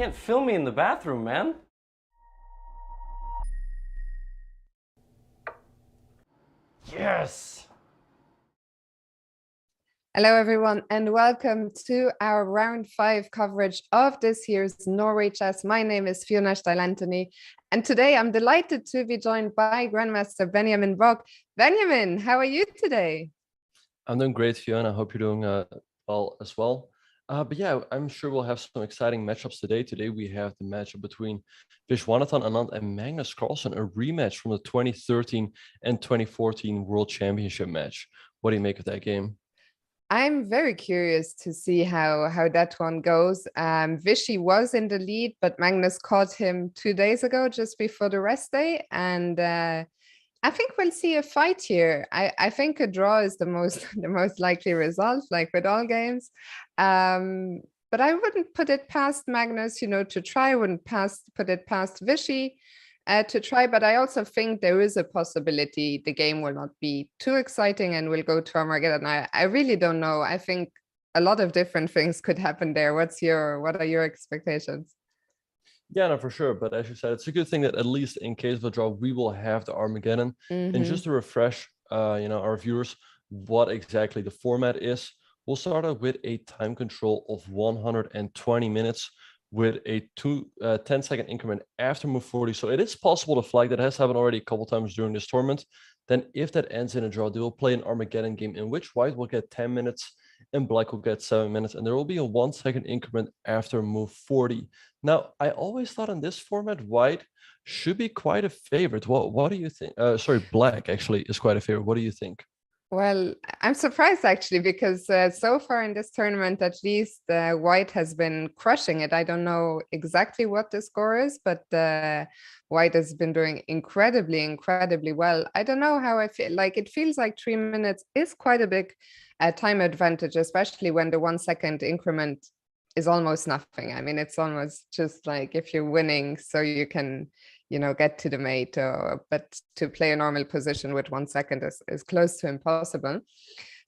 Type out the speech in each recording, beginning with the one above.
can't film me in the bathroom, man. Yes! Hello, everyone, and welcome to our round 5 coverage of this year's Norway Chess. My name is Fiona Steil-Antoni, and today I'm delighted to be joined by Grandmaster Benjamin Bock. Benjamin, how are you today? I'm doing great, Fiona. I hope you're doing well as well. But yeah, I'm sure we'll have some exciting matchups today. Today we have the matchup between Vishy Anand and Magnus Carlsen, a rematch from the 2013 and 2014 World Championship match. What do you make of that game? I'm very curious to see how that one goes. Vishy was in the lead, but Magnus caught him 2 days ago, just before the rest day, and I think we'll see a fight here. I think a draw is the most the most likely result, like with all games. But I wouldn't put it past Magnus, to try. I wouldn't put it past Vishy to try. But I also think there is a possibility the game will not be too exciting and will go to Armageddon. I really don't know. I think a lot of different things could happen there. What are your expectations? Yeah, no, for sure. But as you said, it's a good thing that at least in case of a draw, we will have the Armageddon. And just to refresh, our viewers, what exactly the format is, we'll start out with a time control of 120 minutes with a 10-second increment after move 40. So it is possible to flag. That has happened already a couple times during this tournament. Then if that ends in a draw, they will play an Armageddon game in which white will get 10 minutes and black will get 7 minutes, and there will be a 1-second increment after move 40. Now, I always thought in this format, white should be quite a favorite. What do you think? Sorry, black actually is quite a favorite. What do you think? Well, I'm surprised actually, because so far in this tournament, at least, white has been crushing it. I don't know exactly what the score is, but white has been doing incredibly well. I don't know how I feel. Like, it feels like 3 minutes is quite a big time advantage, especially when the 1-second increment is almost nothing. I mean, it's almost just like if you're winning, so you can get to the mate, but to play a normal position with 1 second is close to impossible.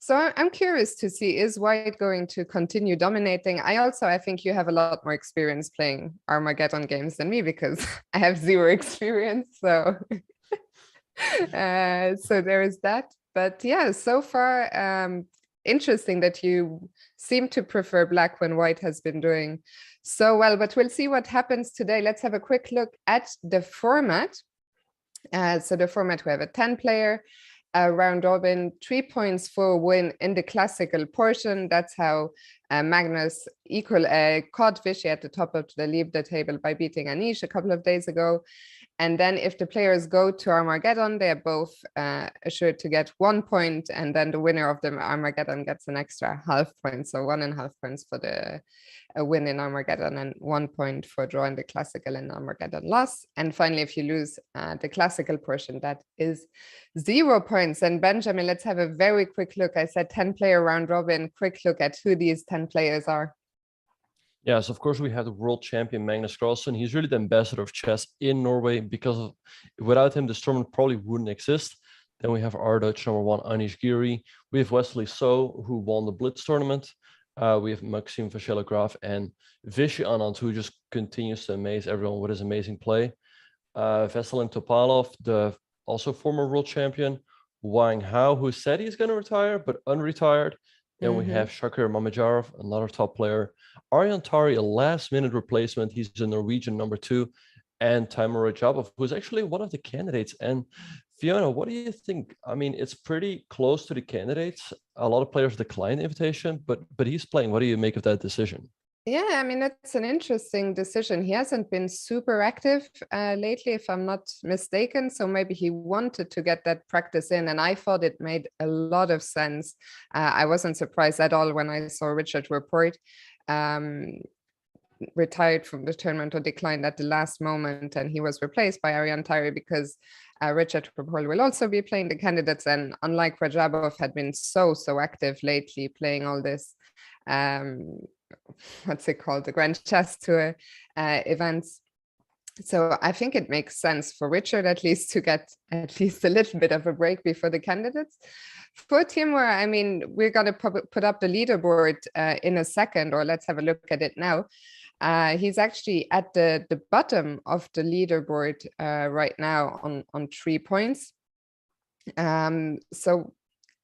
So I'm curious to see, is white going to continue dominating? I think you have a lot more experience playing Armageddon games than me, because I have zero experience. So so there is that. But yeah, so far, interesting that you seem to prefer black when white has been doing so well, but we'll see what happens today. Let's have a quick look at the format. So the format, we have a 10-player round robin, 3 points for a win in the classical portion. That's how Magnus caught Vishy at the top of the league table by beating Anish a couple of days ago. And then if the players go to Armageddon, they are both assured to get 1 point, and then the winner of the Armageddon gets an extra half point. So 1.5 points for the win in Armageddon, and 1 point for drawing the classical and Armageddon loss. And finally, if you lose the classical portion, that is 0 points. And Benjamin, let's have a very quick look. I said 10-player round robin, quick look at who these 10 players are. Yes, of course, we have the world champion Magnus Carlsen. He's really the ambassador of chess in Norway, because without him, this tournament probably wouldn't exist. Then we have our Dutch #1, Anish Giri. We have Wesley So, who won the Blitz tournament. We have Maxime Vachier-Lagrave and Vishy Anand, who just continues to amaze everyone with his amazing play. Veselin Topalov, the also former world champion. Wang Hao, who said he's going to retire, but unretired. Then we have Shakir Mamajarov, another top player. Arjan Tari, a last-minute replacement. He's the Norwegian #2. And Timur Rajabov, who's actually one of the candidates. And Fiona, what do you think? I mean, it's pretty close to the candidates. A lot of players declined the invitation, but he's playing. What do you make of that decision? Yeah, I mean, it's an interesting decision. He hasn't been super active lately, if I'm not mistaken. So maybe he wanted to get that practice in, and I thought it made a lot of sense. I wasn't surprised at all when I saw Richard report retired from the tournament or declined at the last moment, and he was replaced by Arjan Tari, because Richard Propol will also be playing the candidates. And unlike Rajabov had been so active lately, playing all this what's it called, the Grand Chess Tour events. So I think it makes sense for Richard at least to get at least a little bit of a break before the candidates. For Timur, I mean, we're going to put up the leaderboard in a second, or let's have a look at it now. He's actually at the bottom of the leaderboard right now on 3 points. So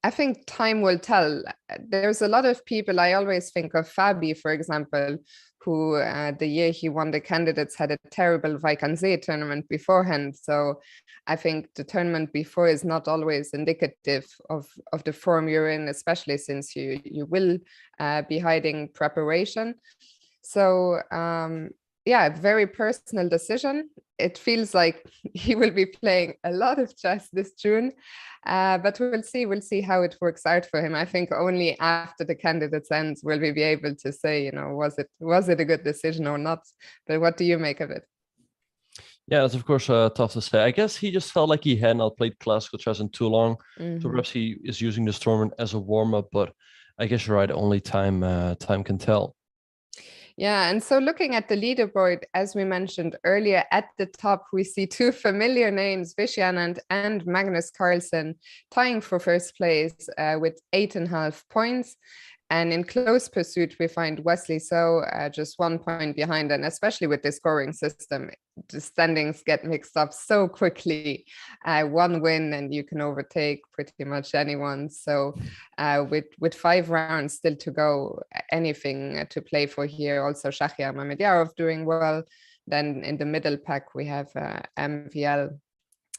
I think time will tell. There's a lot of people, I always think of Fabi, for example, who the year he won the candidates had a terrible Vaikansee tournament beforehand. So I think the tournament before is not always indicative of the form you're in, especially since you will be hiding preparation. So yeah, very personal decision. It feels like he will be playing a lot of chess this June, but we'll see how it works out for him. I think only after the candidates ends will we be able to say, was it a good decision or not? But what do you make of it? Yeah, it's of course tough to say. I guess he just felt like he had not played classical chess in too long. So perhaps he is using this tournament as a warm-up, but I guess you're right, only time can tell. Yeah, and so looking at the leaderboard, as we mentioned earlier, at the top, we see 2 familiar names, Vishy Anand and Magnus Carlsen, tying for first place with 8.5 points. And in close pursuit, we find Wesley So just 1 point behind. And especially with the scoring system, the standings get mixed up so quickly. 1 win and you can overtake pretty much anyone. So with 5 rounds still to go, anything to play for here. Also Shahriar Mamedyarov doing well. Then in the middle pack, we have MVL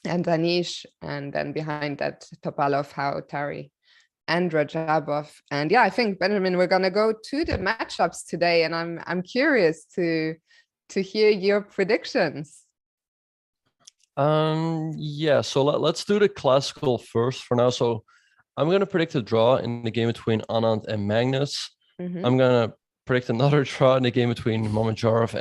and Anish. And then behind that, Topalov, Hao, Tari, and Rajabov. And yeah, I think, Benjamin, we're going to go to the matchups today, and I'm curious to hear your predictions. Yeah, so let's do the classical first for now. So I'm going to predict a draw in the game between Anand and Magnus. I'm going to predict another draw in the game between Mamedyarov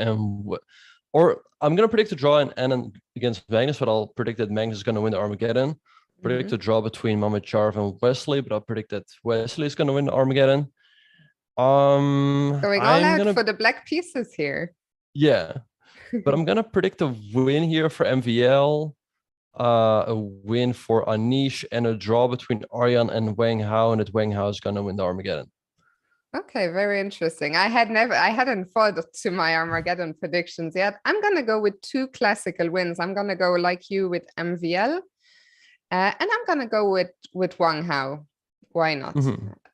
or I'm going to predict a draw in Anand against Magnus, but I'll predict that Magnus is going to win the Armageddon. Predict a draw between Mamedyarov and Wesley, but I'll predict that Wesley is going to win the Armageddon. Going all out for the black pieces here. Yeah, but I'm going to predict a win here for MVL, a win for Anish, and a draw between Aryan and Wang Hao, and that Wang Hao is going to win the Armageddon. Okay, very interesting. I hadn't thought to my Armageddon predictions yet. I'm going to go with 2 classical wins. I'm going to go like you with MVL. And I'm gonna go with Wang Hao. Why not?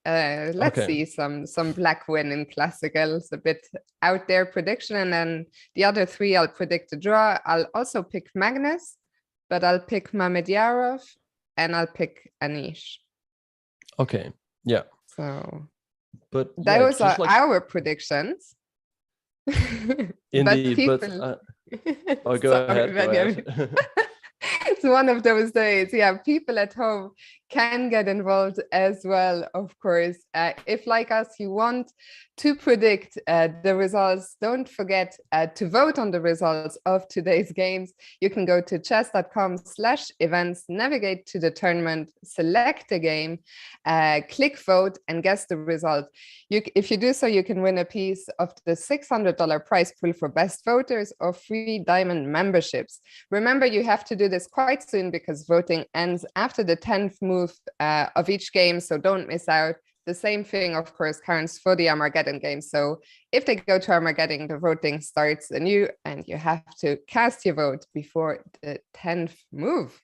Let's see some black win in classicals, a bit out there prediction, and then the other 3 I'll predict a draw. I'll also pick Magnus, but I'll pick Mamedyarov and I'll pick Anish. Okay, yeah. So, but those are our predictions. Indeed, but go ahead. It's one of those days. Yeah, people at home can get involved as well, of course. If, like us, you want to predict the results, don't forget to vote on the results of today's games. You can go to chess.com/events, navigate to the tournament, select a game, click vote, and guess the result. If you do so, you can win a piece of the $600 prize pool for best voters or free diamond memberships. Remember, you have to do this quite soon because voting ends after the 10th move of each game, so don't miss out. The same thing, of course, counts for the Armageddon game. So if they go to Armageddon, the voting starts anew, and you have to cast your vote before the 10th move.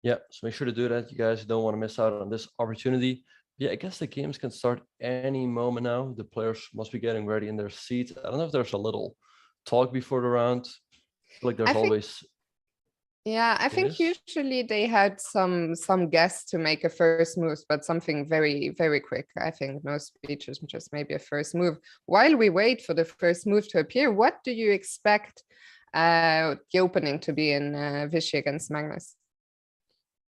Yeah, so make sure to do that. You guys don't want to miss out on this opportunity. Yeah, I guess the games can start any moment now. The players must be getting ready in their seats. I don't know if there's a little talk before the round. I feel like there's always... Yeah, I think usually they had some guests to make a first move, but something very, very quick. I think no speeches, just maybe a first move. While we wait for the first move to appear, what do you expect the opening to be in Vishy against Magnus?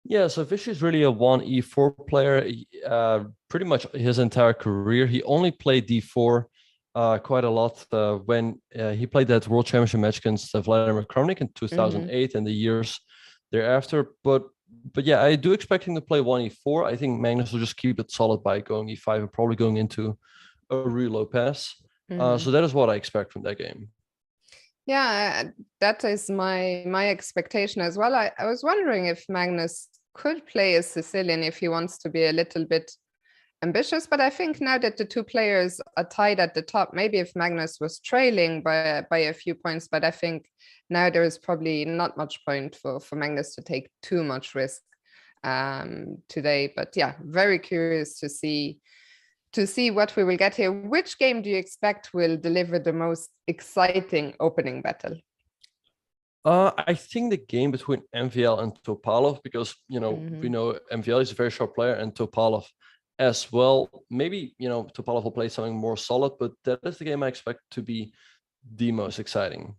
Yeah, so Vishy is really a 1e4 player. Pretty much his entire career, he only played d4 quite a lot when he played that World Championship match against Vladimir Kramnik in 2008 and the years thereafter. But yeah, I do expect him to play 1e4. I think Magnus will just keep it solid by going e5 and probably going into a reload pass. So that is what I expect from that game. Yeah, that is my expectation as well. I was wondering if Magnus could play a Sicilian if he wants to be a little bit ambitious, but I think now that the two players are tied at the top, maybe if Magnus was trailing by a few points, but I think now there is probably not much point for Magnus to take too much risk today. But yeah, very curious to see what we will get here. Which game do you expect will deliver the most exciting opening battle? I think the game between MVL and Topalov, because we know MVL is a very sharp player and Topalov as well. Maybe Topalov will play something more solid, but that is the game I expect to be the most exciting.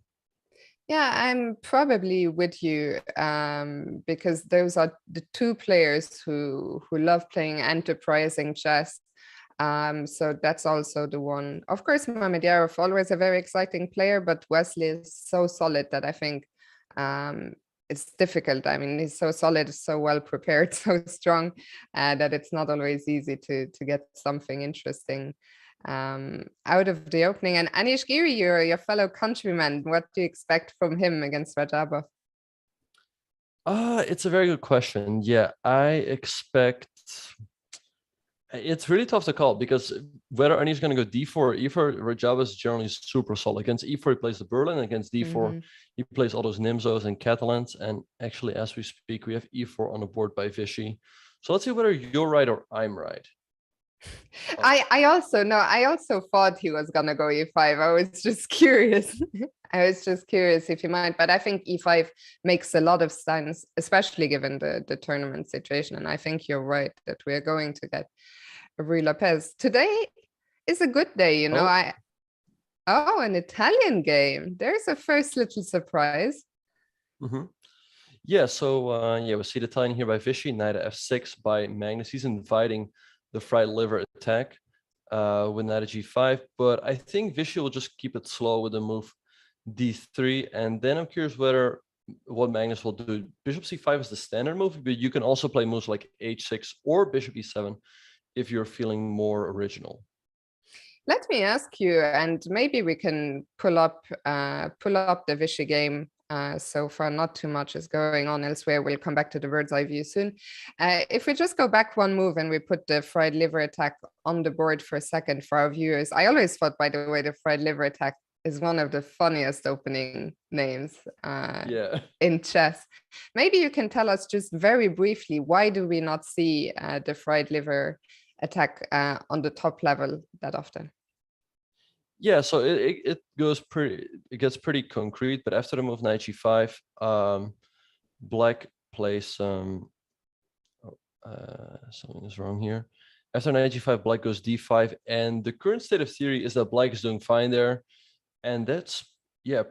Yeah, I'm probably with you because those are the two players who love playing enterprising chess. So that's also the one. Of course, Mamedyarov, always a very exciting player, but Wesley is so solid that I think it's difficult. I mean, he's so solid, so well prepared, so strong that it's not always easy to get something interesting out of the opening. And Anish Giri, your fellow countryman, what do you expect from him against Rajabov? It's a very good question. Yeah, I expect. It's really tough to call because whether Anish is going to go d4 or e4, Rajabov is generally super solid. Against e4, he plays the Berlin. Against d4, he plays all those Nimzos and Catalans. And actually, as we speak, we have e4 on the board by Vishy. So let's see whether you're right or I'm right. I also thought he was gonna go e5. I was just curious. If he might, but I think e5 makes a lot of sense, especially given the tournament situation. And I think you're right that we're going to get a Ruy Lopez. Today is a good day, an Italian game. There's a first little surprise. Yeah, so we see the Italian here by Vishy, knight f6 by Magnus. He's inviting the fried liver attack with knight g5, but I think Vishy will just keep it slow with the move d3, and then I'm curious what Magnus will do. Bishop c5 is the standard move, but you can also play moves like h6 or bishop e7 if you're feeling more original. Let me ask you, and maybe we can pull up the Vishy game. So far, not too much is going on elsewhere. We'll come back to the bird's eye view soon. If we just go back one move and we put the fried liver attack on the board for a second for our viewers. I always thought, by the way, the fried liver attack is one of the funniest opening names in chess. Maybe you can tell us just very briefly, why do we not see the fried liver attack on the top level that often? Yeah, so it gets pretty concrete, but after the move knight g5, black plays something is wrong here. After knight g5, black goes d5, and the current state of theory is that black is doing fine there, and that's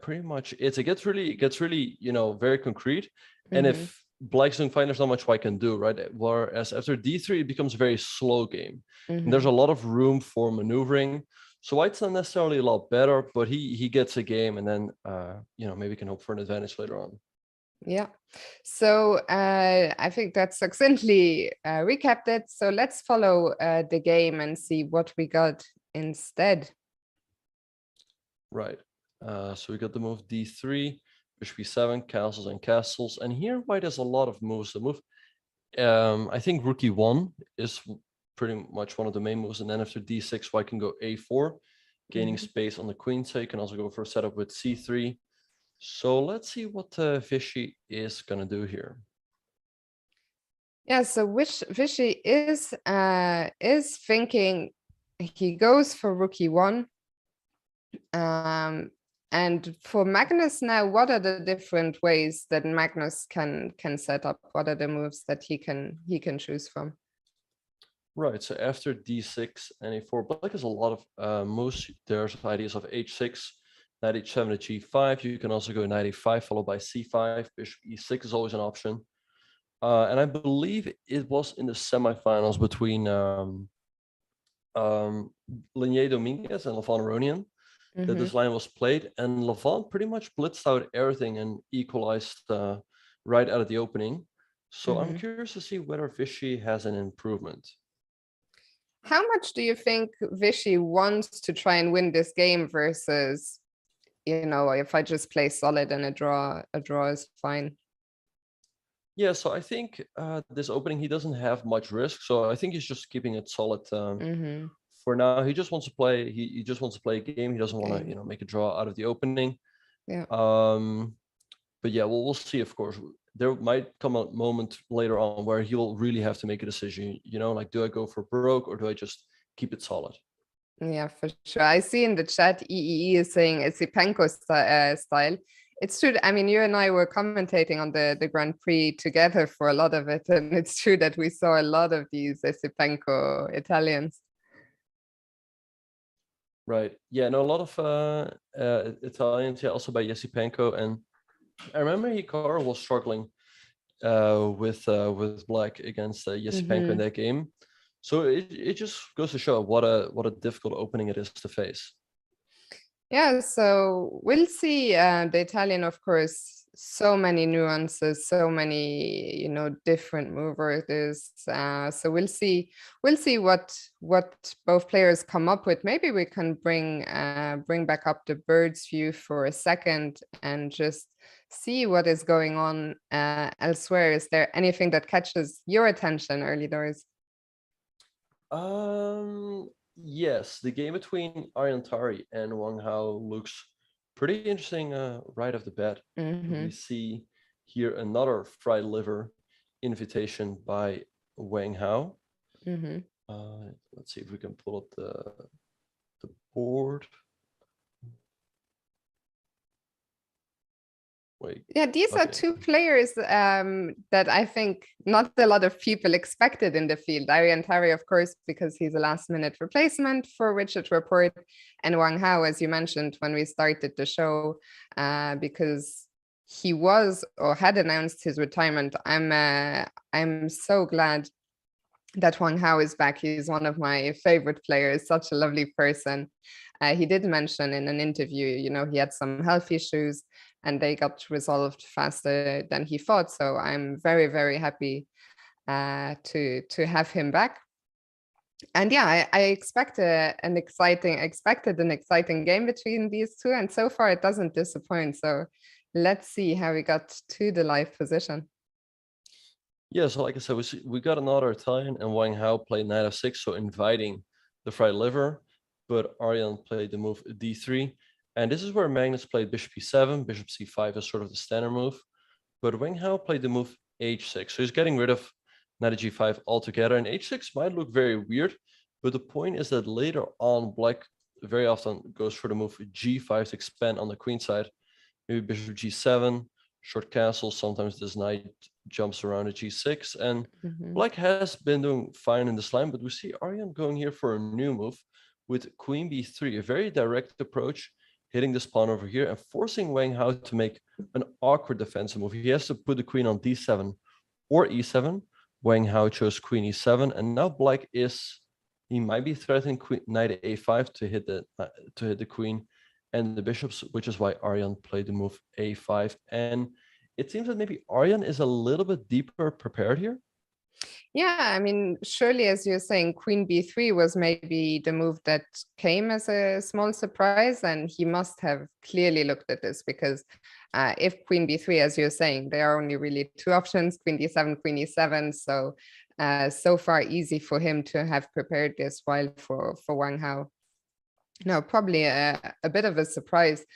pretty much it. It gets really very concrete, and if black's doing fine, there's not much white can do, right? Whereas after d3, it becomes a very slow game, and there's a lot of room for maneuvering. So white's not necessarily a lot better, but he gets a game, and then maybe can hope for an advantage later on. Yeah. So I think that succinctly recapped it. So let's follow the game and see what we got instead. Right. So we got the move d3, bishop e7, castles and castles, and here white has a lot of moves. The move, I think rook e1 is pretty much one of the main moves, and then after d6, white can go a4, gaining space on the queen side. You can also go for a setup with c3. So let's see what Vishy is gonna do here. Yeah, so Vishy is thinking he goes for rook e1. And for Magnus now, what are the different ways that Magnus can set up? What are the moves that he can choose from? Right, so after d6 and a4, black has a lot of moves. There's ideas of h6, knight h7 to g5. You can also go knight a5 followed by c5. Bishop e6 is always an option. And I believe it was in the semifinals between Linier Dominguez and Levon Aronian that this line was played. And Levon pretty much blitzed out everything and equalized right out of the opening. So I'm curious to see whether Vishy has an improvement. How much do you think Vishy wants to try and win this game versus, if I just play solid and a draw is fine? Yeah, so I think this opening he doesn't have much risk, so I think he's just keeping it solid for now. He just wants to play. He just wants to play a game. He doesn't want to make a draw out of the opening. Yeah. But yeah, we'll see. Of course, there might come a moment later on where he will really have to make a decision. Like, do I go for broke or do I just keep it solid? Yeah, for sure. I see in the chat EEE is saying Esipenko style. It's true. I mean, you and I were commentating on the Grand Prix together for a lot of it, and it's true that we saw a lot of these Esipenko Italians. Right. Yeah. No, a lot of Italians. Yeah, also by Esipenko, and I remember Hikaru was struggling with black against Esipenko in that game. So it just goes to show what a difficult opening it is to face. Yeah, so we'll see. The Italian, of course, so many nuances, so many, different movers. So we'll see what both players come up with. Maybe we can bring back up the bird's view for a second and just see what is going on elsewhere. Is there anything that catches your attention early doors? Yes, the game between Aryan Tari and Wang Hao looks pretty interesting right off the bat. We see here another fried liver invitation by Wang Hao. Let's see if we can pull up the board. Wait. Yeah, these are two players that I think not a lot of people expected in the field. Aryan Tari, of course, because he's a last-minute replacement for Richard Rapport, and Wang Hao, as you mentioned when we started the show, because he was or had announced his retirement. I'm so glad that Wang Hao is back. He's one of my favorite players, such a lovely person. He did mention in an interview, he had some health issues and they got resolved faster than he thought. So I'm very, very happy to have him back. And yeah, I expected an exciting game between these two, and so far it doesn't disappoint. So let's see how we got to the live position. Yeah, so like I said, we got another Italian, and Wang Hao played knight f6, so inviting the fried liver, but Aryan played the move d3. And this is where Magnus played bishop e7, bishop c5 is sort of the standard move. But Wang Hao played the move h6. So he's getting rid of knight g5 altogether. And h6 might look very weird, but the point is that later on, black very often goes for the move g5 to expand on the queen side. Maybe bishop g7, short castle. Sometimes this knight jumps around at g6. And black has been doing fine in this line, but we see Aryan going here for a new move with queen b3, a very direct approach, hitting this pawn over here and forcing Wang Hao to make an awkward defensive move. He has to put the queen on d7 or e7. Wang Hao chose queen e7, and now black he might be threatening knight a5 to hit the queen and the bishops, which is why Aryan played the move a5. And it seems that maybe Aryan is a little bit deeper prepared here. Yeah, I mean, surely, as you're saying, queen b3 was maybe the move that came as a small surprise, and he must have clearly looked at this, because if queen b3, as you're saying, there are only really two options, queen d7, queen e7, so far easy for him to have prepared this, while for Wang Hao, no, probably a bit of a surprise.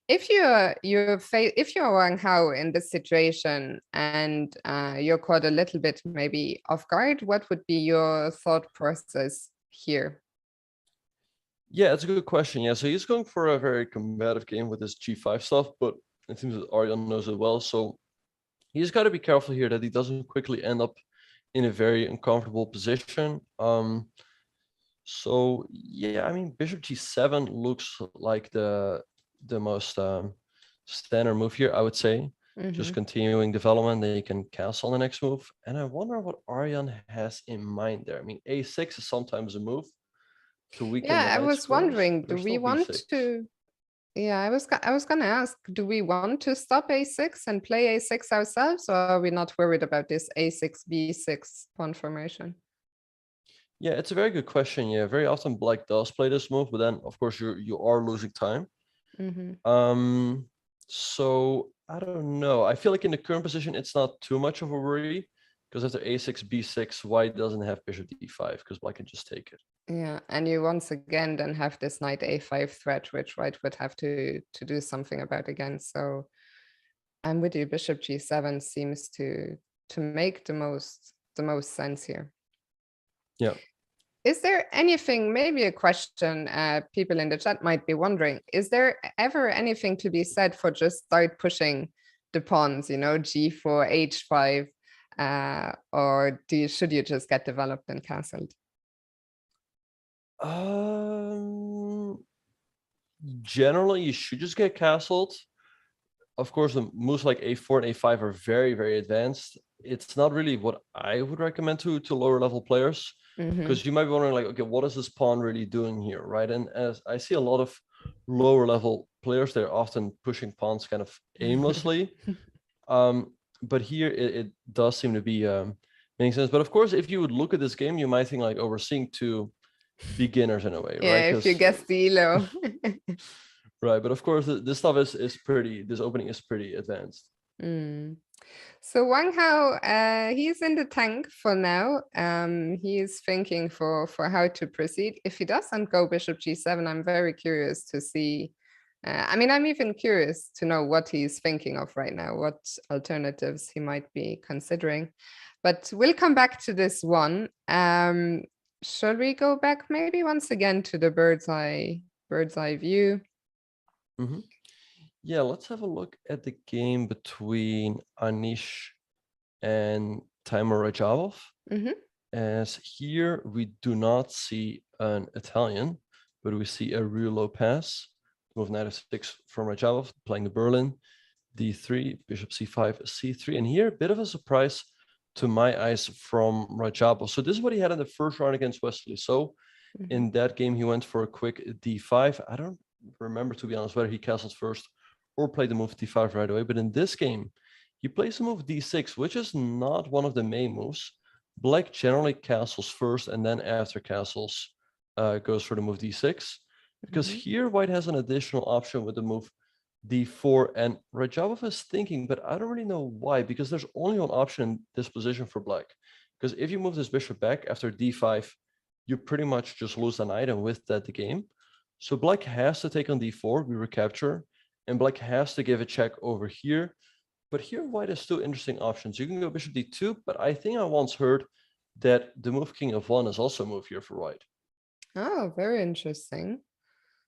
If you're Wang Hao in this situation and you're caught a little bit maybe off guard, what would be your thought process here? Yeah, it's a good question. Yeah, so he's going for a very combative game with his g5 stuff, but it seems that Aryan knows it well. So he's got to be careful here that he doesn't quickly end up in a very uncomfortable position. So yeah, I mean, bishop g7 looks like the most standard move here, I would say. Just continuing development, then you can castle on the next move. And I wonder what Aryan has in mind there. I mean, a6 is sometimes a move to weaken the I knight was squares. wondering, do There's we still want b6. to? Yeah, I was gonna ask, do we want to stop a6 and play a6 ourselves, or are we not worried about this a6 b6 pawn formation? Yeah, it's a very good question. Yeah, very often black does play this move, but then of course you are losing time. So I don't know. I feel like in the current position, it's not too much of a worry because after a6, b6, white doesn't have bishop d5 because black can just take it. Yeah, and you once again then have this knight a5 threat, which white would have to do something about again. So I'm with you. Bishop g7 seems to make the most sense here. Yeah. Is there anything, maybe a question people in the chat might be wondering, is there ever anything to be said for just start pushing the pawns, you know, g4, h5, or should you just get developed and castled? Generally, you should just get castled. Of course, the moves like a4 and a5 are very, very advanced. It's not really what I would recommend to lower level players, because you might be wondering, like, okay, what is this pawn really doing here, right? And as I see a lot of lower level players, they're often pushing pawns kind of aimlessly. But here it does seem to be making sense. But of course, if you would look at this game, you might think like, oh, we're seeing two beginners in a way, yeah, right? if you guess the elo. Right, but of course, this stuff is pretty. This opening is pretty advanced. So Wang Hao, he's in the tank for now. He's thinking for how to proceed. If he doesn't go bishop g7, I'm very curious to see. I mean, I'm even curious to know what he's thinking of right now, what alternatives he might be considering. But we'll come back to this one. Should we go back maybe once again to the bird's eye view? Yeah, let's have a look at the game between Anish and Timur Rajabov. As here we do not see an Italian, but we see a real low pass. Move knight f6 from Rajabov, playing the Berlin, d3, bishop c5, c3. And here, a bit of a surprise to my eyes from Rajabov. So this is what he had in the first round against Wesley So. In that game, he went for a quick d5. I don't remember, to be honest, whether he castled first or played the move d5 right away. But in this game, he plays the move d6, which is not one of the main moves. Black generally castles first, and then after castles, goes for the move d6. Because here, white has an additional option with the move d4. And Rajabov is thinking, but I don't really know why, because there's only one option in this position for black. Because if you move this bishop back after d5, you pretty much just lose the knight, and with that, the game. So black has to take on d4, we recapture, and black has to give a check over here. But here, white has two interesting options. You can go bishop d2, but I think I once heard that the move king f1 is also a move here for white. Oh, very interesting.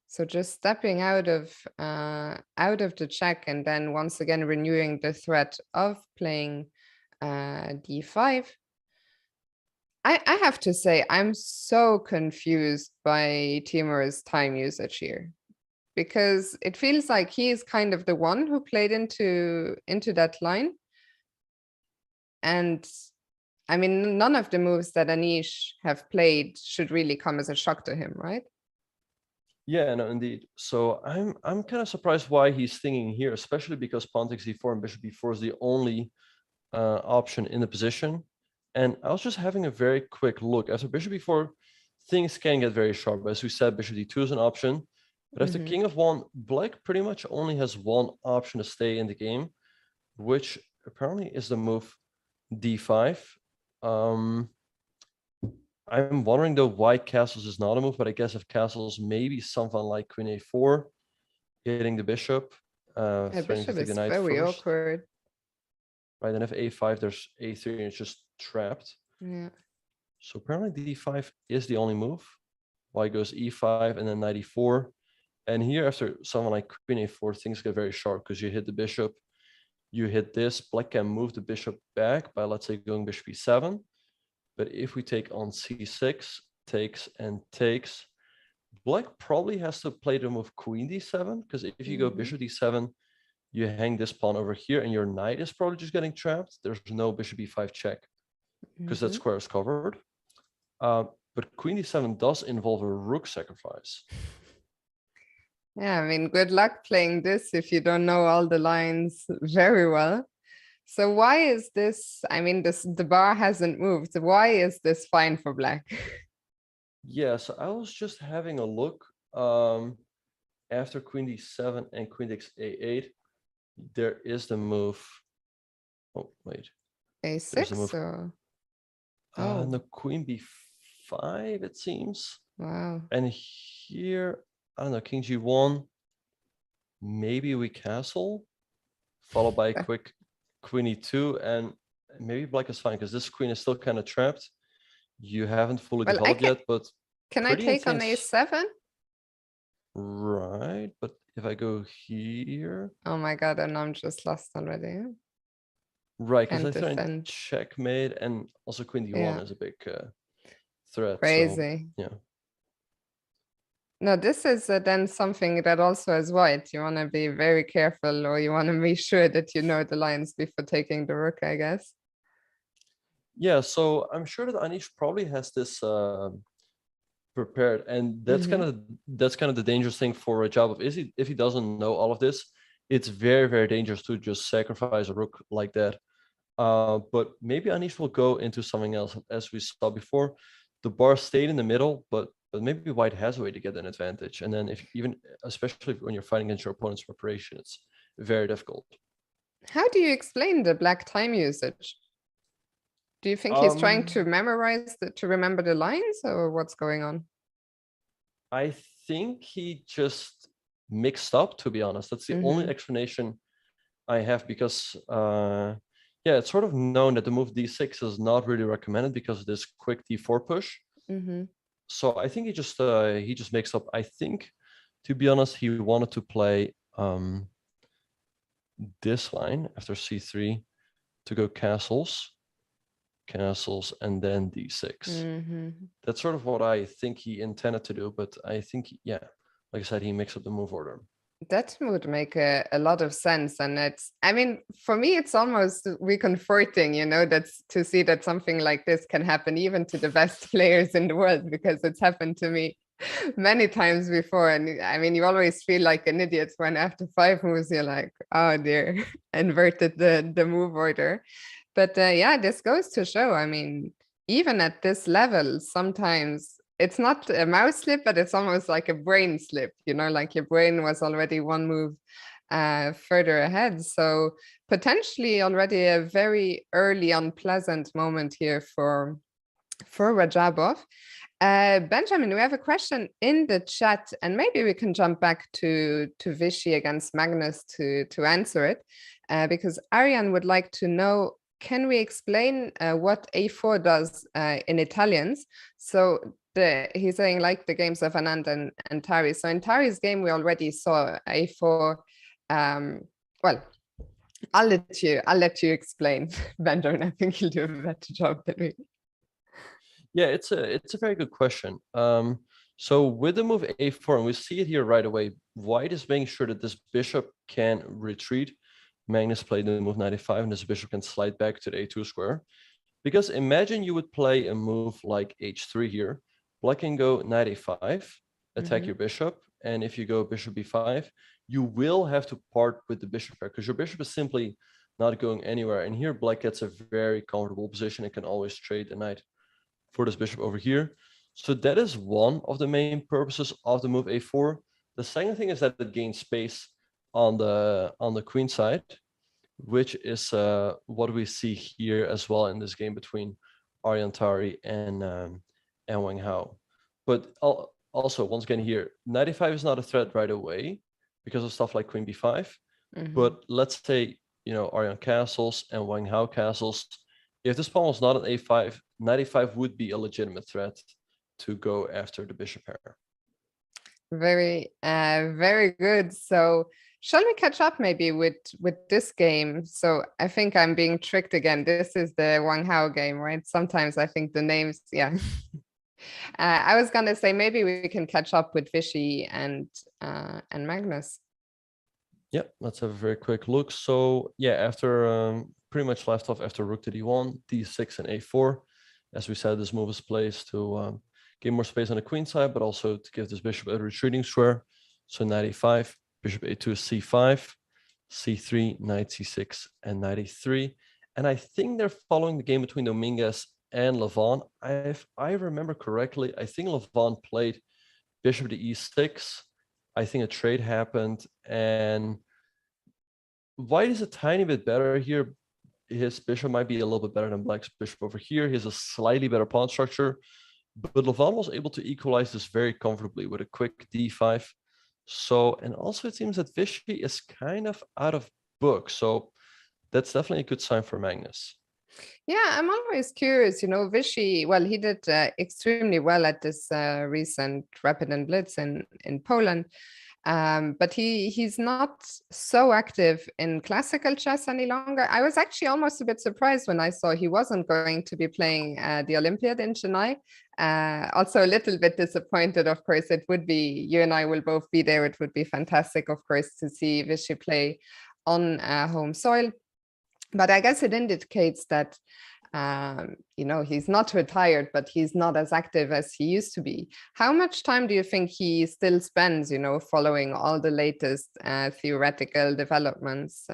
So just stepping out of the check and then once again renewing the threat of playing d5. I have to say, I'm so confused by Timur's time usage here, because it feels like he is kind of the one who played into that line. And I mean, none of the moves that Anish have played should really come as a shock to him, right? Yeah, no, indeed. So I'm kind of surprised why he's thinking here, especially because pawn takes d4 and bishop b4 is the only option in the position. And I was just having a very quick look. After bishop b4, things can get very sharp. As we said, bishop d2 is an option. But after king f1, black pretty much only has one option to stay in the game, which apparently is the move d5. I'm wondering though why castles is not a move, but I guess if castles, maybe something like queen a4, hitting the bishop. Bishop is very awkward. Right, and if a5, there's a3, and it's just trapped. Yeah. So apparently d5 is the only move. White goes e5 and then knight e4. And here, after someone like queen a4, things get very sharp because you hit the bishop, you hit this. Black can move the bishop back by, let's say, going bishop e7. But if we take on c6, takes and takes, black probably has to play the move queen d7, because if you go bishop d7, you hang this pawn over here, and your knight is probably just getting trapped. There's no bishop e5 check, because that square is covered. But queen d7 does involve a rook sacrifice. Yeah, I mean, good luck playing this if you don't know all the lines very well. So why is this, I mean, the bar hasn't moved. Why is this fine for black? Yeah, so I was just having a look after queen d7 and queen takes a8. there is the move. Oh, wait. There's a move. A6 or No, queen b5, it seems. wow. And here, I don't know, king g1. Maybe we castle, followed by a quick queen e2, and maybe black is fine because this queen is still kind of trapped. You haven't fully Well, developed yet, but can I pretty take on intense. a7? Right, but if I go here, Oh my god, and I'm just lost already. right, because I Can't threatened defend. checkmate, and also queen d1 Yeah. is a big threat. So Crazy. yeah, No, this is then something that also as white, you want to be very careful, or you want to be sure that you know the lines before taking the rook, I guess. yeah. So I'm sure that Anish probably has this prepared, and that's kind of the dangerous thing for a job of if he doesn't know all of this, it's very, very dangerous to just sacrifice a rook like that. But maybe Anish will go into something else. As we saw before, the bar stayed in the middle, but maybe white has a way to get an advantage. And then if even, especially when you're fighting against your opponent's preparation, it's very difficult. How do you explain the black time usage? Do you think he's trying to memorize to remember the lines, or what's going on? I think he just mixed up, to be honest. That's the only explanation I have, because yeah, it's sort of known that the move d6 is not really recommended because of this quick d4 push. So I think he just mixed up. I think, to be honest, he wanted to play this line after c3 to go castles, and then d6. That's sort of what I think he intended to do, but I think, yeah, like I said, he mixed up the move order. That would make a lot of sense. And I mean, for me, it's almost reconforting, you know, that's to see that something like this can happen even to the best players in the world, because it's happened to me many times before. And I mean, you always feel like an idiot when after 5 moves, you're like, oh dear, inverted the move order. But yeah, this goes to show, I mean, even at this level, sometimes it's not a mouse slip, but it's almost like a brain slip, you know, like your brain was already one move further ahead. So potentially already a very early unpleasant moment here for Rajabov. Benjamin, we have a question in the chat, and maybe we can jump back to Vishy against Magnus to answer it, because Ariane would like to know, can we explain what a4 does in Italians? So he's saying like the games of Anand and Tari. So in Tari's game, we already saw a4. Well, I'll let you explain, Benjamin. I think you'll do a better job than me. Yeah, it's a very good question. So with the move a4, and we see it here right away, white is making sure that this bishop can retreat. Magnus played the move 95, and this bishop can slide back to the a2 square. Because imagine you would play a move like h3 here. Black can go knight a5, attack your bishop, and if you go bishop b5, you will have to part with the bishop pair, because your bishop is simply not going anywhere. And here black gets a very comfortable position and can always trade the knight for this bishop over here. So that is one of the main purposes of the move a4. The second thing is that it gains space on the queen side, which is what we see here as well in this game between Ariane Tari and Wang Hao. But also, once again here, knight a5 is not a threat right away because of stuff like queen b5. But let's say, you know, Ariane castles and Wang Hao castles. If this pawn was not an a5, knight a5 would be a legitimate threat to go after the bishop pair. Very, very good. So shall we catch up maybe with this game? So I think I'm being tricked again. This is the Wang Hao game, right? Sometimes I think the names, yeah. I was gonna say maybe we can catch up with Vishy and Magnus. Yeah, let's have a very quick look. So yeah, after pretty much left off after rook to d1, d6 and a4. As we said, this move is placed to give more space on the queen side, but also to give this bishop a retreating square. So knight a5, bishop a2, c5, c3, knight c6, and knight a3. And I think they're following the game between Dominguez and Levon. If I remember correctly, I think Levon played bishop to e6. I think a trade happened, and white is a tiny bit better here. His bishop might be a little bit better than black's bishop over here. He has a slightly better pawn structure, but Levan was able to equalize this very comfortably with a quick d5. So, and also it seems that Vishy is kind of out of book. So that's definitely a good sign for Magnus. Yeah, I'm always curious, Vishy, well, he did extremely well at this recent Rapid and Blitz in Poland. But he's not so active in classical chess any longer. I was actually almost a bit surprised when I saw he wasn't going to be playing the Olympiad in Chennai. Also a little bit disappointed, of course. It would be, you and I will both be there. It would be fantastic, of course, to see Vishy play on home soil. But I guess it indicates that he's not retired, but he's not as active as he used to be. How much time do you think he still spends, following all the latest theoretical developments?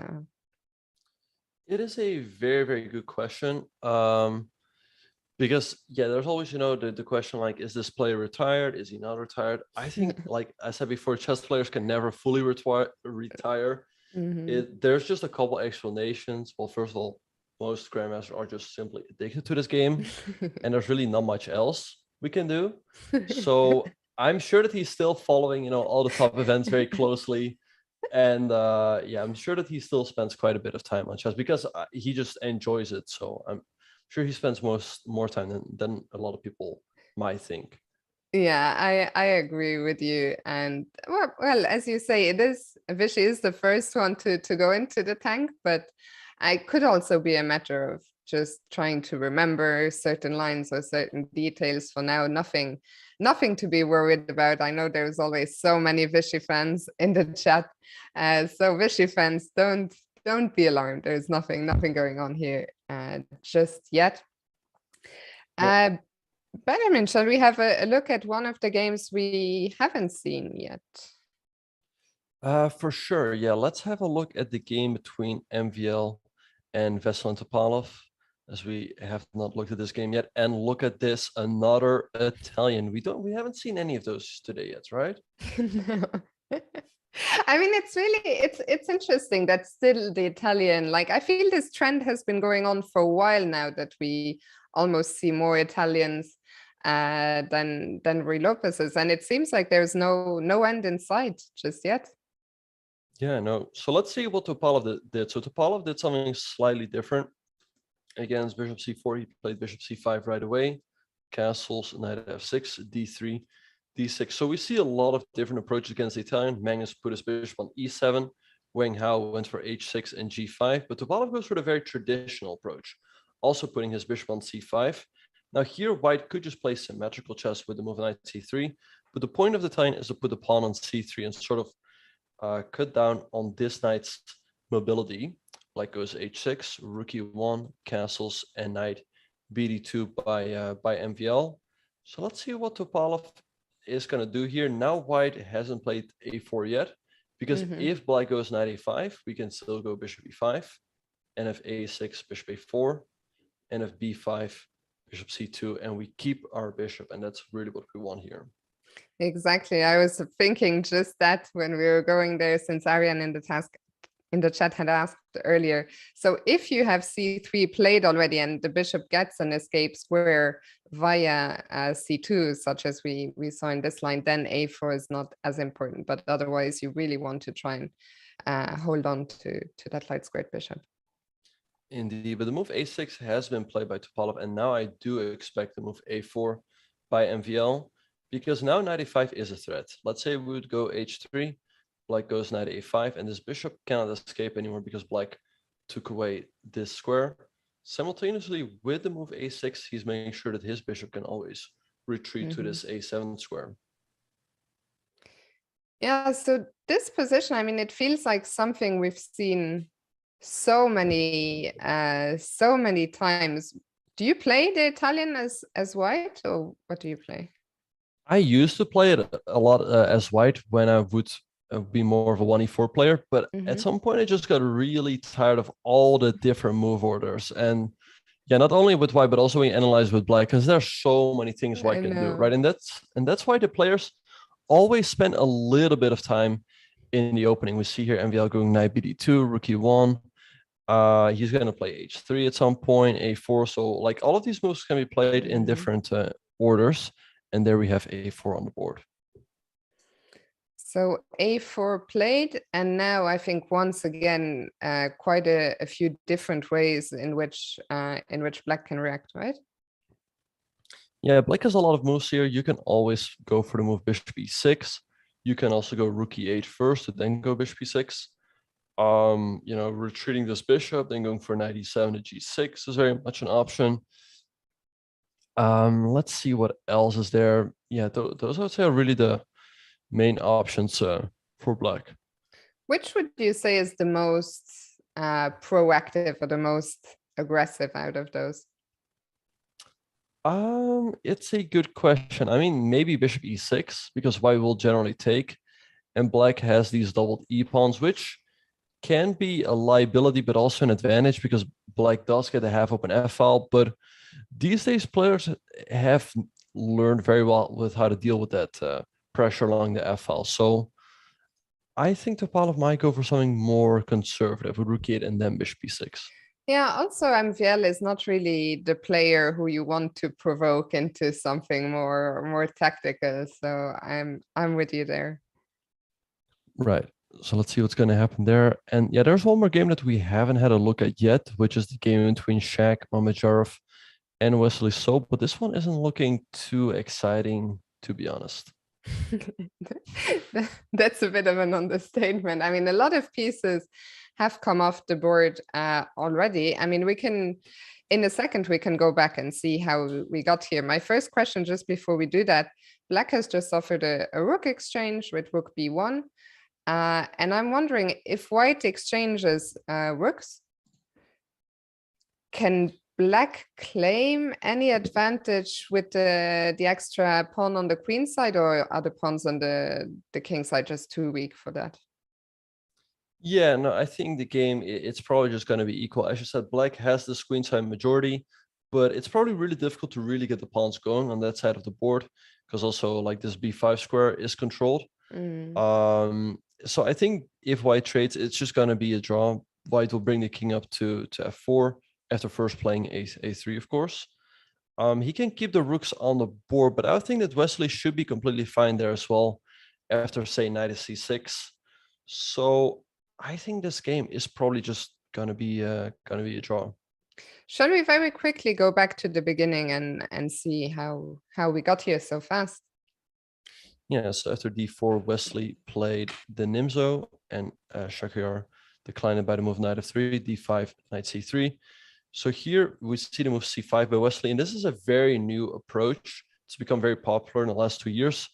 It is a very, very good question. Because, yeah, there's always, the question like, is this player retired? Is he not retired? I think, like I said before, chess players can never fully retire. There's just a couple explanations. Well, first of all, most grandmasters are just simply addicted to this game, and there's really not much else we can do. So I'm sure that he's still following, all the top events very closely, and yeah, I'm sure that he still spends quite a bit of time on chess because he just enjoys it. So I'm sure he spends more time than a lot of people might think. Yeah, I agree with you. And well, as you say, Vishy is the first one to go into the tank, but I could also be a matter of just trying to remember certain lines or certain details for now. Nothing to be worried about. I know there's always so many Vishy fans in the chat. So Vishy fans, don't be alarmed. There's nothing going on here just yet. Benjamin, shall we have a look at one of the games we haven't seen yet? For sure. Yeah, let's have a look at the game between MVL and Veselin Topalov, as we have not looked at this game yet. And look at this, another Italian. We haven't seen any of those today yet, right? No. I mean, it's interesting that still the Italian, like I feel this trend has been going on for a while now, that we almost see more Italians than Ruy Lopez's, and it seems like there's no end in sight just yet. Yeah, no. So let's see what Topalov did. So Topalov did something slightly different. Against bishop c4, he played bishop c5 right away. Castles, knight f6, d3, d6. So we see a lot of different approaches against the Italian. Magnus put his bishop on e7. Wang Hao went for h6 and g5. But Topalov goes for the very traditional approach, also putting his bishop on c5. Now here, white could just play symmetrical chess with the move knight c3. But the point of the Italian is to put the pawn on c3 and sort of cut down on this knight's mobility. Like goes h6, rook e1, castles, and knight bd2 by MVL. So let's see what Topalov is going to do here. Now white hasn't played a4 yet, because if black goes knight a5, we can still go bishop e5, and if a6, bishop a4, and if b5, bishop c2, and we keep our bishop, and that's really what we want here. Exactly. I was thinking just that when we were going there, since Ariane in the chat had asked earlier. So if you have c3 played already and the bishop gets an escape square via c2, such as we saw in this line, then a4 is not as important. But otherwise, you really want to try and hold on to that light squared bishop. Indeed, but the move a6 has been played by Topalov, and now I do expect the move a4 by MVL, because now knight a5 is a threat. Let's say we would go h3, black goes knight a5, and this bishop cannot escape anymore because black took away this square. Simultaneously, with the move a6, he's making sure that his bishop can always retreat to this a7 square. Yeah, so this position, I mean, it feels like something we've seen so many times. Do you play the Italian as white, or what do you play? I used to play it a lot as white when I would be more of a 1e4 player, but at some point I just got really tired of all the different move orders. And yeah, not only with white, but also we analyze with black, because there's so many things white can do, right? And that's why the players always spend a little bit of time in the opening. We see here MVL going knight bd2, rook e1. He's going to play h3 at some point, a4. So like all of these moves can be played in different orders. And there we have a4 on the board. So a4 played, and now I think once again quite a few different ways in which Black can react, right? Yeah, Black has a lot of moves here. You can always go for the move bishop e6. You can also go rook e8 first, and then go bishop e6. You know, retreating this bishop, then going for knight e7 to g6 is very much an option. Let's see what else is there. Yeah, those I would say are really the main options for Black. Which would you say is the most proactive or the most aggressive out of those? It's a good question. I mean, maybe bishop e6, because white will generally take, and Black has these doubled e pawns, which can be a liability, but also an advantage, because Black does get a half open f file. But these days, players have learned very well with how to deal with that pressure along the f file. So I think Topalov might go for something more conservative with rook e8 and then bishop e6. Yeah, also MVL is not really the player who you want to provoke into something more tactical. So I'm with you there. Right. So let's see what's going to happen there. And yeah, there's one more game that we haven't had a look at yet, which is the game between Shaq, Mamedyarov, and Wesley So. But this one isn't looking too exciting, to be honest. That's a bit of an understatement. I mean, a lot of pieces have come off the board already. I mean, we can, in a second, we can go back and see how we got here. My first question, just before we do that, Black has just offered a rook exchange with rook b1. And I'm wondering if white exchanges rooks, can Black claim any advantage with the extra pawn on the queen side, or are the pawns on the king side just too weak for that? Yeah, no, I think the game, it's probably just going to be equal. As you said, Black has the queen side majority, but it's probably really difficult to really get the pawns going on that side of the board, because also like this b5 square is controlled. So I think if white trades, it's just going to be a draw. White will bring the king up to f4 after first playing a3, of course. He can keep the rooks on the board, but I think that Wesley should be completely fine there as well after, say, knight is c6. So I think this game is probably just gonna be a draw. Shall we very quickly go back to the beginning and see how we got here so fast? Yeah, so after d4, Wesley played the Nimzo, and Shakir declined it by the move knight f3, d5, knight c3. So here we see the move c5 by Wesley, and this is a very new approach. It's become very popular in the last 2 years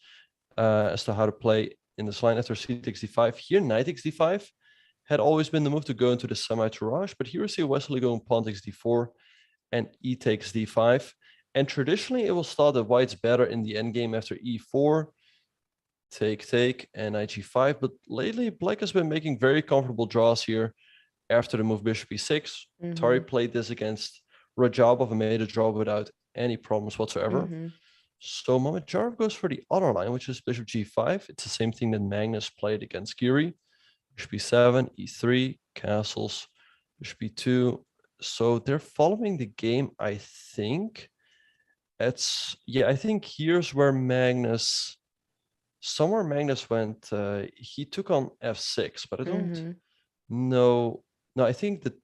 as to how to play in this line after c takes d5. Here, knight takes d5 had always been the move to go into the semi-tirage, but here we see Wesley going pawn takes d4 and e takes d5. And traditionally, it was thought that white's better in the endgame after e4, take, and knight g5. But lately, Black has been making very comfortable draws here after the move bishop e6. Tari played this against Rajabov and made a draw without any problems whatsoever. So Mamedyarov goes for the other line, which is bishop g5. It's the same thing that Magnus played against Giri. Bishop e7, e3, castles, bishop e2. So they're following the game, I think. I think here's where Magnus went, he took on f6, but I don't know. No, I think that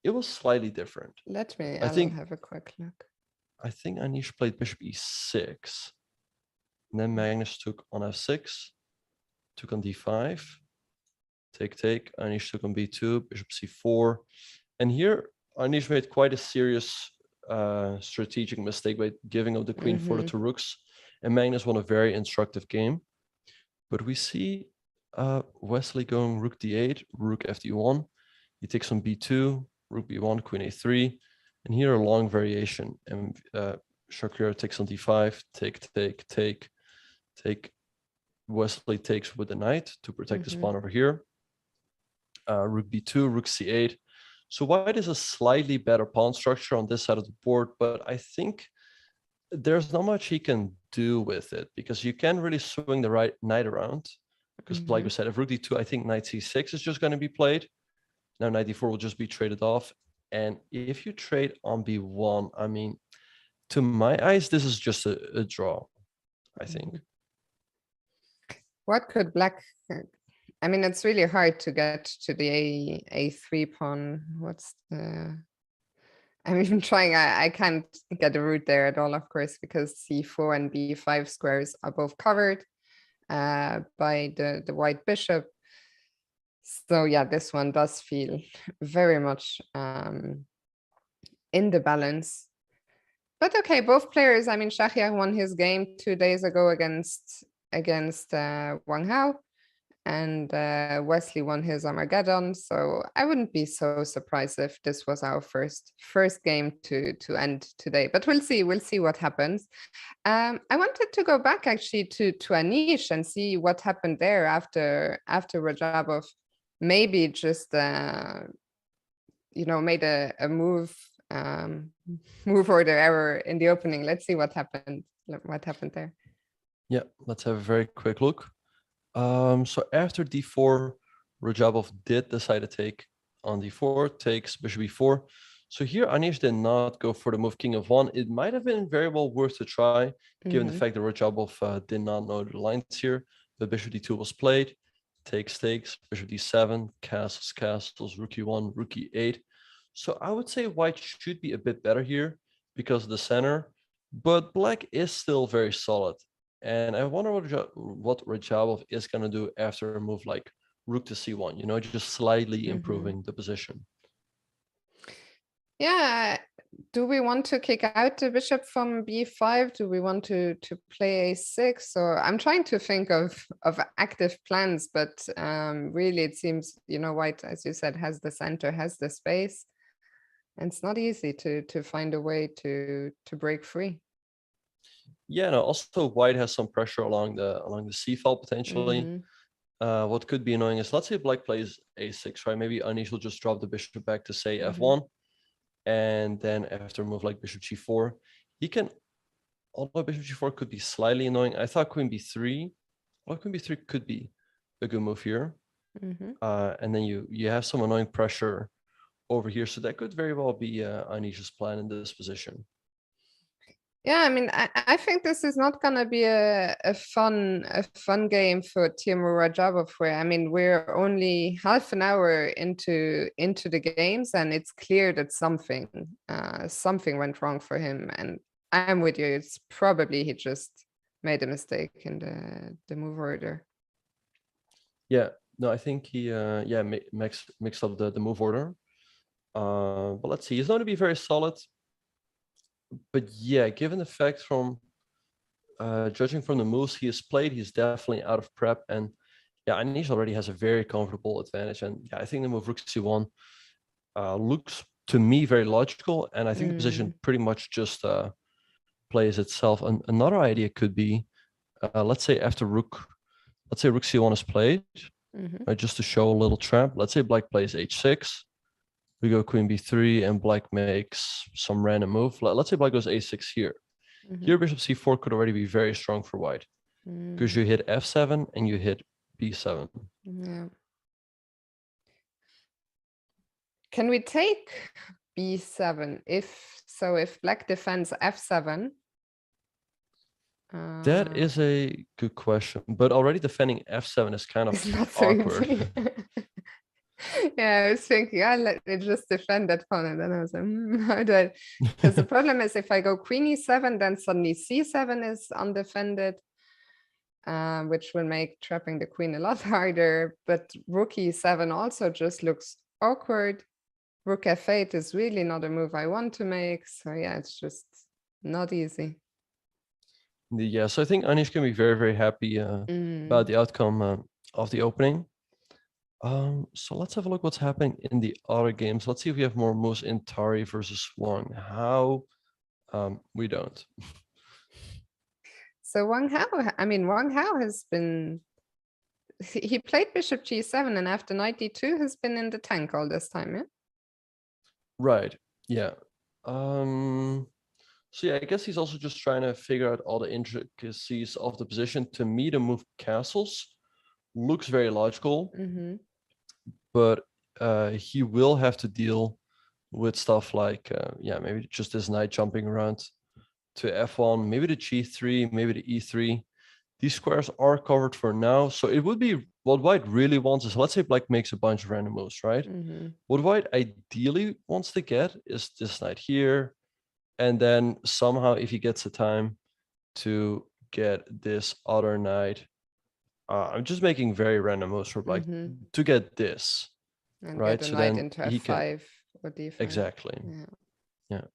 it was slightly different. I'll have a quick look. I think Anish played bishop e6. And then Magnus took on f6, took on d5, take, Anish took on b2, bishop c4. And here, Anish made quite a serious strategic mistake by giving up the queen for the two rooks. And Magnus won a very instructive game. But we see Wesley going rook d8, rook fd1. He takes on b2, rook b1, queen a3. And here a long variation. And Shakir takes on d5, take. Wesley takes with the knight to protect the pawn over here. Rook b2, rook c8. So white is a slightly better pawn structure on this side of the board, but I think there's not much he can do with it, because you can't really swing the right knight around Because like we said, if rook d2, I think knight c6 is just going to be played. Now knight d4 will just be traded off. And if you trade on b1, I mean, to my eyes, this is just a draw, I think. What could black? I mean, it's really hard to get to the a3 pawn. What's the? I'm even trying. I can't get a route there at all, of course, because c4 and b5 squares are both covered by the white bishop. So yeah, this one does feel very much in the balance. But okay, both players. I mean, Shahriar won his game 2 days ago against Wang Hao, and Wesley won his Armageddon. So I wouldn't be so surprised if this was our first game to end today. But we'll see. We'll see what happens. I wanted to go back actually to Anish and see what happened there after Rajabov maybe just made a move order error in the opening. Let's see what happened. What happened there? Yeah, let's have a very quick look. So after d4, Rajabov did decide to take on d4, takes bishop e4. So here Anish did not go for the move king of one. It might have been very well worth to try, given the fact that Rajabov did not know the lines here. The bishop d2 was played, takes, bishop d7, castles, rook e1, rook e8. So I would say white should be a bit better here because of the center, but black is still very solid. And I wonder what Rajabov is going to do after a move like rook to c1, just slightly improving the position. Yeah. Do we want to kick out the bishop from b5? Do we want to play a6? Or I'm trying to think of active plans, but really it seems, white, as you said, has the center, has the space. And it's not easy to find a way to break free. Yeah, no, also white has some pressure along the c file potentially. What could be annoying is, let's say black plays a6, right? Maybe Anish will just drop the bishop back to say f1. And then after a move like bishop g4, he can, although bishop g4 could be slightly annoying. I thought queen b3, well, queen b3 could be a good move here. And then you have some annoying pressure over here. So that could very well be Anish's plan in this position. Yeah, I mean, I think this is not gonna be a fun game for Timur Rajabov. Where I mean, we're only half an hour into the games, and it's clear that something went wrong for him. And I'm with you. It's probably he just made a mistake in the move order. Yeah, no, I think he mixed up the move order. But let's see. He's going to be very solid. But yeah, given the fact from judging from the moves he has played, he's definitely out of prep. And yeah, Anish already has a very comfortable advantage. And yeah, I think the move rook c1 looks to me very logical. And I think the position pretty much just plays itself. And another idea could be, let's say after rook c1 is played, right, just to show a little trap. Let's say black plays h6. We go queen b3 and black makes some random move. Let's say black goes a6 here. Here bishop c4 could already be very strong for white because you hit f7 and you hit b7. Yeah. Can we take b7 if black defends f7? That is a good question, but already defending f7 is kind of not so awkward. Yeah, I was thinking, let me just defend that pawn, and then I was like, how do I? Because the problem is, if I go queen e7, then suddenly c7 is undefended, which will make trapping the queen a lot harder. But rook e7 also just looks awkward. Rook f8 is really not a move I want to make. So yeah, it's just not easy. Yeah, so I think Anish can be very, very happy about the outcome of the opening. So let's have a look what's happening in the other games. Let's see if we have more moves in Tari versus Wang Hao. We don't. So Wang Hao has been, he played bishop g7, and after knight d2 has been in the tank all this time, yeah? Right, yeah. So yeah, I guess he's also just trying to figure out all the intricacies of the position. To me, the move castles looks very logical, Mm-hmm. but he will have to deal with stuff like, yeah, maybe just this knight jumping around to f1, maybe the g3, maybe the e3. These squares are covered for now. So it would be what white really wants is, let's say black makes a bunch of random moves, right? Mm-hmm. What white ideally wants to get is this knight here. And then somehow, if he gets the time to get this other knight, I'm just making very random moves for black Mm-hmm. to get this, And right? get a So knight then into he can, f5 or d5. exactly. Yeah. Yeah.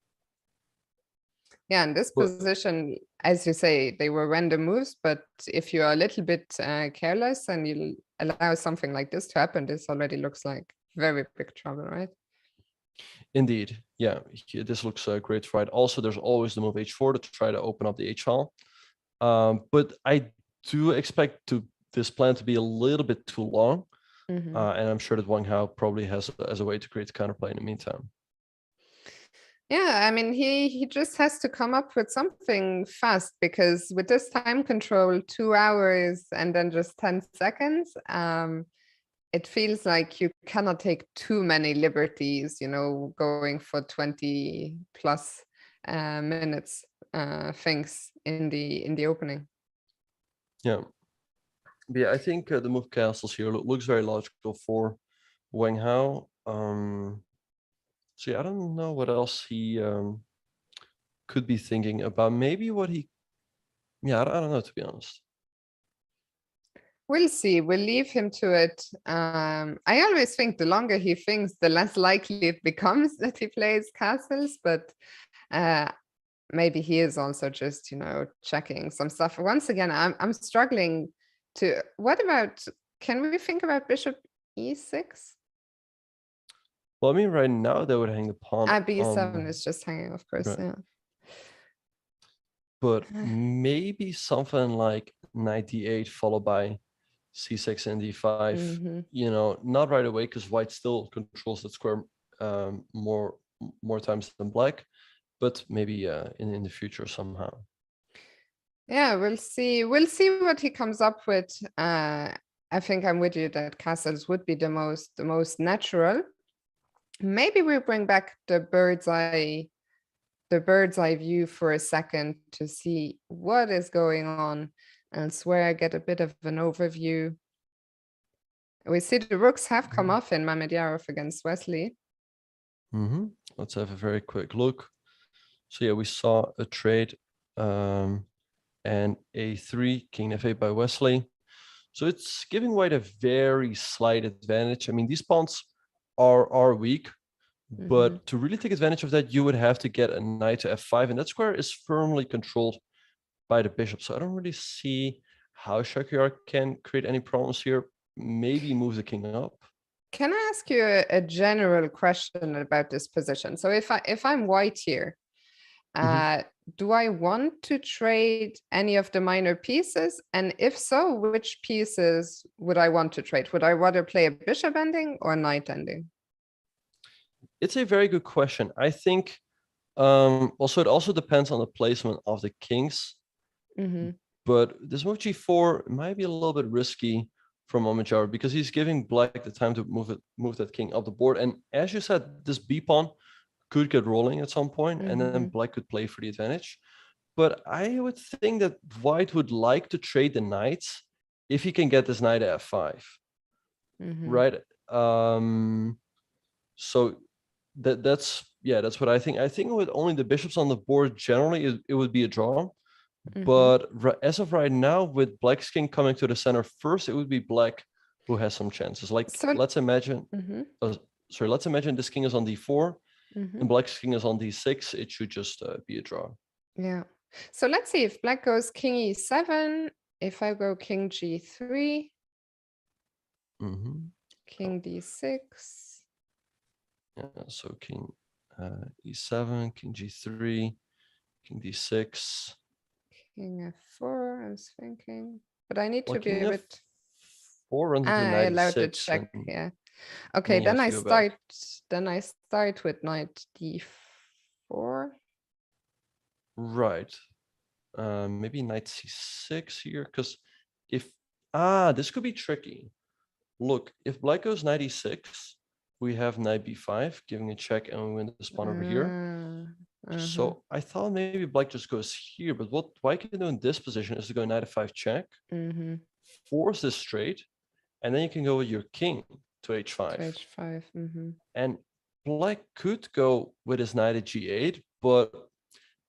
Yeah, in this But position, as you say, they were random moves, but if you're a little bit careless and you allow something like this to happen, this already looks like very big trouble, right? indeed, yeah, this looks great for white. Also, there's always the move h4 to try to open up the h file. But I do expect this plan to be a little bit too long. Mm-hmm. And I'm sure that Wang Hao probably has as a way to create a counterplay in the meantime. Yeah, I mean, he just has to come up with something fast, because with this time control, 2 hours and then just 10 seconds, it feels like you cannot take too many liberties, you know, going for 20 plus minutes things in the opening. Yeah. But yeah, I think the move castles here looks very logical for Wang Hao. So yeah, I don't know what else he could be thinking about. Maybe what he, yeah, I don't know, to be honest. We'll see. We'll leave him to it. I always think the longer he thinks, the less likely it becomes that he plays castles, but maybe he is also just, you know, checking some stuff. Once again, I'm struggling to, what about, can we think about bishop e6? Well, I mean, right now they would hang the pawn b7 is just hanging, of course, right. yeah. But maybe something like knight d8 followed by c6 and d5, Mm-hmm. you know, not right away, because white still controls that square more times than black, but maybe in the future somehow. Yeah, we'll see. We'll see what he comes up with. I think I'm with you that castles would be the most natural. Maybe we bring back the bird's eye view for a second to see what is going on elsewhere, get a bit of an overview. We see the rooks have come off in Mamedyarov against Wesley. Let's have a very quick look. So yeah, we saw a trade and a3, king f8 by Wesley. So it's giving white a very slight advantage. I mean, these pawns are weak, but to really take advantage of that, you would have to get a knight to f5, and that square is firmly controlled by the bishop. So I don't really see how Shakir can create any problems here. Maybe move the king up. Can I ask you a general question about this position? So if I'm white here, do I want to trade any of the minor pieces? And if so, which pieces would I want to trade? Would I rather play a bishop ending or knight ending? It's a very good question. I think also it also depends on the placement of the kings. But this move g4 might be a little bit risky from Mamedyarov, because he's giving black the time to move that king up the board. And as you said, this b pawn could get rolling at some point, and then black could play for the advantage. But I would think that white would like to trade the knights if he can get this knight at f5, right? So that's what I think. I think with only the bishops on the board, generally it would be a draw. But as of right now, with black's king coming to the center first, it would be black who has some chances. Like, so, let's imagine, let's imagine this king is on d4 and black's king is on d6. It should just be a draw. Yeah. So let's see if black goes king e7, if I go king g3, king d6. Yeah, so king e7, king g3, king d6. King f4, I was thinking, but I need to be king a bit. F4 runs into I knight allowed to e6. check. Yeah. Okay. Then I start. Then I start with knight d4. Right. Maybe knight c6 here, because if This could be tricky. Look, if black goes knight e6, we have knight b5, giving a check, and we win the pawn over here. So I thought maybe black just goes here, but what white can do in this position is to go knight f5 check, force this straight, and then you can go with your king to h5. To h5. And black could go with his knight at g8, but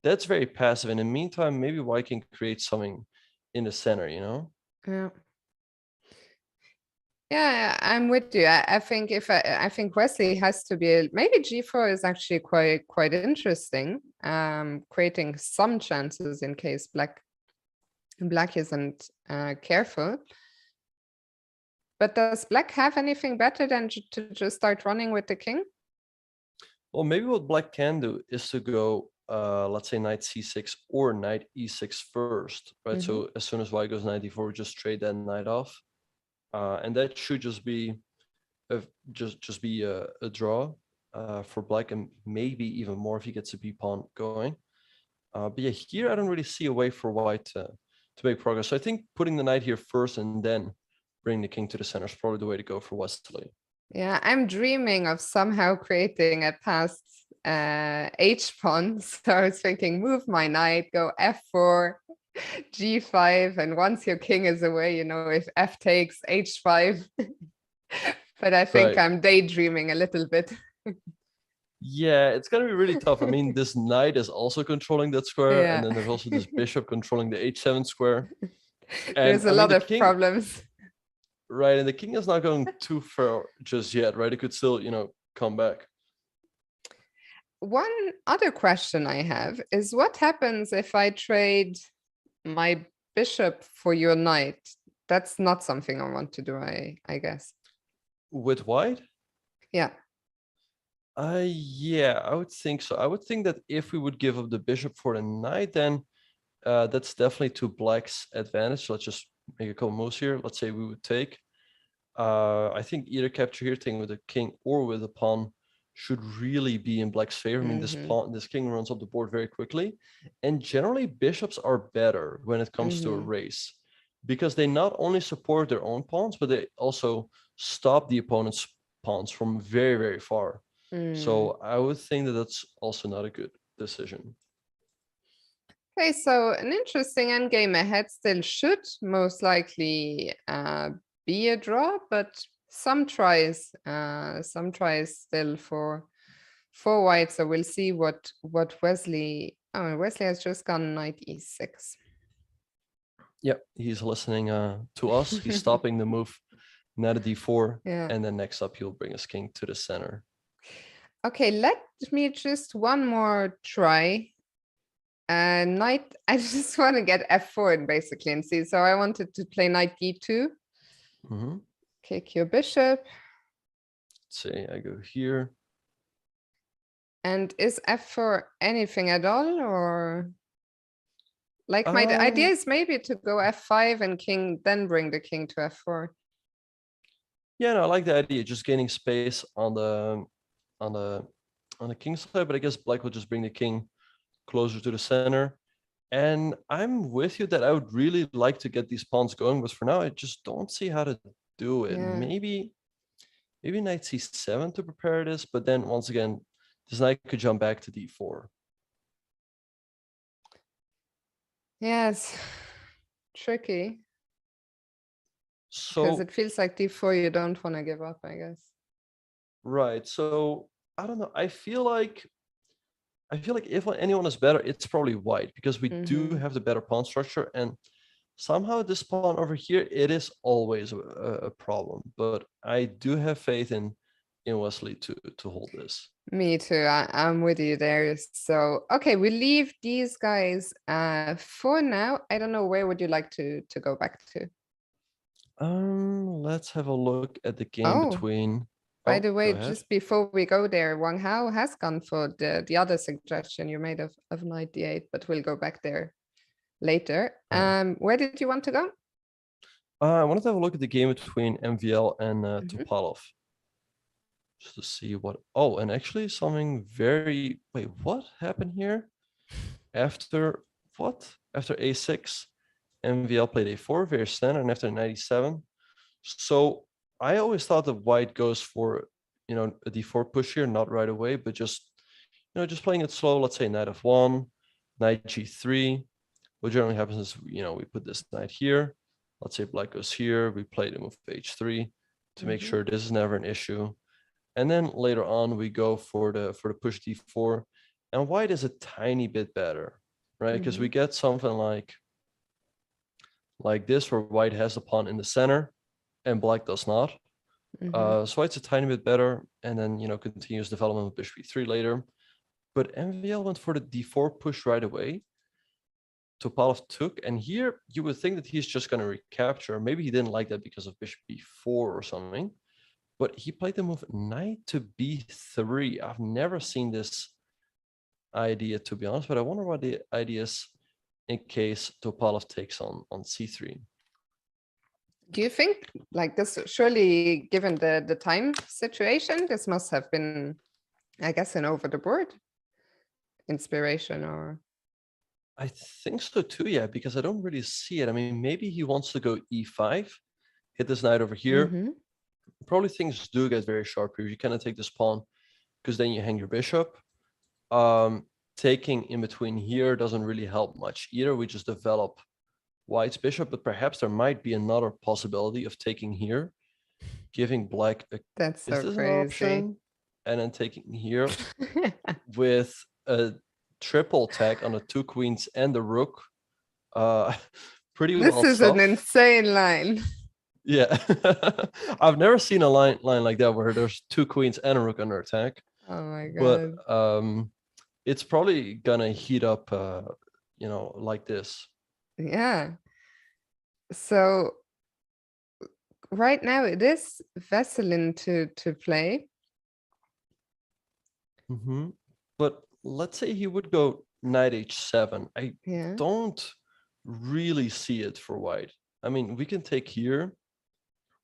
that's very passive. And in the meantime, maybe white can create something in the center, you know? Yeah. Yeah, I'm with you. I think I think Wesley has to be maybe g4 is actually quite interesting, creating some chances in case black isn't careful. But does black have anything better than to just start running with the king? Well, maybe what black can do is to go, let's say knight c6 or knight e6 first, right? So as soon as white goes knight d4, we just trade that knight off. And that should just be a draw for black, and maybe even more if he gets a b pawn going. But yeah, here I don't really see a way for white to make progress. So I think putting the knight here first and then bring the king to the center is probably the way to go for Wesley. Yeah, I'm dreaming of somehow creating a past h pawn. So I was thinking, move my knight, go f4. g5, and once your king is away, you know, if f takes h5. But I think I'm daydreaming a little bit. Yeah, it's gonna be really tough. I mean, this knight is also controlling that square, and then there's also this bishop controlling the h7 square. And there's a lot of problems. Right, and the king is not going too far just yet, right? It could still, you know, come back. One other question I have is, what happens if I trade my bishop for your knight? That's not something I want to do, I guess. With white? Yeah. Yeah, I would think so. I would think that if we would give up the bishop for the knight, then that's definitely to black's advantage. So let's just make a couple moves here. Let's say we would take. I think either capture here, taking with the king or with the pawn, should really be in black's favor. I mean, this king runs up the board very quickly, and generally bishops are better when it comes to a race, because they not only support their own pawns, but they also stop the opponent's pawns from very, very far. So I would think that that's also not a good decision. Okay, so an interesting endgame ahead still should most likely be a draw, but some tries still for white. So we'll see what Wesley. Oh, Wesley has just gone knight e6. Yep, he's listening to us. He's stopping the move knight at d4, and then next up he'll bring his king to the center. Okay, let me just one more try. Knight. I just want to get f4 basically and see. So I wanted to play knight d2. Kick your bishop. Let's see, I go here. And is f4 anything at all, or like my idea is maybe to go f5 and king, then bring the king to f4. Yeah, no, I like the idea, just gaining space on the king side, but I guess black will just bring the king closer to the center. And I'm with you that I would really like to get these pawns going, but for now I just don't see how to do it. Maybe knight c7 to prepare this, but then once again, this knight could jump back to d4. Yes, tricky. So because it feels like d4 you don't want to give up, I guess. Right. So I don't know. I feel like if anyone is better, it's probably white, because we do have the better pawn structure, and somehow this pawn over here, it is always a problem. But I do have faith in Wesley to hold this. Me too. I'm with you there. So okay, we leave these guys for now. I don't know, where would you like to go back to? Let's have a look at the game between. By the way, just before we go there, Wang Hao has gone for the other suggestion you made of knight d8, but we'll go back there later. Where did you want to go? I wanted to have a look at the game between MVL and Topalov, just to see what. Oh, and actually something very. Wait, what happened here? After a6, MVL played a4, very standard, and after 97. So I always thought that white goes for, you know, a d4 push here, not right away, but just, you know, just playing it slow. Let's say knight f1, knight g3. What generally happens is, you know, we put this knight here. Let's say black goes here. We play the move h3 to make sure this is never an issue. And then later on, we go for the push d4. And white is a tiny bit better, right? Because we get something like this, where white has the pawn in the center and black does not. So white's a tiny bit better, and then, you know, continues development with bishop e3 later. But MVL went for the d4 push right away. Topalov took, and here you would think that he's just going to recapture. Maybe he didn't like that because of bishop b4 or something, but he played the move knight to b3. I've never seen this idea, to be honest, but I wonder what the idea is in case Topalov takes on c3. Do you think, like, this, surely given the time situation, this must have been, I guess, an over the board inspiration? Or I think so too, yeah, because I don't really see it. I mean, maybe he wants to go e5, hit this knight over here. Probably things do get very sharp here. You cannot take this pawn because then you hang your bishop. Taking in between here doesn't really help much either. We just develop white's bishop, but perhaps there might be another possibility of taking here, giving black a, that's so is this crazy. an option? And then taking here with a triple attack on the 2 queens and the rook. Pretty This well is stuff. an insane line. Yeah, I've never seen a line like that where there's 2 queens and a rook under attack. Oh my god. But it's probably gonna heat up, you know, like this. Yeah. So right now it is Veselin to play. But let's say he would go knight h7. I Yeah. don't really see it for white. I mean, we can take here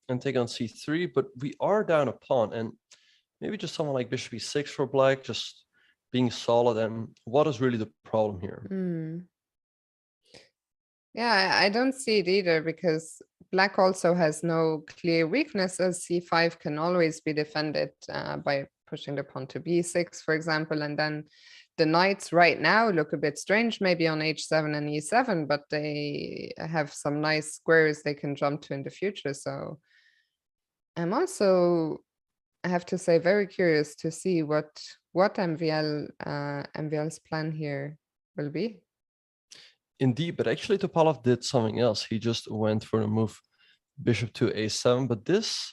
and take on c3, but we are down a pawn, and maybe just someone like bishop e6 for black, just being solid. And what is really the problem here? Yeah, I don't see it either, because black also has no clear weaknesses. c5 can always be defended by pushing the pawn to b6, for example, and then the knights right now look a bit strange, maybe on h7 and e7, but they have some nice squares they can jump to in the future. So I'm also, I have to say, very curious to see what MVL's plan here will be. Indeed, but actually Topalov did something else. He just went for the move bishop to a7, but this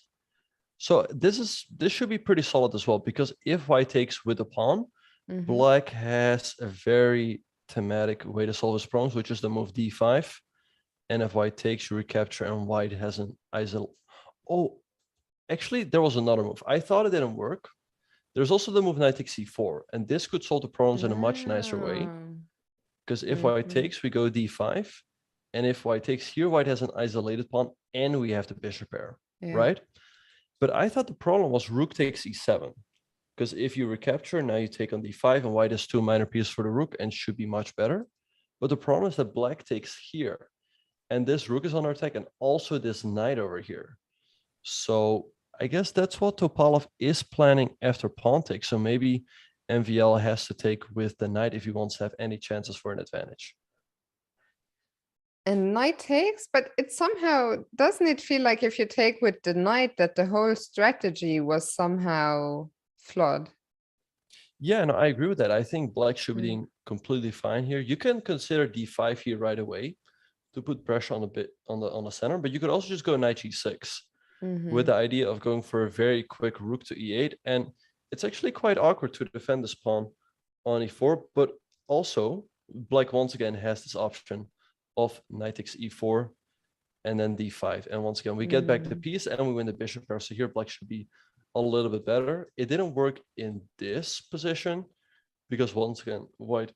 should be pretty solid as well, because if white takes with the pawn, black has a very thematic way to solve his problems, which is the move d5. And if white takes, you recapture, and white has an isol. Oh, actually, there was another move. I thought it didn't work. There's also the move knight takes c4, and this could solve the problems in a much nicer way. Because if white takes, we go d5. And if white takes here, white has an isolated pawn, and we have the bishop pair, right? But I thought the problem was rook takes e7. Because if you recapture, now you take on d5, and white has 2 minor pieces for the rook and should be much better. But the problem is that black takes here, and this rook is under attack, and also this knight over here. So I guess that's what Topalov is planning after pawn takes. So maybe MVL has to take with the knight if he wants to have any chances for an advantage. And knight takes, but it somehow, doesn't it feel like if you take with the knight that the whole strategy was somehow flawed? Yeah, no, I agree with that. I think black should be doing completely fine here. You can consider d5 here right away to put pressure on the center, but you could also just go knight g6 with the idea of going for a very quick rook to e8. And it's actually quite awkward to defend this pawn on e4, but also black once again has this option of knight takes e4 and then d5. And once again, we get back the piece and we win the bishop pair. So here black should be a little bit better. It didn't work in this position because once again, white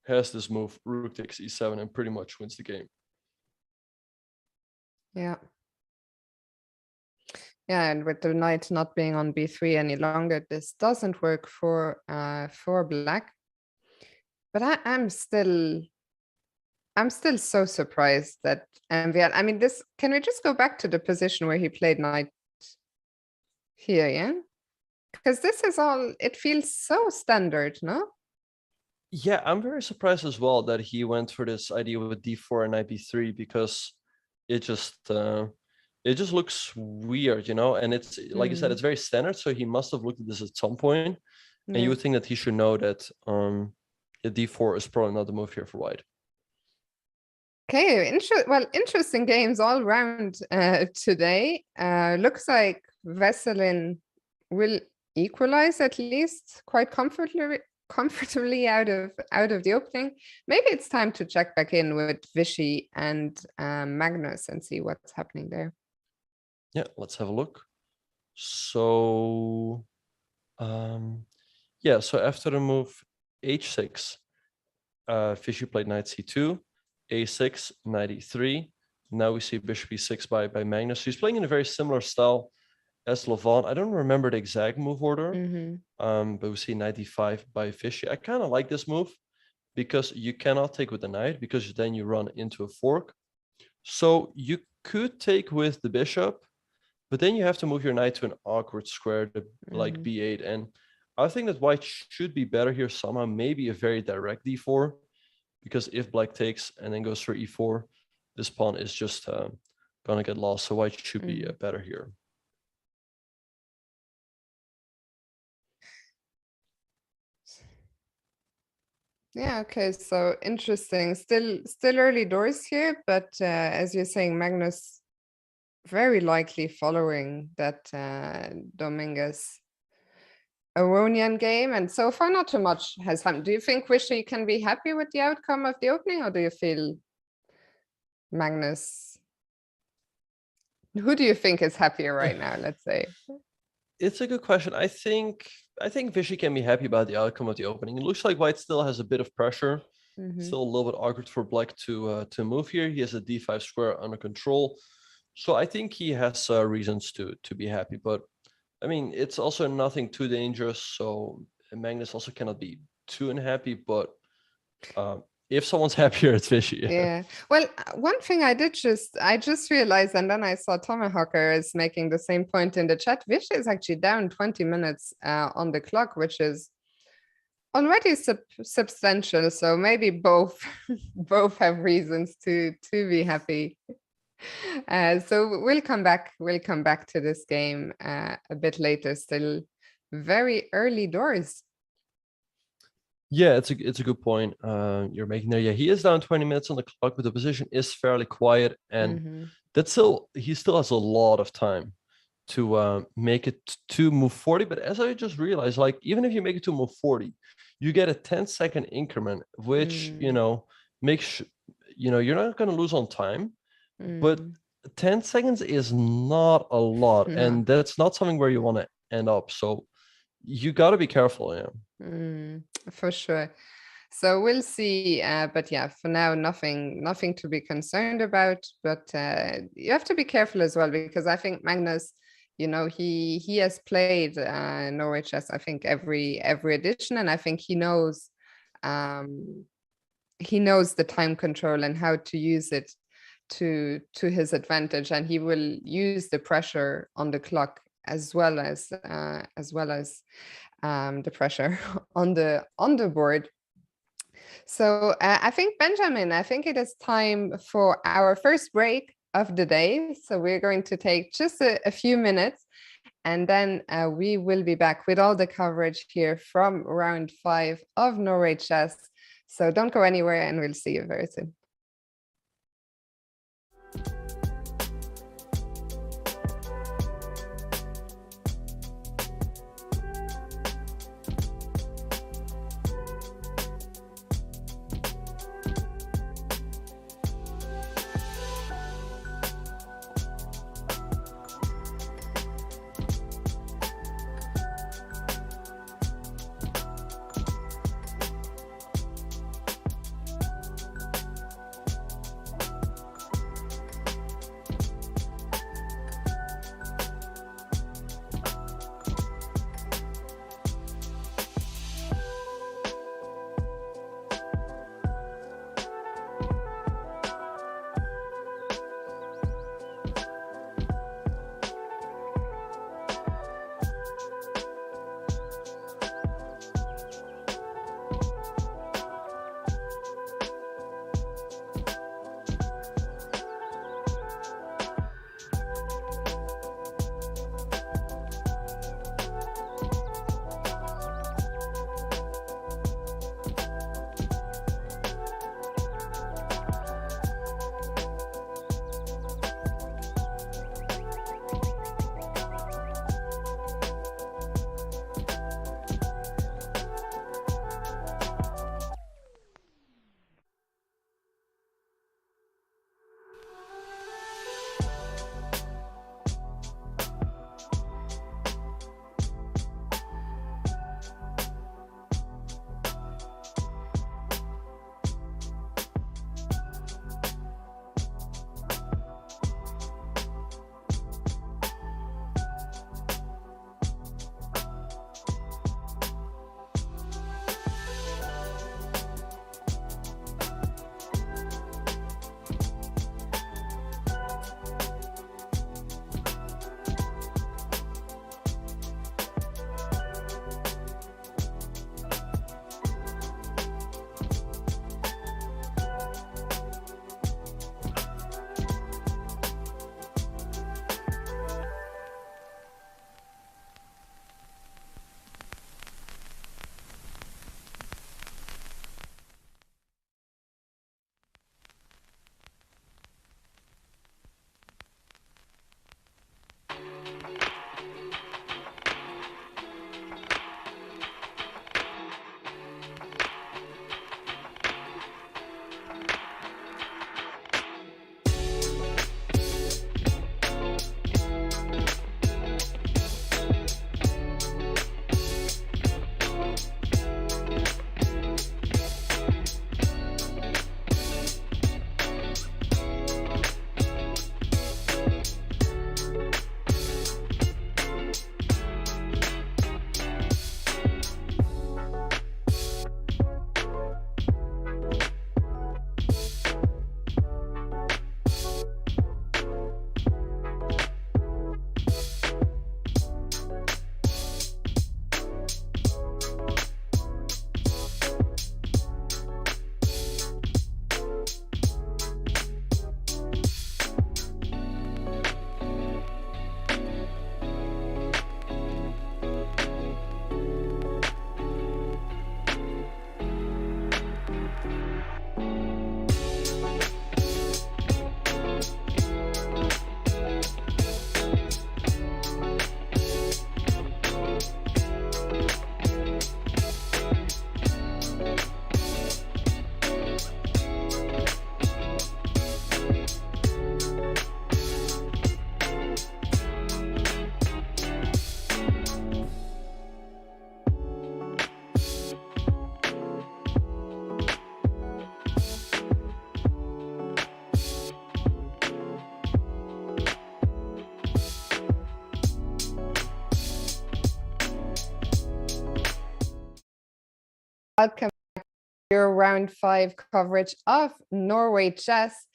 has this move, rook takes e7, and pretty much wins the game. Yeah. Yeah, and with the knight not being on b3 any longer, this doesn't work for black. But I'm still I'm still so surprised that MVL. I mean, this. Can we just go back to the position where he played knight here? Yeah, because this is all. It feels so standard, no? Yeah, I'm very surprised as well that he went for this idea with d4 and knight b3 because it just looks weird, you know. And it's like you said, it's very standard. So he must have looked at this at some point, and you would think that he should know that the d4 is probably not the move here for white. Okay, interesting games all round today. Looks like Veselin will equalize at least quite comfortably out of the opening. Maybe it's time to check back in with Vishy and Magnus and see what's happening there. Yeah, let's have a look. So yeah, so after the move h6, Vishy played knight c2, a6, knight e3. Now we see bishop e6 by Magnus. He's playing in a very similar style as Levant. I don't remember the exact move order, but we see knight e5 by Vishy. I kind of like this move because you cannot take with the knight because then you run into a fork. So you could take with the bishop, but then you have to move your knight to an awkward square like b8. And I think that white should be better here somehow, maybe a very direct d4, because if black takes and then goes for e4, this pawn is just gonna get lost. So white should be better here. Yeah, okay, so interesting. Still early doors here, but as you're saying, Magnus very likely following that Dominguez Aronian game, and so far not too much has happened. Do you think Vishy can be happy with the outcome of the opening, or do you feel Magnus? Who do you think is happier right now? Let's say. It's a good question. I think Vishy can be happy about the outcome of the opening. It looks like white still has a bit of pressure. Still a little bit awkward for black to move here. He has a d5 square under control, so I think he has reasons to be happy. But I mean, it's also nothing too dangerous, so Magnus also cannot be too unhappy. But if someone's happier, it's Vishy. Yeah. Well, one thing I just realized, and then I saw Tomahawker is making the same point in the chat. Vishy is actually down 20 minutes on the clock, which is already substantial. So maybe both have reasons to be happy. So we'll come back to this game a bit later. Still very early doors. Yeah, it's a good point you're making there. Yeah, he is down 20 minutes on the clock, but the position is fairly quiet, and he still has a lot of time to make it to move 40. But as I just realized, like even if you make it to move 40, you get a 10-second increment, which makes you're not going to lose on time. But 10 seconds is not a lot, and that's not something where you want to end up. So you got to be careful. Yeah, for sure. So we'll see. But yeah, for now, nothing to be concerned about. But you have to be careful as well, because I think Magnus, he has played Norway Chess, I think every edition, and I think he knows the time control and how to use it to his advantage, and he will use the pressure on the clock as well as the pressure on the board. So I think, Benjamin, it is time for our first break of the day. So we're going to take just a few minutes, and then we will be back with all the coverage here from round 5 of Norway Chess. So don't go anywhere, and we'll see you very soon. Welcome to your round 5 coverage of Norway Chess.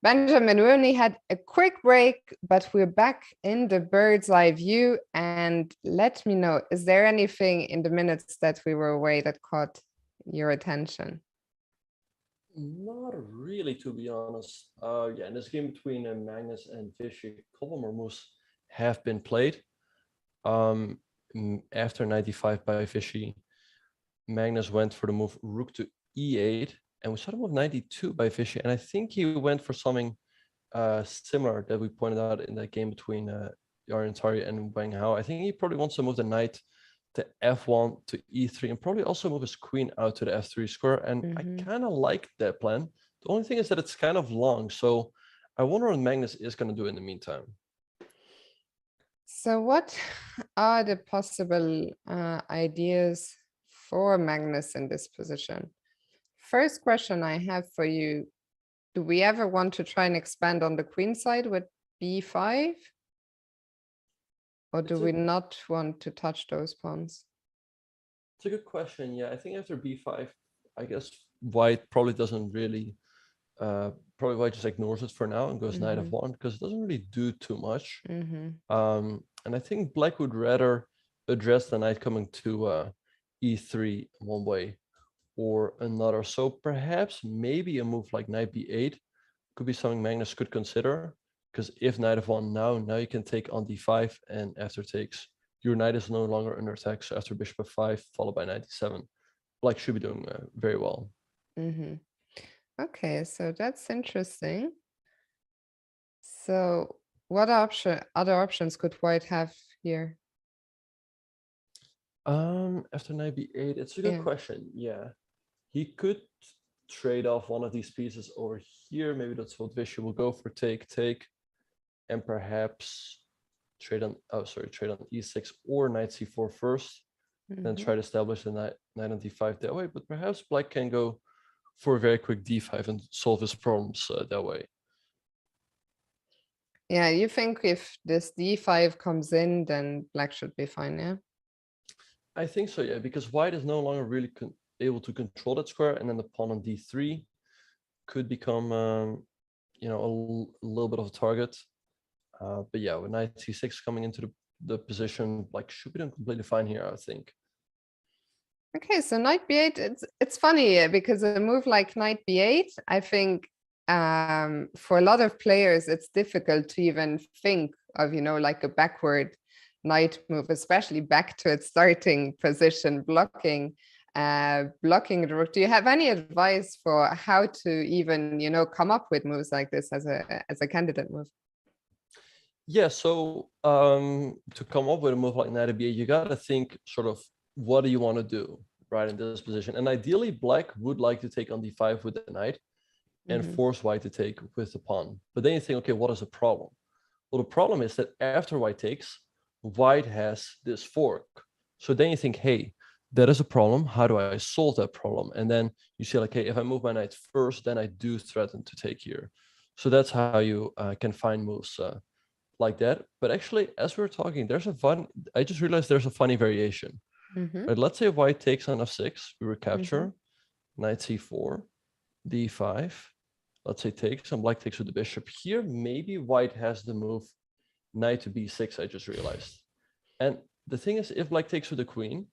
Benjamin, we only had a quick break, but we're back in the bird's eye view. And let me know, is there anything in the minutes that we were away that caught your attention? Not really, to be honest. Yeah, in this game between Magnus and Vishy, a couple more moves have been played. After 95 by Vishy, Magnus went for the move rook to e8, and we saw the move 92 by Vishy, and I think he went for something similar that we pointed out in that game between Yarantari and Wang Hao. I think he probably wants to move the knight to f1 to e3 and probably also move his queen out to the f3 square, and I kind of like that plan. The only thing is that it's kind of long, so I wonder what Magnus is going to do in the meantime. So what are the possible ideas for Magnus in this position? First question I have for you, do we ever want to try and expand on the queen side with b5? Or do we not want to touch those pawns? It's a good question. Yeah, I think after b5, I guess white probably doesn't really, probably white just ignores it for now and goes knight f1 because it doesn't really do too much. And I think black would rather address the knight coming to e3 one way or another. So perhaps maybe a move like knight b8 could be something Magnus could consider. Because if knight f1 now you can take on d5, and after takes, your knight is no longer under attack. So after bishop f5, followed by knight d7, black should be doing very well. Okay, so that's interesting. So what other options could white have here? After knight b8, it's a good question. Yeah, he could trade off one of these pieces over here. Maybe that's what Vishy will go for, take. And perhaps trade on e6 or knight c4 first, then try to establish the knight on d5 that way. But perhaps black can go for a very quick d5 and solve his problems that way. Yeah, you think if this d5 comes in, then black should be fine, yeah? I think so, yeah, because white is no longer really able to control that square, and then the pawn on d3 could become, you know, a little bit of a target. But yeah, with knight c6 coming into the position, like should be doing completely fine here, I think. Okay, so knight b8, it's funny because a move like knight b8, I think for a lot of players, it's difficult to even think of, you know, like a backward knight move, especially back to its starting position, blocking the rook. Do you have any advice for how to even, you know, come up with moves like this as a candidate move? Yeah, so to come up with a move like knight b8, you got to think sort of what do you want to do, right, in this position. And ideally, black would like to take on d5 with the knight and force white to take with the pawn. But then you think, okay, what is the problem? Well, the problem is that after white takes, white has this fork. So then you think, hey, that is a problem. How do I solve that problem? And then you say, like, hey, if I move my knight first, then I do threaten to take here. So that's how you can find moves like that. But actually, as we were talking, I just realized there's a funny variation. Right? Let's say white takes on f6, we recapture, knight c4, d5, let's say takes, and black takes with the bishop. Here, maybe white has the move knight to b6, I just realized. And the thing is, if black takes with the queen,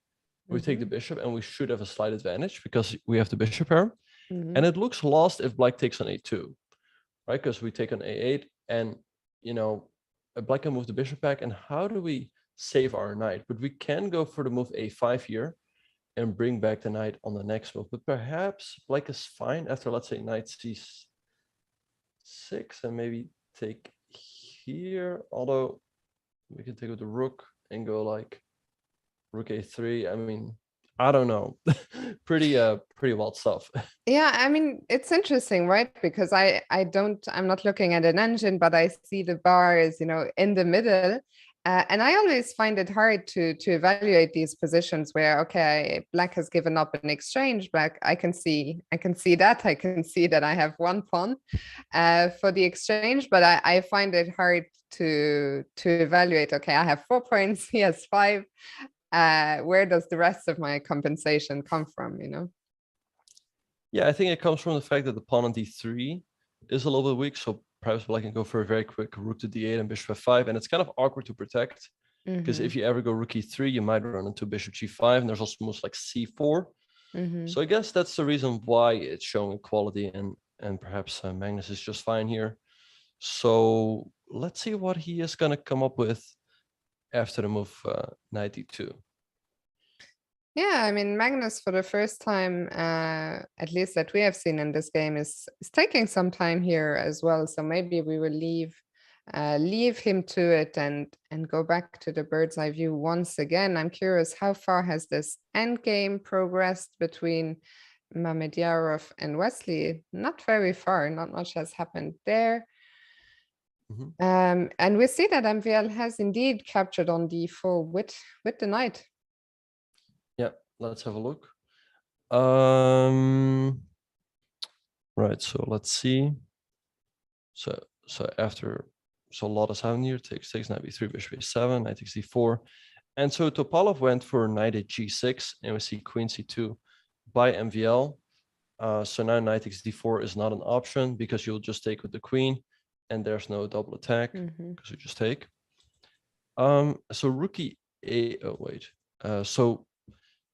we take the bishop, and we should have a slight advantage because we have the bishop pair. And it looks lost if black takes on a2, right? Because we take on a8, and, you know, black can move the bishop back. And how do we save our knight? But we can go for the move a5 here and bring back the knight on the next move. But perhaps black is fine after, let's say, knight c6, and maybe take here. Although we can take with the rook and go like rook a3. I mean, I don't know. pretty wild stuff. Yeah, I mean, it's interesting, right? Because I'm not looking at an engine, but I see the bar is, you know, in the middle. And I always find it hard to evaluate these positions where, okay, black has given up an exchange. Black, I can see that. I can see that I have one pawn for the exchange, but I find it hard to evaluate. Okay, I have 4 points. He has 5. Where does the rest of my compensation come from? You know? Yeah, I think it comes from the fact that the pawn on d3 is a little bit weak. So perhaps black can go for a very quick rook to d8 and bishop f5. And it's kind of awkward to protect because if you ever go rook e3, you might run into bishop g5. And there's also moves like c4. So I guess that's the reason why it's showing equality. And perhaps Magnus is just fine here. So let's see what he is going to come up with after the move knight d2. Yeah, I mean, Magnus, for the first time, at least that we have seen in this game, is taking some time here as well. So maybe we will leave him to it and go back to the bird's eye view once again. I'm curious, how far has this endgame progressed between Mamedyarov and Wesley? Not very far. Not much has happened there. And we see that MVL has indeed captured on d4 with the knight. Yeah, let's have a look. Right, so let's see. So a lot has happened here. Takes knight b3, bishop a7, knight takes d4. And so Topalov went for knight at g6, and we see queen c2 by MVL. So now knight takes d4 is not an option because you'll just take with the queen, and there's no double attack because you just take. So rook e8. Oh wait. So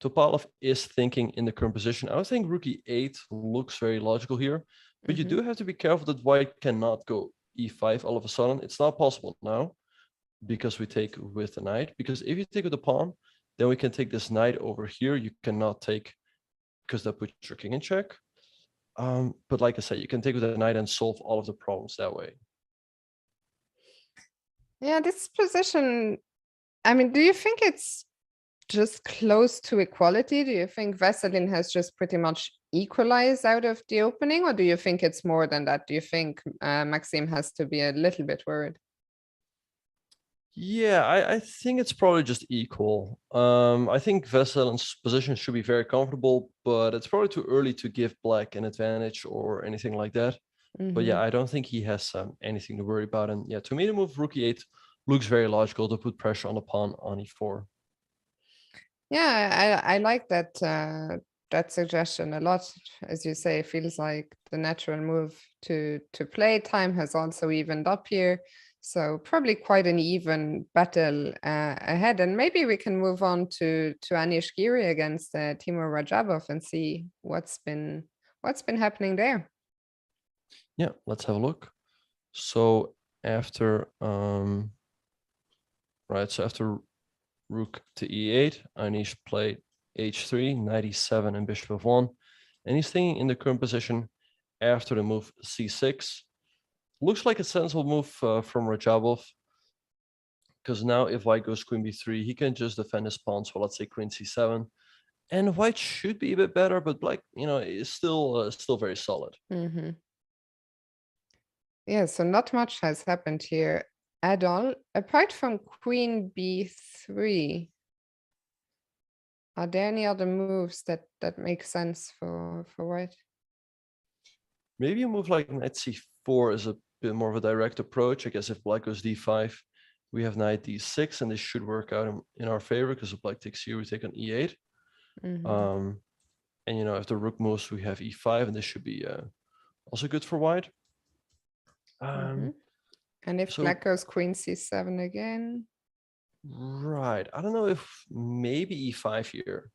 Topalov is thinking in the current position. I would think rook e8 looks very logical here, but you do have to be careful that white cannot go e5 all of a sudden. It's not possible now because we take with the knight. Because if you take with the pawn, then we can take this knight over here. You cannot take because that puts your king in check. But like I said, you can take with the knight and solve all of the problems that way. Yeah, this position, I mean, do you think it's just close to equality? Do you think Veselin has just pretty much equalized out of the opening, or do you think it's more than that? Do you think Maxim has to be a little bit worried? Yeah, I think it's probably just equal. I think Veselin's position should be very comfortable, but it's probably too early to give black an advantage or anything like that. But yeah, I don't think he has anything to worry about. And yeah, to me, the move rook e8 looks very logical to put pressure on the pawn on e4. Yeah, I like that that suggestion a lot. As you say, it feels like the natural move to play. Time has also evened up here, so probably quite an even battle ahead. And maybe we can move on to Anish Giri against Timur Rajabov and see what's been happening there. Yeah, let's have a look. So after after rook to e8, Anish played h3, knight e7, and bishop f1. And he's thinking in the current position after the move c6. Looks like a sensible move from Rajabov. Because now if white goes queen b3, he can just defend his pawn. So let's say queen c7. And white should be a bit better, but black, is still very solid. Yeah, so not much has happened here at all, apart from queen b3. Are there any other moves that make sense for white? Maybe a move like knight c4 is a bit more of a direct approach. I guess if black goes d5, we have knight d6, and this should work out in our favor because if black takes here, we take on e8. And if the rook moves, we have e5, and this should be also good for white. And if black goes queen c7 again? Right. I don't know if maybe e5 here.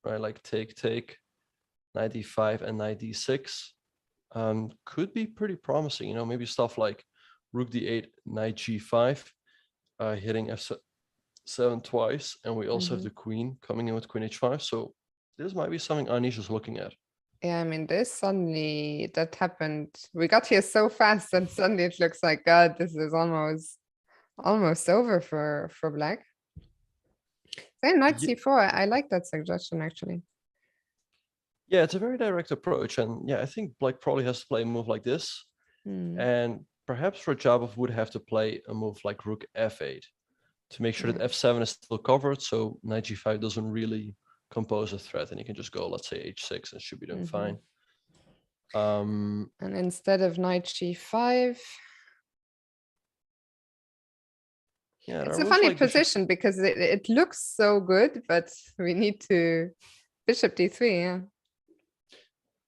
Right, like take, knight d5 and knight d6 could be pretty promising. Maybe stuff like rook d8, knight g5, hitting f7 twice, and we also have the queen coming in with queen h5. So this might be something Anish is looking at. Yeah, I mean, that happened. We got here so fast, and suddenly it looks like, God, this is almost over for black. Then knight c4, I like that suggestion actually. Yeah, it's a very direct approach, and yeah, I think black probably has to play a move like this, and perhaps Rajabov would have to play a move like rook f8 to make sure that f7 is still covered, so knight g5 doesn't really compose a threat, and you can just go, let's say, h6, and should be doing fine. And instead of knight g5, yeah, it's a funny position because it looks so good, but we need to bishop d3.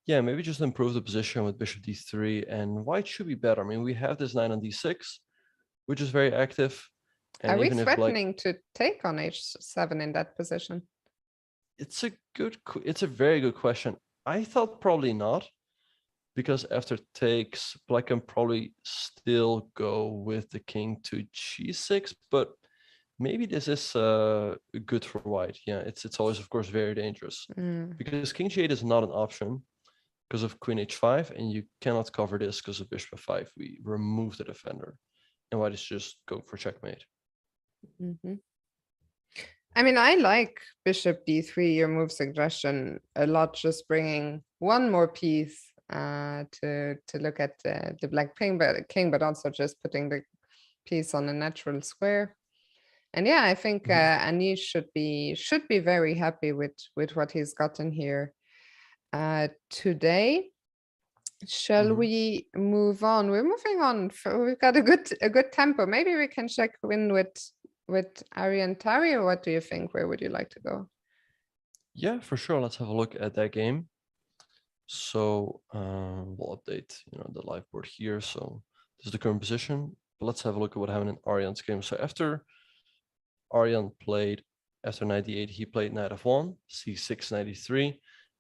Yeah, maybe just improve the position with bishop d3, and white should be better. I mean, we have this knight on d6, which is very active. And Are we even if black, threatening to take on h7 in that position? it's a very good question. I thought probably not, because after takes, black can probably still go with the king to g6, but maybe this is good for white. Yeah, it's always, of course, very dangerous, because king g8 is not an option because of queen h5, and you cannot cover this because of bishop f5. We remove the defender, and white is just going for checkmate. I mean, I like bishop d3, your move suggestion, a lot, just bringing one more piece to look at the black king, but also just putting the piece on a natural square. And yeah, I think Anish should be very happy with what he's gotten here today. Shall we move on? We're moving on. We've got a good tempo. Maybe we can check in with Arian Tari, or what do you think? Where would you like to go? Yeah, for sure. Let's have a look at that game. So we'll update, the live board here. So this is the current position. But let's have a look at what happened in Arian's game. So after Arian played, after knight d8, he played knight f1, c6, knight e3,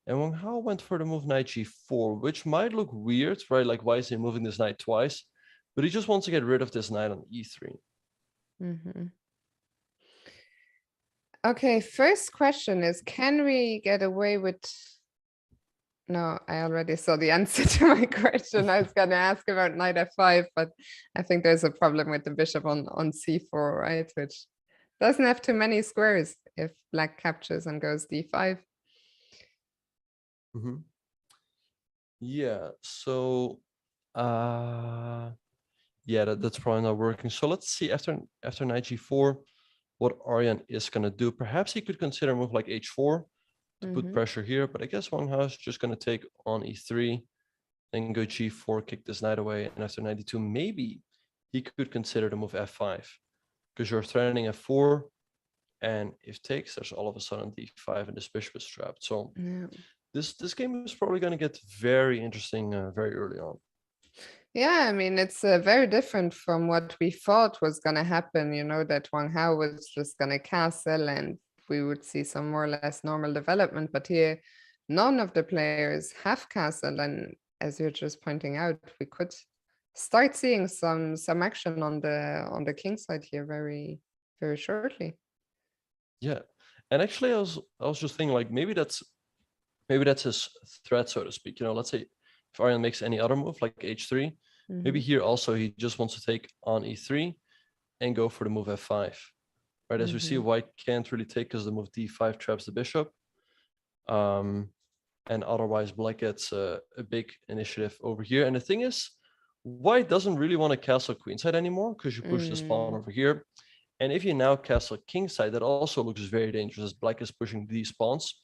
and Wang Hao went for the move knight g4, which might look weird, right? Like, why is he moving this knight twice? But he just wants to get rid of this knight on e3. Okay, first question is, can we get away with... No, I already saw the answer to my question. I was going to ask about knight f5, but I think there's a problem with the bishop on c4, right? Which doesn't have too many squares if black captures and goes d5. Yeah, so yeah, that's probably not working. So let's see, after knight g4, what Arian is going to do. Perhaps he could consider a move like h4 to put pressure here, but I guess Wang Hao is just going to take on e3, then go g4, kick this knight away, and after knight d2, maybe he could consider the move f5, because you're threatening f4, and if takes, there's all of a sudden d5, and this bishop is trapped. So this game is probably going to get very interesting very early on. Yeah, I mean, it's very different from what we thought was going to happen, that Wang Hao was just going to castle and we would see some more or less normal development. But here, none of the players have castle. And as you're just pointing out, we could start seeing some action on the king side here very, very shortly. Yeah, and actually, I was just thinking, like, maybe that's his threat, so to speak. Let's say if Arian makes any other move like h3, maybe here also he just wants to take on e3 and go for the move f5. Right, as we see, white can't really take because the move d5 traps the bishop, and otherwise black gets a big initiative over here. And the thing is, white doesn't really want to castle queenside anymore because you push this pawn over here. And if you now castle kingside, that also looks very dangerous as black is pushing these pawns.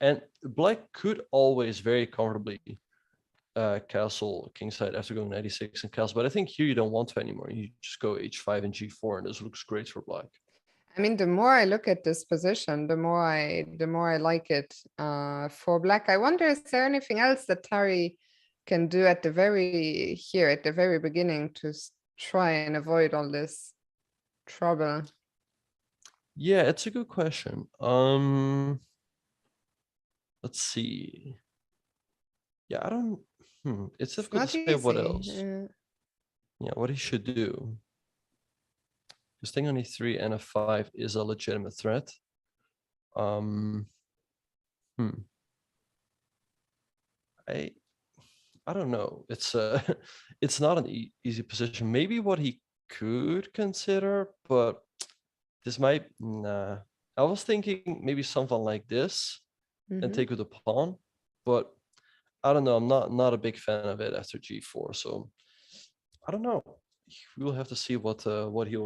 And black could always very comfortably castle kingside after going knight e6 and castle. But I think here you don't want to anymore. You just go h5 and g4, and this looks great for black. I mean, the more I look at this position, the more I like it for black. I wonder, is there anything else that Tari can do at the very beginning to try and avoid all this trouble? Yeah, it's a good question. Let's see. Yeah, I don't. It's difficult to say what else. Yeah, what he should do. Because staying on e3 and f5 is a legitimate threat. I don't know. It's it's not an easy position. Maybe what he could consider, but this might. Nah. I was thinking maybe something like this and take with the pawn, but I don't know. I'm not a big fan of it after g4. So I don't know. We will have to see what he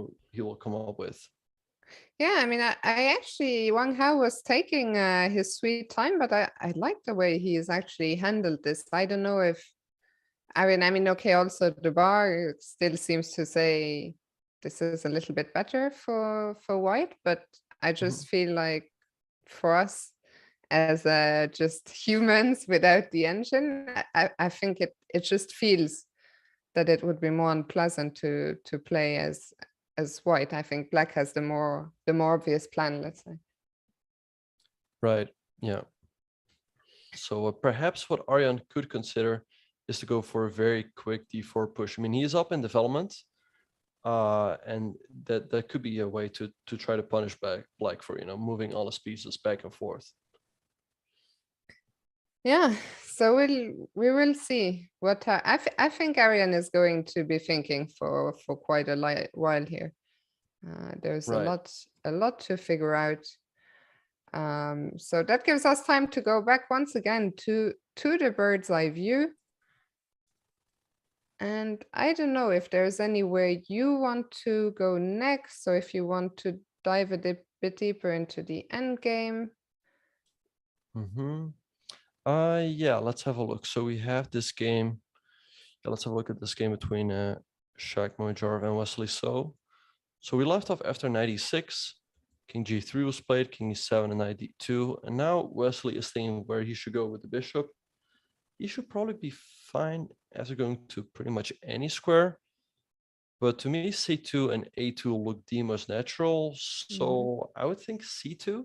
will come up with. Yeah, I mean, I actually, Wang Hao was taking his sweet time, but I like the way he has actually handled this. I don't know if, I mean, okay, also the bar still seems to say this is a little bit better for white, but I just feel like for us as just humans without the engine, I think it just feels that it would be more unpleasant to play as white. I think black has the more obvious plan, let's say. Right. Yeah. So perhaps what Arjan could consider is to go for a very quick d4 push. I mean, he is up in development, and that could be a way to try to punish black for, you know, moving all his pieces back and forth. Yeah, so we will see what I think Arjan is going to be thinking for quite a while here. There's Right. a lot to figure out. So that gives us time to go back once again to the bird's eye view. And I don't know if there's anywhere you want to go next, or if you want to dive a bit deeper into the end game. Mm-hmm. Yeah, let's have a look. So we have this game. Yeah, let's have a look at this game between Shaq Mojarov and Wesley So. So we left off after knight e6. King g3 was played, king e7 and knight d2. And now Wesley is thinking where he should go with the bishop. He should probably be fine after going to pretty much any square. But to me, c2 and a2 look the most natural. So I would think c2,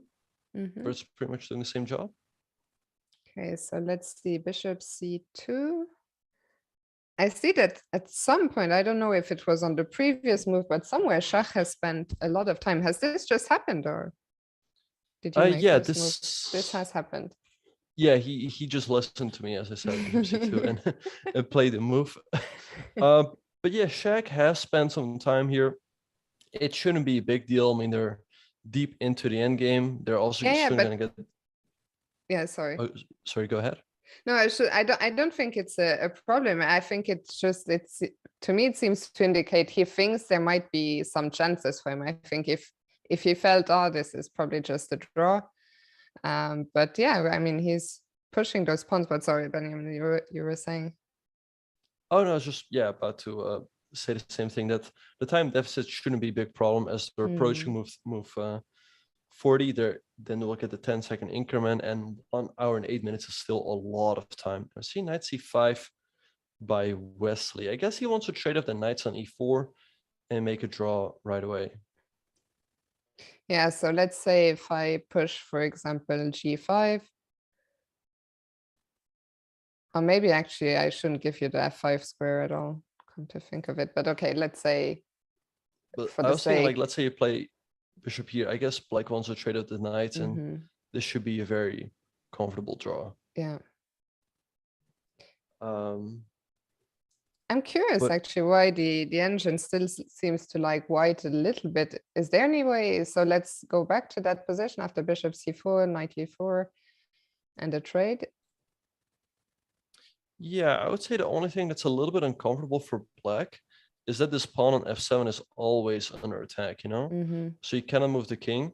but it's pretty much doing the same job. Okay, so let's see, bishop c2. I see that at some point, I don't know if it was on the previous move, but somewhere Schach has spent a lot of time. Has this just happened, or did you make Yeah, this move? This has happened. Yeah, he just listened to me, as I said, and, and played the move. But yeah, Shaq has spent some time here. It shouldn't be a big deal. I mean, they're deep into the end game. They're also soon going to get. Yeah, sorry. Oh, sorry, go ahead. No, I don't think it's a problem. I think it's just, to me, it seems to indicate he thinks there might be some chances for him. I think if he felt, oh, this is probably just a draw. But yeah, I mean, he's pushing those pawns. But sorry, Benjamin, you were saying. Oh no, it's just about to say the same thing, that the time deficit shouldn't be a big problem as they're approaching move 40. Then look at the 10-second increment, and 1 hour and 8 minutes is still a lot of time. I see knight c5 by Wesley. I guess he wants to trade off the knights on e4 and make a draw right away. Yeah, so let's say if I push, for example, g5. Or maybe actually I shouldn't give you the f5 square at all, come to think of it. But okay, let's say. But I was thinking, like, let's say you play bishop here. I guess black wants to trade out the knights, and this should be a very comfortable draw. Yeah. I'm curious actually why the engine still seems to like white a little bit. Is there any way? So let's go back to that position after bishop c4, knight e4, and a trade. Yeah, I would say the only thing that's a little bit uncomfortable for black is that this pawn on f7 is always under attack, you know? So you cannot move the king.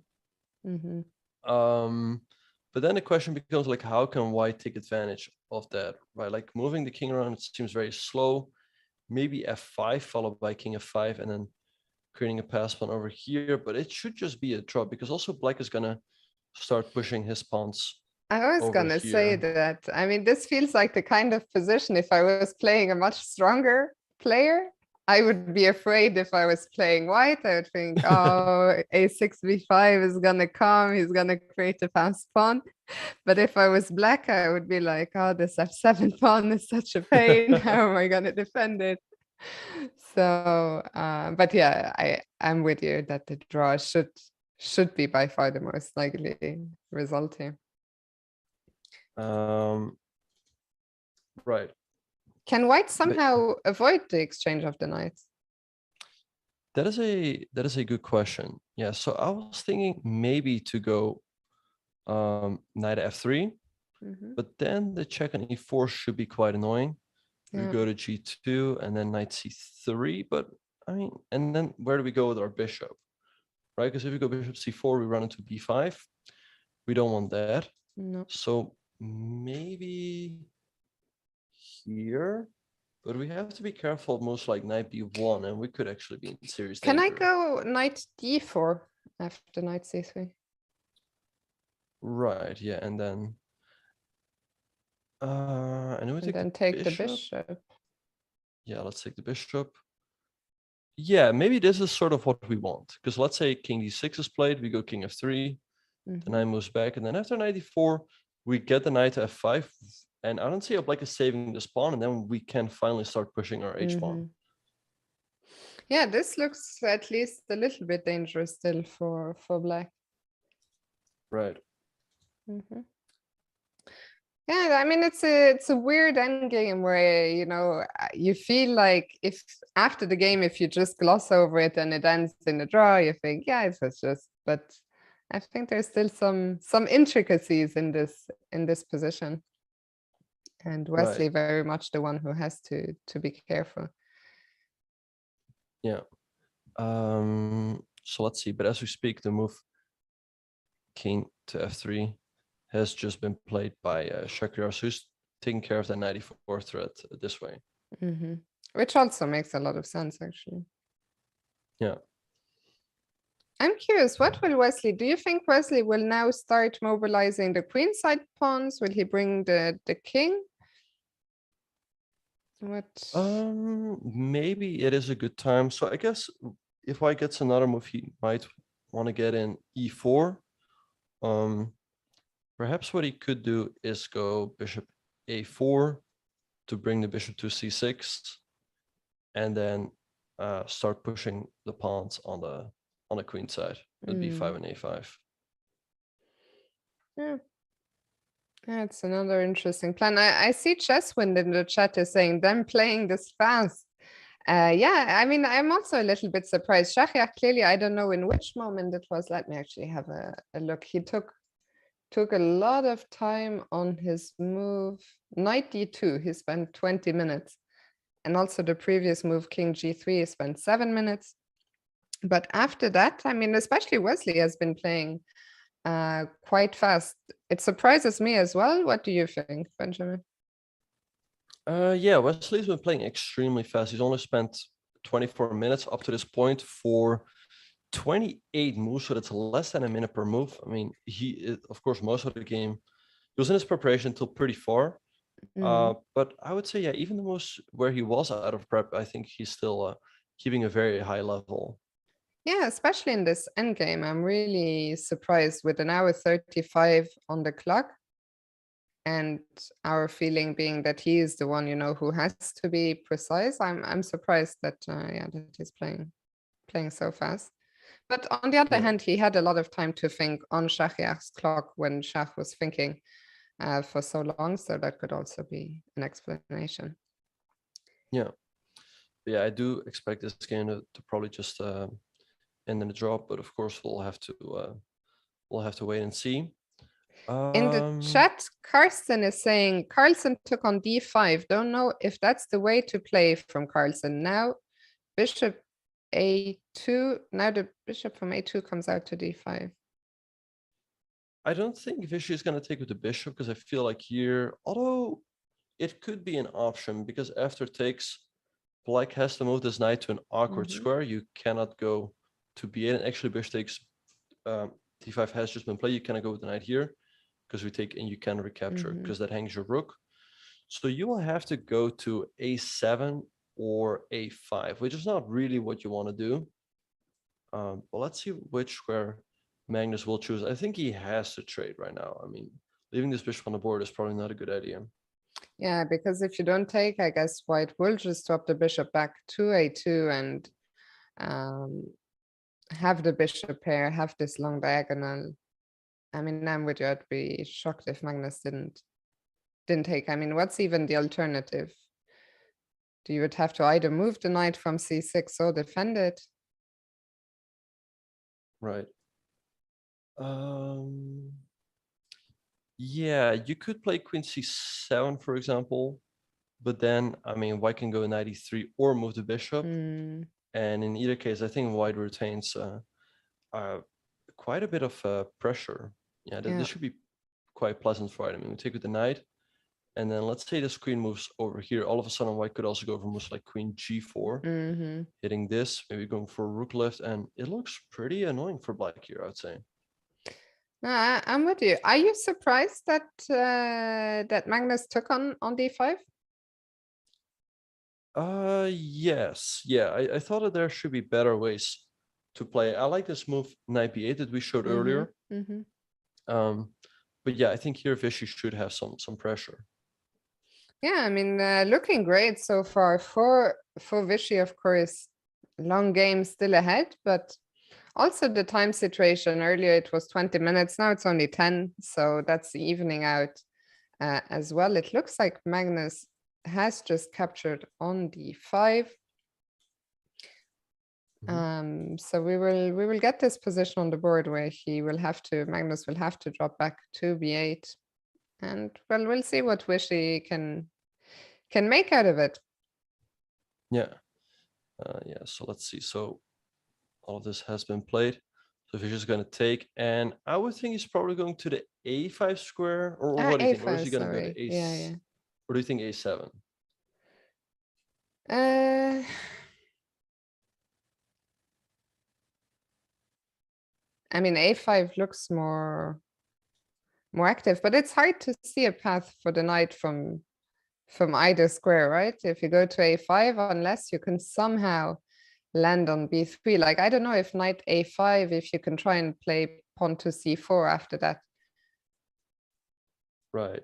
But then the question becomes, like, how can white take advantage of that, right? Like, moving the king around, it seems very slow. Maybe f5 followed by king f5 and then creating a pass pawn over here. But it should just be a draw, because also black is gonna start pushing his pawns. I was gonna say that. I mean, this feels like the kind of position, if I was playing a much stronger player, I would be afraid. If I was playing white, I would think, oh, a6 b5 is gonna come, he's gonna create a pass pawn. But if I was black, I would be like, oh, this f7 pawn is such a pain. How am I gonna defend it? So, but yeah, I'm with you that the draw should be by far the most likely result here. Right. Can white somehow avoid the exchange of the knights? That is a good question. Yeah, so I was thinking maybe to go knight f3, but then the check on e4 should be quite annoying. We go to g2 and then knight c3, but I mean, and then where do we go with our bishop, right? Because if we go bishop c4, we run into b5. We don't want that. No. So maybe here, but we have to be careful. Most like knight b1, and we could actually be in serious danger. Can I go knight d4 after knight c3? Right, yeah, and then and then we And take then the take the bishop. bishop. Yeah, let's take the bishop. Yeah, maybe this is sort of what we want. Because let's say king d6 is played, we go king f3, the knight moves back, and then after knight d4, we get the knight to f5. And I don't see how black is saving this pawn, and then we can finally start pushing our h-pawn. Yeah, this looks at least a little bit dangerous still for black. Right. Yeah, I mean it's a weird end game where you feel like if after the game if you just gloss over it and it ends in a draw, you think yeah it's just. But I think there's still some intricacies in this position, and Wesley very much the one who has to be careful. Yeah. So let's see. But as we speak, the move king to f3 has just been played by Shakir, so who's taking care of the 94 threat this way. Which also makes a lot of sense, actually. Yeah. I'm curious, what will Wesley, do you think Wesley will now start mobilizing the queenside pawns? Will he bring the king? What? Maybe it is a good time. So I guess if White gets another move, he might want to get in e4. Perhaps what he could do is go bishop a4 to bring the bishop to c6, and then start pushing the pawns on the queen side with b5 and a5. Yeah. That's another interesting plan. I see Chesswind in the chat is saying them playing this fast. Yeah, I mean, I'm also a little bit surprised. Shahriar clearly, I don't know in which moment it was. Let me actually have a look. He took a lot of time on his move. Knight d2, he spent 20 minutes. And also the previous move, king g3, he spent 7 minutes. But after that, I mean, especially Wesley has been playing quite fast. It surprises me as well. What do you think, Benjamin? Yeah, Wesley's been playing extremely fast. He's only spent 24 minutes up to this point for 28 moves, so that's less than a minute per move. I mean, of course, most of the game, he was in his preparation until pretty far. But I would say, yeah, even the most where he was out of prep, I think he's still keeping a very high level. Yeah, especially in this endgame, I'm really surprised with an hour 35 on the clock. And our feeling being that he is the one, who has to be precise. I'm surprised that that he's playing so fast. But on the other hand, he had a lot of time to think on Shahriar's clock when Shah was thinking for so long. So that could also be an explanation. Yeah. Yeah, I do expect this game to probably just end in a draw, but of course we'll have to wait and see. In the chat, Carlsen is saying Carlsen took on d5. Don't know if that's the way to play from Carlsen. Now bishop a2. Now the bishop from a2 comes out to d5. I don't think Vishy is going to take with the bishop because I feel like here, although it could be an option because after takes, black has to move this knight to an awkward square. You cannot go to b8, and actually bishop takes d5 has just been played. You cannot go with the knight here because we take and you can recapture because that hangs your rook. So you will have to go to a7 or a5, which is not really what you want to do. But let's see which square Magnus will choose. I think he has to trade right now. I mean, leaving this bishop on the board is probably not a good idea. Yeah, because if you don't take, I guess White will just drop the bishop back to a2 and have the bishop pair, have this long diagonal. I mean, I'm with you. I'd be shocked if Magnus didn't take. I mean, what's even the alternative? You would have to either move the knight from c6 or defend it. Right. Yeah, you could play queen c7, for example, but then, I mean, white can go knight e3 or move the bishop. And in either case, I think white retains quite a bit of pressure. Yeah, this should be quite pleasant for white. I mean, we take with the knight, and then let's say this queen moves over here. All of a sudden, white could also go for moves like queen g4, hitting this, maybe going for a rook left, and it looks pretty annoying for black here, I would say. I'm with you. Are you surprised that that Magnus took on d5? Yes. Yeah, I thought that there should be better ways to play. I like this move knight b8 that we showed earlier. But yeah, I think here Vishy should have some pressure. Yeah, I mean, looking great so far for Vishy, of course. Long game still ahead, but also the time situation. Earlier it was 20 minutes, now it's only 10, so that's evening out as well. It looks like Magnus has just captured on d5. So we will get this position on the board where Magnus will have to drop back to b8, and well, we'll see what Vishy can make out of it. Yeah. Yeah, so let's see. So all of this has been played. So Vishy is going to take, and I would think he's probably going to the a5 square, or what do you think? Or is he going to go to a? Yeah. Or do you think a7? I mean, a5 looks more active, but it's hard to see a path for the knight from either square, right? If you go to a5, unless you can somehow land on b3. Like, I don't know if knight a5, if you can try and play pawn to c4 after that. Right.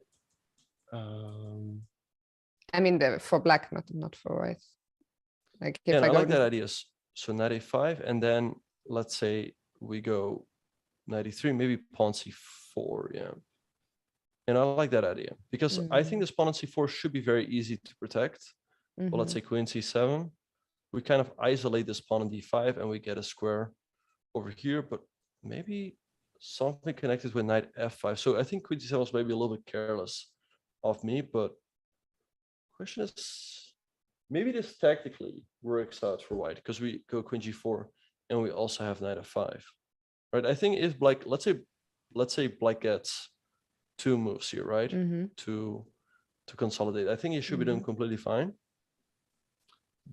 I mean, for black, not for white. Like, if yeah, I like go that idea. So knight a5, and then let's say we go knight e3, maybe pawn c4. Yeah. And I like that idea because I think this pawn on c4 should be very easy to protect. Well, let's say queen c7. We kind of isolate this pawn on d5 and we get a square over here, but maybe something connected with knight f5. So I think queen c7 was maybe a little bit careless of me, but question is, maybe this tactically works out for white because we go queen g4 and we also have knight f5, right? I think if black, let's say black gets 2 moves here, right? To consolidate. I think he should be doing completely fine.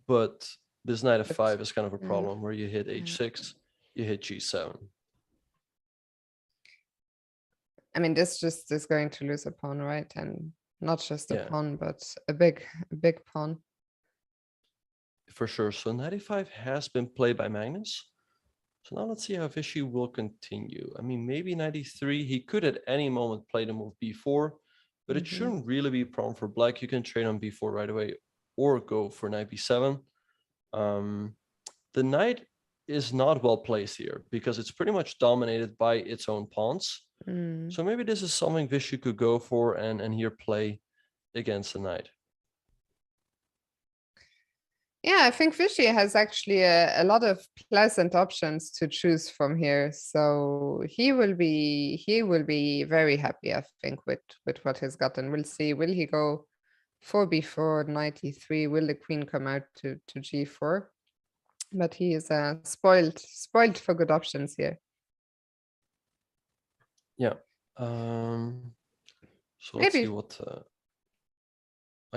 But this knight f5 is kind of a problem where you hit h6, you hit g7. I mean, this just is going to lose a pawn, right? And not just a pawn, but a big pawn. For sure. So knight e5 has been played by Magnus. So now let's see how Vishy will continue. I mean, maybe knight e3, he could at any moment play the move b4, but it shouldn't really be a problem for black. You can trade on b4 right away or go for knight b7. The knight is not well placed here because it's pretty much dominated by its own pawns. So maybe this is something Vishy could go for and here play against the knight. Yeah, I think Vishy has actually a lot of pleasant options to choose from here. So he will be very happy, I think, with what he's gotten. We'll see. Will he go 4b4, knight e3? Will the queen come out to g4? But he is spoiled for good options here. Yeah. So let's see what.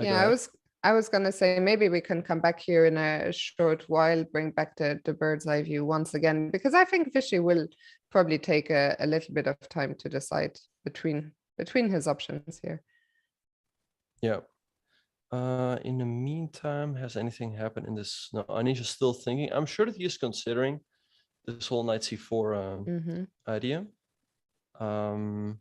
Yeah, I was gonna say maybe we can come back here in a short while, bring back the bird's eye view once again, because I think Vishy will probably take a little bit of time to decide between his options here. Yeah. In the meantime, has anything happened in this? No, Anish is still thinking. I'm sure that he is considering this whole knight c4 idea. And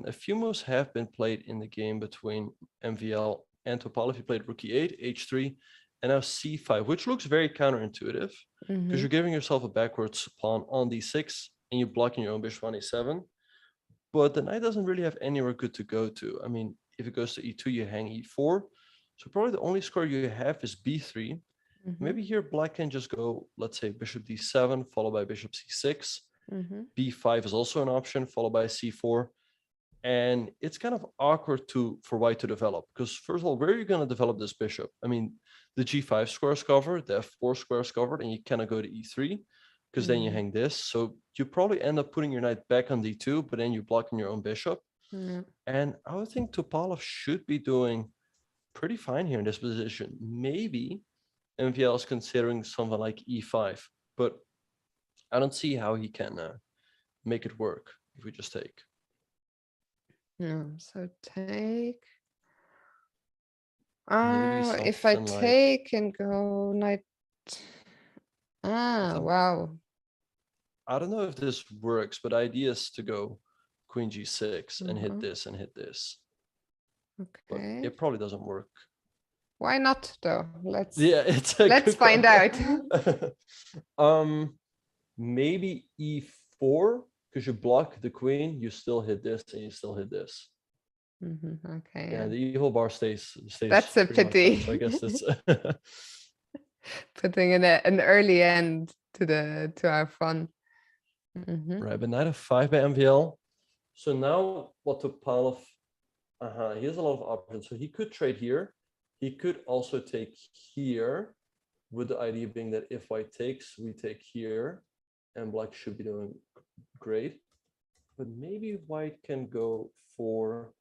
a few moves have been played in the game between MVL and Topalov. He played rook e8, h3, and now c5, which looks very counterintuitive because you're giving yourself a backwards pawn on d6 and you're blocking your own bishop on e7. But the knight doesn't really have anywhere good to go to. I mean, if it goes to e2, you hang e4. So probably the only square you have is b3. Maybe here black can just go, let's say, bishop d7, followed by bishop c6. b5 is also an option, followed by c4. And it's kind of awkward for white to develop, because first of all, where are you going to develop this bishop? I mean, the g5 square is covered, the f4 square is covered, and you cannot go to e3, because then you hang this. So you probably end up putting your knight back on d2, but then you're blocking your own bishop. And I would think Topalov should be doing pretty fine here in this position. Maybe MVL is considering something like e5, but I don't see how he can make it work if we just take. Yeah, so take. Maybe If I something like, take and go knight. think- Wow. I don't know if this works, but the idea is to go queen g6 and hit this and hit this. But Okay. it probably doesn't work. Why not though? Let's It's a let's good find out. Maybe e4, because you block the queen, you still hit this and you still hit this. Okay. Yeah, the evil bar stays. That's a pretty much pity. out, so I guess that's Putting in an early end to our fun. right. But knight f5 by MVL. So now what Topalov? He has a lot of options. So he could trade here. He could also take here, with the idea being that if white takes, we take here, and black should be doing great. But maybe white can go for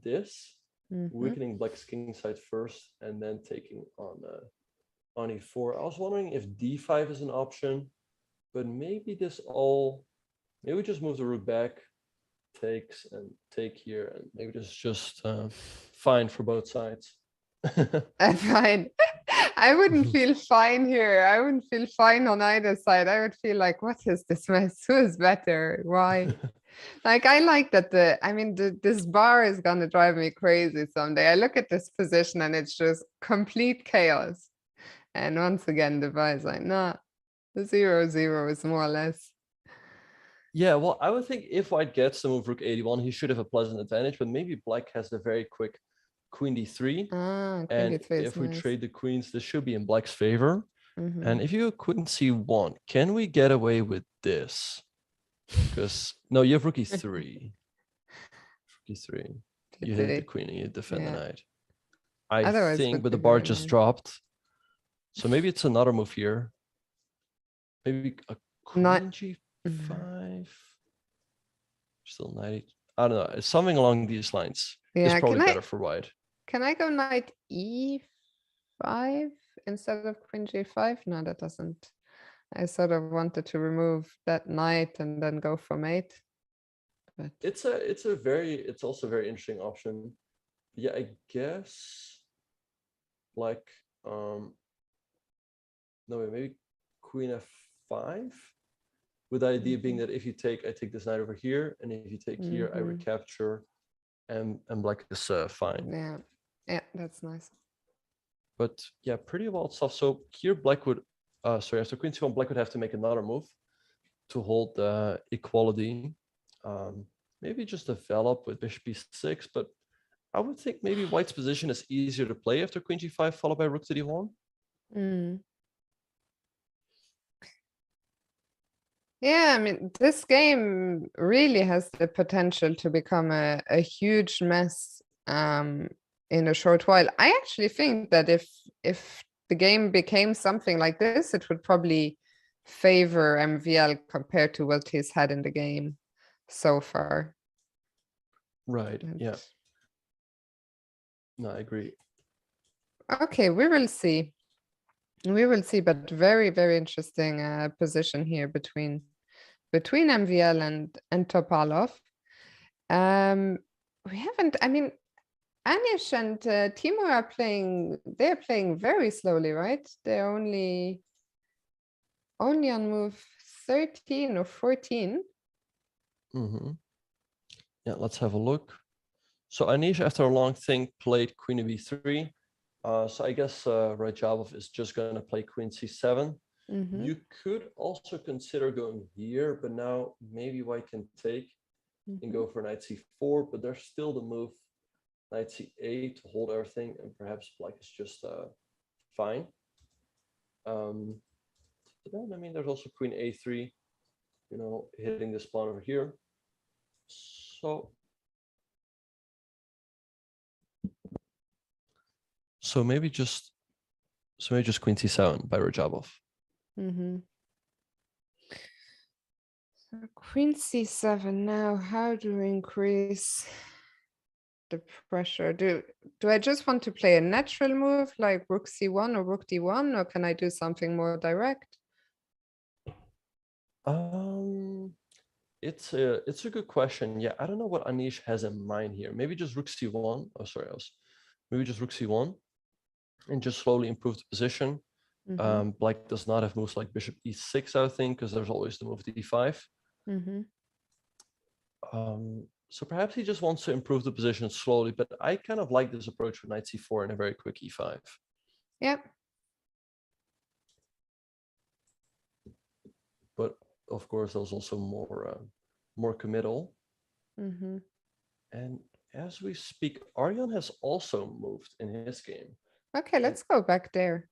this, weakening black's king side first, and then taking on e4. I was wondering if d5 is an option, but maybe maybe we just move the rook back, takes and take here, and maybe this is just fine for both sides. Fine. I wouldn't feel fine here. I wouldn't feel fine on either side. I would feel like, what is this mess? Who is better? Why? Like, I like that this bar is gonna drive me crazy someday. I look at this position and it's just complete chaos. And once again, the bar is like, nah, the 0-0 is more or less. Yeah, well, I would think if white gets the move rook 81, he should have a pleasant advantage, but maybe black has the very quick queen d3. Queen And d3 is if we nice. trade the queens, this should be in black's favor. And if you queen c1, can we get away with this? Because no, you have rook e3. Rook e3. You hit the queen and you defend the knight. I think, but the bar just dropped. So maybe it's another move here. Maybe a queen g5. Still knight. I don't know. It's something along these lines. Yeah, it's probably better for white. Can I go knight e5 instead of queen g5? No, that doesn't. I sort of wanted to remove that knight and then go for mate. But it's also a very interesting option. Yeah, I guess like no, maybe queen f5, with the idea being that if you take, I take this knight over here, and if you take here, I recapture, and black is fine. Yeah, that's nice. But yeah, pretty wild stuff. So here black would sorry, after queen c1, black would have to make another move to hold the equality. Maybe just develop with bishop b6, but I would think maybe white's position is easier to play after queen g5 followed by rook to d1. Yeah, I mean, this game really has the potential to become a huge mess in a short while. I actually think that if the game became something like this, it would probably favor MVL compared to what he's had in the game so far. Right. Yeah. No, I agree. Okay, we will see. We will see, but very, very interesting position here between MVL and Topalov. We haven't, I mean, Anish and Timo are they're playing very slowly, right? They're only on move 13 or 14. Yeah, let's have a look. So Anish, after a long think, played queen b3. So I guess Rajabov is just going to play queen c7. You could also consider going here, but now maybe white can take and go for knight c4, but there's still the move knight c8 to hold everything, and perhaps black is just fine. But then, I mean, there's also queen a3, you know, hitting this pawn over here. So maybe just queen c7 by Rajabov. So queen c7 now. How do we increase the pressure? Do I just want to play a natural move like rook c1 or rook d1, or can I do something more direct? it's a good question. Yeah, I don't know what Anish has in mind here. Maybe just rook c1. Oh, sorry, maybe just rook c1 and just slowly improve the position. Mm-hmm. Black does not have moves like bishop e6, I think, because there's always the move d5. Mm-hmm. So perhaps he just wants to improve the position slowly, but I kind of like this approach with knight c4 and a very quick e5. Yeah. But of course, there's also more committal. Mm-hmm. And as we speak, Arjan has also moved in his game. Okay, let's go back there.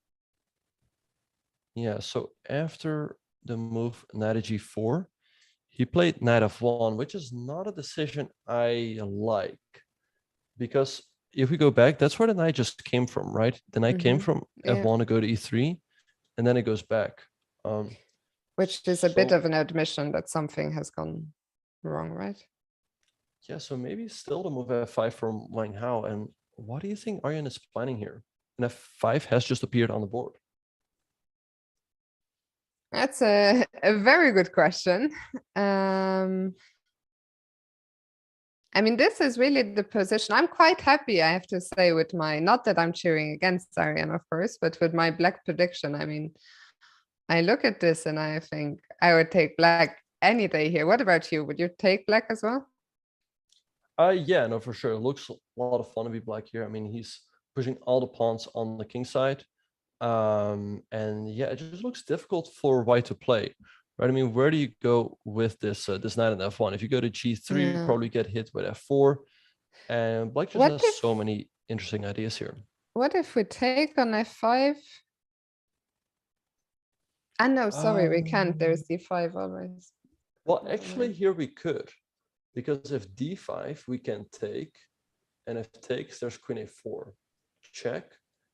Yeah, so after the move knight to g4, he played knight f1, which is not a decision I like. Because if we go back, that's where the knight just came from, right? The knight came from Yeah. f1 to go to e3, and then it goes back. Which is a bit so- of an admission that something has gone wrong, right? Yeah, so maybe still the move f5 from Wang Hao. And what do you think Arjan is planning here? And f5 has just appeared on the board. That's a very good question. I mean, this is really the position. I'm quite happy, I have to say, with my, not that I'm cheering against Ariane, of course, but with my black prediction. I mean, I look at this and I think I would take black any day here. What about you? Would you take black as well? Yeah, no, for sure. It looks a lot of fun to be black here. I mean, he's pushing all the pawns on the king side. And yeah, it just looks difficult for white to play, right? I mean, where do you go with this this knight in f1? If you go to g3, you Yeah. probably get hit with f4. And black just What has if- so many interesting ideas here. What if we take on f5? Ah, no, sorry, we can't. There's d5 always. Well, actually, here we could, because if d5, we can take, and if takes, there's queen a4, check,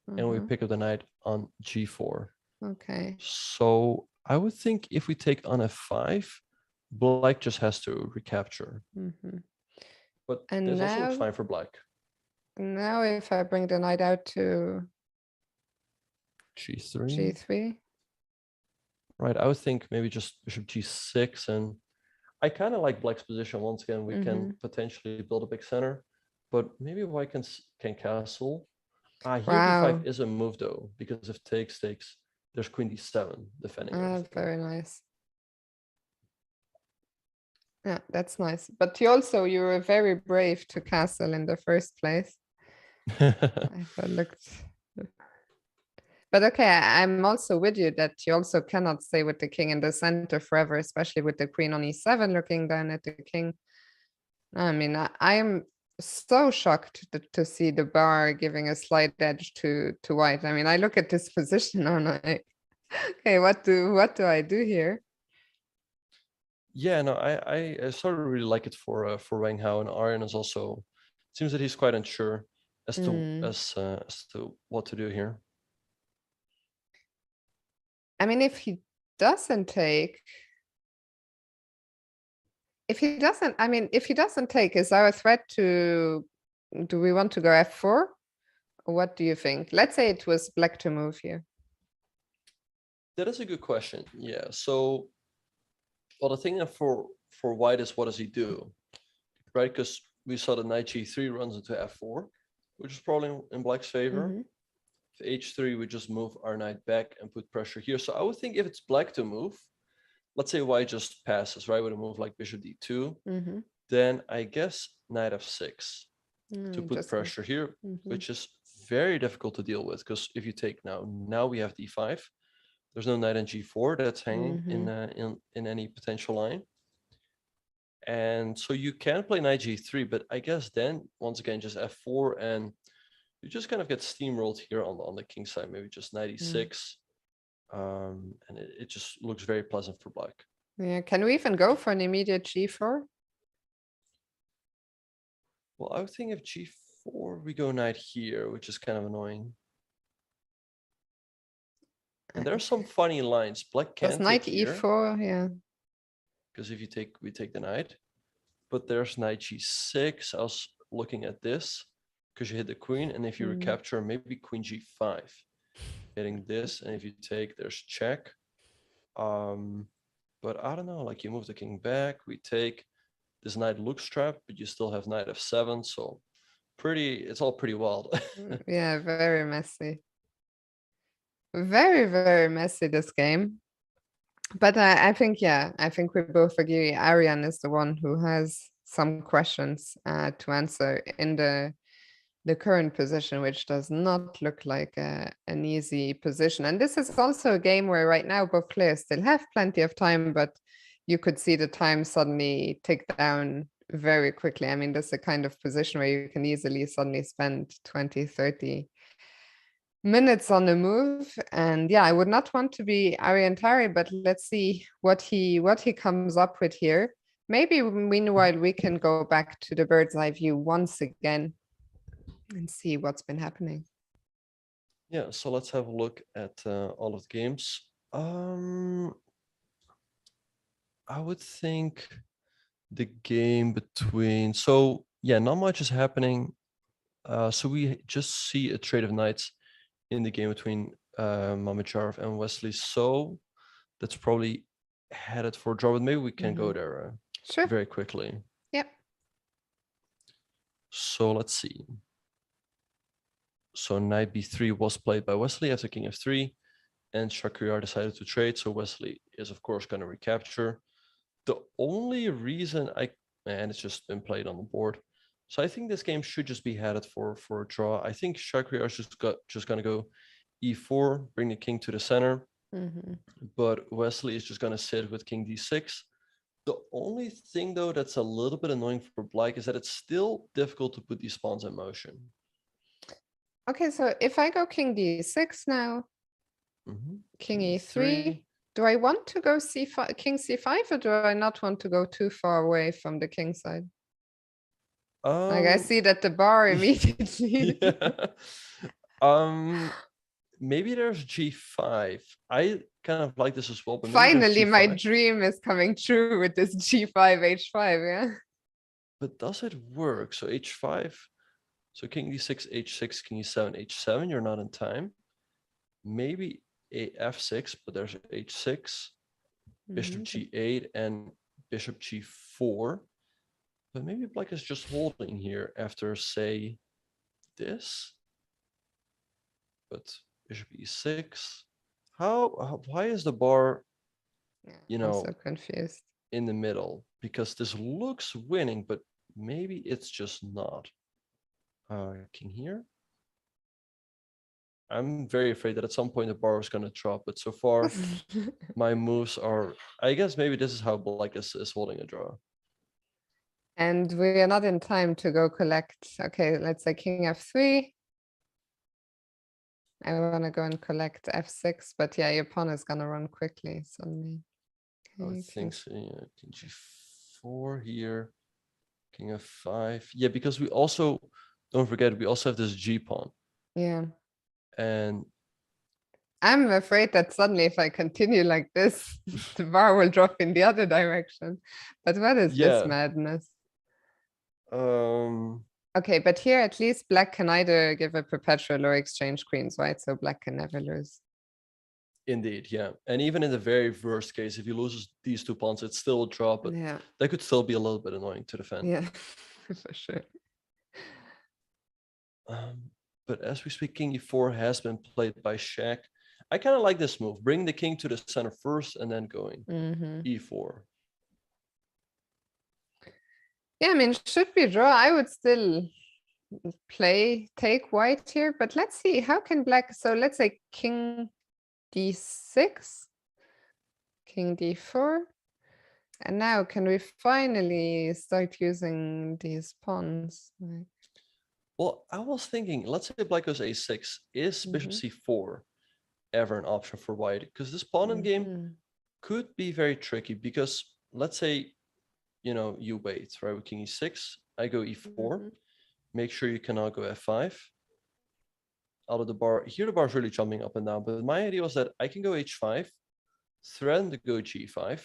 and we pick up the knight on g4. Okay. So I would think if we take on f5, black just has to recapture. But And this also looks now- fine for black. Now if I bring the knight out to g3. g3. Right, I would think maybe just bishop g6, and I kind of like black's position. Once again, we can potentially build a big center, but maybe white can castle. Here d5 is a move though, because if takes, there's queen d7 defending everything. Very nice. Yeah, that's nice. But you were very brave to castle in the first place. If I looked. But okay, I'm also with you that you also cannot stay with the king in the center forever, especially with the queen on e7 looking down at the king. I mean, I am so shocked to see the bar giving a slight edge to white. I mean, I look at this position and I'm like, okay, what do I do here? Yeah, no, I sort of really like it for Wang Hao, and Aryan is also, seems that he's quite unsure as to what to do here. I mean, if he doesn't take, if he doesn't take, is our threat to, do we want to go f4? What do you think? Let's say it was black to move here. That is a good question. Yeah. So, well, the thing for white is, what does he do, right? Because we saw the knight g3 runs into f4, which is probably in black's favor. If h3, we just move our knight back and put pressure here. So I would think if it's black to move, let's say white just passes, right, with a move like bishop d2, then I guess knight f6 to put pressure here, which is very difficult to deal with, because if you take now we have d5. There's no knight in g4 that's hanging in any potential line. And so you can play knight g3, but I guess then once again just f4, and you just kind of get steamrolled here on the king side. Maybe just knight e6, and it just looks very pleasant for black. Yeah, can we even go for an immediate g4? Well, I would think if g4 we go knight here, which is kind of annoying. And there are some funny lines. Black can Does knight take here, e4, yeah. because if you take, we take the knight. But there's knight g6. I was looking at this because you hit the queen, and if you recapture, maybe queen g5, hitting this, and if you take, there's check. But I don't know, like you move the king back, we take, this knight looks trapped, but you still have knight f7, so it's all pretty wild. Yeah, very messy. Very, very messy, this game. But I think, yeah, I think we both agree Arian is the one who has some questions to answer in the current position, which does not look like an easy position. And this is also a game where right now both players still have plenty of time, but you could see the time suddenly tick down very quickly. I mean, this is a kind of position where you can easily suddenly spend 20, 30 minutes on the move. And yeah, I would not want to be Ariantari, but let's see what he comes up with here. Maybe meanwhile we can go back to the bird's eye view once again and see what's been happening. Yeah, so let's have a look at all of the games. I would think the game between, so yeah, not much is happening. So we just see a trade of knights in the game between Mamacharov and Wesley So. That's probably headed for a draw, but maybe we can go there Sure. very quickly. Yep. So let's see. So knight b3 was played by Wesley after king f3, and Shakhriyar decided to trade. So Wesley is of course going to recapture. The only reason and it's just been played on the board. So I think this game should just be headed for a draw. I think Shakhriyar is just going to go e4, bring the king to the center. But Wesley is just going to sit with king d6. The only thing though that's a little bit annoying for black is that it's still difficult to put these pawns in motion. Okay, so if I go king d6 now, king e3, do I want to go c5, king c5, or do I not want to go too far away from the king side? Like I see that the bar immediately. Yeah. Maybe there's g5. I kind of like this as well. But finally, my dream is coming true with this g5, h5. Yeah. But does it work? So h5. So king d6, h6, king e7, h7. You're not in time. Maybe a f6, but there's h6, bishop g8, and bishop g4. But maybe black is just holding here after, say, this. But bishop e6. Why is the bar, I'm so confused, in the middle? Because this looks winning, but maybe it's just not. King here. I'm very afraid that at some point the bar is going to drop, but so far my moves are, I guess maybe this is how black is holding a draw. And we are not in time to go collect. Okay, let's say king f3. I want to go and collect f6, but yeah, your pawn is gonna run quickly suddenly. Okay, I think so. Yeah, king g4 here, king f5. Yeah, because we also, don't forget, we also have this g pawn. Yeah. And I'm afraid that suddenly if I continue like this, the bar will drop in the other direction. But what is this madness? Okay, but here at least black can either give a perpetual or exchange queens, right? So black can never lose. Indeed, yeah. And even in the very worst case, if he loses these two pawns, it's still a draw, but yeah, that could still be a little bit annoying to defend. Yeah, for sure. But as we speak, king e4 has been played by Shaq. I kind of like this move. Bring the king to the center first and then going e4. Yeah, I mean, should we draw? I would still take white here, but let's see, how can black, so let's say king d6, king d4, and now can we finally start using these pawns? Well, I was thinking, let's say black goes a6, is bishop c4 ever an option for white? Because this pawn in game could be very tricky, because let's say, you wait, right, with king e6, I go e4, make sure you cannot go f5. Out of the bar, here the bar is really jumping up and down, but my idea was that I can go h5, threaten to go g5,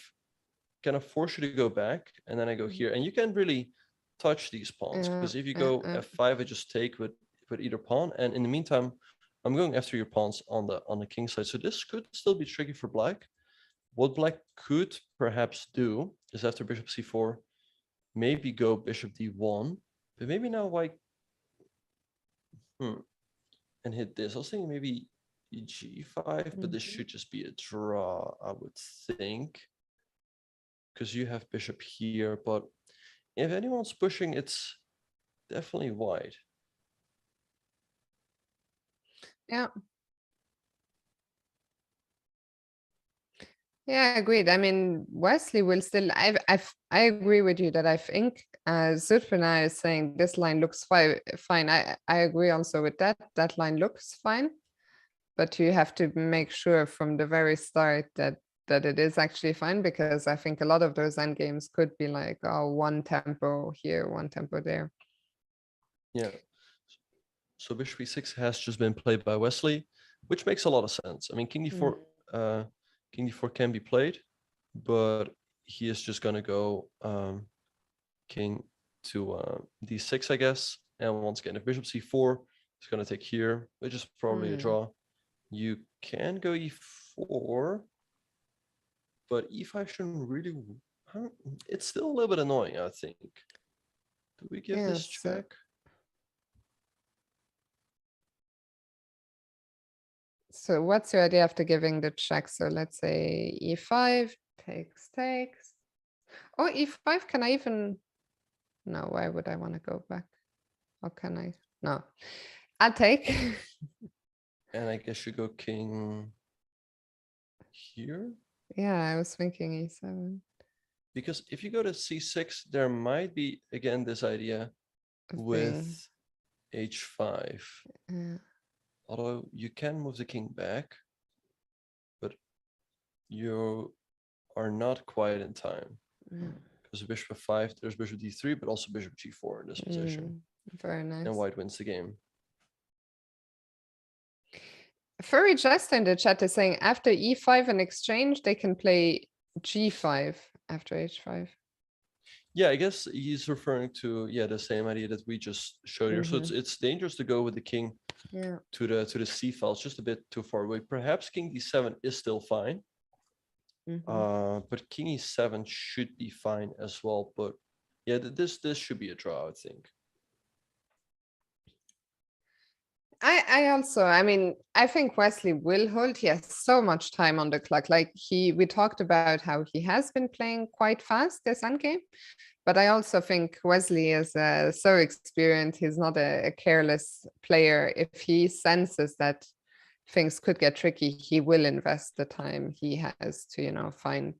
kind of force you to go back, and then I go here, and you can really touch these pawns, because if you go f5, I just take with either pawn, and in the meantime, I'm going after your pawns on the king side, so this could still be tricky for black. What black could perhaps do is after bishop c4, maybe go bishop d1, but maybe now white and hit this. I was thinking maybe g5, but this should just be a draw, I would think, because you have bishop here. But if anyone's pushing, it's definitely white. Yeah. Yeah, agreed. I mean, Wesley will still. I agree with you that I think Zutphena is saying this line looks fine. I agree also with that. That line looks fine, but you have to make sure from the very start that it is actually fine, because I think a lot of those end games could be like, oh, one tempo here, one tempo there. Yeah. So bishop e6 has just been played by Wesley, which makes a lot of sense. I mean, king d4, king d4 can be played, but he is just gonna go king to d6, I guess. And once again, if bishop c4 is gonna take here, which is probably a draw. You can go e4, but e5 shouldn't really. It's still a little bit annoying, I think. Do we give this check? So what's your idea after giving the check? So let's say e5 takes. Oh, e5, can I even? No, why would I want to go back? How can I? No, I'll take. And I guess you go king here. Yeah, I was thinking e7. Because if you go to c6, there might be, again, this idea with h5. Yeah. Although you can move the king back, but you are not quite in time. Because bishop f5, there's bishop d3, but also bishop g4 in this position. Very nice. And white wins the game. Furry Jester in the chat is saying after e5 and exchange, they can play g5 after h5. Yeah, I guess he's referring to the same idea that we just showed here. So it's dangerous to go with the king to the c file. It's just a bit too far away. Perhaps king d7 is still fine. But king e7 should be fine as well. But yeah, this should be a draw, I think. I mean, I think Wesley will hold. He has so much time on the clock. Like we talked about how he has been playing quite fast this endgame, but I also think Wesley is so experienced. He's not a careless player. If he senses that things could get tricky, he will invest the time he has to, find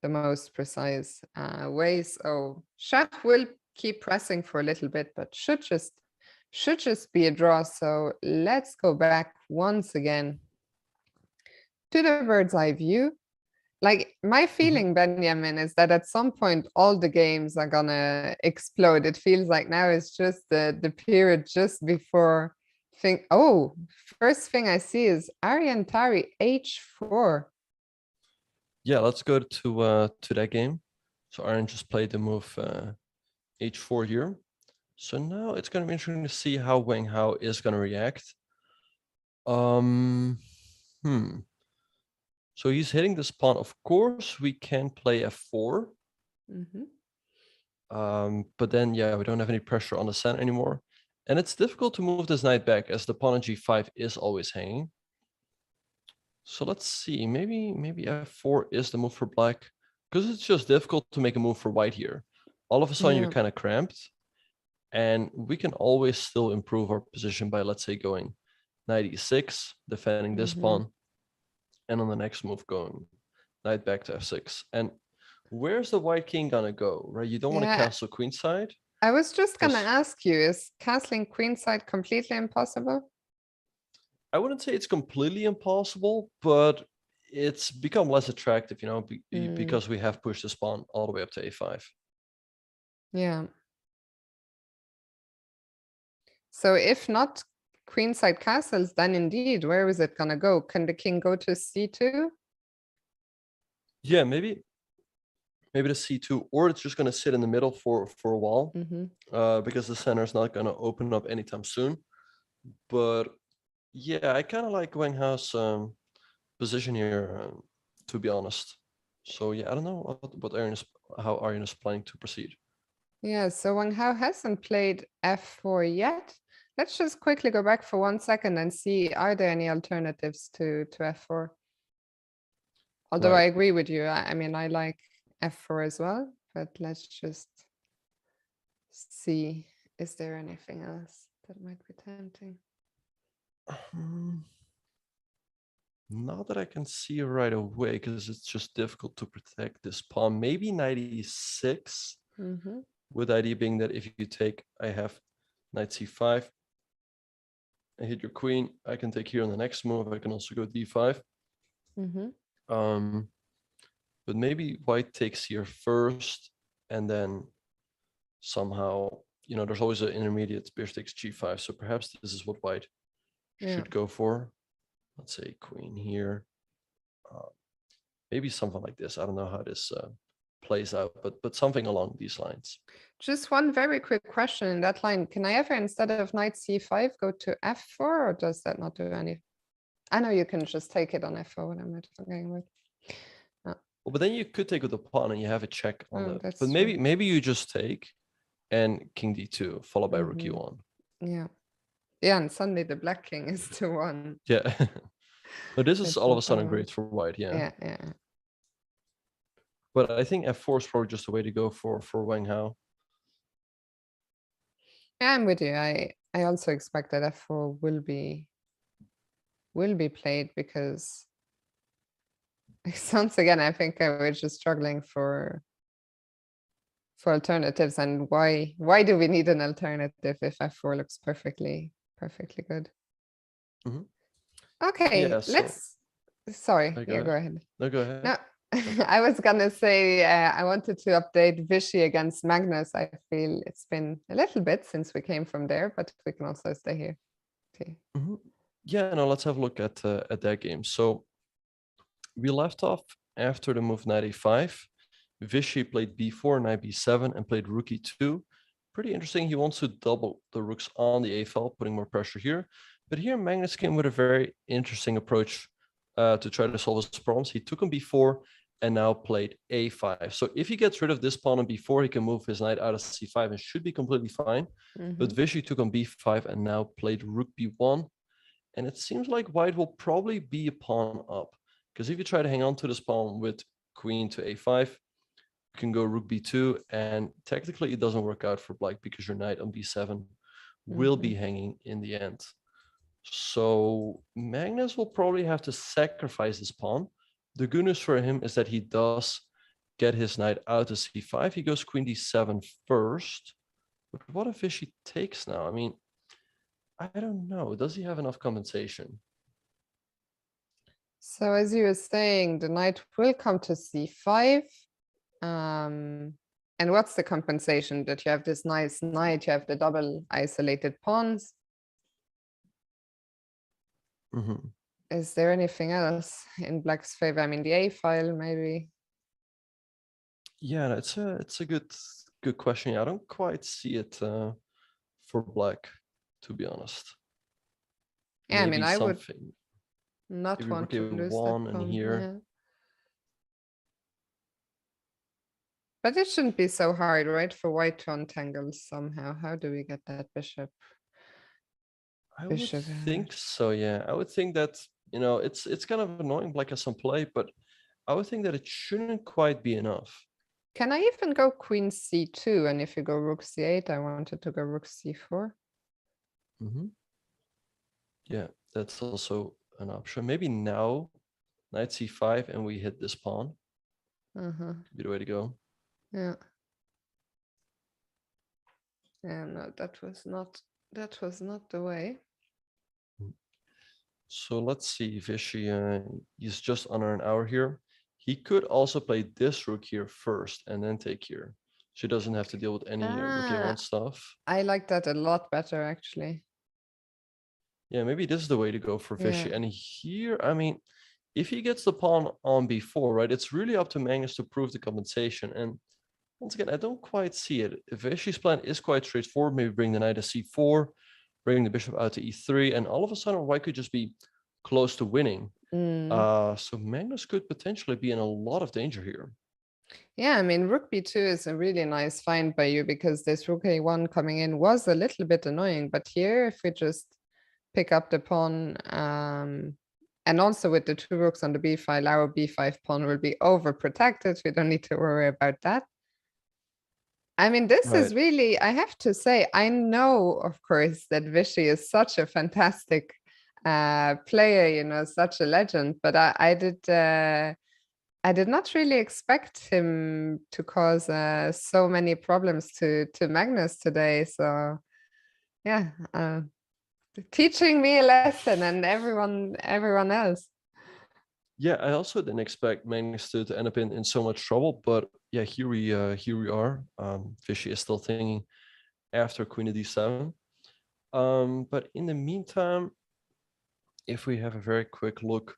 the most precise ways. So Schach will keep pressing for a little bit, but should just be a draw. So let's go back once again to the bird's eye view. Like my feeling, Benjamin, is that at some point all the games are gonna explode. It feels like now it's just the period just before first thing I see is Aryan Tari h4. Yeah, let's go to that game. So Aryan just played the move h4 here. So now it's going to be interesting to see how Wang Hao is going to react. So he's hitting this pawn. Of course, we can play f4. But then, we don't have any pressure on the center anymore. And it's difficult to move this knight back as the pawn on g5 is always hanging. So let's see. Maybe f4 is the move for black, because it's just difficult to make a move for white here. All of a sudden, you're kind of cramped. And we can always still improve our position by, let's say, going knight e6, defending this pawn, and on the next move going knight back to f6. And where's the white king gonna go, right? You don't want to castle queenside. I was just gonna ask you, is castling queenside completely impossible? I wouldn't say it's completely impossible, but it's become less attractive, because we have pushed this pawn all the way up to a5. Yeah. So if not queenside castles, then indeed, where is it gonna go? Can the king go to c2? Yeah, maybe the c2, or it's just gonna sit in the middle for a while, because the center is not gonna open up anytime soon. But yeah, I kind of like Wang Hao's position here, to be honest. So yeah, I don't know what Arian is, how Arian is planning to proceed. Yeah, so Wang Hao hasn't played f4 yet. Let's just quickly go back for 1 second and see, are there any alternatives to f4? Although I Right. agree with you, I mean, I like f4 as well, but let's just see, is there anything else that might be tempting? Not that I can see right away, because it's just difficult to protect this pawn. Maybe knight e6, Mm-hmm. with the idea being that if you take, I have knight c5, I hit your queen, I can take here on the next move, I can also go d5. Mm-hmm. But maybe white takes here first, and then somehow, there's always an intermediate bishop takes g5. So perhaps this is what white should go for. Let's say queen here. Maybe something like this. I don't know how this plays out, but something along these lines. Just one very quick question in that line. Can I ever, instead of knight c5, go to f4, or does that not do any? I know you can just take it on f4, what am I talking about? Well, but then you could take with the pawn and you have a check on the. That's But maybe you just take and king d2 followed by rook Mhm. e1. Yeah. Yeah, and suddenly the black king is to 1. Yeah. But this is It's all of not a sudden so great for white. Yeah. Yeah. But I think f4 is probably just the way to go for Wang Hao. Yeah, I'm with you. I also expect that f4 will be played, because once again, I think we're just struggling for alternatives. And why do we need an alternative if f4 looks perfectly good? Mhm. Okay, Yeah, so let's sorry, go yeah, ahead. go ahead. No, go ahead. No, I was gonna say I wanted to update Vishy against Magnus. I feel it's been a little bit since we came from there, but we can also stay here. Okay. Mhm. Yeah, no, let's have a look at that game. So we left off after the move knight a5. Vishy played b4, knight b7, and played rook e2. Pretty interesting. He wants to double the rooks on the a file, putting more pressure here. But here Magnus came with a very interesting approach to try to solve his problems. He took on b4 and now played a5. So if he gets rid of this pawn on b4, he can move his knight out of c5 and should be completely fine. But Vishy took on b5 and now played rook b1. And it seems like white will probably be a pawn up, because if you try to hang on to this pawn with queen to a5, you can go rook b2, and technically it doesn't work out for black because your knight on b7 will be hanging in the end. So Magnus will probably have to sacrifice this pawn. The good news for him is that he does get his knight out to c5. He goes queen d7 first. But what if Vishy takes now? I mean, I don't know. Does he have enough compensation? So as you were saying, the knight will come to c5. And what's the compensation? That you have this nice knight, you have the double isolated pawns. Is there anything else in black's favor? I mean, the a file maybe. Yeah, it's a good question. Yeah, I don't quite see it for black, to be honest. Yeah, I mean, I would something. not Maybe want rook to lose that a1 and pawn. here. Yeah. But it shouldn't be so hard, right, for white to untangle somehow. How do we get that bishop? I would think so, yeah. I would think that, it's kind of annoying black has some play, but I would think that it shouldn't quite be enough. Can I even go queen c2? And if you go rook c8, I wanted to go rook c4. Yeah, that's also an option. Maybe now knight c5 and we hit this pawn. Could be the way to go. Yeah. Yeah, no, that was not the way. So let's see, Vishy, he's just under an hour here. He could also play this rook here first and then take here. She doesn't have to deal with any rook a1 stuff. I like that a lot better, actually. Yeah, maybe this is the way to go for Vishy. Yeah. And here, I mean, if he gets the pawn on b4, right, it's really up to Magnus to prove the compensation. And once again, I don't quite see it. Vishy's plan is quite straightforward. Maybe bring the knight to c4, bring the bishop out to e3, and all of a sudden white could just be close to winning. So Magnus could potentially be in a lot of danger here. Yeah, I mean, rook b2 is a really nice find by you because this rook a1 coming in was a little bit annoying. But here, if we just pick up the pawn, and also with the two rooks on the b file, our b5 pawn will be overprotected. We don't need to worry about that. I mean, this is really, I have to say, I know, of course, that Vishy is such a fantastic player, you know, such a legend, but I did not really expect him to cause so many problems to Magnus today. So yeah, teaching me a lesson and everyone else. Yeah, I also didn't expect Magnus to end up in so much trouble, but yeah, here we are. Vishy is still thinking after Queen of d7. But in the meantime, if we have a very quick look,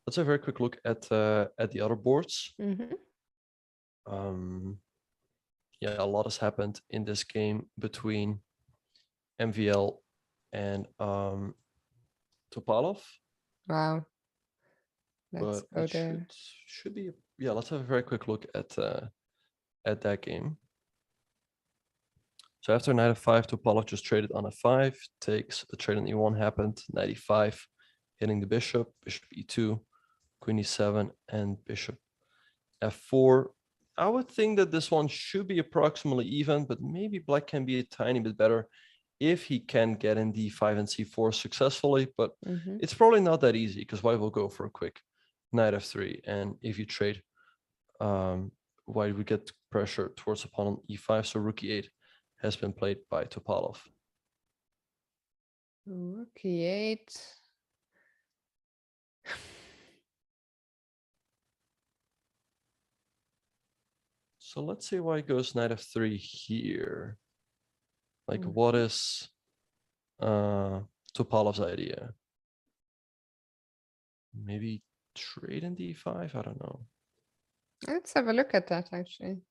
let's have a very quick look at the other boards. Yeah, a lot has happened in this game between MVL and Topalov. Wow. Let's But go it there. should be, yeah, let's have a very quick look at that game. So after knight f5, Topalov just traded on f5, takes the trade on e1 happened, knight e5, hitting the bishop, bishop e2, queen e7, and bishop f4. I would think that this one should be approximately even, but maybe black can be a tiny bit better if he can get in d5 and c4 successfully, but it's probably not that easy because white will go for a quick knight f3, and if you trade, white would get pressure towards opponent e5, so rook e8 has been played by Topalov. Rook e8. So let's see why it goes knight f3 here. Like, what is Topalov's idea? Maybe trade in d5? I don't know. Let's have a look at that, actually.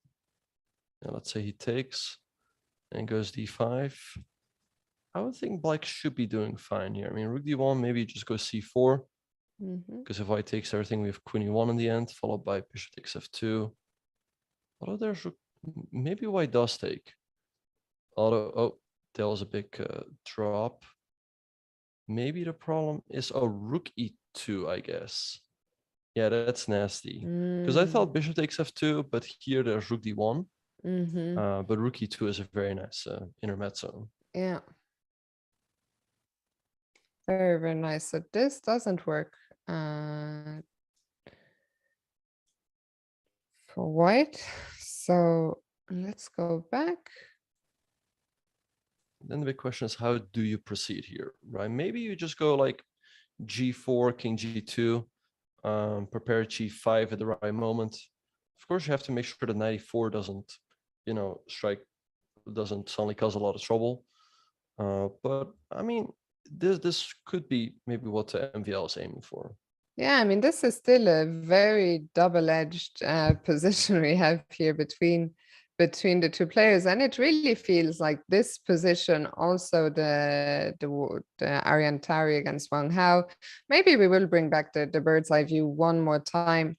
Yeah, let's say he takes and goes d5. I would think black should be doing fine here. I mean, rook d1, maybe just go c4. Because if white takes everything, we have queen e1 in the end, followed by bishop takes f2. Although there's maybe white does take. Although, oh, there was a big drop. Maybe the problem is rook e2, I guess. Yeah, that's nasty. Because I thought bishop takes f2, but here there's rook d1. But rook e2 is a very nice intermezzo. Yeah. Very, very nice. So this doesn't work for white. So let's go back. Then the big question is, how do you proceed here, right? Maybe you just go like g4, king g2, prepare g5 at the right moment. Of course, you have to make sure that knight e4 doesn't, you know, strike, doesn't suddenly cause a lot of trouble. But I mean, this could be maybe what the MVL is aiming for. Yeah, I mean, this is still a very double-edged position we have here between the two players, and it really feels like this position, also the Ariantari against Wang Hao. Maybe we will bring back the bird's eye view one more time,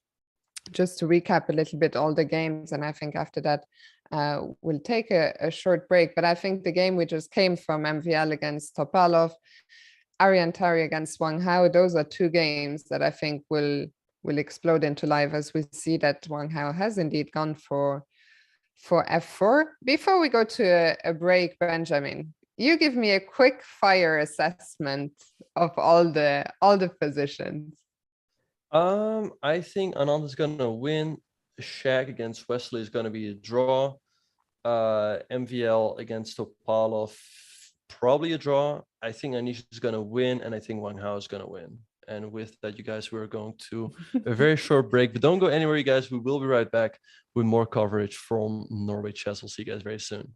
just to recap a little bit all the games, and I think after that we'll take a short break. But I think the game we just came from, MVL against Topalov, Ariantari against Wang Hao, those are two games that I think will explode into life as we see that Wang Hao has indeed gone for f4. Before we go to a break, Benjamin, you give me a quick fire assessment of all the positions. I think Anand is gonna win. Shaq against Wesley is gonna be a draw. MVL against Topalov, probably a draw. I think Anish is gonna win, and I think Wang Hao is gonna win. And with that, you guys, we're going to a very short break, but don't go anywhere, you guys. We will be right back with more coverage from Norway Chess. We'll see you guys very soon.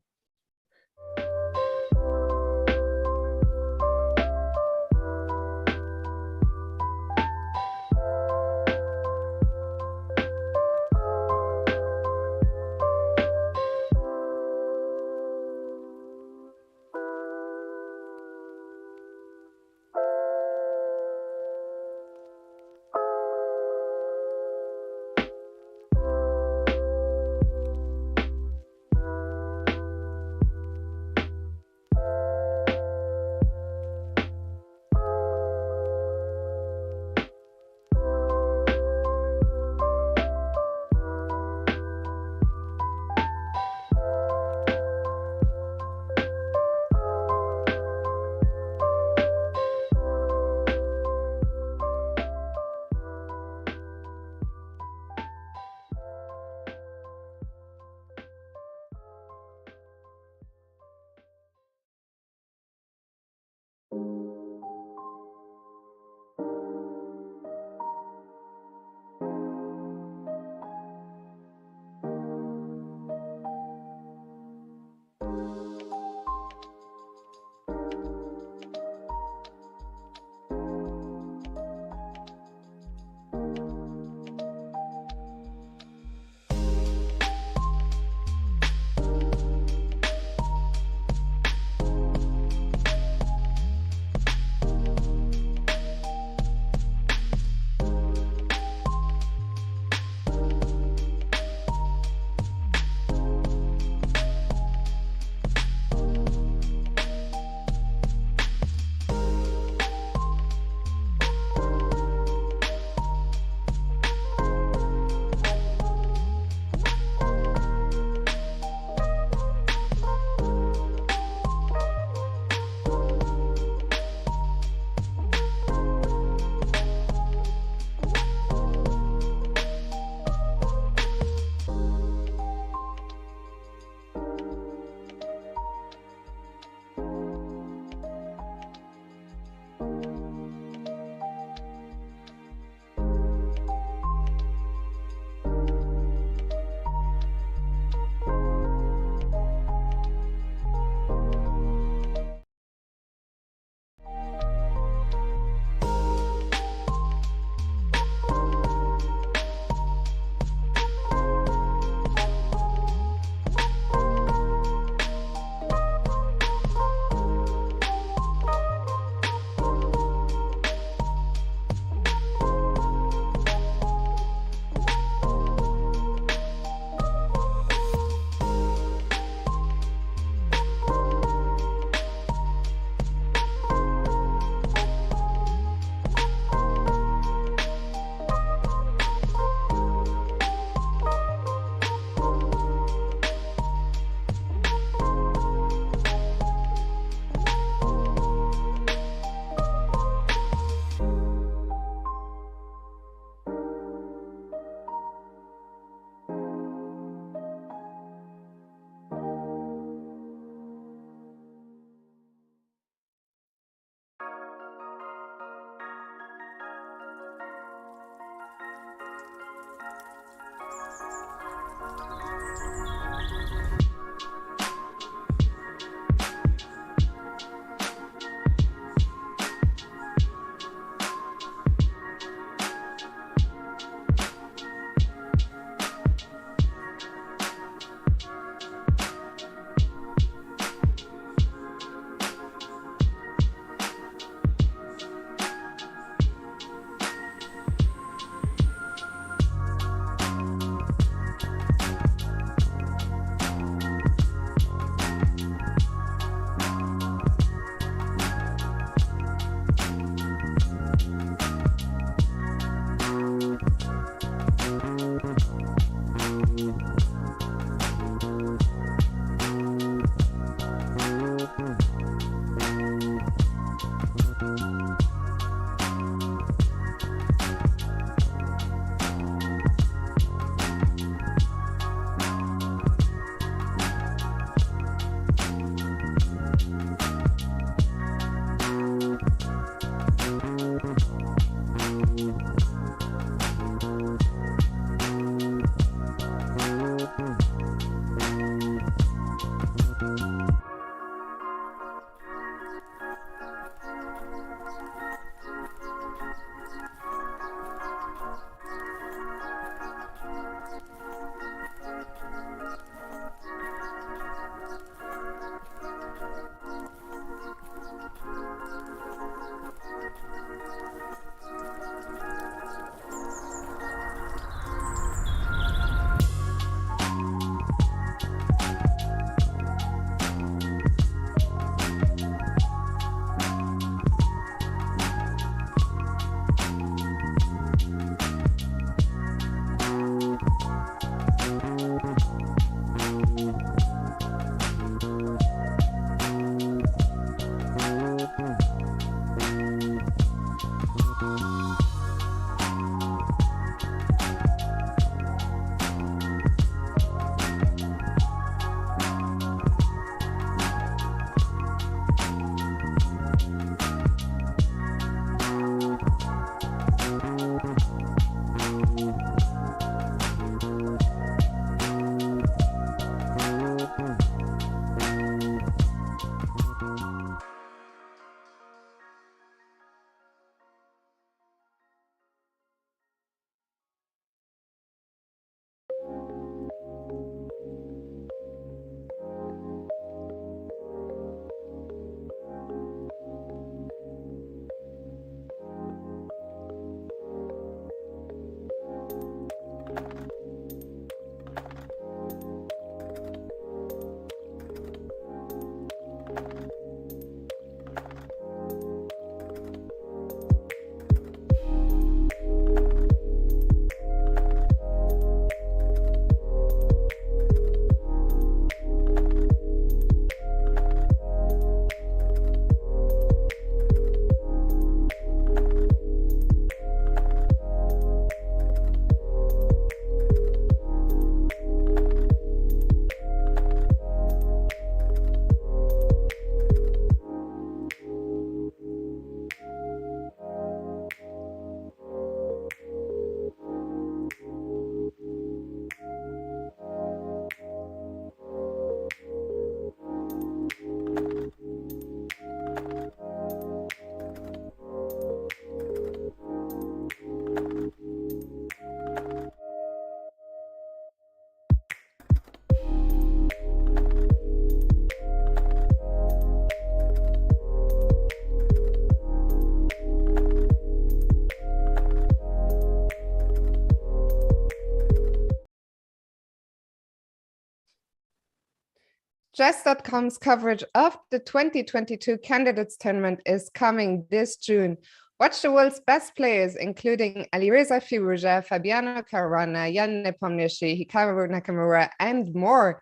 Chess.com's coverage of the 2022 Candidates Tournament is coming this June. Watch the world's best players, including Alireza Firouzja, Fabiano Caruana, Jan Nepomniachtchi, Hikaru Nakamura, and more.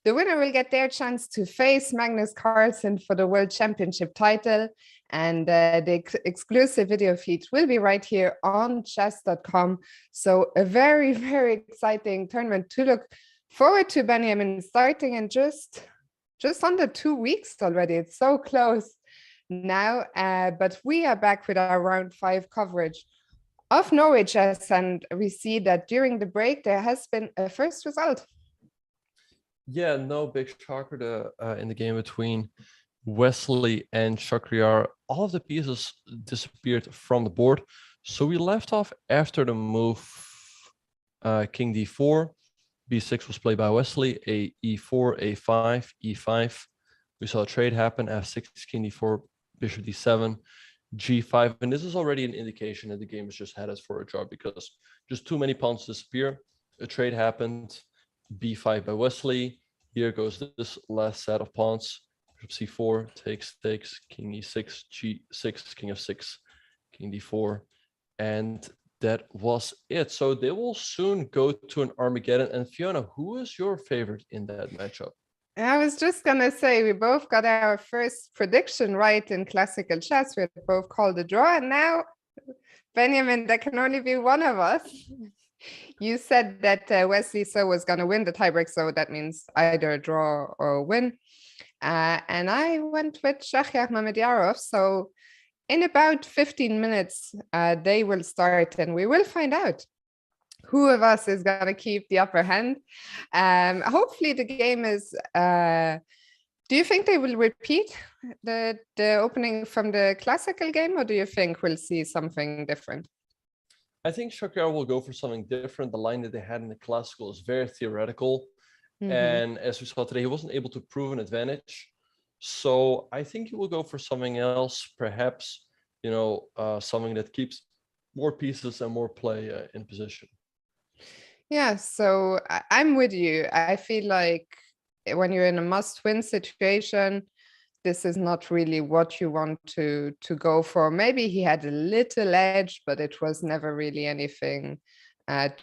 The winner will get their chance to face Magnus Carlsen for the World Championship title, and the exclusive video feed will be right here on chess.com. So a very, very exciting tournament to look forward to, Benjamin, starting in just under 2 weeks already. It's so close now, but we are back with our round 5 coverage of Norway Chess, and we see that during the break there has been a first result. Yeah, no big shocker in the game between Wesley and Shakhriyar. All of the pieces disappeared from the board. So we left off after the move King d4. b6 was played by Wesley, a e4, a5, e5. We saw a trade happen, f6, king d4, bishop d7, g5. And this is already an indication that the game is just headed for a draw because just too many pawns disappear. A trade happened, b5 by Wesley. Here goes this last set of pawns. Bishop c4, takes, king e6, g6, king f6, king d4. And that was it. So they will soon go to an Armageddon. And Fiona, who is your favorite in that matchup? I was just gonna say, we both got our first prediction right in classical chess. We both called a draw, and now, Benjamin, there can only be one of us. You said that Wesley So was gonna win the tiebreak, so that means either a draw or a win. And I went with Shakhriyar Mamedyarov. So in about 15 minutes, they will start, and we will find out who of us is going to keep the upper hand. Hopefully the game is, do you think they will repeat the opening from the classical game, or do you think we'll see something different? I think Shakhriyar will go for something different. The line that they had in the classical is very theoretical. And as we saw today, he wasn't able to prove an advantage. So I think he will go for something else, perhaps, you know, something that keeps more pieces and more play in position. Yeah, so I'm with you. I feel like when you're in a must-win situation, this is not really what you want to go for. Maybe he had a little edge, but it was never really anything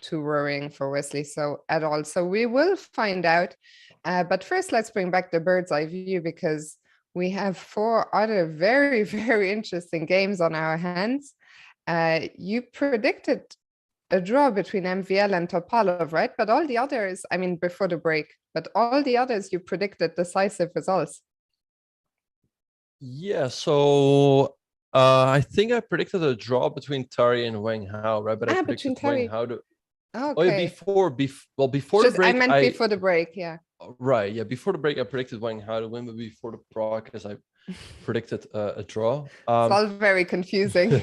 too worrying for Wesley So at all. So we will find out. But first, let's bring back the bird's eye view, because we have 4 other very, very interesting games on our hands. You predicted a draw between MVL and Topalov, right? But all the others, I mean, before the break, but all the others you predicted decisive results. Yeah, so I think I predicted a draw between Tari and Wang Hao, right? But I predicted Wang Hao to... Okay. Oh, yeah, before the break. I meant before the break, yeah. Right, yeah, before the break, I predicted Wang Hao to win, but before the broadcast, I predicted a draw. It's all very confusing.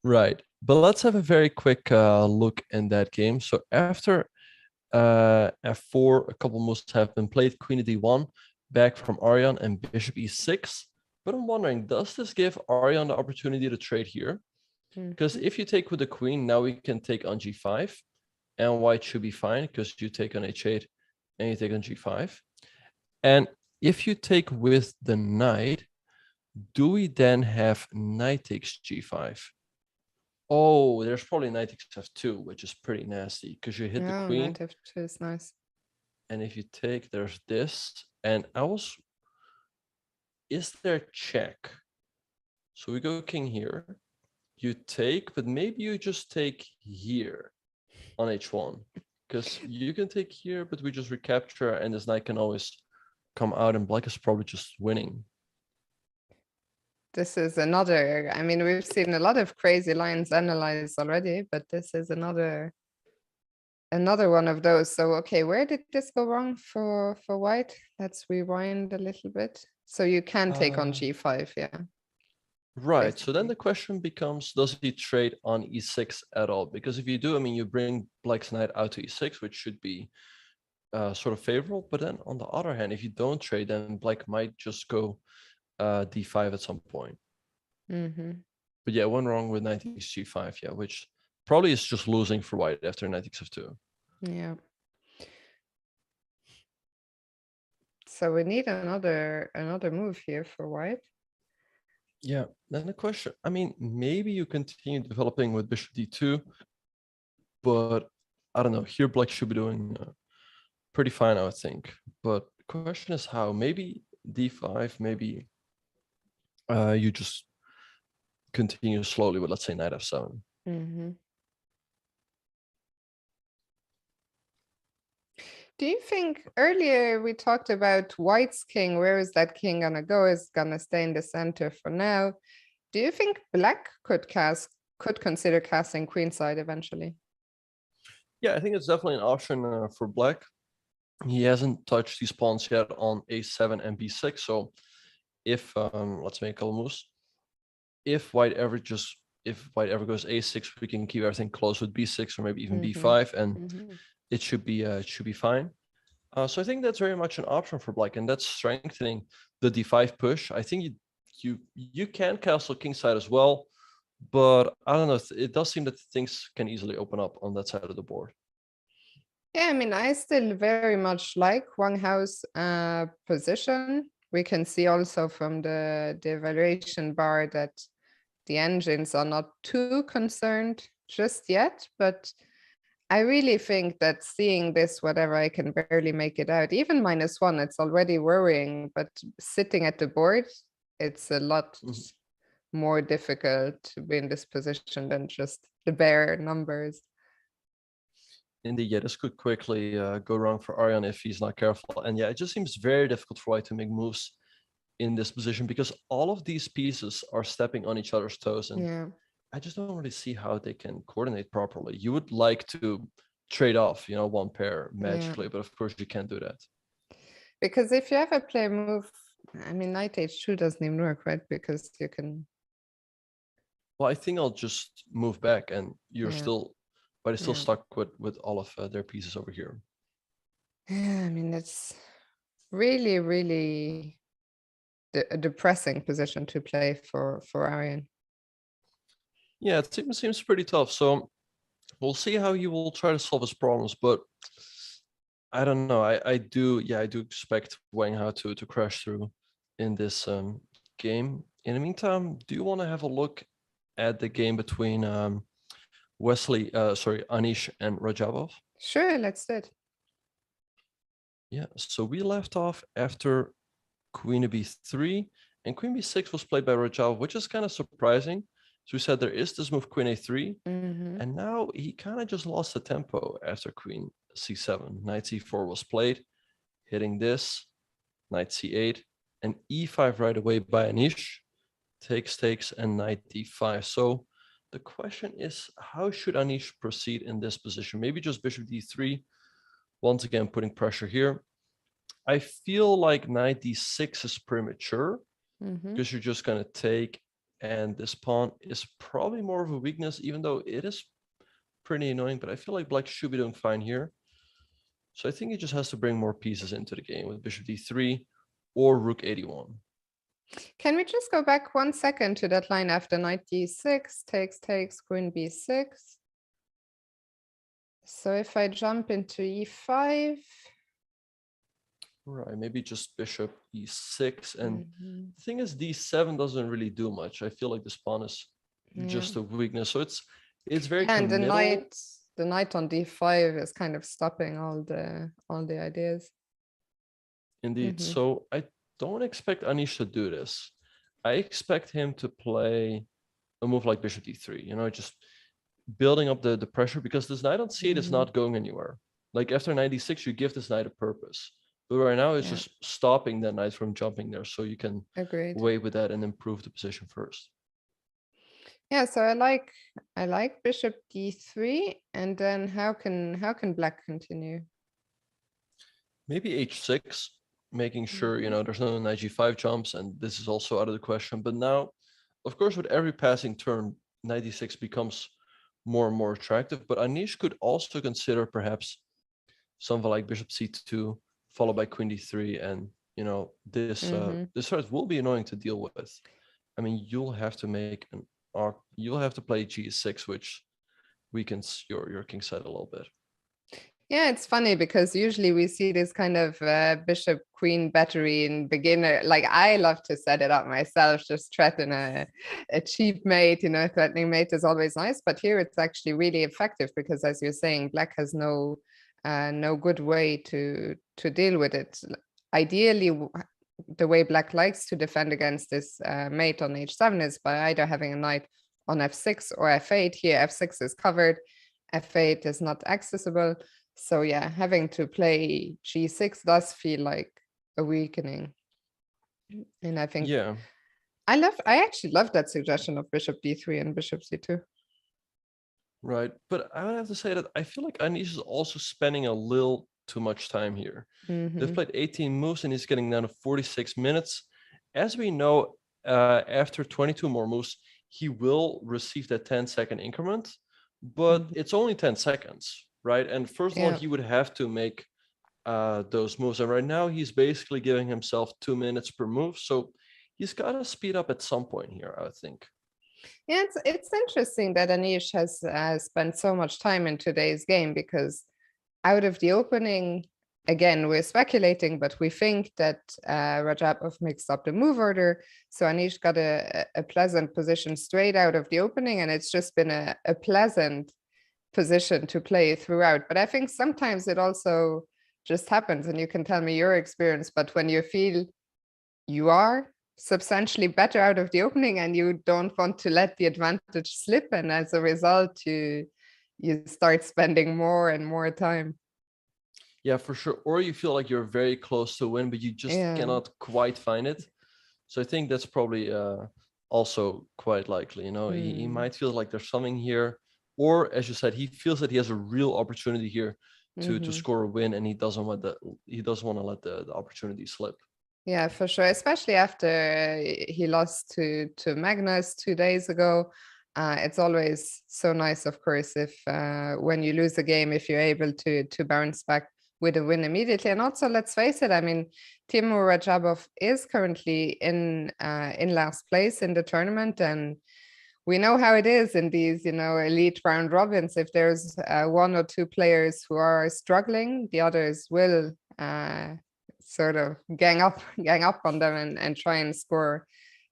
Right, but let's have a very quick look in that game. So after f4, a couple moves have been played. Queen of d1, back from Arjan, and bishop e6. But I'm wondering, does this give Arjan the opportunity to trade here? Because if you take with the queen, now we can take on g5, and white should be fine because you take on h8 and you take on g5. And if you take with the knight, do we then have knight takes g5? Oh, there's probably knight takes f2, which is pretty nasty because you hit the Oh, queen. knight f2 is nice. And if you take, there's this. And is there check? So we go king here. You take, but maybe you just take here on h1. Because you can take here, but we just recapture, and this knight can always come out, and black is probably just winning. This is another, I mean, we've seen a lot of crazy lines analyzed already, but this is another one of those. So, okay, where did this go wrong for white? Let's rewind a little bit. So you can take on g5, yeah. Right. So then Basically. the question becomes, does he trade on e6 at all? Because if you do, I mean, you bring black's knight out to e6, which should be sort of favorable. But then on the other hand, if you don't trade, then black might just go d5 at some point. But yeah, went wrong with knight takes g5, yeah, which probably is just losing for white after knight takes f2. Yeah. So we need another move here for white. Yeah, then the question, I mean, maybe you continue developing with bishop d2, but I don't know, here black should be doing pretty fine, I would think. But the question is how? Maybe d5, maybe you just continue slowly with, let's say, knight f7. Do you think earlier we talked about white's king? Where is that king gonna go? Is it gonna stay in the center for now? Do you think black could consider casting queenside eventually? Yeah, I think it's definitely an option for black. He hasn't touched these pawns yet on a7 and b6. So if let's make a couple moves. If white ever goes a6, we can keep everything close with b6 or maybe even b5, and it should be fine. So I think that's very much an option for black, and that's strengthening the d5 push. I think you can castle kingside as well, but I don't know. It does seem that things can easily open up on that side of the board. Yeah, I mean, I still very much like Wang Hao's position. We can see also from the evaluation bar that the engines are not too concerned just yet, but I really think that seeing this, whatever, I can barely make it out. Even -1, it's already worrying, but sitting at the board, it's a lot more difficult to be in this position than just the bare numbers. Indeed, yeah, this could quickly go wrong for Aryan if he's not careful. And yeah, it just seems very difficult for white to make moves in this position because all of these pieces are stepping on each other's toes. And yeah, I just don't really see how they can coordinate properly. You would like to trade off, one pair magically, but of course you can't do that. Because if you ever play a move, I mean, knight h2 doesn't even work, right? Because you can. Well, I think I'll just move back, and you're still stuck with all of their pieces over here. Yeah, I mean, it's really, really a depressing position to play for Aryan. Yeah, it seems pretty tough. So we'll see how he will try to solve his problems, but I don't know. I do expect Wang Hao to crash through in this game. In the meantime, do you want to have a look at the game between Anish and Rajabov? Sure, let's do it. Yeah, so we left off after Queen to b3, and Queen b6 was played by Rajabov, which is kind of surprising. So we said there is this move Queen a3, and now he kind of just lost the tempo after Queen c7. Knight c4 was played, hitting this, Knight c8, and e5 right away by Anish. Takes, and Knight d5. So the question is, how should Anish proceed in this position? Maybe just Bishop d3, once again putting pressure here. I feel like Knight d6 is premature, because you're just going to take, and this pawn is probably more of a weakness, even though it is pretty annoying, but I feel like black should be doing fine here. So I think he just has to bring more pieces into the game with Bishop d3 or Rook 81. Can we just go back 1 second to that line after Knight d6, takes, Queen b6? So if I jump into e5, Right, maybe just bishop e6. And Mhm. the thing is, d7 doesn't really do much. I feel like this pawn is Yeah. just a weakness. So it's very Yeah, and committal. the knight on d5 is kind of stopping all the ideas. Indeed. Mhm. So I don't expect Anish to do this. I expect him to play a move like bishop d3, just building up the pressure, because this knight on c8 is Mhm. not going anywhere. Like after 96, you give this knight a purpose. But right now it's Yeah, just stopping that knight from jumping there, so you can agreed. wait with that and improve the position first. Yeah, so I like bishop d3, and then how can black continue? Maybe h6, making sure Mhm. there's no knight g5 jumps, and this is also out of the question. But now, of course, with every passing turn, knight d6 becomes more and more attractive. But Anish could also consider perhaps something like bishop c2 followed by queen d3, and Mhm. this threat will be annoying to deal with. I mean, you'll have to make an arc, you'll have to play g6, which weakens your king side a little bit. Yeah, it's funny because usually we see this kind of bishop queen battery in beginner. Like I love to set it up myself, just threaten a cheap mate. Threatening mate is always nice, but here it's actually really effective because, as you're saying, black has no good way to deal with it. Ideally, the way black likes to defend against this mate on h7 is by either having a knight on f6 or f8. Here, f6 is covered, f8 is not accessible. So yeah, having to play g6 does feel like a weakening. And I think Yeah, I actually love that suggestion of bishop d3 and bishop c2. right. But I would have to say that I feel like Anish is also spending a little too much time here. They've Mm-hmm. played 18 moves and he's getting down to 46 minutes. As we know, after 22 more moves, he will receive that 10-second increment, but Mm-hmm. it's only 10 seconds, right? And first of all, Yeah. he would have to make those moves. And right now, he's basically giving himself 2 minutes per move. So he's got to speed up at some point here, I think. Yeah, it's interesting that Anish has spent so much time in today's game because out of the opening, again, we're speculating, but we think that Rajapov mixed up the move order. So Anish got a pleasant position straight out of the opening, and it's just been a pleasant position to play throughout. But I think sometimes it also just happens, and you can tell me your experience, but when you feel you are substantially better out of the opening and you don't want to let the advantage slip, and as a result you start spending more and more time. Yeah, for sure. Or you feel like you're very close to win, but you just Yeah. cannot quite find it. So I think that's probably also quite likely. He might feel like there's something here, or as you said, he feels that he has a real opportunity here to score a win, and he doesn't want to let the opportunity slip. Yeah, for sure. Especially after he lost to Magnus 2 days ago. It's always so nice, of course, if when you lose a game, if you're able to bounce back with a win immediately. And also, let's face it, I mean, Timur Rajabov is currently in last place in the tournament, and we know how it is in these, elite round robins. If there's one or two players who are struggling, the others will sort of gang up on them and try and score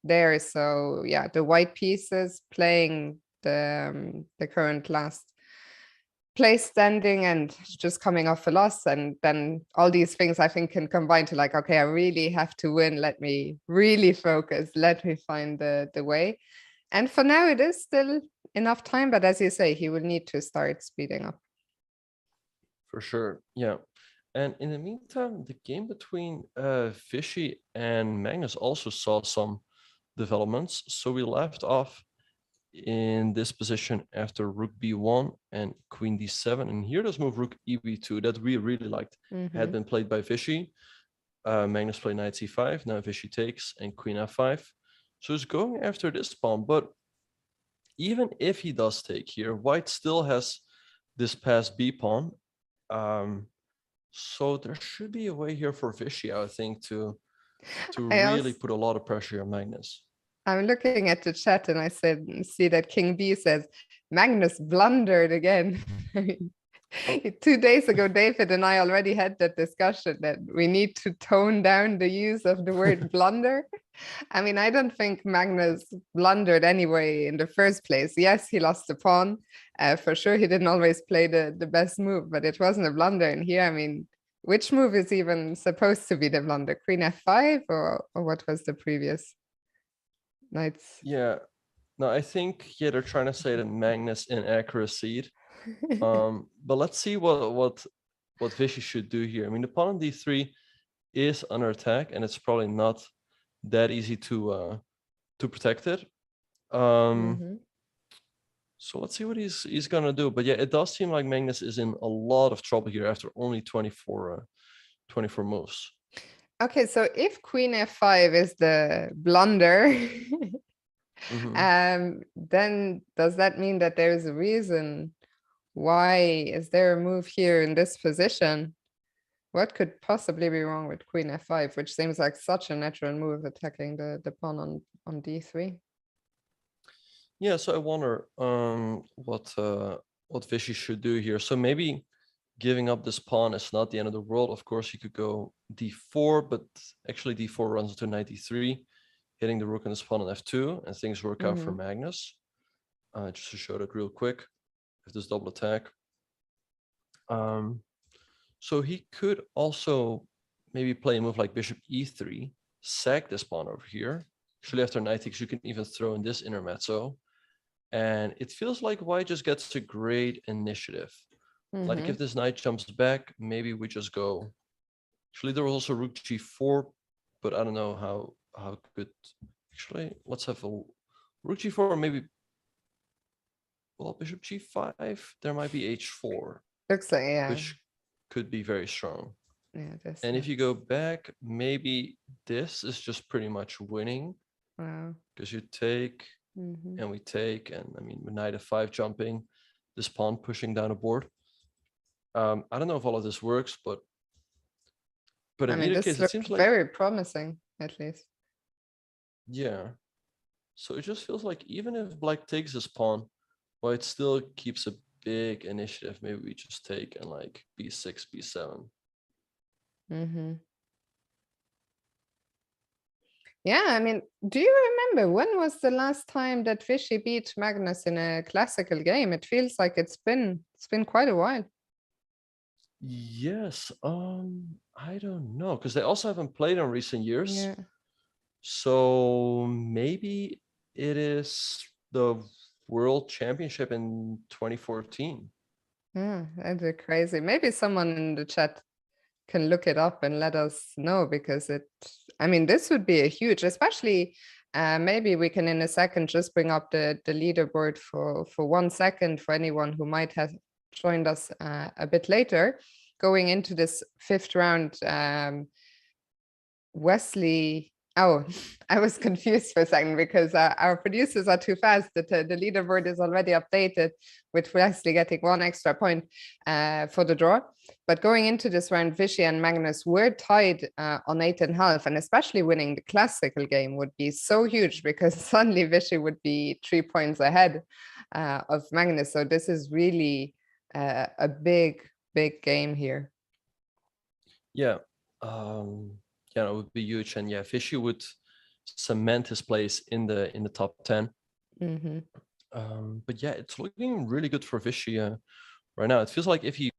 there. So yeah, the white pieces playing the current last place standing and just coming off a loss, and then all these things I think can combine to like, okay, I really have to win. Let me really focus. Let me find the way. And for now, it is still enough time, but as you say, he will need to start speeding up. For sure, yeah. And in the meantime, the game between Vishy and Magnus also saw some developments. So we left off in this position after rook b1 and queen d7. And here this move rook eb2 that we really liked had been played by Vishy. Magnus played knight c5, now Vishy takes, and queen f5. So he's going after this pawn, but even if he does take here, white still has this passed b pawn. So there should be a way here for Vishy, I think, to really put a lot of pressure on Magnus. I'm looking at the chat and I see that King B says, Magnus blundered again. 2 days ago, David and I already had that discussion that we need to tone down the use of the word blunder. I mean, I don't think Magnus blundered anyway in the first place. Yes, he lost the pawn. For sure, he didn't always play the best move, but it wasn't a blunder. And here, I mean, which move is even supposed to be the blunder? Queen f5 or what was the previous? Knights. Yeah. No, I think they're trying to say that Magnus inaccuracy. But let's see what Vishy should do here. I mean, the pawn on d3 is under attack, and it's probably not that easy to protect it. So let's see what he's gonna do. But yeah, it does seem like Magnus is in a lot of trouble here after only 24 moves. Okay, so if Queen f5 is the blunder, then does that mean that there is a reason? Why is there a move here in this position? What could possibly be wrong with Queen f5, which seems like such a natural move attacking the pawn on d3? Yeah, so I wonder what Vishy should do here. So maybe giving up this pawn is not the end of the world. Of course, he could go d4, but actually d4 runs into knight d3, hitting the rook and this pawn on f2, and things work out for Magnus. Just to show that real quick, with this double attack. So he could also maybe play a move like bishop e3, sack this pawn over here. Actually, after knight takes, you can even throw in this intermezzo. And it feels like white just gets a great initiative. Like if this knight jumps back, maybe we just go. Actually, there was also rook g4, but I don't know how good. Actually, let's have a rook g4, maybe. Well, bishop g5, there might be h4. Looks like, yeah. Which could be very strong. Yeah, and if you go back, maybe this is just pretty much winning. Wow. Because you take, and we take, and I mean, with knight f5 jumping, this pawn pushing down a board. I don't know if all of this works, but I in mean, either this case, it looks seems like very promising, at least. Yeah. So it just feels like even if black takes this pawn, white still keeps a big initiative. Maybe we just take and like b6, b7. Yeah, I mean, do you remember when was the last time that Vishy beat Magnus in a classical game? It feels like it's been quite a while. Yes, I don't know, because they also haven't played in recent years. Yeah. So maybe it is the World Championship in 2014. Yeah, that's crazy. Maybe someone in the chat can look it up and let us know, because I mean, this would be a huge, especially maybe we can in a second just bring up the leaderboard for 1 second for anyone who might have joined us a bit later. Going into this 5th round, Wesley, oh, I was confused for a second because our producers are too fast. That the leaderboard is already updated with Wesley getting 1 extra point for the draw. But going into this round, Vishy and Magnus were tied on 8.5, and especially winning the classical game would be so huge, because suddenly Vishy would be 3 points ahead of Magnus. So this is really a big game here. Yeah. Yeah, it would be huge, and yeah, Vishy would cement his place in the top 10. But yeah, it's looking really good for Vishy right now. It feels like if he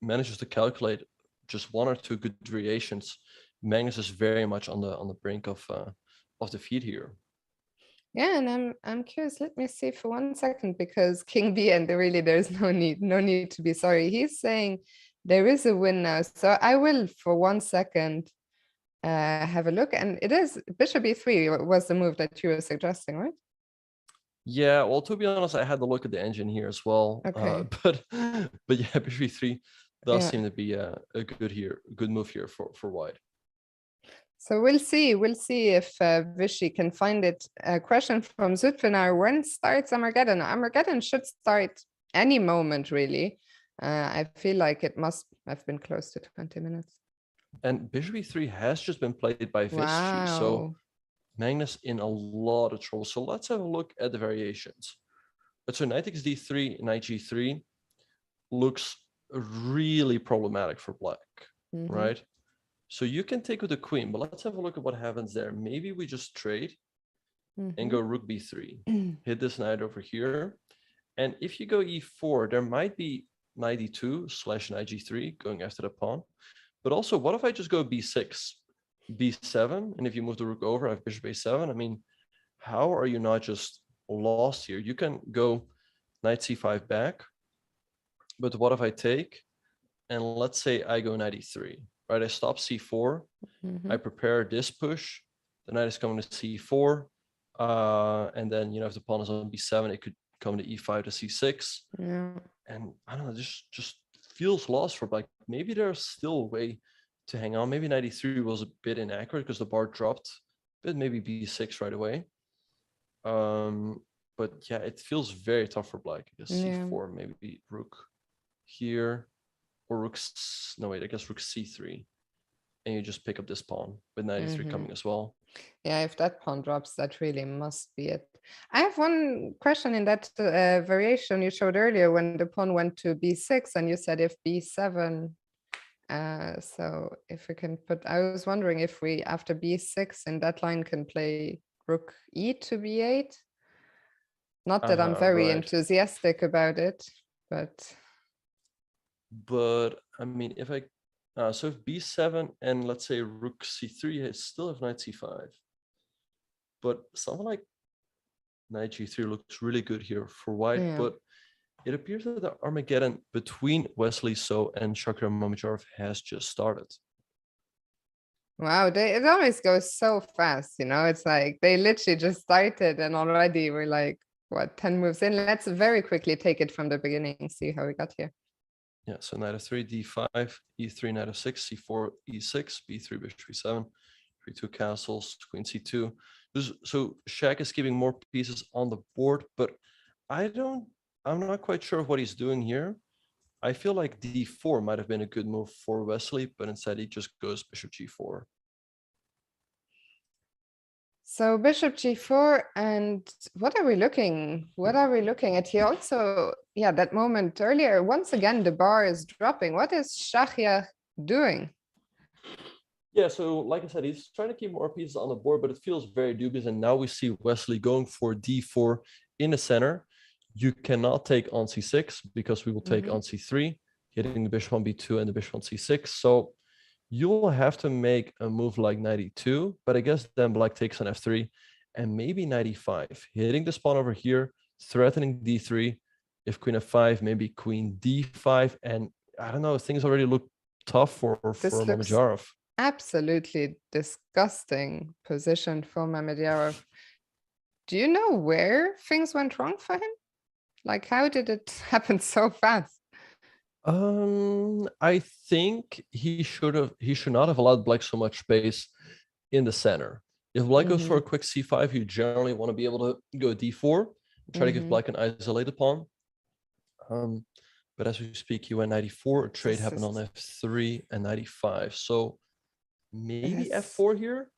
manages to calculate just 1 or 2 good variations, Magnus is very much on the brink of defeat here. Yeah, and I'm curious. Let me see for 1 second, because King B, and really there's no need to be sorry. He's saying there is a win now, so I will for 1 second have a look, and it is bishop e3 was the move that you were suggesting, right? Yeah, well, to be honest, I had to look at the engine here as well. Okay. But yeah, bishop e3 does seem to be a good move here for white. So we'll see if Vishy can find it. A question from Zutfinar: when starts Armageddon? Armageddon should start any moment, really. I feel like it must have been close to 20 minutes. And bishop e3 has just been played by Vishy, so Magnus in a lot of trouble. So let's have a look at the variations. But so knight takes d3, knight g3 looks really problematic for black, Mhm. right? So you can take with the queen, but let's have a look at what happens there. Maybe we just trade and go rook b3, hit this knight over here. And if you go e4, there might be knight e2 / knight g3 going after the pawn. But also, what if I just go b6, b7, and if you move the rook over, I have bishop a7. I mean, how are you not just lost here? You can go knight c5 back, but what if I take, and let's say I go knight e3, right? I stop c4, I prepare this push, the knight is coming to c4, and then, if the pawn is on b7, it could come to e5 to c6. Yeah. And I don't know, this just feels lost for black. Maybe there's still a way to hang on. Maybe knight e3 was a bit inaccurate because the bar dropped, but maybe b6 right away. But yeah, it feels very tough for black. I guess c4, maybe rook here, or rook, no wait, I guess rook c3. And you just pick up this pawn with knight e3 coming as well. Yeah, if that pawn drops, that really must be it. I have one question in that variation you showed earlier when the pawn went to b6 and you said if b7. So if we can I was wondering if we, after b6 in that line, can play rook e to b8. Not that I'm very enthusiastic about it, but I mean, if I so if b7 and let's say rook c3, I still have knight c5. But something like knight g3 looks really good here for white. But it appears that the Armageddon between Wesley So and Shakir Mamedyarov has just started. Wow, it always goes so fast, it's like they literally just started and already we're like, what, 10 moves in? Let's very quickly take it from the beginning, see how we got here. Yeah, so knight f3, d5, e3, knight f6, c4, e6, b3, bishop e7, b2 castles, queen c2. So Shaq is keeping more pieces on the board, but I'm not quite sure what he's doing here. I feel like d4 might have been a good move for Wesley, but instead he just goes bishop g4. So bishop g4, and what are we looking at here? Also, yeah, that moment earlier, once again, the bar is dropping. What is Shakir doing? Yeah, so like I said, he's trying to keep more pieces on the board, but it feels very dubious. And now we see Wesley going for d4 in the center. You cannot take on c6 because we will take on c3, hitting the bishop on b2 and the bishop on c6. So you will have to make a move like knight e2, but I guess then black takes on f3 and maybe knight e5, hitting this pawn over here, threatening d3. If queen f5, maybe queen d5. And I don't know, things already look tough for Mamedyarov. Absolutely disgusting position for Mamedyarov. Do you know where things went wrong for him? Like, how did it happen so fast? I think he should not have allowed black so much space in the center. If black goes for a quick c5, you generally want to be able to go d4, try to give black an isolated pawn. But as we speak, he went knight e4, a trade happened on f3 and knight e5. So maybe f4 here?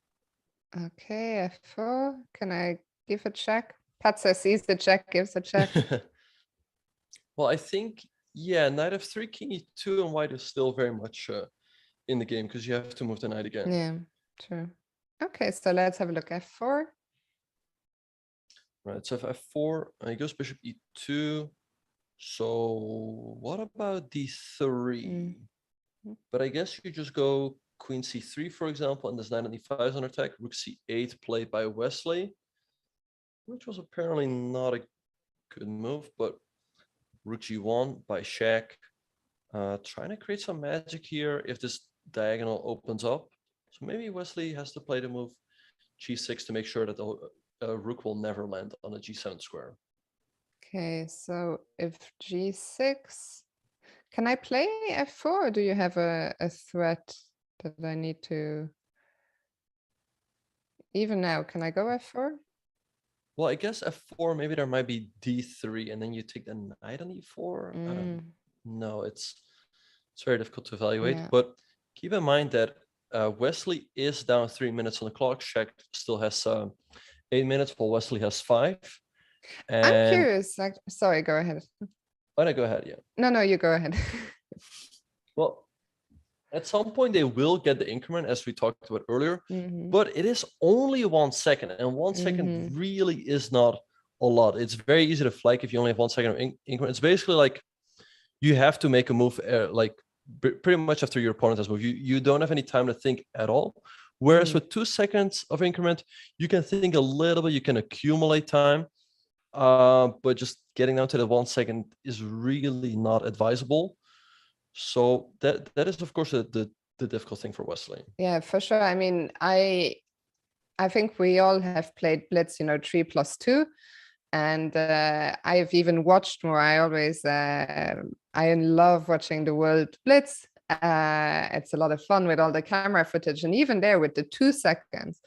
Okay, f4. Can I give a check? Patzer sees the check, gives a check. Well, I think, yeah, knight f3, king e2, and white is still very much in the game because you have to move the knight again. Yeah, true. Okay, so let's have a look. f4. Right, so if f4, he goes bishop e2. So what about d3? But I guess you just go queen c3, for example, and this knight on e5 is on attack. Rook c8 played by Wesley, which was apparently not a good move, but rook g1 by Shaq. Trying to create some magic here if this diagonal opens up. So maybe Wesley has to play the move g6 to make sure that the rook will never land on a g7 square. Okay, so if g6, can I play f4, or do you have a threat that I need to? Even now, can I go f4? Well, I guess f4, maybe there might be d3, and then you take the knight on e4. I don't know. It's very difficult to evaluate. Yeah. But keep in mind that Wesley is down 3 minutes on the clock. Shaq still has 8 minutes, while Wesley has 5. And I'm curious. Sorry, go ahead. Oh, no, go ahead. Yeah. No, you go ahead. Well, at some point they will get the increment, as we talked about earlier, Mhm. but it is only 1 second, and 1 second really is not a lot. It's very easy to flag if you only have 1 second of increment. It's basically like you have to make a move like pretty much after your opponent has moved. You don't have any time to think at all. Whereas with 2 seconds of increment, you can think a little bit, you can accumulate time, but just getting down to the 1 second is really not advisable. So that is, of course, the difficult thing for Wesley. Yeah, for sure. I mean, I think we all have played Blitz, 3+2. And I've even watched more. I always, I love watching the World Blitz. It's a lot of fun with all the camera footage. And even there with the 2 seconds,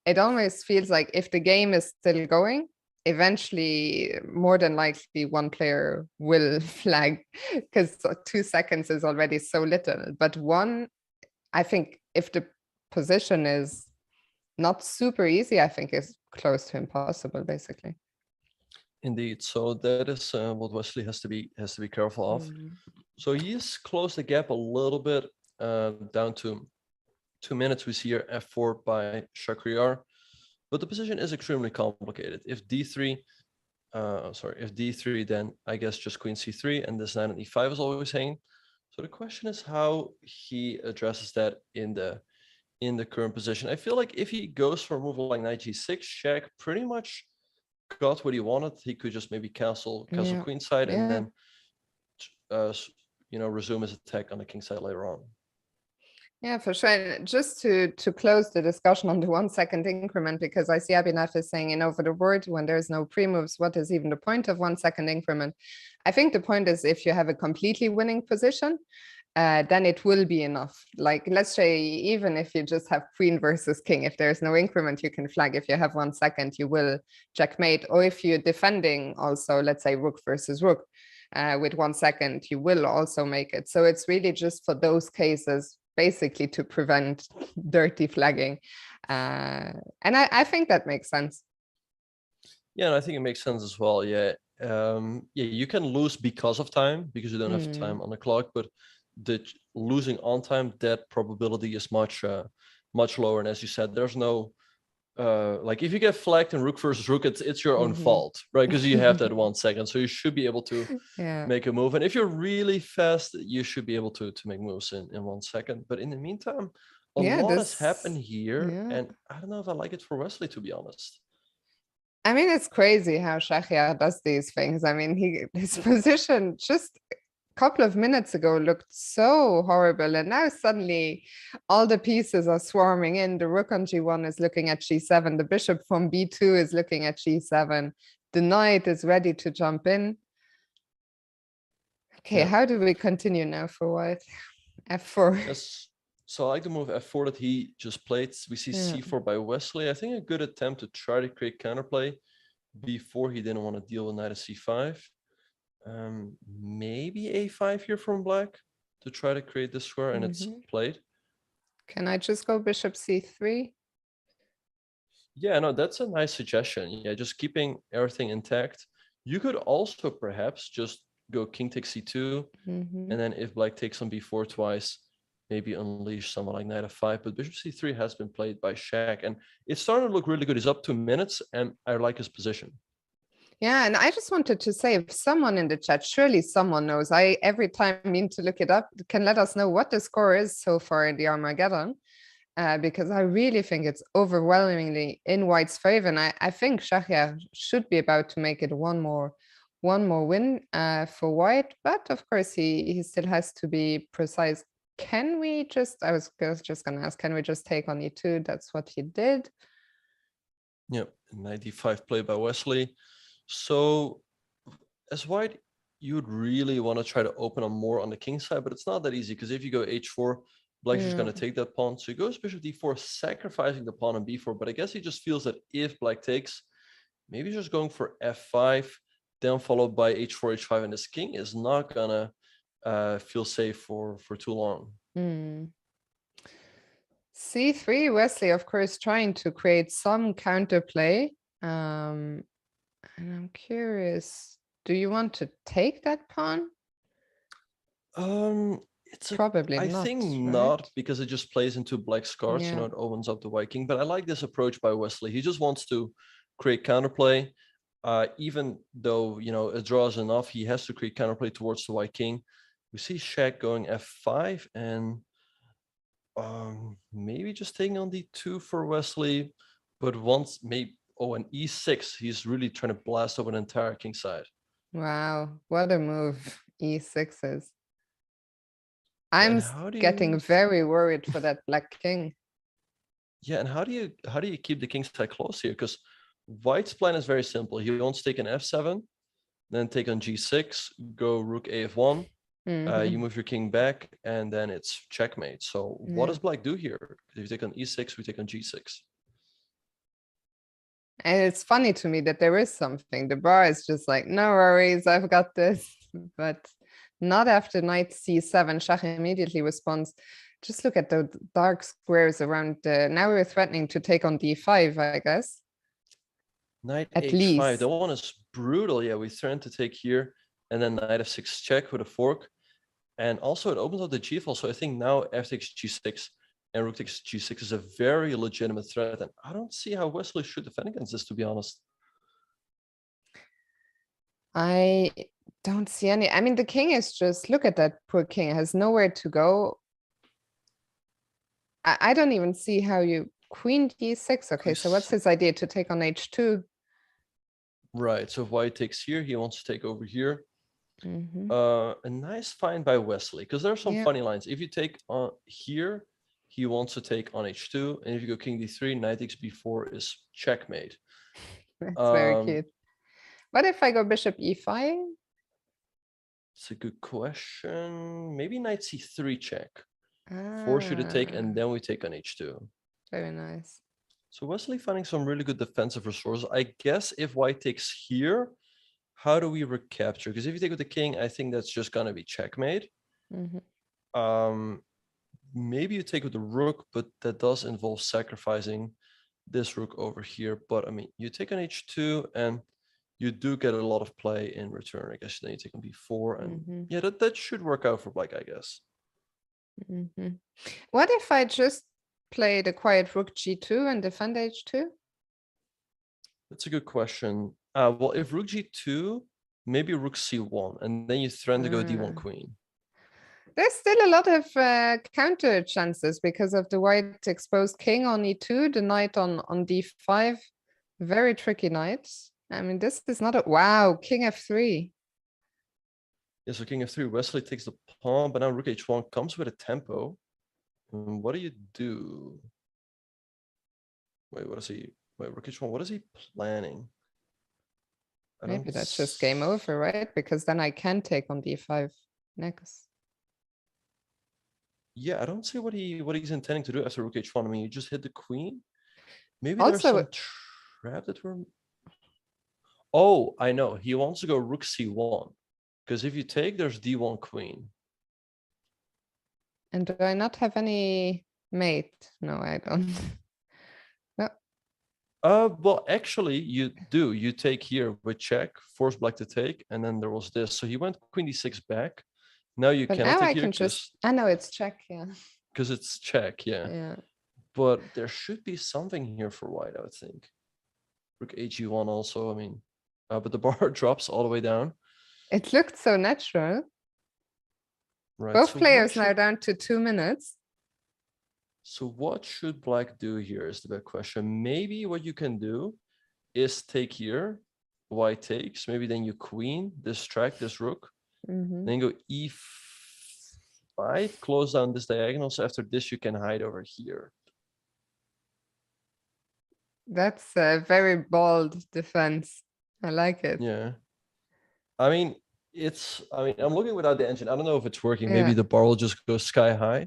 it always feels like if the game is still going, eventually, more than likely, one player will flag, because 2 seconds is already so little. But one, I think if the position is not super easy, I think is close to impossible, basically. Indeed. So that is what Wesley has to be careful of. So he's closed the gap a little bit down to 2 minutes. We see here f4 by Shakhriyar, but the position is extremely complicated. If d3, if d3, then I guess just queen c3, and this knight on e5 is always hanging. So the question is how he addresses that in the current position. I feel like if he goes for a move like knight g6, Shaq pretty much got what he wanted. He could just maybe castle queenside and then resume his attack on the king side later on. Yeah, for sure. And just to close the discussion on the 1 second increment, because I see Abhinav is saying in over the board, when there's no pre-moves, what is even the point of 1 second increment? I think the point is if you have a completely winning position, then it will be enough. Like, let's say, even if you just have queen versus king, if there's no increment, you can flag. If you have 1 second, you will checkmate. Or if you're defending also, let's say rook versus rook, with 1 second, you will also make it. So it's really just for those cases, basically to prevent dirty flagging. And I think that makes sense. Yeah, and I think it makes sense as well. Yeah. You can lose because of time, because you don't have time on the clock, but the losing on time, that probability is much lower. And as you said, there's no like if you get flagged in rook versus rook, it's your own fault, right? Because you have that 1 second, so you should be able to make a move. And if you're really fast, you should be able to make moves in 1 second. But in the meantime, a lot has happened here, and I don't know if I like it for Wesley, to be honest. I mean, it's crazy how Shakhriyar does these things. I mean, his position just couple of minutes ago looked so horrible, and now suddenly all the pieces are swarming in. The rook on g1 is looking at g7, the bishop from b2 is looking at g7, the knight is ready to jump in. Okay, how do we continue now for white? f4. Yes. So I like the move f4 that he just played. We see c4 by Wesley. I think a good attempt to try to create counterplay before he didn't want to deal with knight of c5. Maybe a5 here from black to try to create this square, and it's played. Can I just go bishop c3? Yeah, no, that's a nice suggestion. Yeah, just keeping everything intact. You could also perhaps just go king takes c2, and then if black takes on b4 twice, maybe unleash someone like knight f5. But bishop c3 has been played by Shaq, and it's starting to look really good. He's up 2 minutes, and I like his position. Yeah, and I just wanted to say, if someone in the chat, surely someone knows, I every time mean to look it up, can let us know what the score is so far in the Armageddon, because I really think it's overwhelmingly in white's favor, and I think Shakhriyar should be about to make it one more win for white, but of course he still has to be precise. Can we just, I was just gonna ask, can we just take on e2? That's what he did. Yep, knight d5 play by Wesley. So as white, you would really want to try to open up more on the king side, but it's not that easy, because if you go h4, black's just going to take that pawn. So he goes bishop d4, sacrificing the pawn on b4, but I guess he just feels that if black takes, maybe just going for f5, then followed by h4, h5, and this king is not going to feel safe for too long. c3, Wesley, of course, trying to create some counterplay. And I'm curious, do you want to take that pawn? It's a, Probably I not, think right? not, because it just plays into black's cards. You know, Yeah. it opens up the white king. But I like this approach by Wesley. He just wants to create counterplay. Even though, you know, a draw is enough, he has to create counterplay towards the white king. We see Shaq going f5 and maybe just taking on d2 for Wesley. But once maybe, oh, an e6, he's really trying to blast over an entire king side. Wow, what a move. E6s. And I'm how do getting you, very worried for that black king. yeah, and how do you keep the king side close here? Because White's plan is very simple. He wants to take an f7, then take on g6, go rook af1. You move your king back, and then it's checkmate. So what does black do here? If you take on e6, we take on g6. And it's funny to me that there is something. The bar is just like, no worries, I've got this. But not after knight c7. Schach immediately responds, just look at the dark squares around. Now we're threatening to take on d5, I guess. Knight At h5. least. That one is brutal. Yeah, we threaten to take here, and then knight f6 check with a fork. And also it opens up the g file. So I think now f takes g6 and rook takes g6 is a very legitimate threat. And I don't see how Wesley should defend against this, to be honest. I don't see any. I mean, the king is just, look at that poor king. It has nowhere to go. I don't even see how you queen d6. Okay, so what's his idea? To take on h2? Right. So if white takes here, he wants to take over here. Mhm. A nice find by Wesley, because there are some Yeah. funny lines. If you take on here, he wants to take on h2, and if you go king d3, knight takes b4 is checkmate. That's very cute. What if I go bishop e5? It's a good question. Maybe knight c3 check. Force you to take, and then we take on h2. Very nice. So Wesley finding some really good defensive resources. I guess if white takes here, how do we recapture? Because if you take with the king, I think that's just gonna be checkmate. Maybe you take with the rook, but that does involve sacrificing this rook over here. But I mean, you take on h2 and you do get a lot of play in return. I guess then you take on b4, and yeah, that should work out for black, I guess. What if I just play the quiet rook g2 and defend h2? That's a good question. Well, if rook g2, maybe rook c1, and then you threaten to go d1 queen. There's still a lot of counter chances because of the white exposed king on e2, the knight on d5. Very tricky knight. I mean, this is not a... Wow, king f3. Yeah, so king f3, Wesley takes the pawn, but now rook h1 comes with a tempo. What do you do? Wait, what is he? Wait, rook h1, what is he planning? Maybe that's just game over, right? Because then I can take on d5 next. Yeah, I don't see what he's intending to do after rook h1. I mean, you just hit the queen. Maybe Also, there's some trap that we're... Oh, I know. He wants to go rook c1. Because if you take, there's d1 queen. And do I not have any mate? No, I don't. No. Well, actually, you do. You take here with check, force black to take, and then there was this. So he went queen d6 back. Now you But cannot now take I here can just... I know it's check, yeah. because it's check, yeah. Yeah. But there should be something here for white, I would think. Rook hg1 also, I mean, but the bar drops all the way down. It looked so natural. Right. Both so players now down to 2 minutes. So what should black do here is the big question. Maybe what you can do is take here, white takes, maybe then you queen, distract this rook, then go e5, close down this diagonal. So after this, you can hide over here. That's a very bold defense. I like it. Yeah. I mean, I'm looking without the engine. I don't know if it's working. Yeah. Maybe the bar will just go sky high.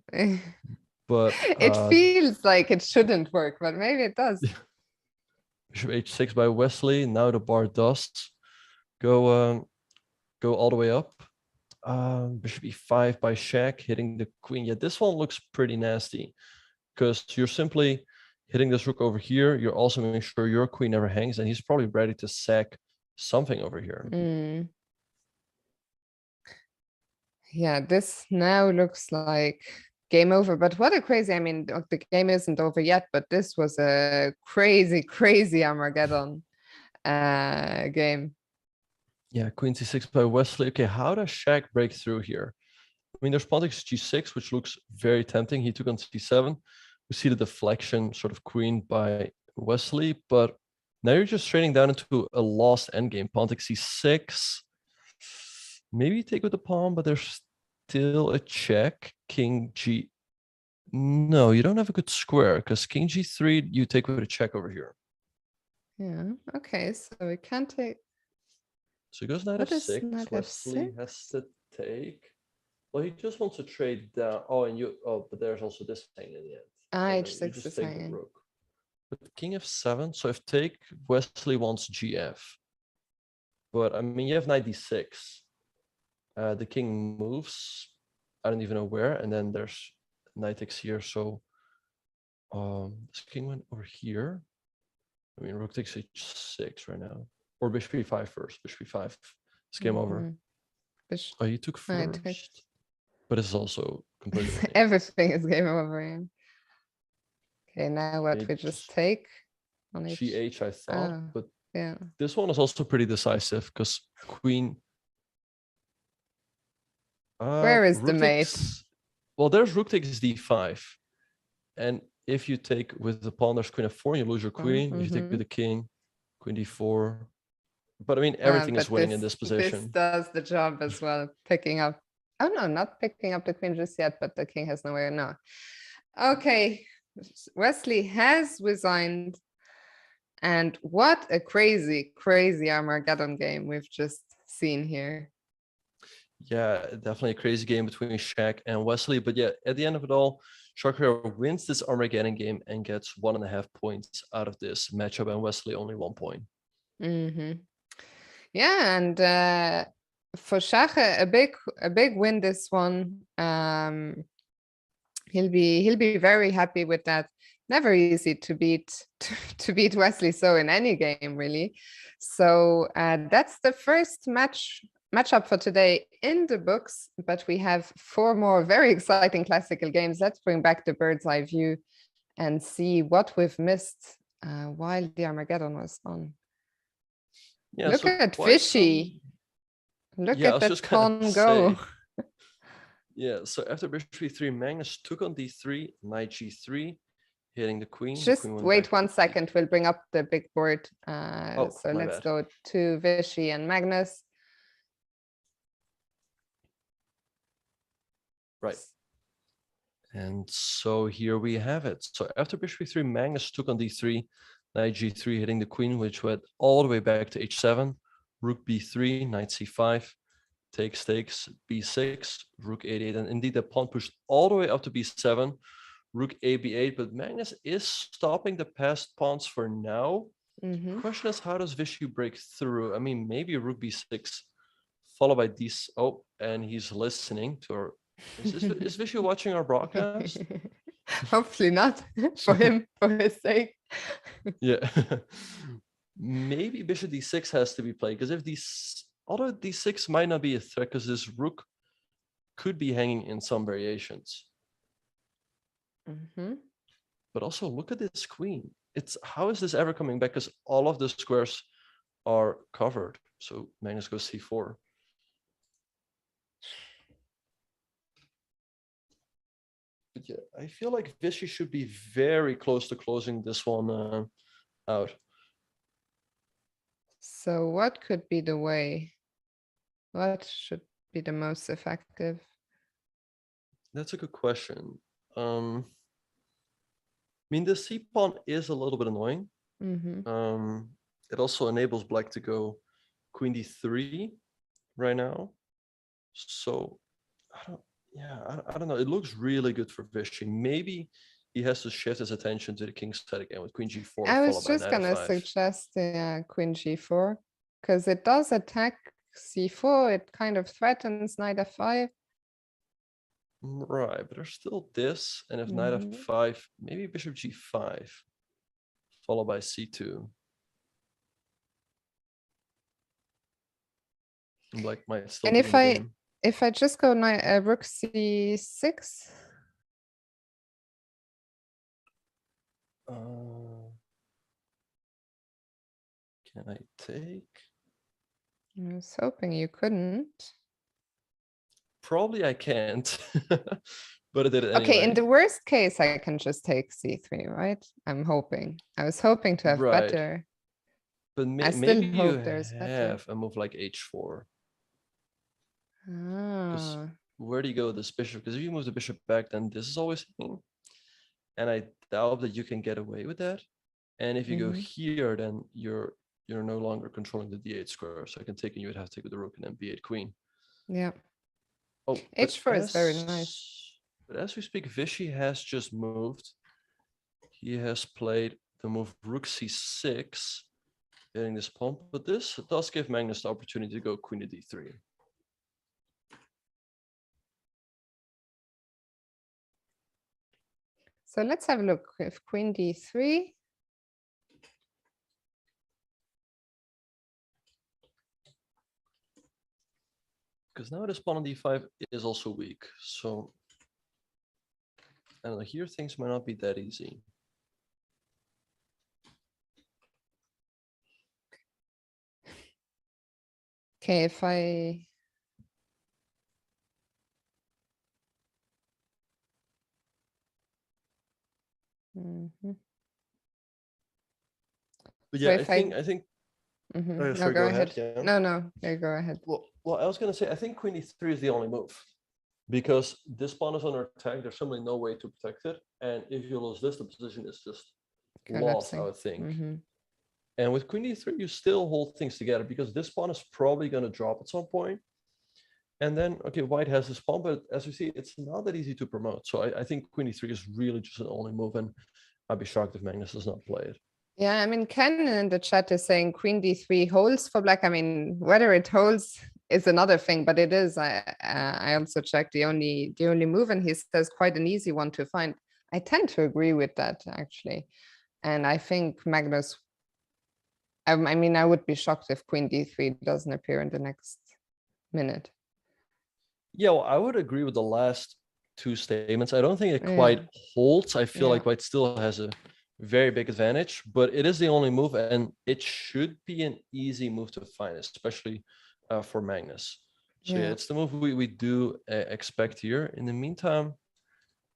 But it feels like it shouldn't work, but maybe it does. Bishop h6 by Wesley. Now the bar does go all the way up. Bishop e5 by Shaq, hitting the queen. Yeah, this one looks pretty nasty because you're simply hitting this rook over here. You're also making sure your queen never hangs, and he's probably ready to sack something over here. Yeah, this now looks like game over, but what a crazy, I mean, the game isn't over yet, but this was a crazy, crazy Armageddon game. Yeah, queen c6 by Wesley. Okay, how does Shaq break through here? I mean, there's pawn takes g6, which looks very tempting. He took on c7. We see the deflection, sort of queen by Wesley, but now you're just trading down into a lost endgame. Pawn takes c6. Maybe you take with the pawn, but there's still a check. King g. No, you don't have a good square because king g3, you take with a check over here. Yeah, okay, so we can't take. So he goes knight What is f6. knight Wesley f6? has to take. Well, he just wants to trade down. Oh, and you. Oh, but there's also this thing in the end. Ah, And then you h6 just is take the hanging. rook. But king f7. So if take, Wesley wants gf. But I mean, you have knight d6. The king moves. I don't even know where. And then there's knight takes here. So this king went over here. I mean, rook takes h6 right now. Or bishop e5 first. Bishop e5. It's game over. Bish- Oh, you took I took- first. But it's also completely winning. Everything is game over. Yeah. Okay, now what It we just take on each. GH, I thought, Ah, but yeah. this one is also pretty decisive because queen. Where is the rook mate? Well, there's rook takes d5, and if you take with the pawn, there's queen f4, and you lose your queen. If you take with the king, queen d4. But I mean, everything is But winning in this This position. does the job as well, picking up. Oh no, not picking up the queen just yet, but the king has nowhere now. Okay, Wesley has resigned. And what a crazy, crazy Armageddon game we've just seen here. Yeah, definitely a crazy game between Shaq and Wesley. But yeah, at the end of it all, Shaq wins this Armageddon game and gets 1.5 points out of this matchup, and Wesley only 1 point. Yeah, and for Schache, a big win this one. He'll be very happy with that. Never easy to beat Wesley So in any game, really. So that's the first matchup for today in the books, but we have 4 more very exciting classical games. Let's bring back the bird's eye view and see what we've missed while the Armageddon was on. Yeah, Look so at quite Vishy. Look Yeah, I at was that just gonna pawn go. say. Yeah, so after bishop e3, Magnus took on d3, knight g3, hitting the queen. Just the queen went wait back 1 to second, we'll bring up the big board. Oh, So my let's bad. go to Vishy and Magnus. Right. And so here we have it. So after bishop e3, Magnus took on d3, knight g3, hitting the queen, which went all the way back to h7, rook b3, knight c5, takes, b6, rook a8, and indeed the pawn pushed all the way up to b7, rook a b8, but Magnus is stopping the passed pawns for now. The question is, how does Vishy break through? I mean, maybe rook b6 followed by d. Oh, and he's listening to our. Is Vishy watching our broadcast? Hopefully not, for him, for his sake. Yeah. Maybe bishop d6 has to be played because if although d6 might not be a threat because this rook could be hanging in some variations. But also look at this queen. How is this ever coming back? Because all of the squares are covered. So Magnus goes c4. But yeah, I feel like Vishy should be very close to closing this one out. So what could be the way? What should be the most effective? That's a good question. I mean, the c pawn is a little bit annoying. It also enables black to go queen d3 right now. So I don't know. It looks really good for Vishy. Maybe he has to shift his attention to the king's side again with queen g4. I was followed by just knight gonna f5. suggest queen g4 because it does attack c4. It kind of threatens knight f5. Right, but there's still this, and if knight f5, maybe bishop g5, followed by c2. Black might still And be if in the I game. if I just go rook c6. Can I take? I was hoping you couldn't. Probably I can't, but I did it anyway. Okay, in the worst case, I can just take c3, right? I'm hoping. I was hoping to have Right. better. But I still maybe you hope there's better. have a move like h4. Because Ah, where do you go with this bishop? Because if you move the bishop back, then this is always hanging. And I doubt that you can get away with that. And if you go here, then you're no longer controlling the d8 square. So I can take, and you would have to take with the rook and then b8 queen. yeah. Oh, h4 is very nice. But as we speak, Vishy has just moved. He has played the move rook c6, getting this pawn. But this does give Magnus the opportunity to go queen to d3. So let's have a look. If queen d3. Because now this pawn on d5 is also weak. So I don't know, here things might not be that easy. Okay, if I... But So yeah, if I think No, sorry, go ahead. Yeah. No, go ahead. Well, I was gonna say I think queen e3 is the only move, because this pawn is under attack. There's simply no way to protect it, and if you lose this, the position is just lost, I would think. And with queen e3, you still hold things together because this pawn is probably gonna drop at some point. And then, okay, white has this pawn, but as we see, it's not that easy to promote. So I think queen e3 is really just an only move, and I'd be shocked if Magnus does not play it. Yeah, I mean, Ken in the chat is saying queen d3 holds for black. I mean, whether it holds is another thing, but it is. I also checked the only move, and he says quite an easy one to find. I tend to agree with that, actually. And I think Magnus, I mean, I would be shocked if queen d3 doesn't appear in the next minute. Yeah, well, I would agree with the last two statements. I don't think it quite holds. I feel like white still has a very big advantage, but it is the only move, and it should be an easy move to find, especially for Magnus. So yeah, it's the move we do expect here. In the meantime,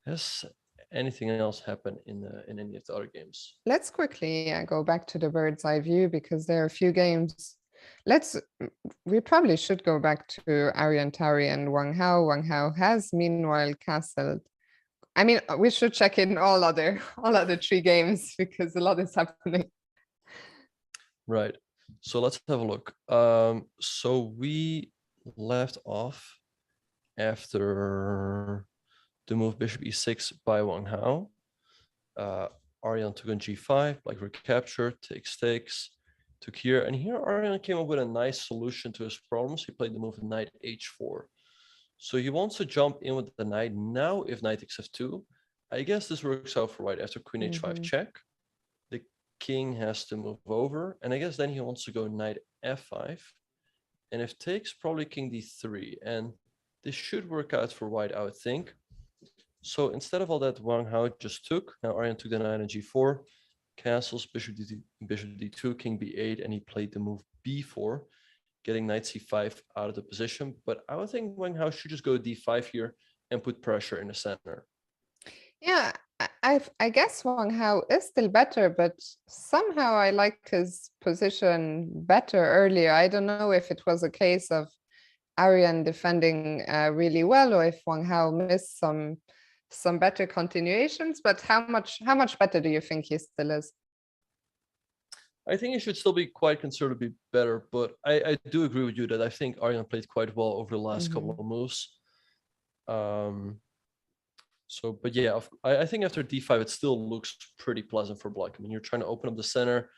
has anything else happen in any of the other games? Let's quickly go back to the bird's eye view, because there are a few games. We probably should go back to Arian Tari and Wang Hao. Wang Hao has meanwhile castled. I mean, we should check in all other 3 games, because a lot is happening. Right. So let's have a look. So we left off after the move bishop e6 by Wang Hao. Arian took on g5, like recaptured, takes, took here. And here Arian came up with a nice solution to his problems. He played the move knight h4. So he wants to jump in with the knight. Now if knight takes f2, I guess this works out for white. After queen h5 check, the king has to move over. And I guess then he wants to go knight f5. And if takes, probably king d3. And this should work out for white, I would think. So instead of all that, Wang Hao just took. Now Arian took the knight on g4, castles, bishop d2, king b8, and he played the move b4, getting knight c5 out of the position. But I would think Wang Hao should just go d5 here and put pressure in the center. Yeah, I guess Wang Hao is still better, but somehow I like his position better earlier. I don't know if it was a case of Arian defending really well, or if Wang Hao missed some better continuations. But how much better do you think he still is? I think he should still be quite considerably better, but I do agree with you that I think Arian played quite well over the last couple of moves. But yeah, I think after d5, it still looks pretty pleasant for black. I mean, you're trying to open up the center.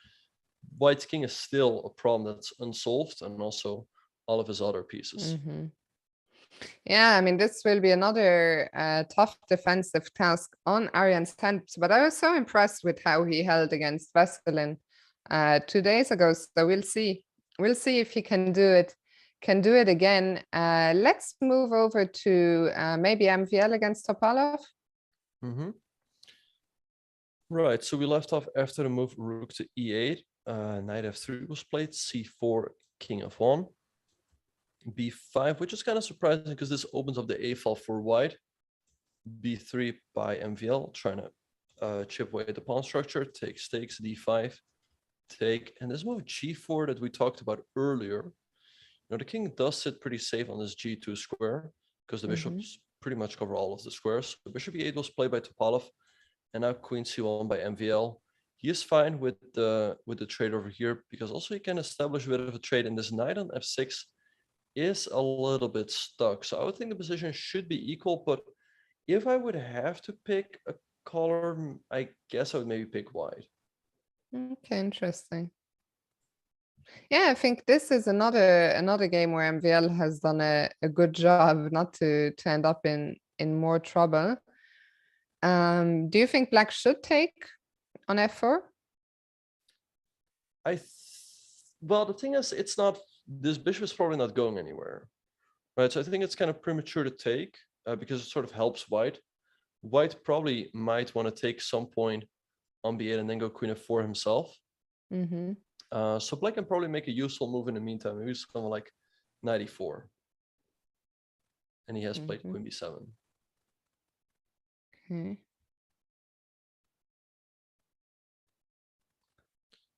White's king is still a problem that's unsolved, and also all of his other pieces. Yeah, I mean, this will be another tough defensive task on Arian's hand, but I was so impressed with how he held against Veselin 2 days ago. So we'll see if he can do it can do it again. Let's move over to maybe MVL against Topalov. Mm-hmm. Right, so we left off after the move rook to e8. Knight f3 was played, c4, king f1, b5, which is kind of surprising because this opens up the a file for white. b3 by MVL, trying to chip away at the pawn structure, takes, d5, take, and this move g4 that we talked about earlier. Now the king does sit pretty safe on this g2 square because the bishops pretty much cover all of the squares. So bishop e8 was played by Topalov, and now queen c1 by MVL. He is fine with the trade over here because also he can establish a bit of a trade, and this knight on f6 is a little bit stuck. So I would think the position should be equal, but if I would have to pick a color, I guess I would maybe pick white. Okay, interesting. Yeah, I think this is another game where MVL has done a good job not to end up in more trouble. Do you think black should take on f4? Well, the thing is, it's not, this bishop is probably not going anywhere, right? So I think it's kind of premature to take because it sort of helps white. White probably might want to take some point on b8 and then go queen f4 himself. So black can probably make a useful move in the meantime. Maybe something like knight e4. And he has played queen b7. Okay.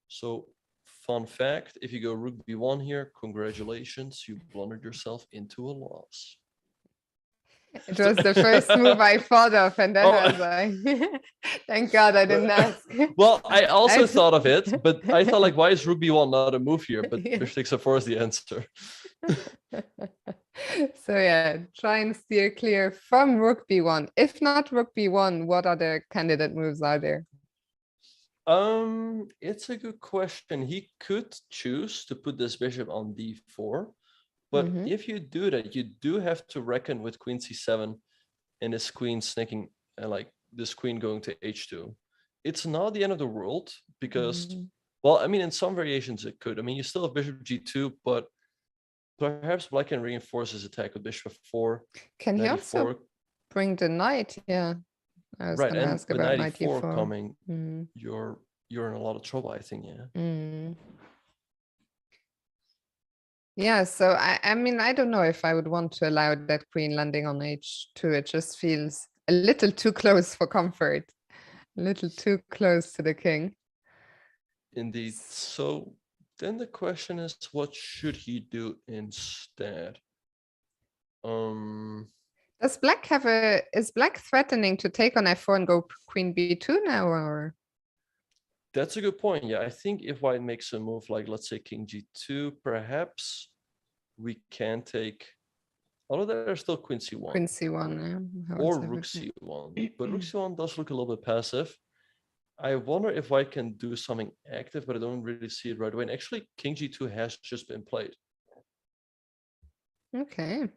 So, fun fact, if you go rook b1 here, congratulations, you blundered yourself into a loss. It was the first move I thought of, and then I was like, thank God I didn't ask. Well, I also thought of it, but I thought like, why is rook b1 not a move here? But bishop takes f4 is the answer. So yeah, try and steer clear from rook b1. If not rook b1, what other candidate moves are there? It's a good question. He could choose to put this bishop on d4, but if you do that, you do have to reckon with queen c7 and this queen sneaking, like this queen going to h2. It's not the end of the world because, well, I mean, in some variations it could. I mean, you still have bishop g2, but perhaps black can reinforce his attack with bishop f4. Can he also bring the knight? Yeah. I was going to ask about knight e4 coming, you're in a lot of trouble, I think. Yeah, so I mean, I don't know if I would want to allow that queen landing on h2. It just feels a little too close for comfort, a little too close to the king. Indeed. So then the question is, what should he do instead? Does black have is black threatening to take on f4 and go queen b2 now, or? That's a good point. Yeah, I think if white makes a move like, let's say, king g2, perhaps we can take, although there's still queen c1. Queen c1, yeah. Or rook c1. But rook c1 does look a little bit passive. I wonder if white can do something active, but I don't really see it right away. And actually, king g2 has just been played. Okay.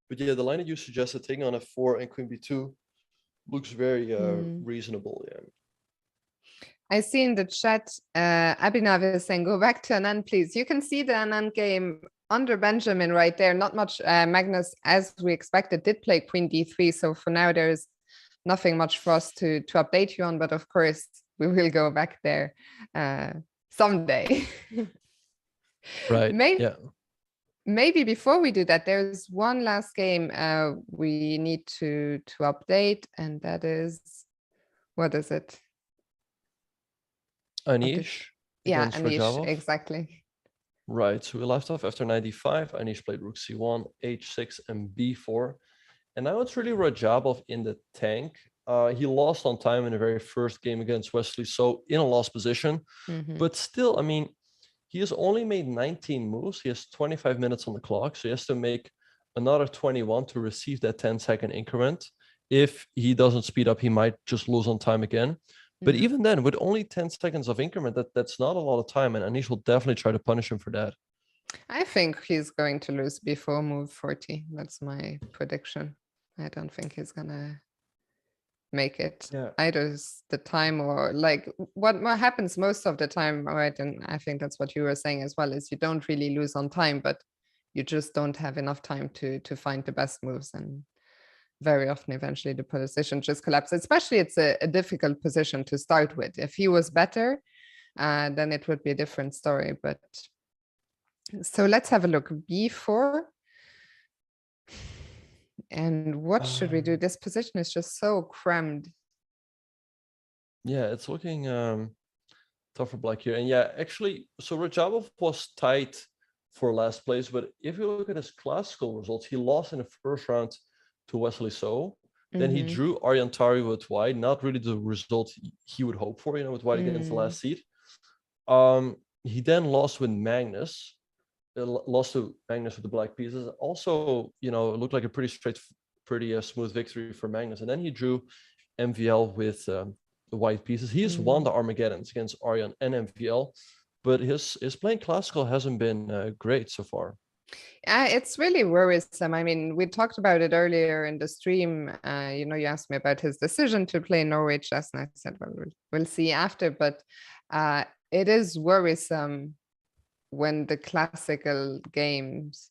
But yeah, the line that you suggested, taking on f4 and queen b2, looks very reasonable. Yeah. I see in the chat, Abhinav is saying, go back to Anand, please. You can see the Anand game under Benjamin right there. Not much. Magnus, as we expected, did play queen d3. So for now, there's nothing much for us to update you on. But of course, we will go back there someday. Right. Maybe before we do that, there's one last game we need to update, and that is, what is it? Anish. Yeah, Anish, exactly. Right, so we left off after 95. Anish played rook c1, h6, and b4. And now it's really Rajabov in the tank. He lost on time in the very first game against Wesley So in a lost position. But still, I mean, he has only made 19 moves. He has 25 minutes on the clock. So he has to make another 21 to receive that 10-second increment. If he doesn't speed up, he might just lose on time again. But even then, with only 10 seconds of increment, that's not a lot of time. And Anish will definitely try to punish him for that. I think he's going to lose before move 40. That's my prediction. I don't think he's going to make it. Yeah. Either the time or like what happens most of the time, right? And I think that's what you were saying as well, is you don't really lose on time, but you just don't have enough time to find the best moves, and very often eventually the position just collapses. Especially it's a difficult position to start with. If he was better, then it would be a different story. But so let's have a look. B4. And what should we do? This position is just so crammed. Yeah, it's looking tough for black here. And yeah, actually, so Rajabov was tight for last place, but if you look at his classical results, he lost in the first round to Wesley So. Then he drew Ariantari with white, not really the result he would hope for, with white against the last seed. He then lost with Magnus. Lost to Magnus with the black pieces. Also, it looked like a pretty smooth victory for Magnus. And then he drew MVL with the white pieces. He has won the Armageddons against Aryan and MVL, but his playing classical hasn't been great so far. It's really worrisome. I mean, we talked about it earlier in the stream. You asked me about his decision to play Norway Chess, and I said, well, we'll see after. But it is worrisome when the classical games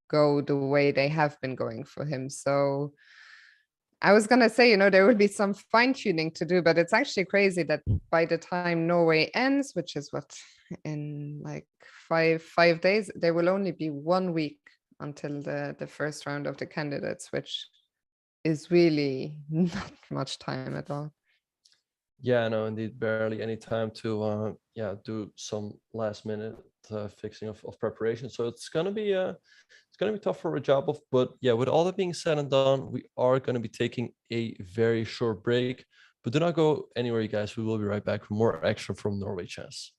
go the way they have been going for him. So I was going to say, there will be some fine tuning to do, but it's actually crazy that by the time Norway ends, which is what, in like five days, there will only be 1 week until the first round of the candidates, which is really not much time at all. Yeah, no, indeed, barely any time to do some last minute fixing of preparation. So it's gonna be tough for Rajabov. But yeah, with all that being said and done, we are gonna be taking a very short break. But do not go anywhere, you guys. We will be right back with more action from Norway Chess.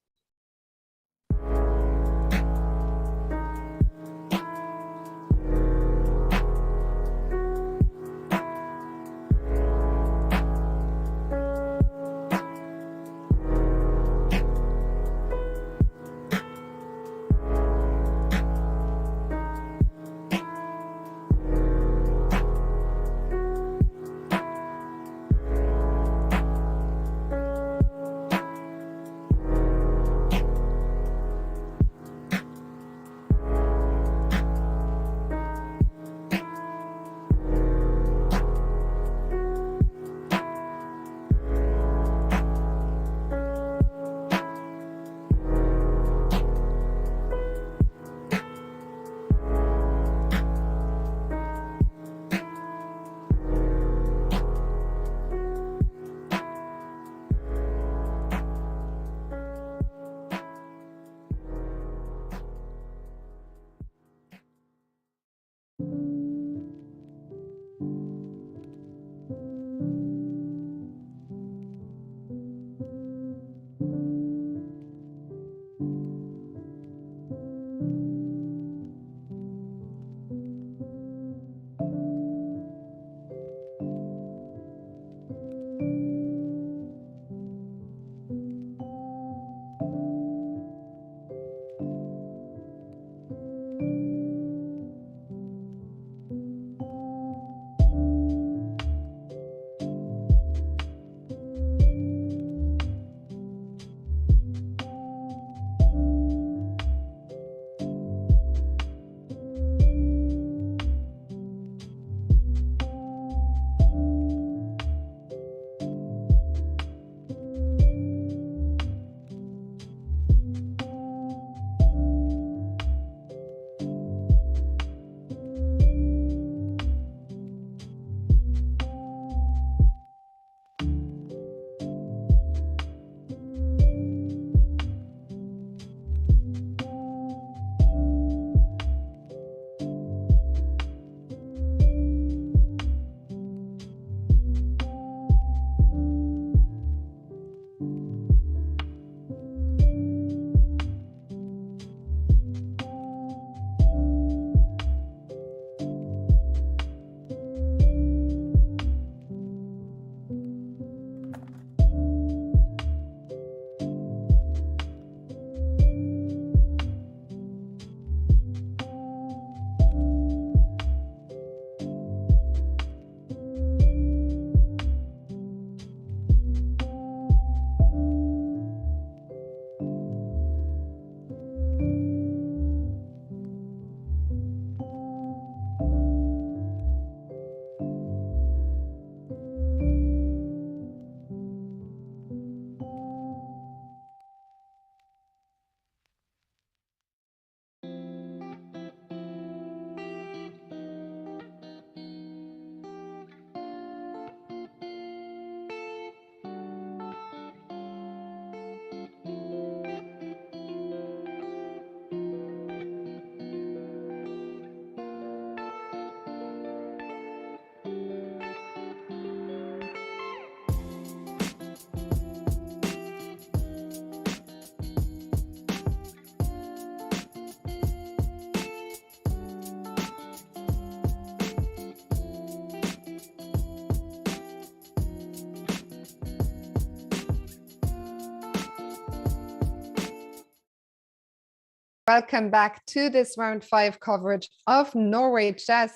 Welcome back to this round 5 coverage of Norway Chess.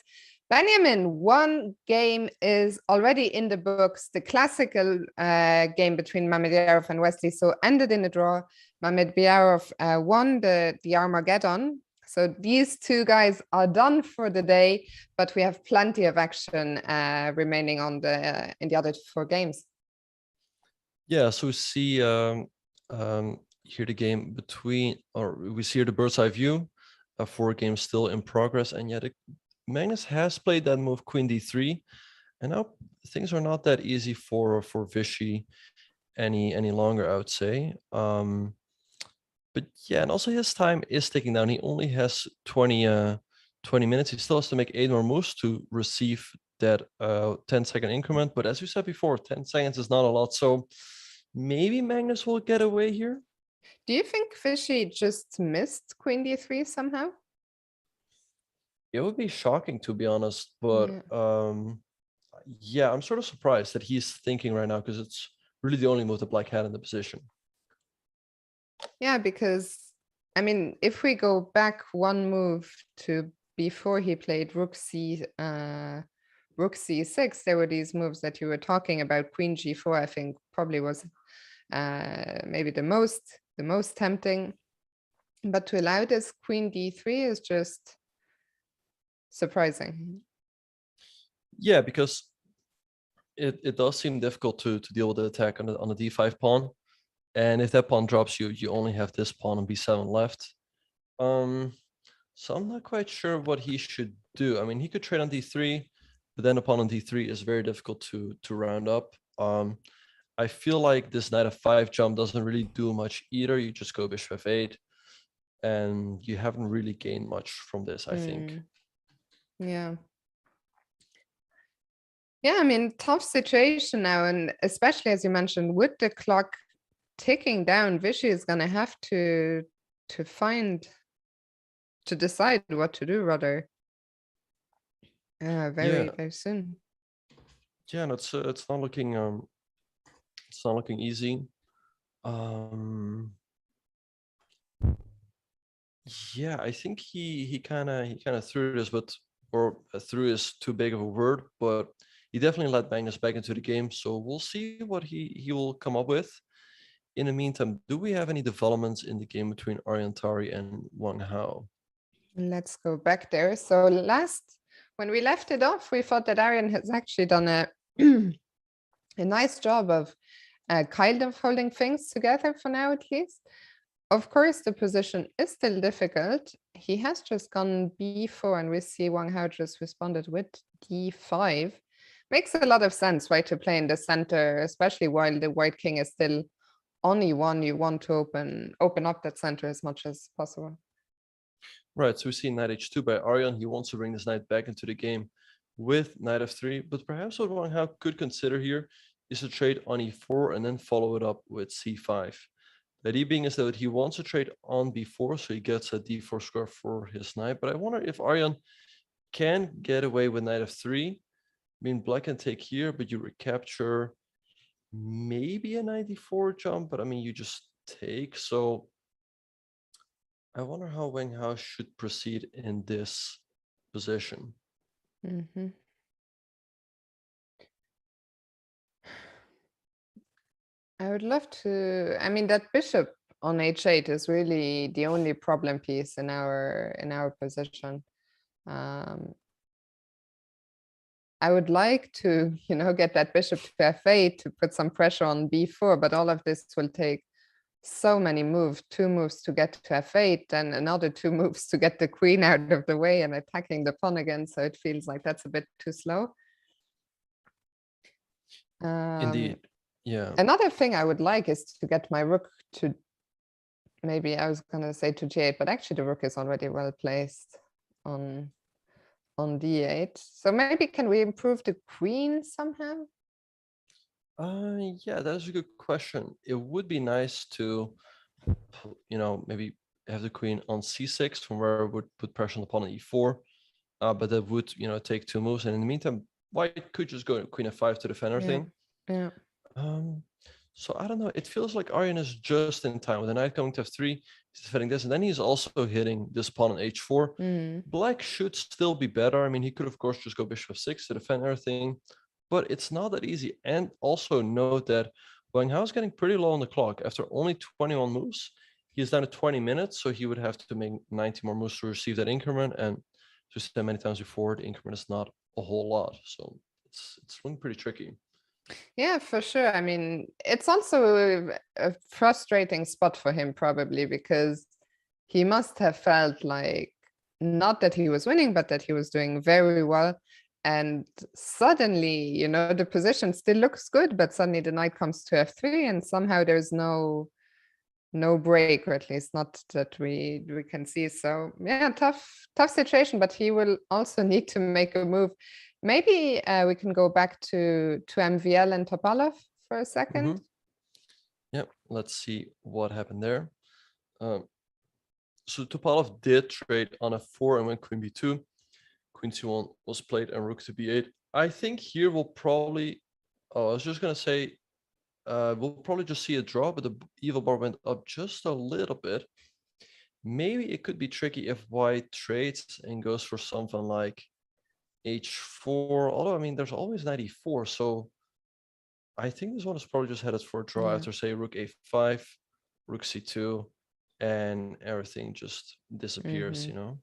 Benjamin, one game is already in the books. The classical game between Mamedyarov and Wesley So ended in a draw. Mamedyarov won the Armageddon. So these two guys are done for the day, but we have plenty of action remaining on in the other 4 games. Yeah, so we see here the game between, or we see here the bird's eye view, 4 games still in progress, and yet Magnus has played that move Queen D3, and now things are not that easy for Vishy any longer, I would say. But yeah, and also his time is ticking down. He only has 20 minutes. He still has to make 8 more moves to receive that 10-second increment. But as you said before, 10 seconds is not a lot. So maybe Magnus will get away here. Do you think Vishy just missed Queen D3 somehow? It would be shocking, to be honest. But yeah, I'm sort of surprised that he's thinking right now, because it's really the only move that Black had in the position. Yeah, because I mean, if we go back one move to before he played Rook C6, there were these moves that you were talking about. Queen G4, I think, probably was maybe the most tempting. But to allow this Queen D3 is just surprising. Yeah, because it does seem difficult to deal with the attack on the D5 pawn. And if that pawn drops, you only have this pawn on B7 left. So I'm not quite sure what he should do. I mean, he could trade on D3, but then a pawn on D3 is very difficult to round up. I feel like this knight f5 jump doesn't really do much either. You just go bishop f8, and you haven't really gained much from this, I think. Yeah. Yeah, I mean, tough situation now, and especially as you mentioned, with the clock ticking down, Vishy is going to have to decide what to do rather very soon. Yeah, and it's not looking easy. Yeah, I think he kind of threw this, or threw is too big of a word, but he definitely let Magnus back into the game. So we'll see what he will come up with. In the meantime, do we have any developments in the game between Arjan Tari and Wang Hao? Let's go back there. So when we left it off, we thought that Arjan has actually done a nice job of kind of holding things together for now, at least. Of course, the position is still difficult. He has just gone B4, and we see Wang Hao just responded with D5. Makes a lot of sense, right, to play in the center, especially while the white king is still on E1. You want to open up that center as much as possible. Right, so we see knight h2 by Arjan. He wants to bring this knight back into the game with knight f3, but perhaps what Wang Hao could consider here is to trade on e4 and then follow it up with c5. The idea being is that he wants to trade on b4, so he gets a d4 square for his knight. But I wonder if Arjan can get away with knight f3. I mean, Black can take here, but you recapture maybe a knight d4 jump, but I mean, you just take. So I wonder how Wang Hao should proceed in this position. I would love to. I mean, that bishop on h8 is really the only problem piece in our position. I would like to, get that bishop to f8 to put some pressure on b4, but all of this will take so many moves, 2 moves to get to f8, and another 2 moves to get the queen out of the way and attacking the pawn again. So it feels like that's a bit too slow. Indeed, yeah. Another thing I would like is to get my rook to, maybe I was going to say to g8, but actually the rook is already well placed on d8. So maybe can we improve the queen somehow? Yeah, that's a good question. It would be nice to, maybe have the queen on c6 from where it would put pressure on the pawn on e4, but that would, take 2 moves. And in the meantime, white could just go queen f5 to defend everything. Yeah. So I don't know. It feels like Aryan is just in time with the knight coming to f3. He's defending this, and then he's also hitting this pawn on h4. Mm. Black should still be better. I mean, he could, of course, just go bishop f6 to defend everything, but it's not that easy. And also note that Wang Hao is getting pretty low on the clock. After only 21 moves, he's down to 20 minutes, so he would have to make 90 more moves to receive that increment. And just said many times before, the increment is not a whole lot, so it's looking pretty tricky. Yeah, for sure. I mean, it's also a frustrating spot for him probably because he must have felt like not that he was winning, but that he was doing very well. And suddenly, you know, the position still looks good, but suddenly the knight comes to f3 and somehow there's no break, or at least not that we can see. So yeah, tough situation, but he will also need to make a move. Maybe we can go back to MVL and Topalov for a second. Yep, let's see what happened there. So Topalov did trade on f4 and went queen b2. Queen c1 was played and rook to b8. I think here we'll probably, I was just gonna say, we'll probably just see a draw, but the evil bar went up just a little bit. Maybe it could be tricky if white trades and goes for something like h4, although I mean there's always knight e4, so I think this one is probably just headed for a draw after, say, rook a5, rook c2, and everything just disappears, you know.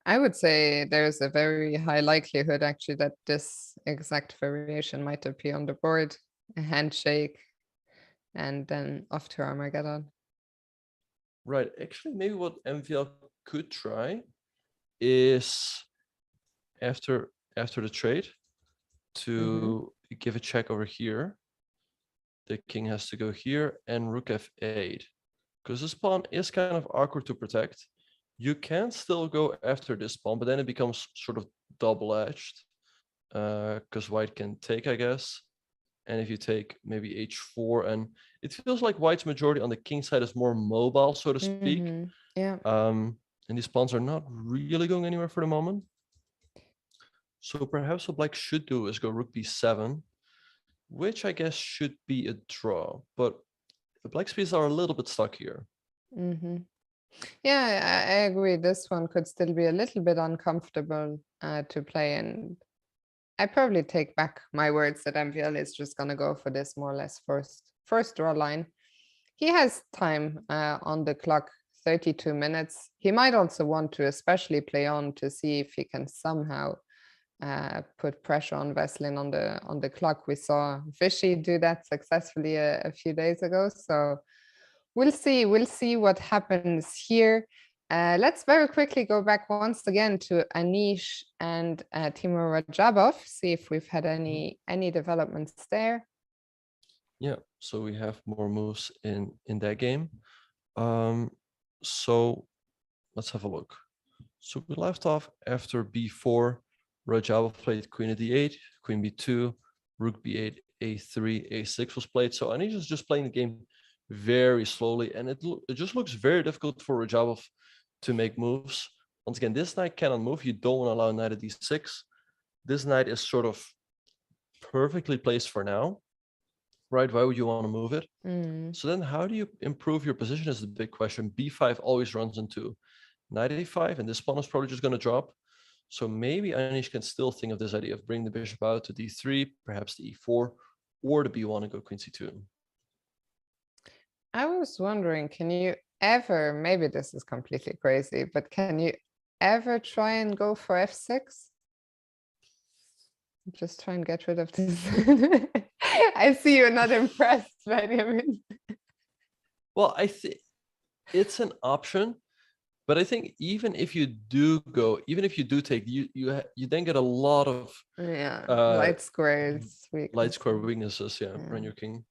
I would say there's a very high likelihood actually that this exact variation might appear on the board, a handshake, and then off to Armageddon. Right, actually maybe what MVL could try is after the trade to give a check over here. The king has to go here and rook f8, because this pawn is kind of awkward to protect. You can still go after this pawn, but then it becomes sort of double-edged, because white can take, I guess. And if you take maybe h4, and it feels like white's majority on the king side is more mobile, so to speak. Yeah. And these pawns are not really going anywhere for the moment. So perhaps what black should do is go rook b7, which I guess should be a draw, but the black's pieces are a little bit stuck here. Yeah, I agree. This one could still be a little bit uncomfortable to play, and I probably take back my words that MVL is just going to go for this more or less first draw line. He has time on the clock, 32 minutes. He might also want to especially play on to see if he can somehow put pressure on Wesley on the clock. We saw Vishy do that successfully a few days ago. So we'll see what happens here. Let's very quickly go back once again to Anish and Timur Rajabov, see if we've had any developments there. Yeah, so we have more moves in that game. So let's have a look. So we left off after b4. Rajabov played queen at d8, queen b2, rook b8, a3, a6 was played. So Anish is just playing the game very slowly, and it just looks very difficult for Rajabov to make moves. Once again, this knight cannot move. You don't want to allow knight at d6. This knight is sort of perfectly placed for now, right? Why would you want to move it? So then how do you improve your position is the big question. b5 always runs into knight a5, and this pawn is probably just going to drop. So maybe Anish can still think of this idea of bringing the bishop out to d3, perhaps to e4, or to b1 and go queen c2. I was wondering, can you ever, maybe this is completely crazy, but can you ever try and go for f6? Just try and get rid of this. I see you're not impressed, Benjamin. Well, I think it's an option, but I think even if you do take, you then get a lot of light squares, light square weaknesses, around your king.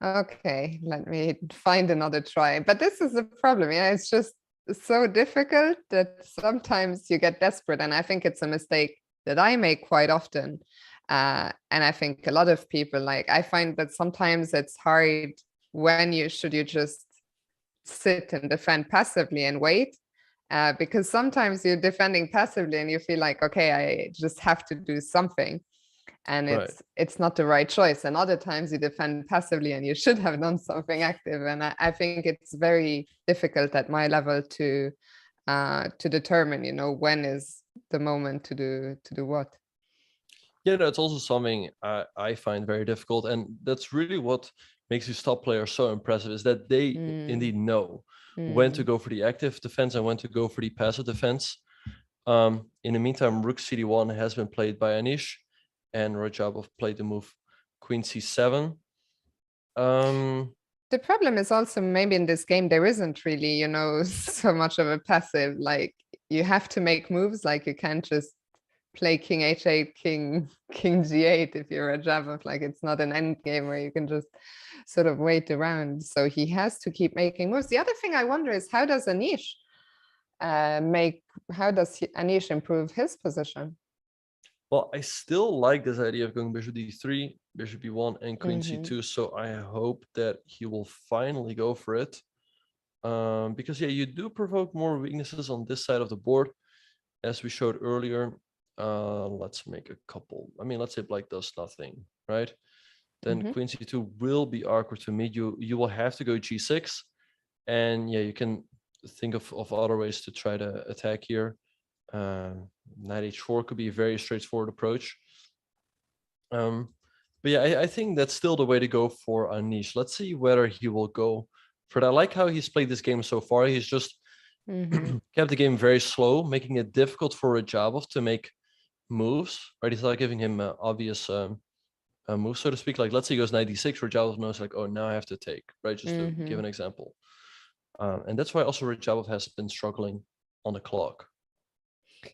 Okay, let me find another try. But this is the problem. It's just so difficult that sometimes you get desperate, and I think it's a mistake that I make quite often. And I think a lot of people, like, I find that sometimes it's hard when should you just sit and defend passively and wait, because sometimes you're defending passively and you feel like, okay, I just have to do something. and Right. it's not the right choice. And other times you defend passively and you should have done something active. And I think it's very difficult at my level to determine, you know, when is the moment to do what. Yeah, that's also something I find very difficult, and that's really what makes these top players so impressive, is that they indeed know when to go for the active defense and when to go for the passive defense. In the meantime, Rook CD1 has been played by Anish, and Rajabov played the move Queen C7. The problem is also maybe in this game there isn't really, you know, so much of a passive. Like you have to make moves. Like you can't just play King H8, King G8 if you're a Rajabov. Like it's not an end game where you can just sort of wait around. So he has to keep making moves. The other thing I wonder is how does Anish Anish improve his position? Well, I still like this idea of going bishop d3, bishop b1, and queen c2. So I hope that he will finally go for it. Because yeah, you do provoke more weaknesses on this side of the board, as we showed earlier. Let's make a couple. I mean, let's say black does nothing, right? Then queen c2 will be awkward to meet. You will have to go g6, and yeah, you can think of other ways to try to attack here. Knight h4 could be a very straightforward approach. But yeah, I think that's still the way to go for Anish. Let's see whether he will go for that. I like how he's played this game so far. He's just kept the game very slow, making it difficult for Rajabov to make moves. Right, he's not giving him obvious moves, so to speak. Like let's say he goes knight d6, Rajabov knows like, oh, now I have to take. Right, just to give an example. And that's why also Rajabov has been struggling on the clock.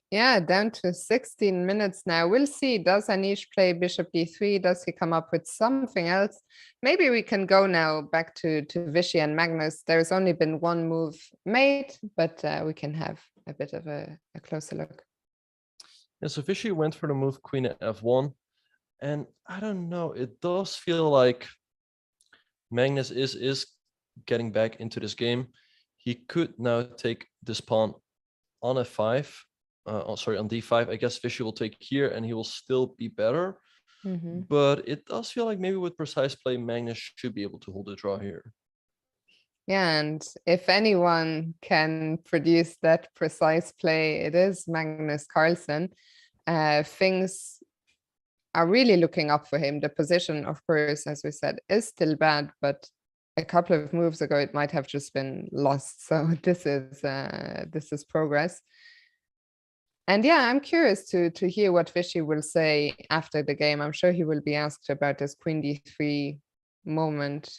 Yeah, down to 16 minutes now. We'll see. Does Anish play bishop d3? Does he come up with something else? Maybe we can go now back to Vishy and Magnus. There's only been one move made, but we can have a bit of a closer look. Yeah, so Vishy went for the move queen at f1. And I don't know, it does feel like Magnus is getting back into this game. He could now take this pawn on f5. On d5. I guess Vishy will take here and he will still be better. But it does feel like maybe with precise play, Magnus should be able to hold a draw here. Yeah, and if anyone can produce that precise play, it is Magnus Carlsen. Things are really looking up for him. The position, of course, as we said, is still bad, but a couple of moves ago, it might have just been lost. So this is progress. And yeah, I'm curious to hear what Vishy will say after the game. I'm sure he will be asked about this queen d3 moment,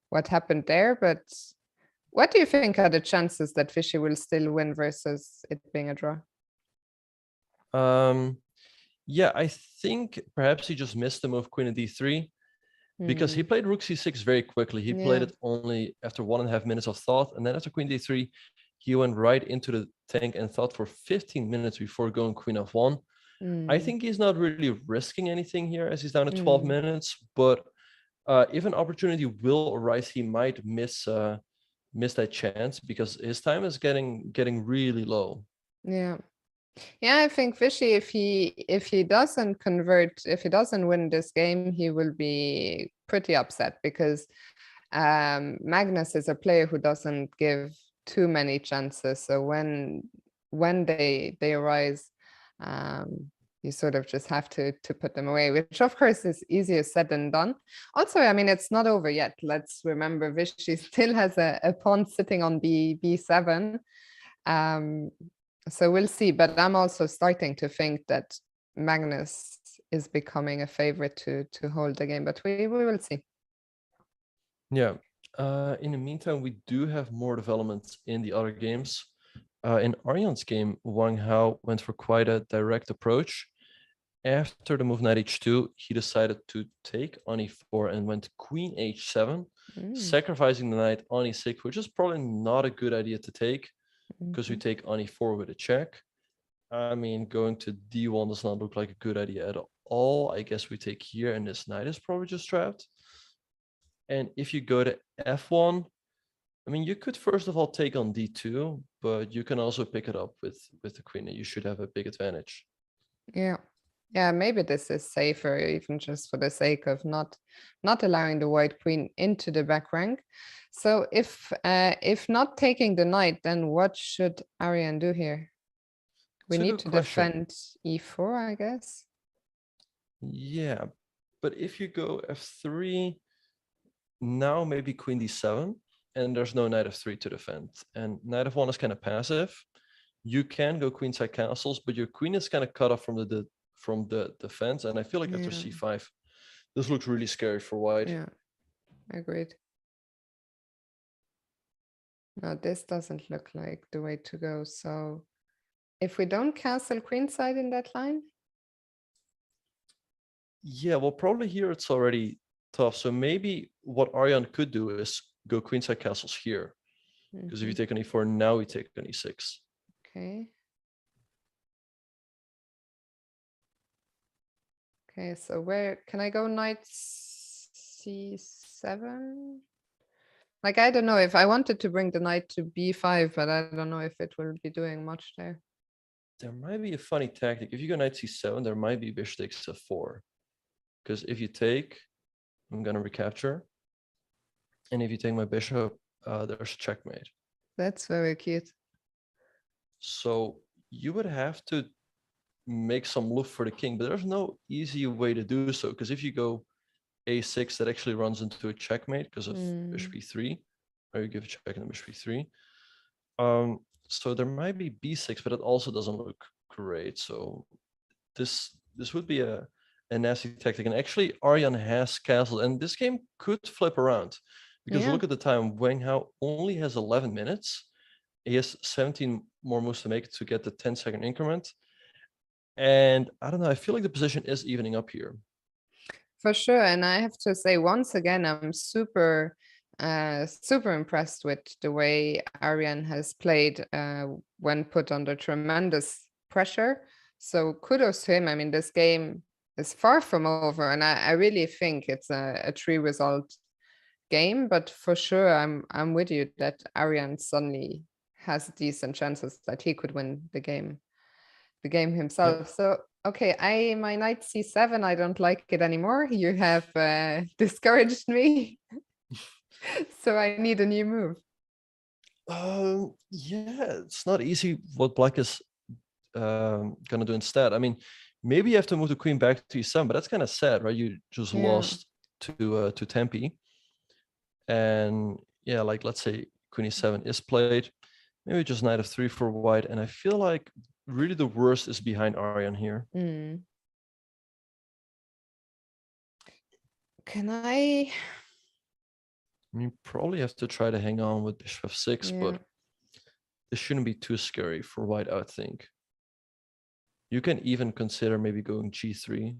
what happened there. But what do you think are the chances that Vishy will still win versus it being a draw? Yeah, I think perhaps he just missed the move queen at d3 because he played rook c6 very quickly. He played it only after 1.5 minutes of thought, and then after queen d3, he went right into the tank and thought for 15 minutes before going queen f1. I think he's not really risking anything here as he's down to 12 minutes, but if an opportunity will arise, he might miss that chance because his time is getting really low. Yeah, I think Vishy, if he doesn't convert, if he doesn't win this game, he will be pretty upset because Magnus is a player who doesn't give too many chances. So when they arise, you sort of just have to put them away, which of course is easier said than done. Also, I mean, it's not over yet. Let's remember Vishy still has a pawn sitting on b7. So we'll see, but I'm also starting to think that Magnus is becoming a favorite to hold the game, but we will see. Yeah. In the meantime, we do have more developments in the other games. In Arjan's game, Wang Hao went for quite a direct approach. After the move knight h2, he decided to take on e4 and went queen h7, sacrificing the knight on e6, which is probably not a good idea to take because we take on e4 with a check. I mean, going to d1 does not look like a good idea at all. I guess we take here, and this knight is probably just trapped. And if you go to f1, I mean, you could first of all take on d2, but you can also pick it up with the queen, and you should have a big advantage. Yeah. Yeah, maybe this is safer, even just for the sake of not allowing the white queen into the back rank. So if not taking the knight, then what should Ariane do here? We It's a need good to question. defend e4, I guess. Yeah, but if you go f3, now maybe queen d7, and there's no knight f3 to defend. And knight f1 is kind of passive. You can go queenside castles, but your queen is kind of cut off from the defense. And I feel like after Yeah. c5, this looks really scary for white. Yeah, agreed. No, this doesn't look like the way to go. So if we don't castle queenside in that line, Yeah, well, probably here it's already tough. So maybe what Ariane could do is go queenside castles here. Because if you mhm, take on e4, now we take on e6. okay. Okay, so where can I go? Knight c7? Like, I don't know if I wanted to bring the knight to b5, but I don't know if it will be doing much there. There might be a funny tactic. If you go knight c7, there might be bishop takes f4. Because if you take, I'm going to recapture. And if you take my bishop, there's checkmate. That's very cute. So you would have to make some look for the king, but there's no easy way to do so. Because if you go a6, that actually runs into a checkmate because of bishop e3, or you give a check and bishop e3. So there might be b6, but it also doesn't look great. So this would be a nasty tactic. And actually, Ariane has castled, and this game could flip around. Because Yeah. look at the time, Wang Hao only has 11 minutes. He has 17 more moves to make to get the 10-second increment. And I don't know, I feel like the position is evening up here. For sure. And I have to say, once again, I'm super impressed with the way Ariane has played when put under tremendous pressure. So kudos to him. I mean, this game is far from over, and I really think it's a 3-result game. But for sure, I'm with you that Ariane suddenly has decent chances that he could win the game himself. Yeah. So okay, my knight c7, I don't like it anymore. You have discouraged me. So I need a new move. Yeah, it's not easy what black is gonna do instead. I mean, maybe you have to move the queen back to e7, but that's kind of sad, right? You just lost to Tempe. And yeah, like let's say queen e7 is played, maybe just knight f3 for white. And I feel like really the worst is behind Ariane here. Can I? You probably have to try to hang on with bishop f6, but this shouldn't be too scary for white, I would think. You can even consider maybe going g3.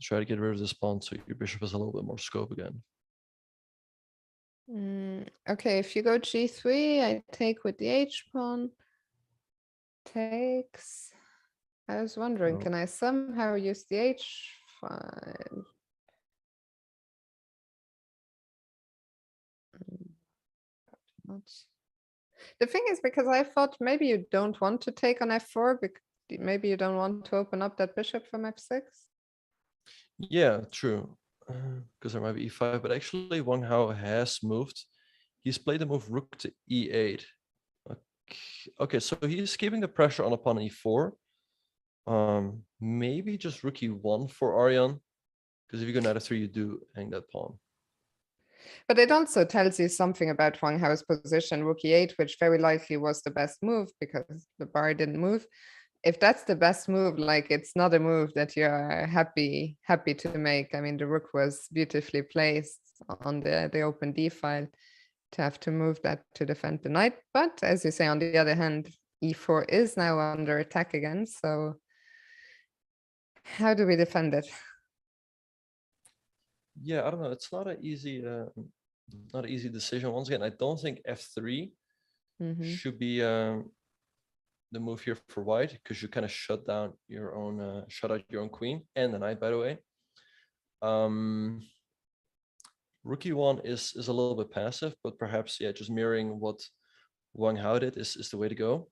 Try to get rid of this pawn so your bishop has a little bit more scope again. Okay, if you go g3, I take with the h pawn. Takes. I was wondering, can I somehow use the h file? The thing is, because I thought maybe you don't want to take on f4, because maybe you don't want to open up that bishop from f6. Yeah, true. Because there might be e5, but actually Wang Hao has moved. He's played the move rook to e8. Okay, so he's keeping the pressure on pawn e4. Maybe just rook e1 for Ariane, because if you go knight f3, you do hang that pawn. But it also tells you something about Wang Hao's position, rook e8, which very likely was the best move because the bar didn't move. If that's the best move, like, it's not a move that you're happy to make. I mean, the rook was beautifully placed on the open d file to have to move that to defend the knight. But as you say, on the other hand, e4 is now under attack again. So how do we defend it? Yeah, I don't know. It's not an easy decision. Once again, I don't think f3 should be the move here for white, because you kind of shut out your own queen and the knight, by the way. Rook e1 is a little bit passive, but perhaps, yeah, just mirroring what Wang Hao did is the way to go.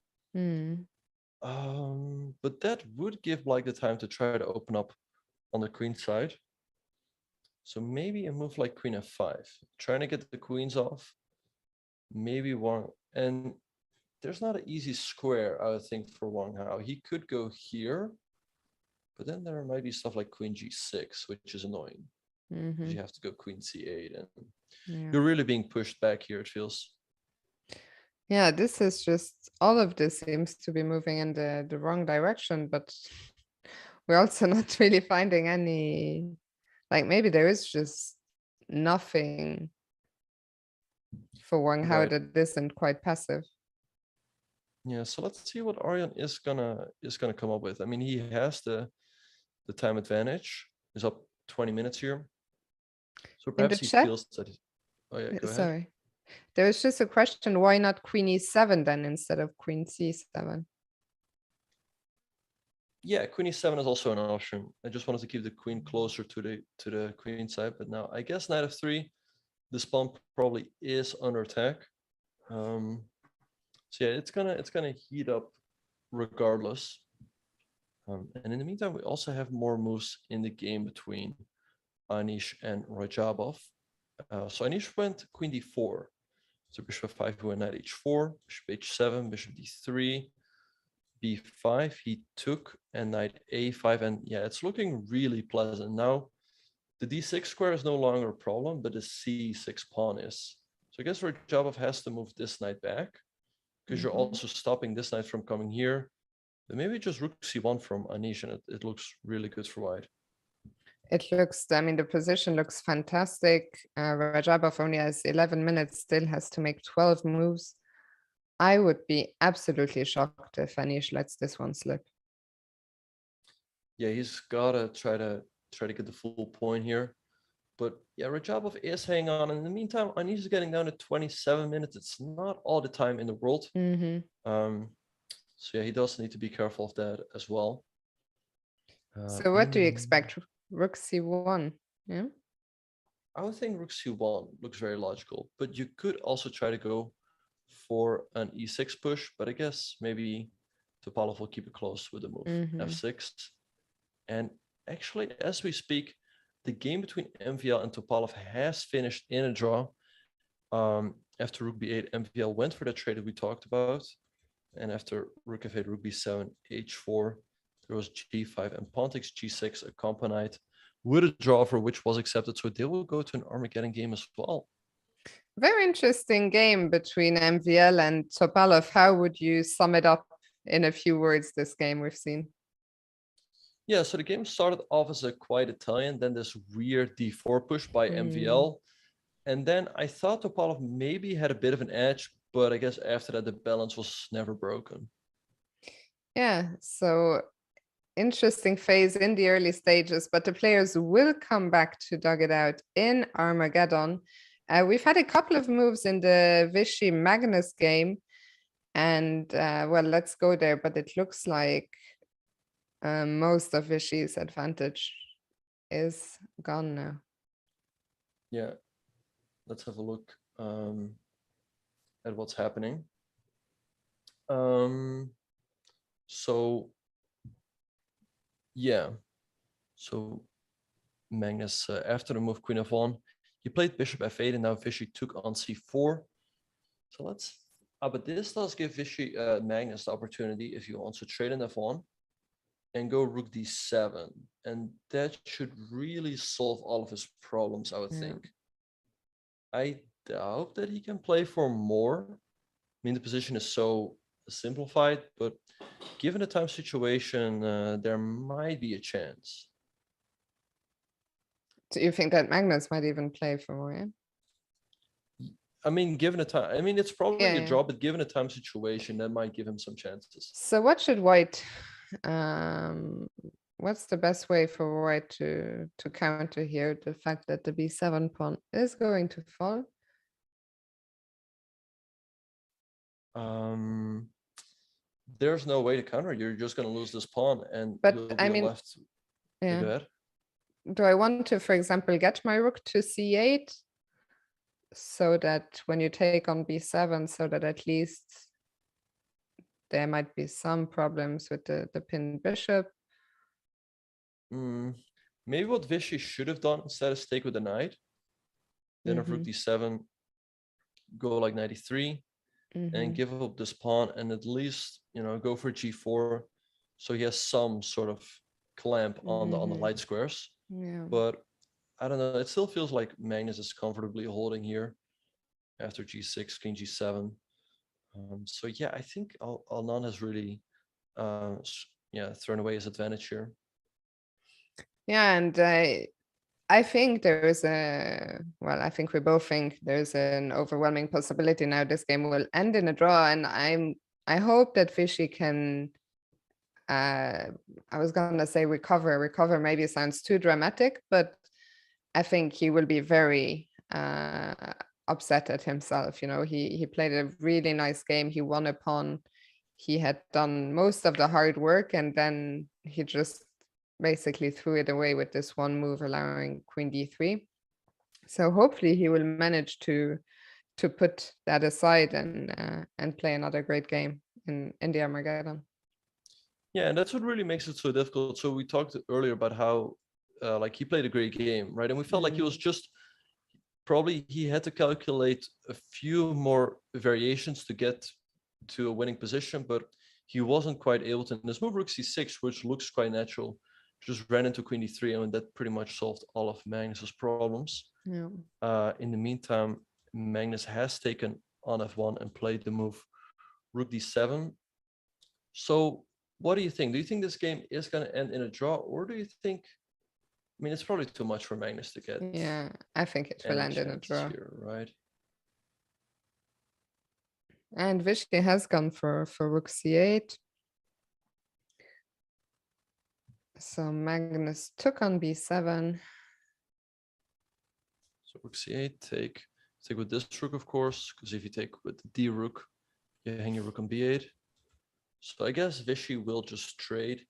But that would give Black the time to try to open up on the queen side. So maybe a move like queen f5, trying to get the queens off. Maybe one, and there's not an easy square, I would think, for Wang Hao. He could go here, but then there might be stuff like queen g6, which is annoying. You have to go queen c8, and you're really being pushed back here, it feels. Yeah, this is just, all of this seems to be moving in the wrong direction, but we're also not really finding any, like maybe there is just nothing for Wang Hao that isn't quite passive. Yeah, so let's see what Arjan is gonna come up with. I mean, he has the time advantage. He's up 20 minutes here. So perhaps he chat, feels that oh yeah, go ahead. sorry. There was just a question, why not queen e7 then instead of queen c7? Yeah, queen e7 is also an option. I just wanted to keep the queen closer to the queen side, but now I guess knight f3, this pawn probably is under attack. So yeah, it's gonna heat up regardless. And in the meantime, we also have more moves in the game between Anish and Rajabov. So Anish went queen d4. So bishop f5, he went knight h4, bishop h7, bishop d3, b5 he took, and knight a5, and yeah, it's looking really pleasant. Now the d6 square is no longer a problem, but the c6 pawn is. So I guess Rajabov has to move this knight back, because you're also stopping this knight from coming here. But maybe just rook c1 from Anish, and it looks really good for white. It looks, I mean, the position looks fantastic. Rajabov only has 11 minutes, still has to make 12 moves. I would be absolutely shocked if Anish lets this one slip. Yeah, he's gotta try to get the full point here. But yeah, Rajabov is hanging on. In the meantime, Anish is getting down to 27 minutes. It's not all the time in the world. So yeah, he does need to be careful of that as well. So what do you expect? Rook c1, yeah? I would think rook c1 looks very logical, but you could also try to go for an e6 push, but I guess maybe Topalov will keep it close with the move f6. And actually, as we speak, the game between MVL and Topalov has finished in a draw. After rook b8, MVL went for the trade that we talked about. And after rook f8, rook b7, h4, there was g5, and pawn takes g6 accompanied with a draw for which was accepted. So they will go to an Armageddon game as well. Very interesting game between MVL and Topalov. How would you sum it up in a few words, this game we've seen? Yeah, so the game started off as a quite Italian, then this weird d4 push by MVL. And then I thought Topalov maybe had a bit of an edge, but I guess after that, the balance was never broken. Yeah, so interesting phase in the early stages, but the players will come back to dug it out in Armageddon. We've had a couple of moves in the Vishy Magnus game, and well, let's go there, but it looks like most of Vishy's advantage is gone now. Yeah, let's have a look at what's happening. So yeah, so Magnus, after the move queen f1, he played bishop f8, and now Vishy took on c4. So let's, but this does give Vishy Magnus the opportunity, if he wants to trade in f1 and go rook d7, and that should really solve all of his problems, I would think. I doubt that he can play for more. I mean, the position is so simplified, but given the time situation, there might be a chance. Do you think that Magnus might even play for more? Yeah? I mean, given a time, I mean, it's probably a draw, but given a time situation, that might give him some chances. So what should white, what's the best way for white to counter here the fact that the b7 pawn is going to fall? There's no way to counter. You're just going to lose this pawn, and but you'll be I mean, left. Yeah. Go ahead. Do I want to, for example, get my rook to c8 so that when you take on b7, so that at least there might be some problems with the pinned bishop. Maybe what Vishy should have done instead of stake with the knight, then of rook d7, go like knight e3, and give up this pawn, and at least, you know, go for g4, so he has some sort of clamp on the light squares. Yeah. But I don't know, it still feels like Magnus is comfortably holding here after g6, queen g7. So yeah, I think Anand has really thrown away his advantage here. Yeah, and I think there's I think we both think there's an overwhelming possibility now this game will end in a draw, and I hope that Vishy can, I was gonna say recover maybe sounds too dramatic, but I think he will be very upset at himself. You know, he played a really nice game, he won a pawn, he had done most of the hard work, and then he just basically threw it away with this one move allowing queen d3. So hopefully he will manage to put that aside and play another great game in the Armageddon. Yeah, and that's what really makes it so difficult. So we talked earlier about how like he played a great game, right? And we felt like he was just probably he had to calculate a few more variations to get to a winning position, but he wasn't quite able to. In this move rook c6, which looks quite natural, just ran into queen d3, and that pretty much solved all of Magnus's problems. Yeah. In the meantime, Magnus has taken on f1 and played the move rook d7. So what do you think? Do you think this game is going to end in a draw, or do you think, I mean, it's probably too much for Magnus to get? Yeah, I think it will end in a draw. Here, right? And Vishy has gone for rook c8. So Magnus took on b7. So rook c8, take with this rook, of course, because if you take with the d rook, you hang your rook on b8. So I guess Vishy will just trade.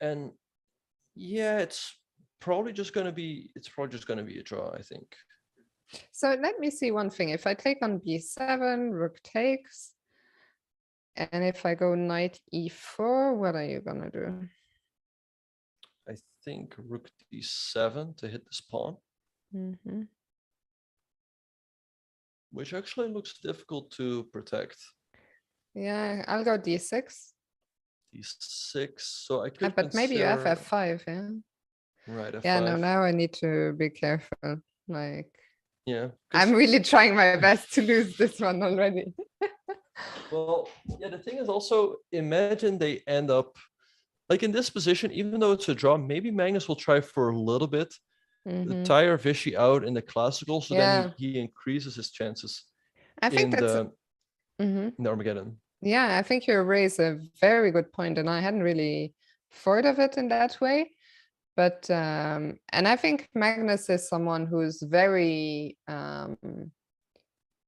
And yeah, it's probably just going to be a draw, I think. So let me see one thing. If I take on b7, rook takes. And if I go knight e4, what are you gonna do? I think rook d7 to hit this pawn. Which actually looks difficult to protect. Yeah, I'll go d6. d6, so I could But maybe you have consider... f5, yeah? Right, f5. Yeah, no, now I need to be careful. Like, yeah, I'm really trying my best to lose this one already. Well, yeah, the thing is also, imagine they end up like in this position, even though it's a draw, maybe Magnus will try for a little bit, tire Vishy out in the classical, so then he increases his chances. I think that's in the Armageddon. Yeah, I think you raise a very good point, and I hadn't really thought of it in that way. But and I think Magnus is someone who's very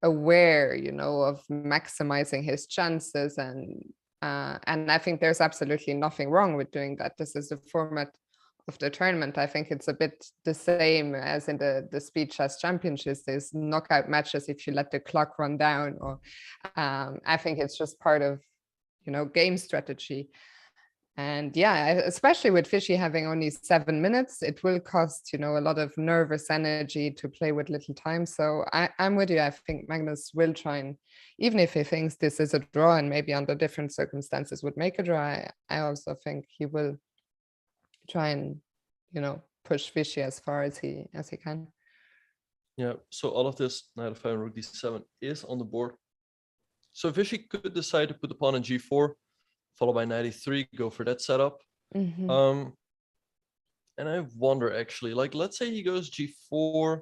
aware, you know, of maximizing his chances, and I think there's absolutely nothing wrong with doing that. This is the format of the tournament. I think it's a bit the same as in the Speed Chess Championships. There's knockout matches if you let the clock run down, or I think it's just part of, you know, game strategy. And yeah, especially with Vishy having only 7 minutes, it will cost, you know, a lot of nervous energy to play with little time. So I'm with you. I think Magnus will try, and even if he thinks this is a draw and maybe under different circumstances would make a draw, I also think he will try and, you know, push Vishy as far as he can. Yeah, so all of this knight of 5 rook d7 is on the board. So Vishy could decide to put the pawn in g4, followed by knight e3, go for that setup. And I wonder actually, like, let's say he goes g4.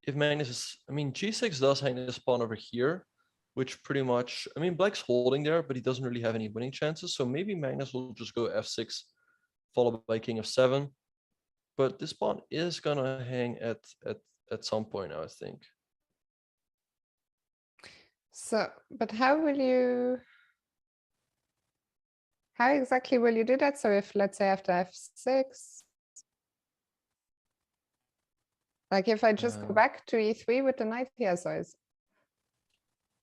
If Magnus is, I mean, g6 does hang this pawn over here, which pretty much, I mean, Black's holding there, but he doesn't really have any winning chances. So maybe Magnus will just go f6, followed by king f7. But this pawn is gonna hang at some point, I think. So, but how exactly will you do that? So if, let's say, after f6, like if I just go back to e3 with the knight here, so it's...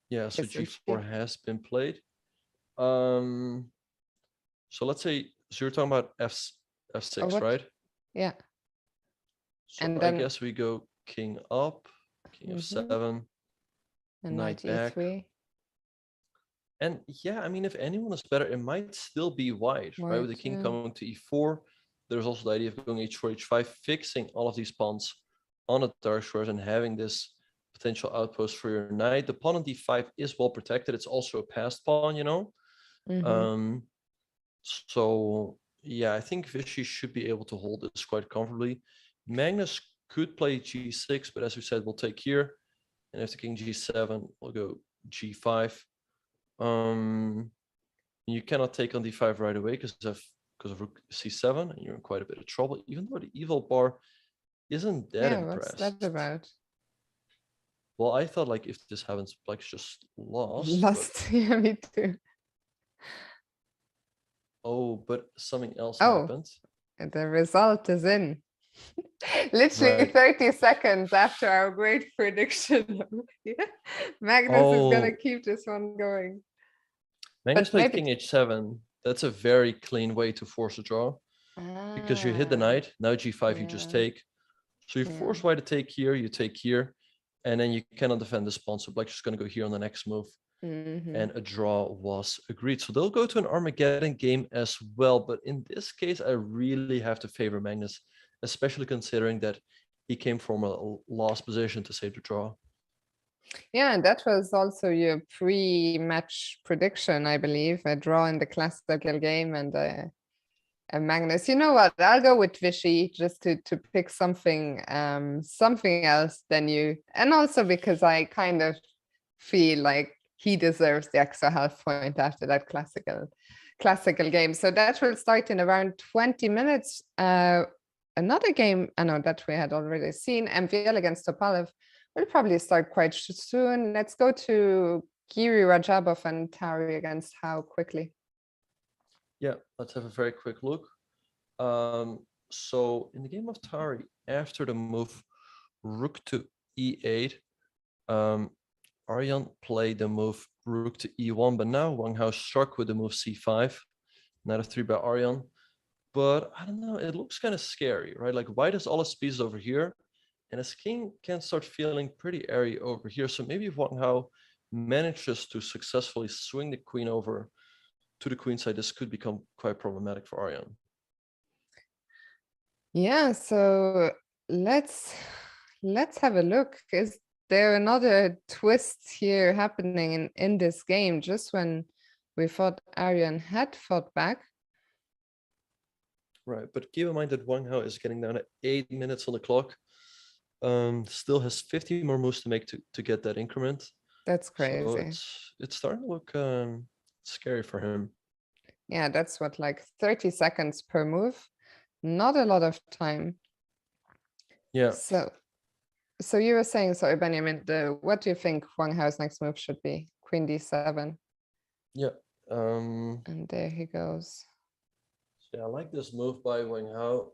Yeah, so g4 has been played. So let's say, so you're talking about f6, what? right? Yeah. So And I then guess we go king up, king f7, and knight knight back. e3. And yeah, I mean, if anyone is better, it might still be white, right? With the king coming to e4. There's also the idea of going h4, h5, fixing all of these pawns on the dark squares and having this potential outpost for your knight. The pawn on d5 is well protected. It's also a passed pawn, you know? So yeah, I think Vishy should be able to hold this quite comfortably. Magnus could play g6, but as we said, we'll take here. And if the king g7, we'll go g5. You cannot take on d5 right away because of rook c7, and you're in quite a bit of trouble, even though the evil bar isn't that impressed. What's that about? Well, I thought like if this happens, like just lost. Lost, yeah, me too. Oh, but something else happened. And the result is in. Literally 30 seconds after our great prediction. Magnus is gonna keep this one going. Magnus played king h7. That's a very clean way to force a draw. Because you hit the knight, now g5 you just take. So you force white to take here, you take here, and then you cannot defend this pawn. So black's just gonna go here on the next move. And a draw was agreed. So they'll go to an Armageddon game as well. But in this case, I really have to favor Magnus, especially considering that he came from a lost position to save the draw. Yeah, and that was also your pre-match prediction, I believe, a draw in the classical game and Magnus. You know what? I'll go with Vishy just to pick something something else than you, and also because I kind of feel like he deserves the extra half point after that classical game. So that will start in around 20 minutes. Another game, I know that we had already seen, MVL against Topalov, will probably start quite soon. Let's go to Giri Rajabov and Tari against How quickly. Yeah, let's have a very quick look. So in the game of Tari, after the move rook to e8, Arjan played the move rook to e1, but now Wang Hao struck with the move c5. Knight f3 by Arjan. But I don't know, it looks kind of scary, right? Like white has all his pieces over here, and his king can start feeling pretty airy over here. So maybe if Wang Hao manages to successfully swing the queen over to the queen side, this could become quite problematic for Arjan. Yeah, so let's have a look. Is there another twist here happening in this game just when we thought Arjan had fought back? Right, but keep in mind that Wang Hao is getting down to 8 minutes on the clock. Still has 50 more moves to make to get that increment. That's crazy. So it's starting to look scary for him. Yeah, that's what, like 30 seconds per move. Not a lot of time. Yeah. So you were saying, sorry, Benjamin, what do you think Wang Hao's next move should be? Queen d7. Yeah. And there he goes. Yeah, I like this move by Wang Hao.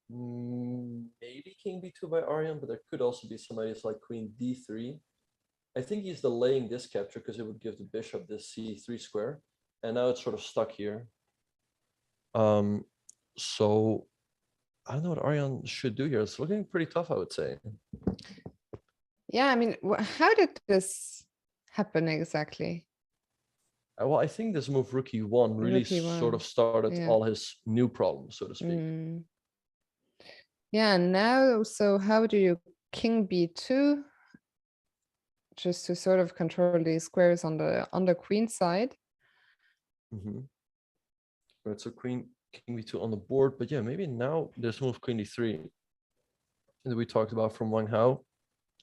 Maybe king b2 by Arjan, but there could also be some ideas like queen d3. I think he's delaying this capture because it would give the bishop this c3 square, and now it's sort of stuck here. So I don't know what Arjan should do here. It's looking pretty tough, I would say. Yeah, I mean, how did this happen exactly? Well, I think this move rook e1 really sort of started all his new problems, so to speak. Yeah, now, so how do you king b2 just to sort of control these squares on the queen side? Right, so king b2 on the board, but yeah, maybe now this move queen d3 that we talked about from Wang Hao.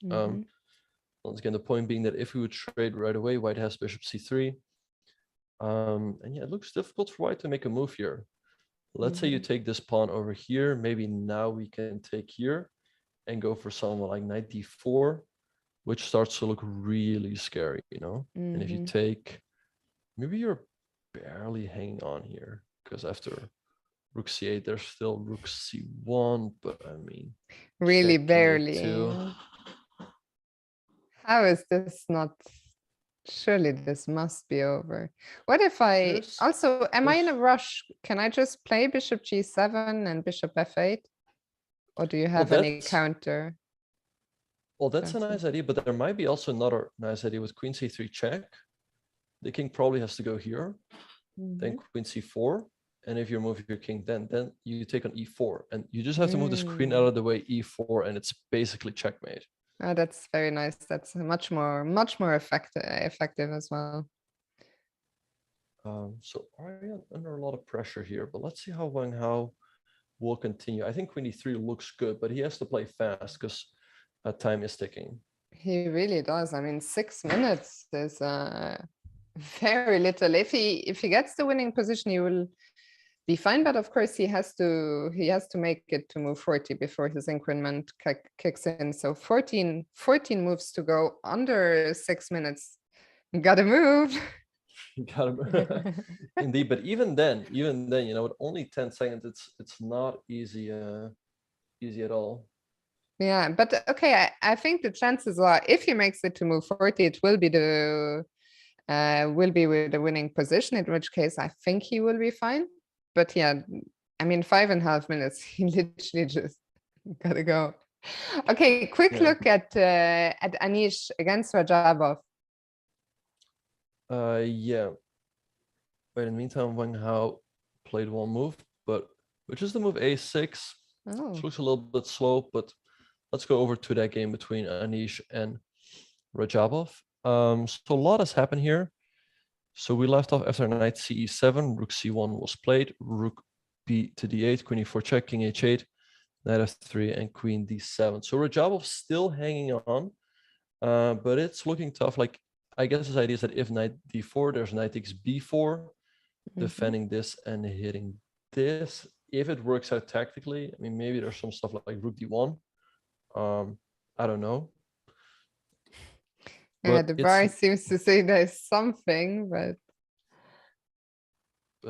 Once again, the point being that if we would trade right away, white has bishop c3. And yeah, it looks difficult for white to make a move here. Let's say you take this pawn over here. Maybe now we can take here and go for something like knight d4, which starts to look really scary, you know? And if you take, maybe you're barely hanging on here, because after rook c8, there's still rook c1, but I mean... Really barely. How is this not Surely this must be over. What if I There's- also, am I in a there's- rush? Can I just play bishop g7 and bishop f8? Or do you Well, have any that's counter? that's a Fancy. nice idea, but there might be also another nice idea with queen c3 check. The king probably has to go here, then Mhm. queen c4, and if you move your king, then you take on e4, and you just have to move this queen Mm. out of the way, e4, and it's basically checkmate. Oh, that's very nice. That's much more effective as well. So Aryan under a lot of pressure here, but let's see how Wang Hao will continue. I think queen e3 looks good, but he has to play fast because time is ticking. He really does. I mean, 6 minutes is very little. If he gets the winning position, he will be fine. But of course, he has to make it to move 40 before his increment kicks in. So 14 moves to go under 6 minutes. Gotta move. You gotta indeed, but even then, you know, with only 10 seconds, it's not easy, easy at all. Yeah, but okay, I think the chances are if he makes it to move 40, it will be with the winning position, in which case I think he will be fine. But yeah, I mean, 5.5 minutes, he literally just gotta go. Okay, quick Yeah. look at Anish against Rajabov. Yeah. But in the meantime, Wang Hao played one move, but which is the move a6. Oh, Which looks a little bit slow, but let's go over to that game between Anish and Rajabov. So a lot has happened here. So we left off after knight ce7, rook c1 was played, rook b to d8, queen e4 check, king h8, knight f3, and queen d7. So Rajabov still hanging on, but it's looking tough. Like, I guess his idea is that if knight d4, there's knight takes b4, defending this and hitting this. If it works out tactically, I mean, maybe there's some stuff like rook d1. I don't know. yeah, But the it's bar seems to say there's something, but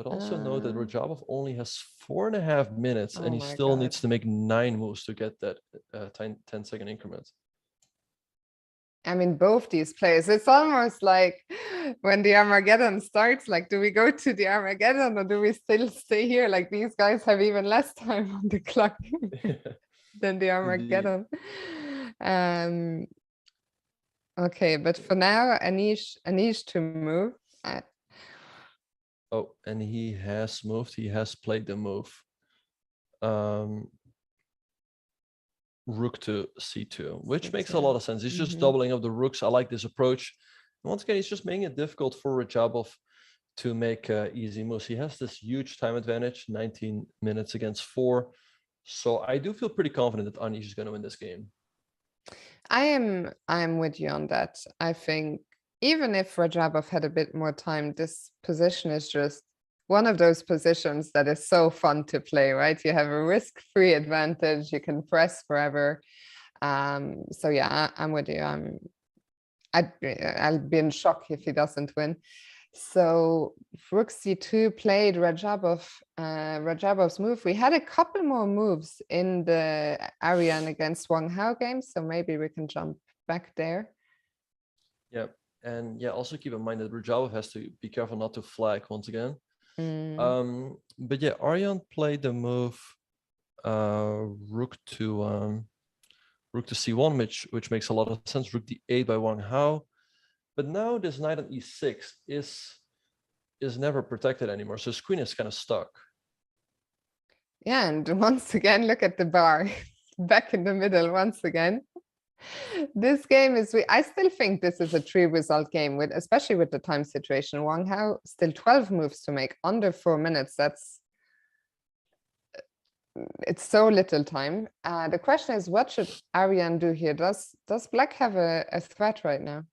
also know that Rajabov only has 4.5 minutes, oh and he my still God. needs to make 9 moves to get that 10-second increment. I mean, both these players, it's almost like when the Armageddon starts, like, do we go to the Armageddon or do we still stay here? Like, these guys have even less time on the clock than the Armageddon. Okay, but for now, Anish to move. Oh, and he has moved. He has played the move. Rook to c2, which makes a lot of sense. He's just doubling up the rooks. I like this approach. And once again, he's just making it difficult for Rajabov to make easy moves. He has this huge time advantage, 19 minutes against 4. So I do feel pretty confident that Anish is going to win this game. I'm with you on that. I think even if Rajabov had a bit more time, this position is just one of those positions that is so fun to play, right? You have a risk-free advantage, you can press forever. So yeah, I'm with you. I'll be in shock if he doesn't win. So rook c2 played Rajabov's move. We had a couple more moves in the Aryan against Wang Hao game, so maybe we can jump back there. Yeah, and yeah, also keep in mind that Rajabov has to be careful not to flag once again. But yeah, Aryan played the move rook to c1, which makes a lot of sense. Rook d8 by Wang Hao. But now this knight on e6 is never protected anymore. So his queen is kind of stuck. Yeah, and once again, look at the bar back in the middle once again. This game is, I still think this is a 3-result game, with especially with the time situation. Wang Hao still 12 moves to make under 4 minutes. It's so little time. The question is, what should Aryan do here? Does Black have a threat right now?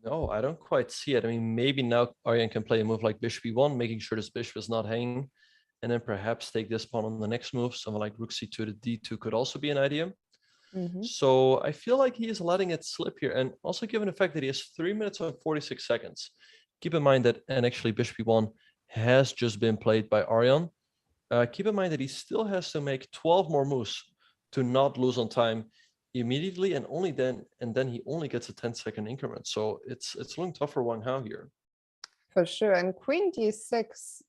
No, I don't quite see it. I mean, maybe now Aryan can play a move like bishop e1, making sure this bishop is not hanging, and then perhaps take this pawn on the next move. Something like rook c2 to d2 could also be an idea. So I feel like he is letting it slip here, and also given the fact that he has 3 minutes and 46 seconds. Keep in mind that, and actually bishop e1 has just been played by Aryan. Keep in mind that he still has to make 12 more moves to not lose on time immediately, and only then, and then he only gets a 10-second increment. So it's looking tough for Wang Hao here. For sure. And queen d6.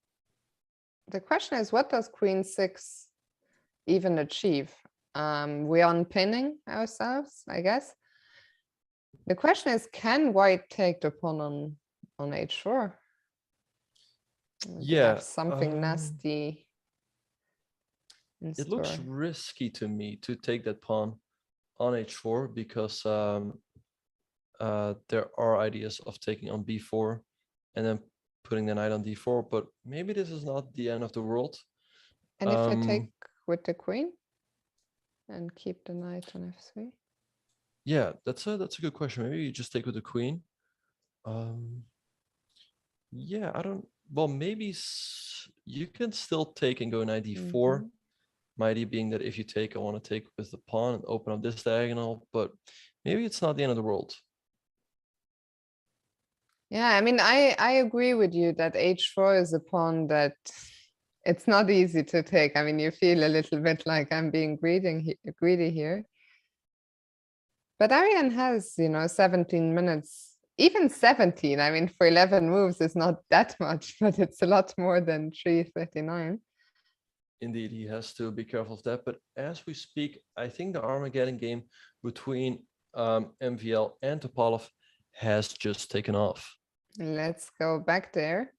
The question is, what does queen 6 even achieve? We're unpinning ourselves, I guess. The question is, can white take the pawn on h4? Yeah, something nasty in it looks store. risky to me to take that pawn on h4 because there are ideas of taking on b4 and then putting the knight on d4, but maybe this is not the end of the world. And if I take with the queen and keep the knight on f3? Yeah, that's a good question. Maybe you just take with the queen. Yeah, I don't. Well, maybe you can still take and go knight d4. My idea being that if you take, I want to take with the pawn and open up this diagonal, but maybe it's not the end of the world. Yeah, I mean, I agree with you that h4 is a pawn that it's not easy to take. I mean, you feel a little bit like I'm being greedy here. But Ariane has, 17 minutes, even 17. I mean, for 11 moves is not that much, but it's a lot more than 3:39. Indeed, he has to be careful of that. But as we speak, I think the Armageddon game between MVL and Topalov has just taken off. Let's go back there.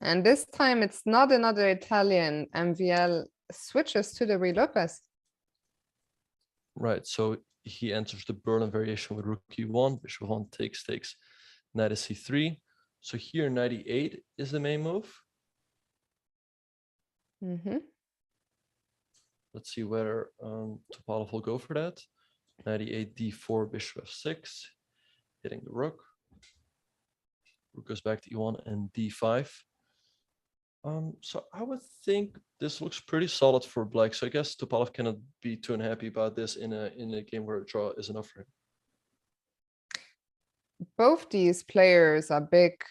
And this time it's not another Italian. MVL switches to the Ruy Lopez. Right, so he enters the Berlin variation with rook e1, bishop 1 takes, knight is c3. So here knight e8 is the main move. Let's see whether Topalov will go for that. Knight e8, d4, bishop f6, hitting the rook. Rook goes back to e1 and d5. So I would think this looks pretty solid for black. So I guess Topalov cannot be too unhappy about this in a game where a draw is enough for him. Both these players are big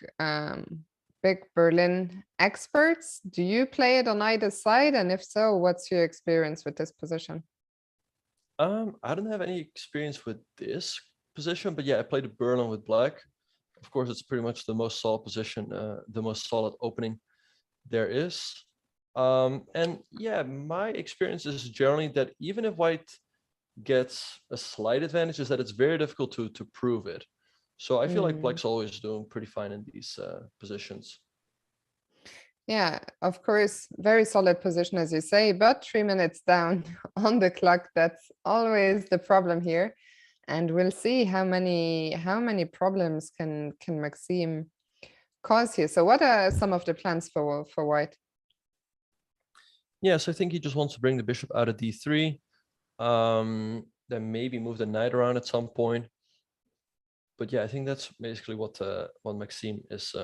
Berlin experts. Do you play it on either side? And if so, what's your experience with this position? I don't have any experience with this position, but yeah, I played Berlin with black. Of course, it's pretty much the most solid position, the most solid opening there is. And yeah, my experience is generally that even if white gets a slight advantage, is that it's very difficult to prove it. So I feel like black's always doing pretty fine in these positions. Yeah, of course, very solid position, as you say, but 3 minutes down on the clock. That's always the problem here. And we'll see how many problems can Maxime cause here. So what are some of the plans for white? Yes, I think he just wants to bring the bishop out of d3. Then maybe move the knight around at some point. But yeah, I think that's basically what Maxime is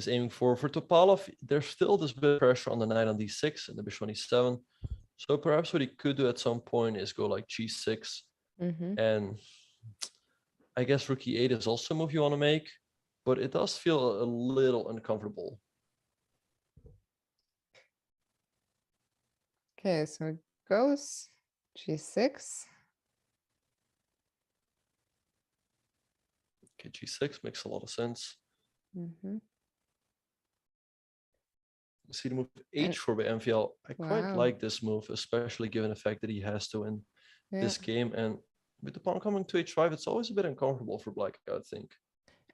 aiming for. For Topalov, there's still this bit of pressure on the knight on d6 and the bishop on e7. So perhaps what he could do at some point is go like g6. And I guess rook e8 is also a move you want to make, but it does feel a little uncomfortable. Okay, so it goes g6. Okay, g6 makes a lot of sense. See the move h4 by MVL. I quite like this move, especially given the fact that he has to win this game. And with the pawn coming to h5, it's always a bit uncomfortable for black, I think.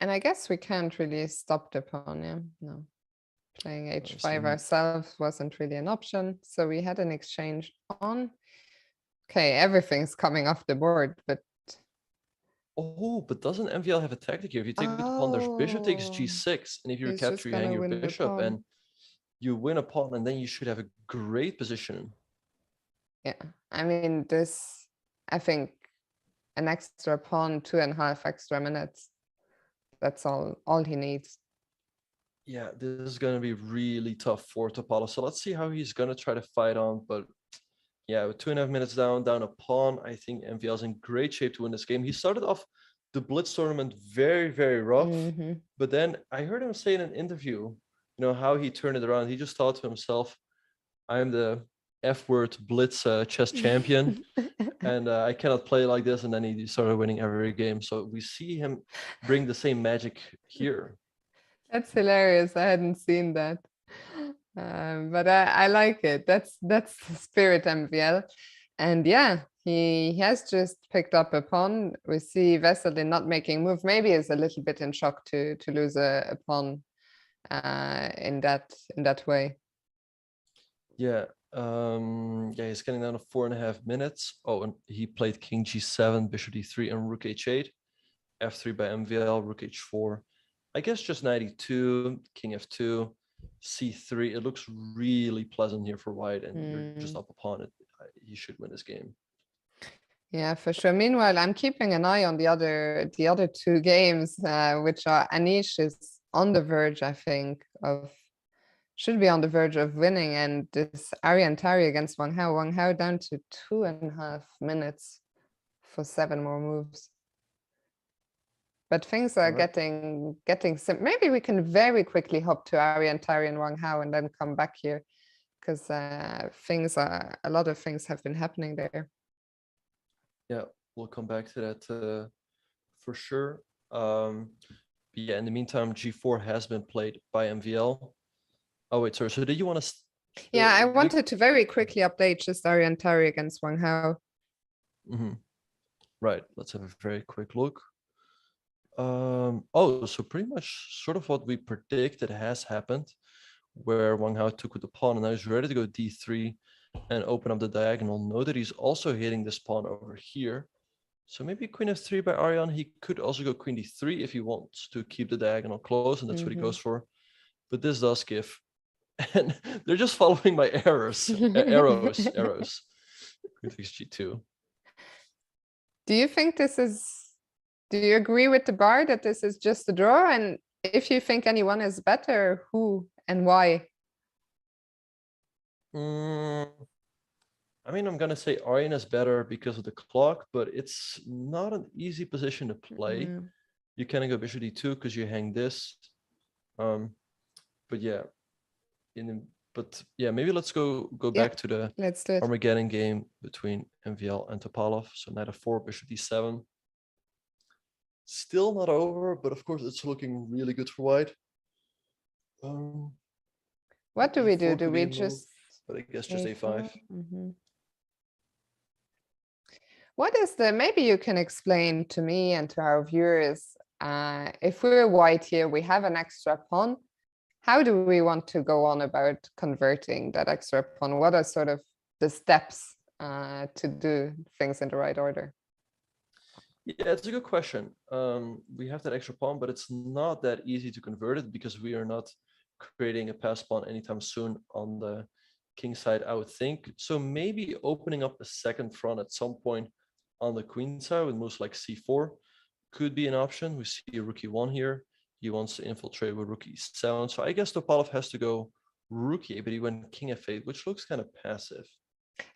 And I guess we can't really stop the pawn, yeah, no. Playing h5 ourselves wasn't really an option. So we had an exchange on. Okay, everything's coming off the board, but... Oh, but doesn't MVL have a tactic here? If you take the pawn, there's bishop takes g6. And if you recapture, you hang your bishop and you win a pawn, and then you should have a great position. Yeah, I mean, this, I think, an extra pawn, 2.5 extra minutes. That's all he needs. Yeah, this is going to be really tough for Topalov. So let's see how he's going to try to fight on. But yeah, with 2.5 minutes down a pawn, I think MVL's in great shape to win this game. He started off the Blitz tournament very, very rough. But then I heard him say in an interview, how he turned it around. He just thought to himself, I'm the F-word Blitz chess champion. and I cannot play like this. And then he started winning every game. So we see him bring the same magic here. That's hilarious. I hadn't seen that. But I like it. That's the spirit MVL. And yeah, he has just picked up a pawn. We see Wesley not making move. Maybe is a little bit in shock to lose a pawn in that way. Yeah. Yeah, he's getting down to 4.5 minutes. Oh, and he played king g7, bishop d3, and rook h8. f3 by MVL, rook h4. I guess just knight e2, king f2, c3. It looks really pleasant here for white, and you're just up a pawn. You should win this game. Yeah, for sure. Meanwhile, I'm keeping an eye on the other two games, which are Anish is on the verge, I think, should be on the verge of winning, and this Ariantari against Wang Hao. Wang Hao down to 2.5 minutes for 7 more moves. But things are getting maybe we can very quickly hop to Ariantari and Wang Hao and then come back here, because a lot of things have been happening there. Yeah, we'll come back to that for sure. Yeah, in the meantime, g4 has been played by MVL. Oh wait, sorry. So did you want to? Yeah, I wanted to very quickly update just Ariantari against Wang Hao. Right. Let's have a very quick look. Oh, so pretty much sort of what we predicted has happened, where Wang Hao took with the pawn and now he's ready to go d3 and open up the diagonal. Note that he's also hitting this pawn over here. So maybe queen f3 by Arian. He could also go queen d3 if he wants to keep the diagonal close, and that's what he goes for. But this does give, and they're just following my arrows. Queen takes g2. Do you think this is? Do you agree with the bar that this is just a draw? And if you think anyone is better, who and why? I mean, I'm gonna say Aryan is better because of the clock, but it's not an easy position to play. You can go bishop d2 because you hang this. But yeah, maybe let's go back to the Armageddon game between MVL and Topalov. So knight f4, bishop d7. Still not over, but of course it's looking really good for white. What do we do? Do we just? But I guess just a5. What is maybe you can explain to me and to our viewers, if we're white here, we have an extra pawn. How do we want to go on about converting that extra pawn? What are sort of the steps to do things in the right order? Yeah, it's a good question. We have that extra pawn, but it's not that easy to convert it because we are not creating a pass pawn anytime soon on the king side, I would think. So maybe opening up a second front at some point on the queen side with moves like c4 could be an option. We see rook e1 here. He wants to infiltrate with rook e7. So I guess Topalov has to go rook e8, but he went king f8, which looks kind of passive.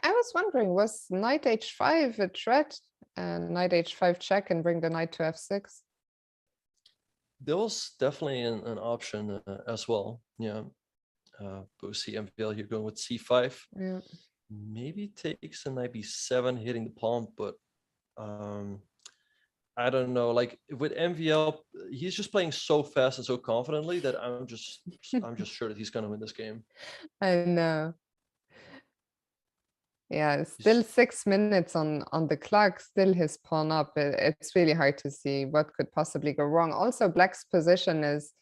I was wondering, was knight h5 a threat? Knight h5 check and bring the knight to f6? There was definitely an option as well. Yeah. But we see MVL here going with c5. Yeah. Maybe takes a knight b7, hitting the pawn, but I don't know. Like with MVL, he's just playing so fast and so confidently that I'm just sure that he's gonna win this game. I know. Yeah, still 6 minutes on the clock, still his pawn up. It's really hard to see what could possibly go wrong. Also, Black's position is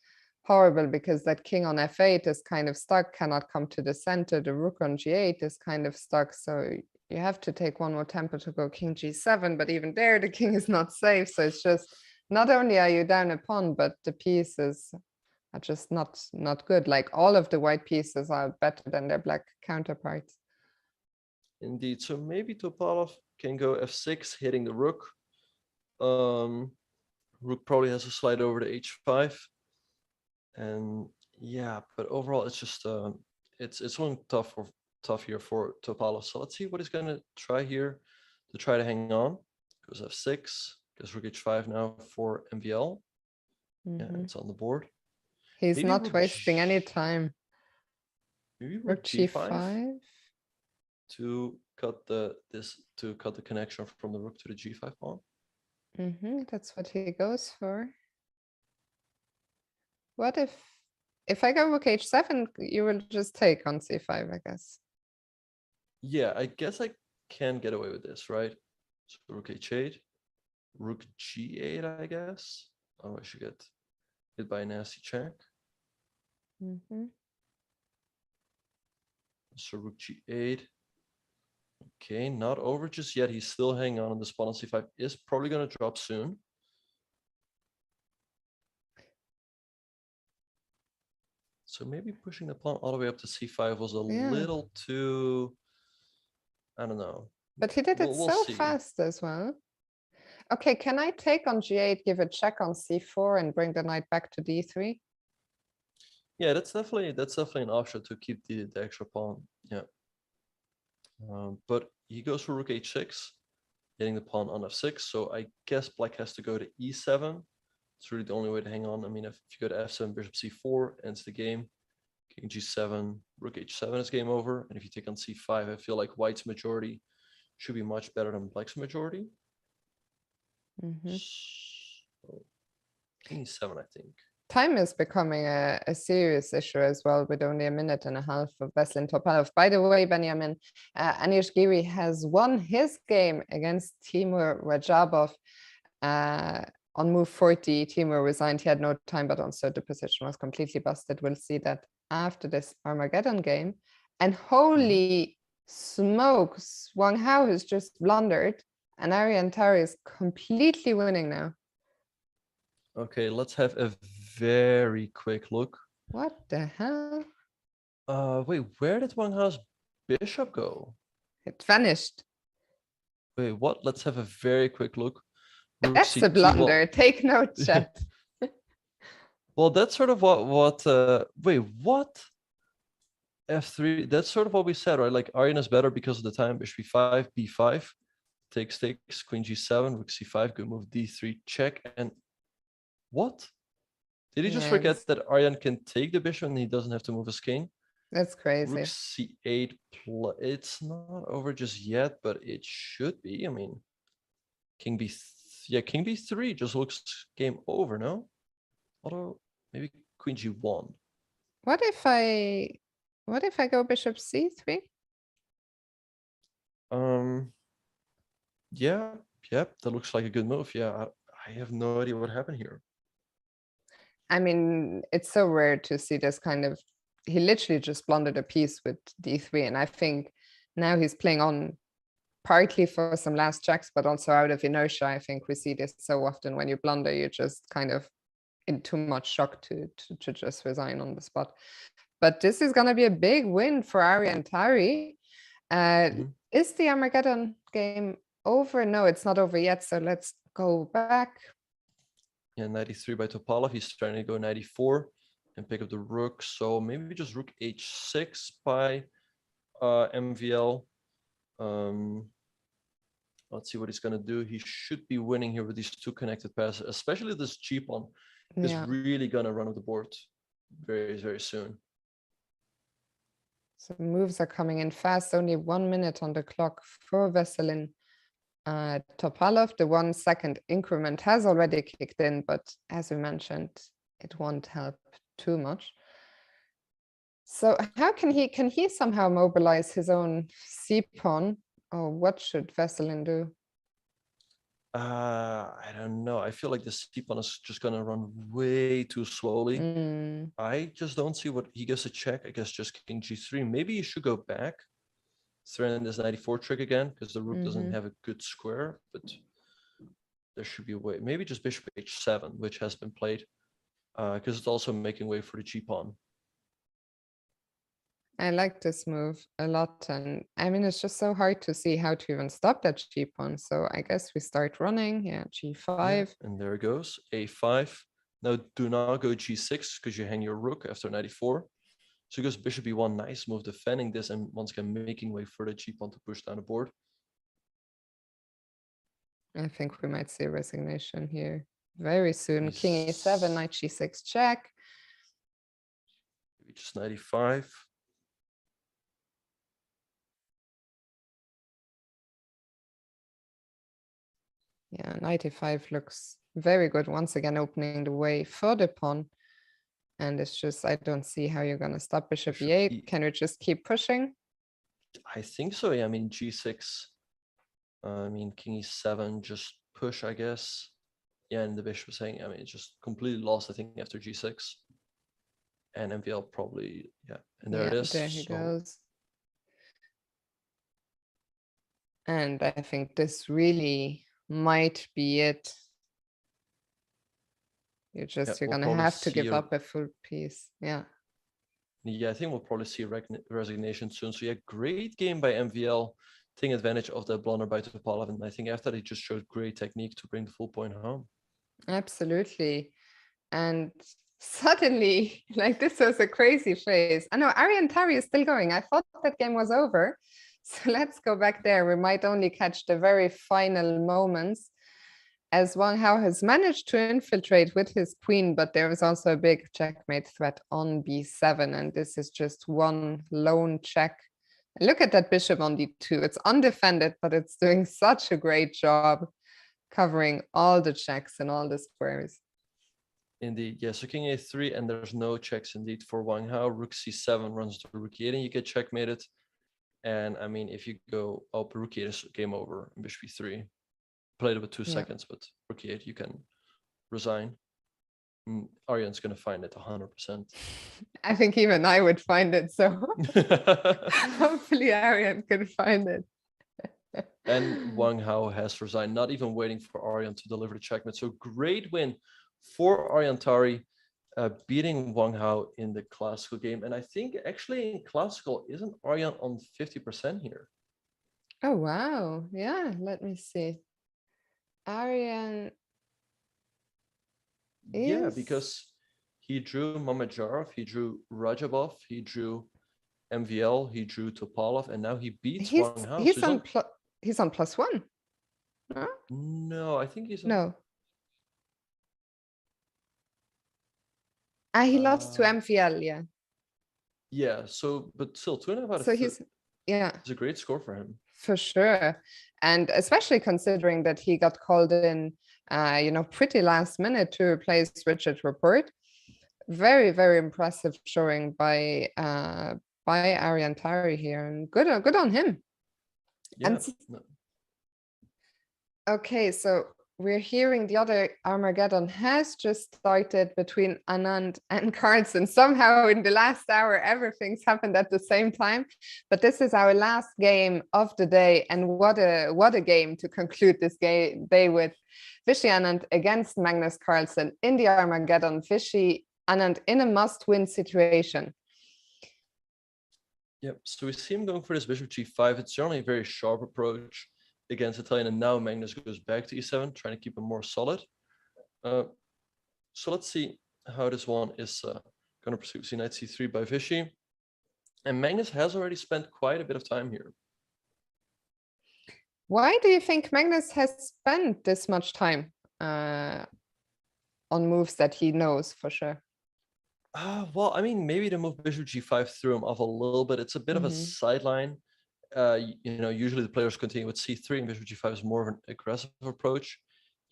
horrible because that king on f8 is kind of stuck, cannot come to the center. The rook on g8 is kind of stuck. So you have to take one more tempo to go king g7, but even there, the king is not safe. So it's just, not only are you down a pawn, but the pieces are just not good. Like all of the white pieces are better than their black counterparts. Indeed. So maybe Topalov can go f6, hitting the rook. Rook probably has to slide over to h5. And yeah, but overall it's just it's one tough here for Topalov. So let's see what he's gonna try here to try to hang on. Goes f6, goes rook h5 now for MVL. Yeah, it's on the board. He's maybe not wasting any time. Maybe rook g5 to cut the connection from the rook to the g5 pawn. That's what he goes for. What if I go rook h7, you will just take on c5, I guess. Yeah, I guess I can get away with this, right? So rook h8, rook g8, I guess. Oh, I should get hit by a nasty check. So rook g8. Okay, not over just yet. He's still hanging on. This pawn on c5 is probably going to drop soon. So maybe pushing the pawn all the way up to c5 was a little too, I don't know. But he did it so fast as well. Okay, can I take on g8, give a check on c4, and bring the knight back to d3? Yeah, that's definitely an option to keep the extra pawn. Yeah. But he goes for rook h6, getting the pawn on f6. So I guess black has to go to e7. It's really the only way to hang on. I mean, if you go to f7, bishop c4, ends the game. King g7, rook h7 is game over. And if you take on c5, I feel like white's majority should be much better than black's majority. So, king e7, I think. Time is becoming a serious issue as well, with only a minute and a half of Veselin Topalov. By the way, Benjamin, Anish Giri has won his game against Timur Rajabov on move 40. Timur resigned, he had no time, but also the position was completely busted. We'll see that after this Armageddon game. And holy smokes, Wang Hao has just blundered, and Arian Tari is completely winning now. Okay, let's have a very quick look. What the hell? Wait, where did Wang Hao's bishop go? It vanished. Wait, what? Let's have a very quick look. Rook That's a C2, blunder. Take note, chat. Well, that's sort of what wait, what? F3, that's sort of what we said, right? Like Aryan is better because of the time. Bishop b5, b5, takes, queen g7, rook c5, good move, d3, check, and what? Did he just forget that Aryan can take the bishop and he doesn't have to move his king? That's crazy. Rook c8, it's not over just yet, but it should be. I mean, king b3 just looks game over, no? Although maybe queen g1. What if I go bishop c3? Yeah, that looks like a good move. Yeah, I have no idea what happened here. I mean, it's so rare to see this kind of, he literally just blundered a piece with d3, and I think now he's playing on partly for some last checks, but also out of inertia. I think we see this so often. When you blunder, you're just kind of in too much shock to just resign on the spot. But this is going to be a big win for Arian Tari. Is the Armageddon game over? No, it's not over yet. So let's go back. Yeah, 93 by Topalov. He's trying to go 94 and pick up the rook. So maybe just rook h6 by MVL. Let's see what he's going to do. He should be winning here with these two connected passes, especially this G pawn is really going to run up the board very, very soon. So moves are coming in fast. Only 1 minute on the clock for Veselin Topalov. The 1 second increment has already kicked in, but as we mentioned, it won't help too much. So how can he somehow mobilize his own C pawn, or what should Veselin do? I don't know. I feel like the C pawn is just gonna run way too slowly. I just don't see what he gets a check. I guess just king g3. Maybe he should go back, threaten this 94 trick again, because the rook doesn't have a good square, but there should be a way. Maybe just bishop h7, which has been played, because it's also making way for the g pawn. I like this move a lot, and I mean, it's just so hard to see how to even stop that g pawn. So I guess we start running. Yeah, g5. Yeah, and there it goes, a5. Now do not go g6 because you hang your rook after 94. So he goes bishop e1, nice move defending this, and once again making way for the g pawn to push down the board. I think we might see a resignation here very soon. King e7, knight g6 check. Just 95. Yeah, knight e5 looks very good. Once again, opening the way for the pawn. And it's just, I don't see how you're going to stop bishop e8. Can we just keep pushing? I think so. Yeah, I mean, g6. I mean, king e7, just push, I guess. Yeah, and the bishop was saying, I mean, it's just completely lost, I think, after g6. And MVL probably, yeah. And there it is. There he goes. And I think this really might be it. You're going to have to give up a full piece. Yeah. Yeah, I think we'll probably see a resignation soon. So yeah, great game by MVL, taking advantage of the blunder by Topalov. And I think after he just showed great technique to bring the full point home. Absolutely. And suddenly, like, this was a crazy phase. I know Ariantari is still going. I thought that game was over. So let's go back there. We might only catch the very final moments, as Wang Hao has managed to infiltrate with his queen, but there is also a big checkmate threat on b7, and this is just one lone check. Look at that bishop on d2. It's undefended, but it's doing such a great job covering all the checks and all the squares. Indeed, yeah. So king a3, and there's no checks indeed for Wang Hao. Rook c7 runs to rook e8, and you get checkmated. And I mean, if you go up rook e8 is game over. Bishop e3. Played it with 2 seconds, but rook e8 you can resign. Arjan's gonna find it 100%. I think even I would find it, so hopefully Arjan can find it. And Wang Hao has resigned, not even waiting for Arjan to deliver the checkmate. So great win for Ariantari, beating Wang Hao in the classical game. And I think actually in classical, isn't Arjan on 50% here? Oh, wow. Yeah, let me see. Arjan is... Yeah, because he drew Mamedyarov, he drew Rajabov, he drew MVL, he drew Topalov, and now he beats Wang Hao. He's on +1. No? No, I think he's on... No. He lost to MVL, yeah. Yeah, so, but still, 2.5 out of 3. Yeah. It's a great score for him. For sure. And especially considering that he got called in, pretty last minute to replace Richard Rapport. Very, very impressive showing by Ariantari here, and good on him. Yeah. Okay, so we're hearing the other Armageddon has just started between Anand and Carlsen. Somehow in the last hour, everything's happened at the same time. But this is our last game of the day. And what a game to conclude this day with. Vishy Anand against Magnus Carlsen in the Armageddon. Vishy Anand in a must-win situation. Yep, so we see him going for this bishop g5. It's certainly a very sharp approach against Italian, and now Magnus goes back to e7, trying to keep him more solid. So let's see how this one is going to pursue. See knight c3 by Vishy, and Magnus has already spent quite a bit of time here. Why do you think Magnus has spent this much time on moves that he knows for sure? Well, I mean, maybe the move bishop g5 threw him off a little bit. It's a bit of a sideline. Usually the players continue with c3, and bishop g5 is more of an aggressive approach.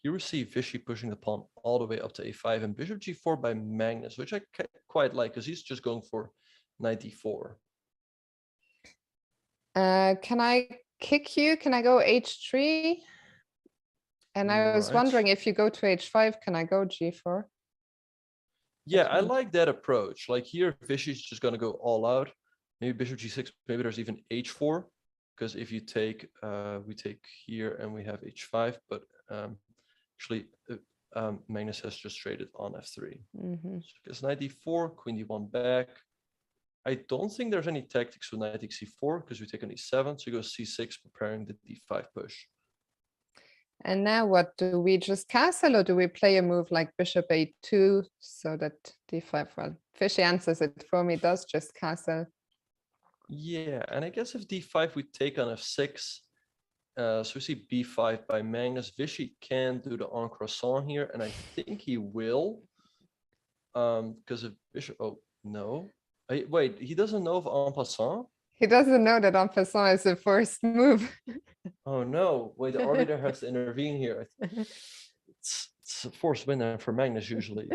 Here we see Vishy pushing the pawn all the way up to a5, and bishop g4 by Magnus, which I quite like because he's just going for knight d4. Can I kick you? Can I go h3? And I was wondering, if you go to h5, can I go g4? Yeah, I like that approach. Like here, Vishy's just going to go all out. Maybe bishop g6, maybe there's even h4, because if you take, we take here and we have h5, but actually Magnus has just traded on f3. So it's knight d4, queen d1 back. I don't think there's any tactics with knight takes c4, because we take on e7, so you go c6, preparing the d5 push. And now what, do we just castle, or do we play a move like bishop a2 so that d5, well, Vishy answers it for me, does just castle. Yeah, and I guess if d5 we take on f6, so we see b5 by Magnus. Vishy can do the en croissant here, and I think he will, because if bishop, oh no, wait, he doesn't know of en passant? He doesn't know that en passant is the first move. Oh no! Wait, the arbiter has to intervene here. It's a forced winner for Magnus usually.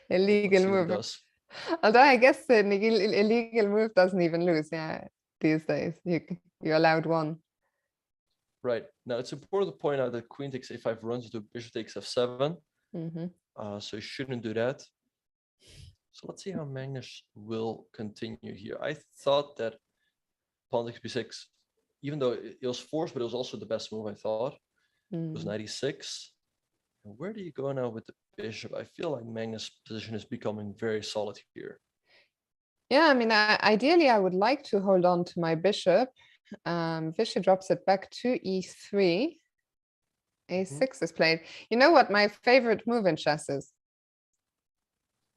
Illegal Let's see what he move. does. Although I guess the illegal move doesn't even lose. Yeah, these days you're allowed one. Right now, it's important to point out that queen takes a5 runs into bishop takes f7. Mm-hmm. So you shouldn't do that. So let's see how Magnus will continue here. I thought that pawn takes b6, even though it was forced, but it was also the best move, I thought. It was 96. And where do you go now with the bishop? I feel like Magnus' position is becoming very solid here. Yeah, I mean, ideally, I would like to hold on to my bishop. Vishy drops it back to e3. a6 is played. You know what my favorite move in chess is?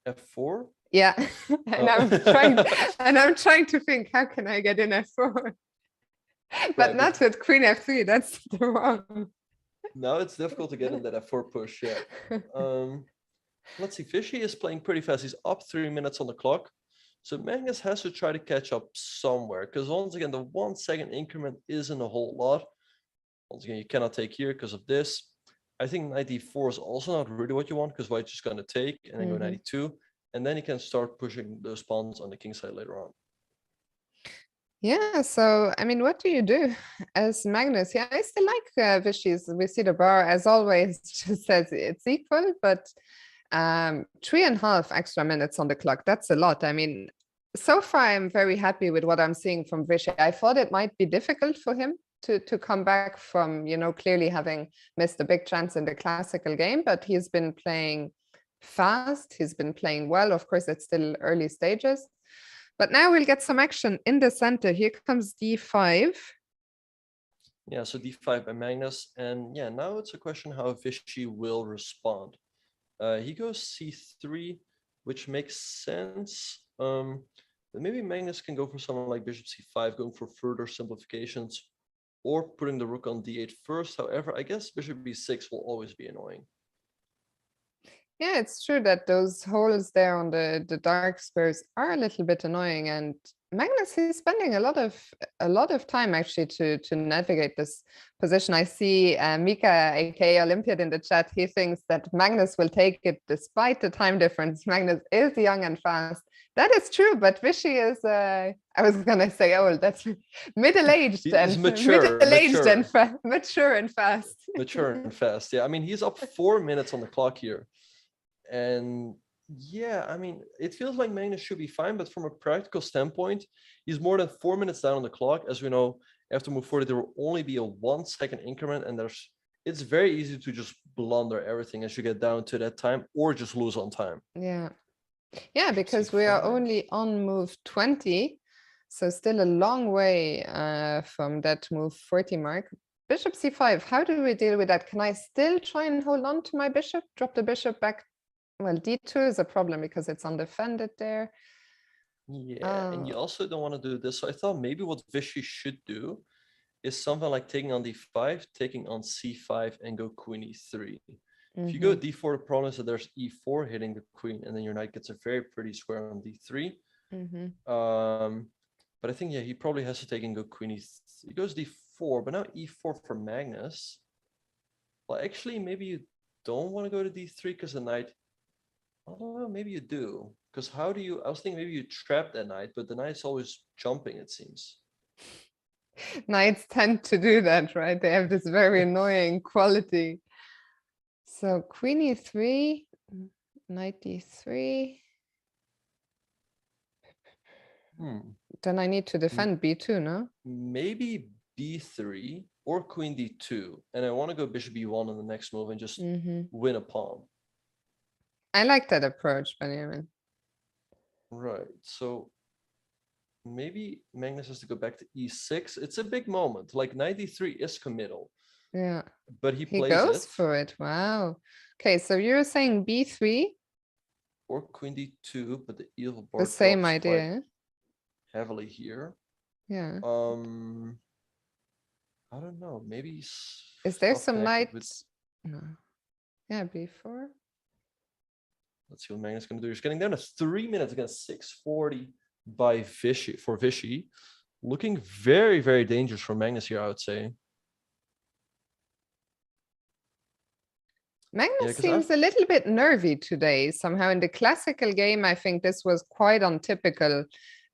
f4? Yeah, and I'm trying to think, how can I get in f4? But Right, not with queen f3. That's the wrong. Now it's difficult to get in that f4 push. Yeah. Let's see. Vishy is playing pretty fast. He's up 3 minutes on the clock. So Magnus has to try to catch up somewhere, because once again, the 1 second increment isn't a whole lot. Once again, you cannot take here because of this. I think knight d4 is also not really what you want, because white's just going to take and then go knight e2. And then you can start pushing those pawns on the king side later on. Yeah, so I mean, what do you do as Magnus? Yeah, I still like Vishy's. We see the bar as always just says it's equal, but 3.5 extra minutes on the clock, that's a lot. I mean, so far I'm very happy with what I'm seeing from Vishy. I thought it might be difficult for him to come back from, you know, clearly having missed a big chance in the classical game, but he's been playing fast, he's been playing well. Of course, it's still early stages. But now we'll get some action in the center. Here comes d5. Yeah, so d5 by Magnus. And yeah, now it's a question how Vishy will respond. He goes c3, which makes sense. But maybe Magnus can go for something like bishop c5, going for further simplifications, or putting the rook on d8 first. However, I guess bishop b6 will always be annoying. Yeah, it's true that those holes there on the dark squares are a little bit annoying, and Magnus is spending a lot of time actually to navigate this position. I see Mika, aka Olympiad, in the chat. He thinks that Magnus will take it despite the time difference. Magnus is young and fast. That is true, but Vishy is I was gonna say old. That's middle-aged and mature and mature and fast. Mature and fast. Yeah, I mean, he's up 4 minutes on the clock here. And yeah, I mean, it feels like Magnus should be fine, but from a practical standpoint, he's more than 4 minutes down on the clock. As we know, after move 40, there will only be a 1 second increment, and it's very easy to just blunder everything as you get down to that time, or just lose on time. Yeah, because we are only on move 20, so still a long way from that move 40 mark. Bishop c5, how do we deal with that? Can I still try and hold on to my bishop, drop the bishop back? Well, d2 is a problem because it's undefended there. Yeah, and you also don't want to do this. So I thought maybe what Vishy should do is something like taking on d5, taking on c5, and go queen e3. If you go d4, the problem is that there's e4 hitting the queen, and then your knight gets a very pretty square on d3. But I think, yeah, he probably has to take and go queen e3. He goes d4, but now e4 for Magnus. Well, actually, maybe you don't want to go to d3 because the knight, I don't know, maybe you do. Because how do you, I was thinking maybe you trap that knight, but the knight's always jumping, it seems. Knights tend to do that, right? They have this very annoying quality. So queen e3, knight d3. Then I need to defend b2, no? Maybe b3 or queen d2. And I want to go bishop b1 in the next move and just win a pawn. I like that approach, Benjamin. Right. So maybe Magnus has to go back to e6. It's a big moment. Like knight d3 is committal. Yeah. But he goes it. For it. Wow. Okay, so you're saying b3 or queen d2, but the evil bar the same idea heavily here. Yeah. I don't know. Maybe is there some knight? No. Yeah, b4. Let's see what Magnus is going to do. He's getting down to 3 minutes against 6:40 by Vishy for Vishy. Looking very, very dangerous for Magnus here, I would say. Magnus 'cause seems a little bit nervy today. Somehow in the classical game, I think this was quite untypical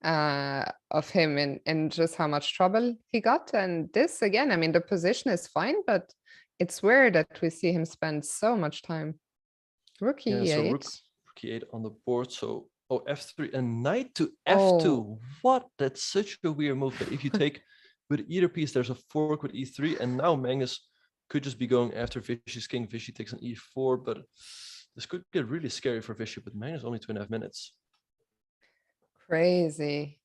of him in just how much trouble he got. And this again, I mean, the position is fine, but it's weird that we see him spend so much time. Rook Yeah, so E8. rook E8 on the board. So, oh, F3 and knight to F2. Oh. What? That's such a weird move. But if you take with either piece, there's a fork with E3, and now Magnus could just be going after Vishy's king. Vishy takes an E4, but this could get really scary for Vishy. But Magnus only 2.5 minutes. Crazy.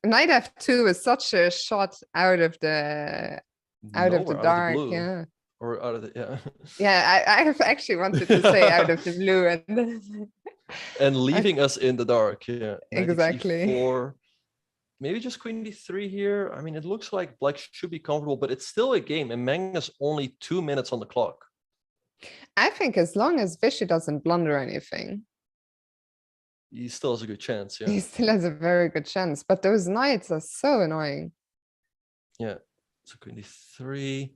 Knight F2 is such a shot out of the Nowhere, dark. blue, Yeah. or out of the Yeah, I have actually wanted to say out of the blue and and leaving us in the dark. Yeah, knight exactly. E4. Maybe just queen d3 here. I mean, it looks like black should be comfortable, but it's still a game, and Magnus only 2 minutes on the clock. I think as long as Vishy doesn't blunder anything, He still has a good chance. Yeah. he still has a very good chance. But those knights are so annoying. Yeah. So queen d3.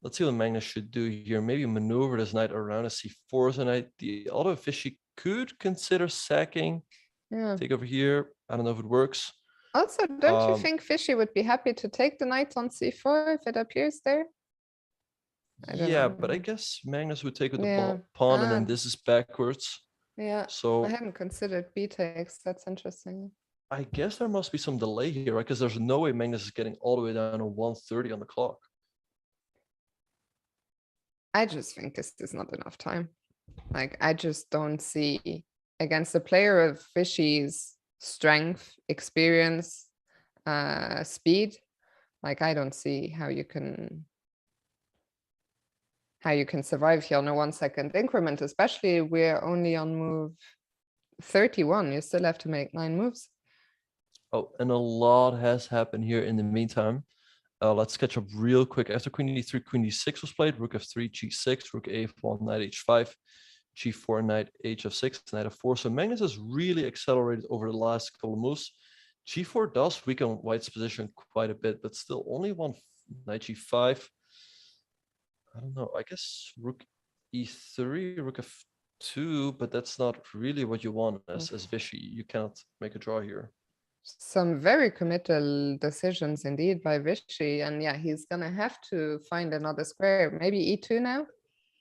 Let's see what Magnus should do here. Maybe maneuver this knight around a c4 tonight. The other Vishy could consider sacking. Yeah. Take over here. I don't know if it works. Also, don't you think Vishy would be happy to take the knight on c4 if it appears there? Yeah, but I guess Magnus would take with the Yeah. pawn, and then this is backwards. Yeah. So I hadn't considered b takes. That's interesting. I guess there must be some delay here, right? Because there's no way Magnus is getting all the way down to 1:30 on the clock. I just think this is not enough time. Like, I just don't see against a player of Vishy's strength, experience, speed. Like, I don't see how you can survive here on a 1 second increment, especially we're only on move 31. You still have to make 9 moves. Oh, and a lot has happened here in the meantime. Let's catch up real quick. After queen d3, queen d6 was played, rook f3, g6, rook a1, knight h5, g4, knight hf6, knight f4. So Magnus has really accelerated over the last couple of moves. g4 does weaken white's position quite a bit, but still only one knight g5. I don't know. I guess rook e3, rook f2, but that's not really what you want as Vishy. You cannot make a draw here. Some very committal decisions indeed by Vishy, and yeah, he's gonna have to find another square. Maybe e2 now.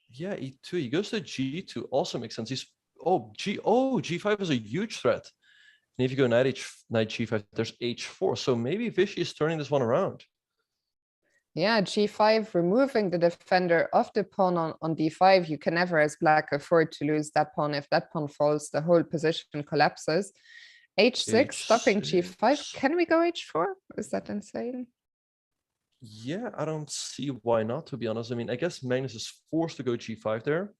Yeah, e2. He goes to g2. Also makes sense. He's g5 is a huge threat. And if you go knight g5, there's h4. So maybe Vishy is turning this one around. Yeah, g5, removing the defender of the pawn on d5. You can never, as black, afford to lose that pawn. If that pawn falls, the whole position collapses. h6, stopping g5. Can we go h4? Is that insane? Yeah, I don't see why not, to be honest. I mean, I guess Magnus is forced to go g5 there.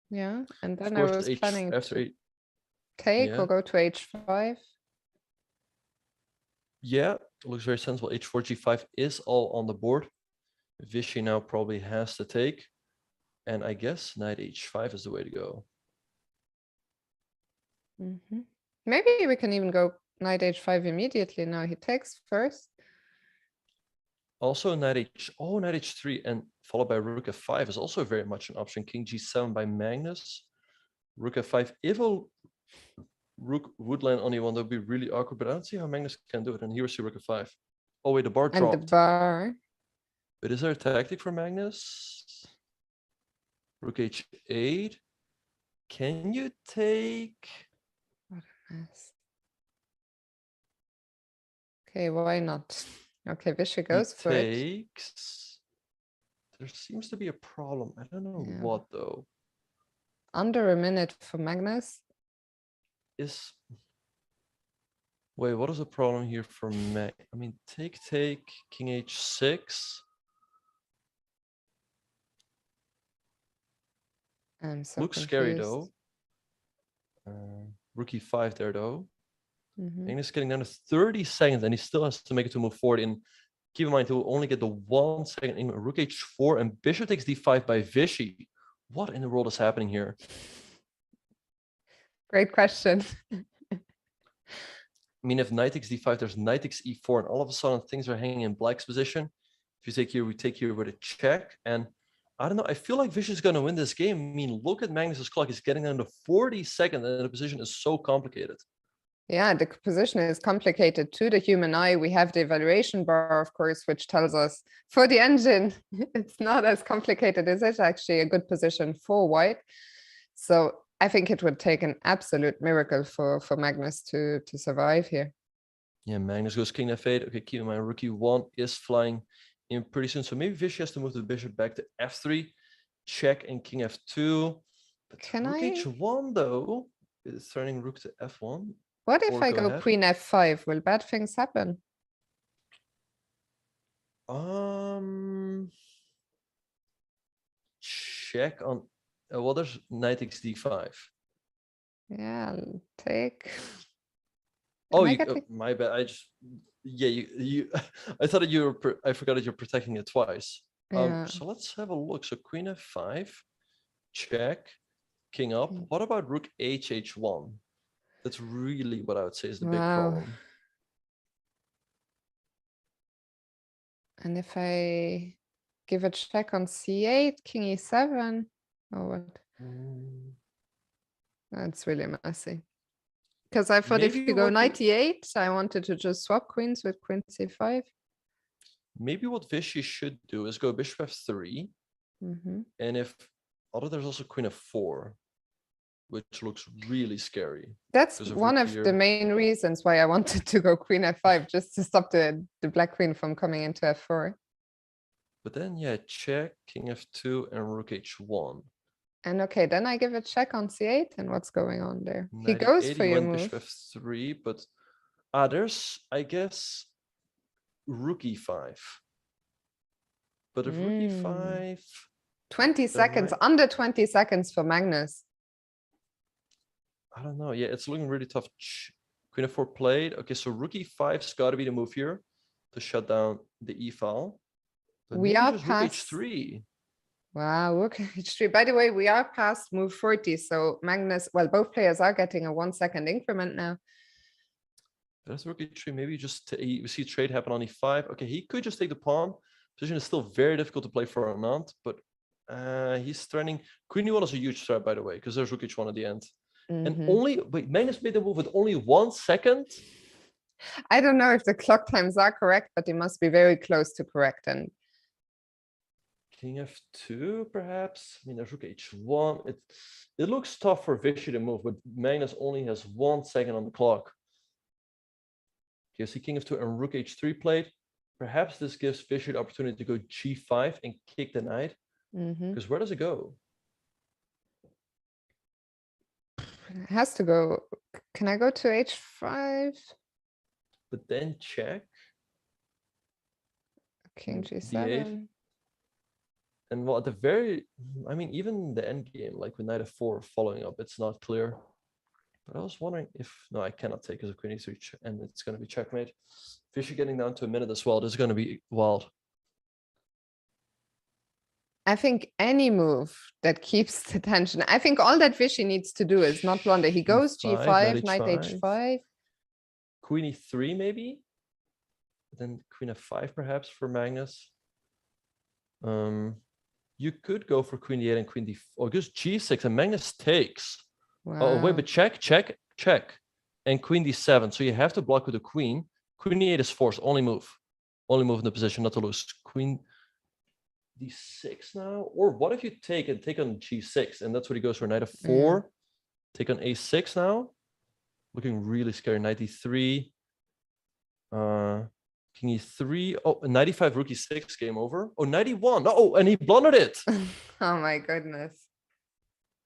Yeah, and then I was planning to take or go to h5. Yeah, looks very sensible. h4, g5 is all on the board. Vishy now probably has to take. And I guess knight h5 is the way to go. Maybe we can even go knight h5 immediately now. He takes first. Also knight h3 and followed by rook f5 is also very much an option. King g7 by Magnus. Rook f5. If a rook would land on e1, that would be really awkward, but I don't see how Magnus can do it. And here we see rook f5. Oh wait, the bar dropped. And the bar. But is there a tactic for Magnus? Rook h8. Can you take? What a mess. Okay, why not? Okay, Vishy goes for it. There seems to be a problem. I don't know what though. Under a minute for Magnus. Wait, what is the problem here for Mag? I mean, take, king h6. I'm so Looks confused. scary though. Rook e5 there though. Magnus getting down to 30 seconds and he still has to make it to move forward. And keep in mind, he will only get the 1 second in rook h4 and bishop takes d5 by Vishy. What in the world is happening here? Great question. I mean, if knight takes d5, there's knight takes e4, and all of a sudden things are hanging in black's position. If you take here, we take here with a check. And I don't know, I feel like Vishy is going to win this game. I mean, look at Magnus's clock. He's getting down to 40 seconds, and the position is so complicated. Yeah, the position is complicated to the human eye. We have the evaluation bar, of course, which tells us for the engine, it's not as complicated as it's actually a good position for white. So I think it would take an absolute miracle for Magnus to survive here. Yeah, Magnus goes king f8. Okay, keep in mind, rook e1 is flying in pretty soon. So maybe Vishy has to move the bishop back to f3, check, and king f2. But Can rook I? h1, though, is turning rook to f1. What if Or I go go ahead. queen f5? Will bad things happen? Check on. Well, there's knight takes d5. Yeah, I'll take. Oh, I you, get the- my bad. I just, yeah, you I thought that you were, I forgot that you're protecting it twice. Yeah. So let's have a look. So queen f5, check, king up. Mm. What about rook h1? That's really what I would say is the big Wow. problem. And if I give a check on c8, king e7, or what? Mm, That's really messy. Because I thought if Maybe you go what you- 98, I wanted to just swap queens with queen c5. Maybe what Vishy should do is go bishop f3, Mhm. and if, although there's also queen f4, which looks really scary. That's There's a one rook of the here. main reasons why I wanted to go queen f5, just to stop the black queen from coming into f4. But then, yeah, check, king f2, and rook h1. And okay, then I give a check on c8, and what's going on there? He goes 98, for he your went move. bishop f3, but there's, I guess, rook e5. But if rook Mm. e5, 20 seconds, might- under 20 seconds for Magnus. I don't know. Yeah, it's looking really tough. Queen f4 played. Okay, so rook e5's got to be the move here to shut down the e file. But We maybe are just past- rook h3. Wow, rook h3. By the way, we are past move 40, so Magnus, well, both players are getting a 1 second increment now. There's rook h3. Maybe just we see trade happen on e5. Okay, he could just take the pawn. Position is still very difficult to play for Anand, but he's threatening. Queen e1 is a huge threat, by the way, because there's rook h1 at the end. And Mhm. only, wait, Magnus made the move with only 1 second. I don't know if the clock times are correct, but they must be very close to correct. And King f2, perhaps. I mean, there's rook h1. It looks tough for Vishy to move, but Magnus only has 1 second on the clock. Okay, see king f2 and rook h3 played. Perhaps this gives Vishy the opportunity to go g5 and kick the knight. mhm. Because where does it go? It has to go. Can I go to h5? But then check. King d8. g7. And well, at the very, I mean, even the end game, like with knight f4 following up, it's not clear. But I was wondering if, no, I cannot take as a queen e3, and it's going to be checkmate. Vishy getting down to a minute as well. This is going to be wild. I think any move that keeps the tension. I think all that Vishy needs to do is not blunder. He goes G5, g5, knight knight h5. h5. Queen e3 maybe, then queen f5 perhaps for Magnus. You could go for queen d8 and queen d4, or just g6 and Magnus takes. Oh wait, Wow. but check, and queen d7. So you have to block with the queen. Queen e8 is forced. Only move in the position not to lose. Queen d6 now, or what if you take on g6, and that's what he goes for. Knight f4. Take on a6 now. Looking really scary. Knight e3. King e3. Oh, 95 rook e6, game over. Oh, 91. Oh, and he blundered it. Oh my goodness.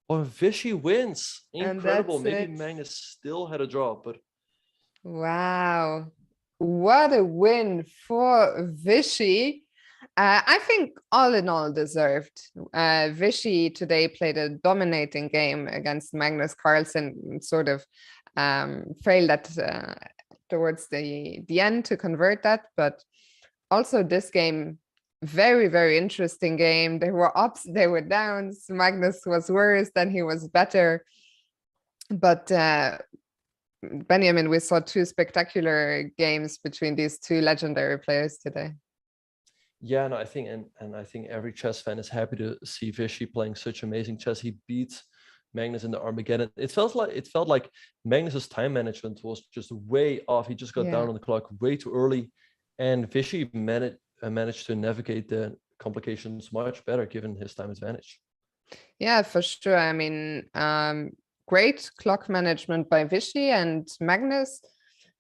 Oh, Vishy wins. And Incredible. that's Maybe it. Magnus still had a draw, but Wow. What a win for Vishy. I think all in all deserved. Vishy today played a dominating game against Magnus Carlsen, and sort of failed at towards the end to convert that. But also this game, very, very interesting game. There were ups, there were downs. Magnus was worse, then he was better. But Benjamin, we saw two spectacular games between these two legendary players today. Yeah, no, I think and I think every chess fan is happy to see Vishy playing such amazing chess. He beats Magnus in the Armageddon. It felt like Magnus's time management was just way off. He just got down on the clock way too early, and Vishy managed to navigate the complications much better given his time advantage. Yeah, for sure. I mean, great clock management by Vishy, and Magnus.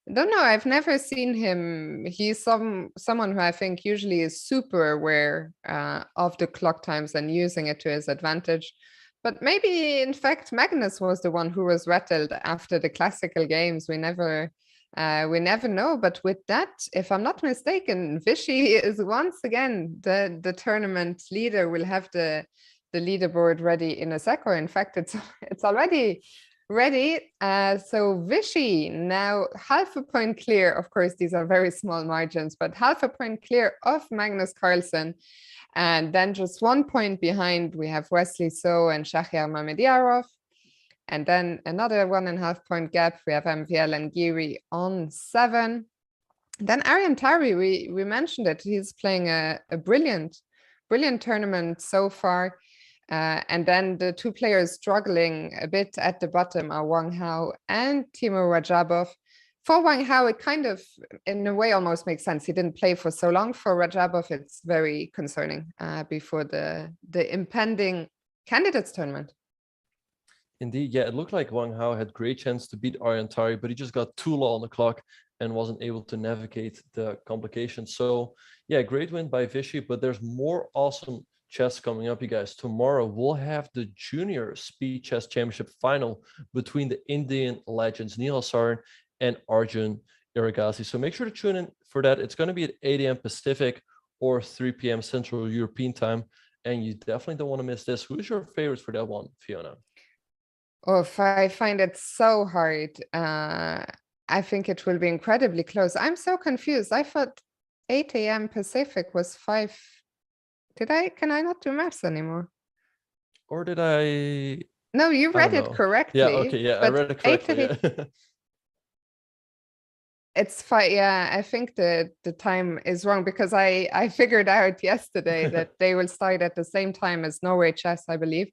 I don't know. I've never seen him. He's someone who I think usually is super aware of the clock times and using it to his advantage. But maybe, in fact, Magnus was the one who was rattled after the classical games. We never know. But with that, if I'm not mistaken, Vishy is once again the tournament leader. Will have the leaderboard ready in a sec, or in fact, it's already ready. So Vishy now half a point clear. Of course, these are very small margins, but half a point clear of Magnus Carlsen. And then just 1 point behind, we have Wesley So and Shahriar Mamediarov. And then another 1.5 point gap. We have MVL and Giri on 7. Then Ariantari, we mentioned it. He's playing a brilliant tournament so far. And then the two players struggling a bit at the bottom are Wang Hao and Timur Rajabov. For Wang Hao, it kind of, in a way, almost makes sense. He didn't play for so long. For Rajabov, it's very concerning before the impending candidates tournament. Indeed, yeah, it looked like Wang Hao had great chance to beat Ariantari, but he just got too low on the clock and wasn't able to navigate the complications. So yeah, great win by Vishy, but there's more awesome chess coming up, you guys. Tomorrow we'll have the Junior Speed Chess Championship final between the Indian legends Nihal Sarin and Arjun Iragasi. So make sure to tune in for that. It's going to be at 8 a.m. Pacific or 3 p.m. Central European time, and you definitely don't want to miss this. Who's your favorites for that one, Fiona? Oh, I find it so hard. I think it will be incredibly close. I'm so confused. I thought 8 a.m. Pacific was 5. Can I not do maths anymore? Or did I? No, you read it correctly. Yeah, okay, yeah, I read it correctly. Yeah. It's 5. Yeah, I think the time is wrong because I figured out yesterday that they will start at the same time as Norway Chess, I believe.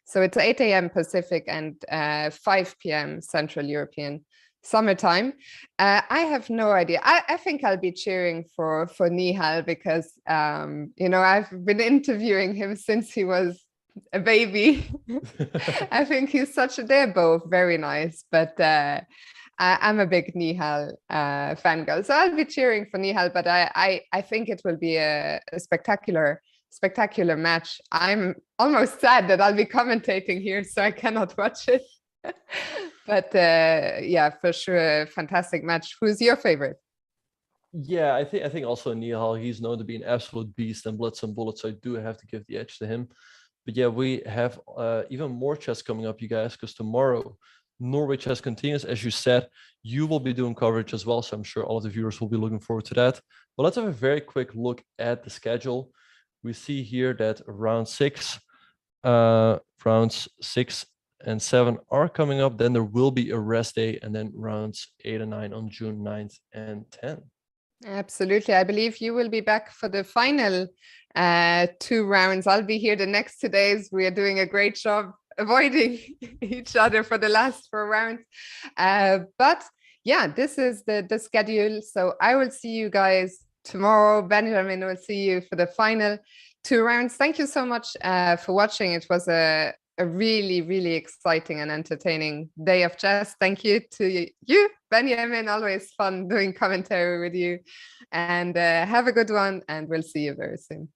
So it's 8 a.m. Pacific and 5 p.m. Central European summertime. I have no idea. I think I'll be cheering for Nihal because I've been interviewing him since he was a baby. I think they're both very nice, but I'm a big Nihal fangirl, so I'll be cheering for Nihal. But I think it will be a spectacular match. I'm almost sad that I'll be commentating here, so I cannot watch it. But yeah, for sure, fantastic match. Who's your favorite? Yeah, I think also Nihal. He's known to be an absolute beast and blood some bullets, so I do have to give the edge to him. But yeah, we have even more chess coming up, you guys, because tomorrow Norway Chess continues. As you said, you will be doing coverage as well, so I'm sure all of the viewers will be looking forward to that. But let's have a very quick look at the schedule. We see here that rounds 6 and 7 are coming up. Then there will be a rest day, and then rounds 8 and 9 on June 9th and 10th. Absolutely. I believe you will be back for the final 2 rounds. I'll be here the next 2 days. We are doing a great job avoiding each other for the last 4 rounds. But yeah, this is the schedule. So I will see you guys tomorrow. Benjamin will see you for the final 2 rounds. Thank you so much for watching. It was a really, really exciting and entertaining day of chess. Thank you to you, Benjamin. Always fun doing commentary with you. And have a good one, and we'll see you very soon.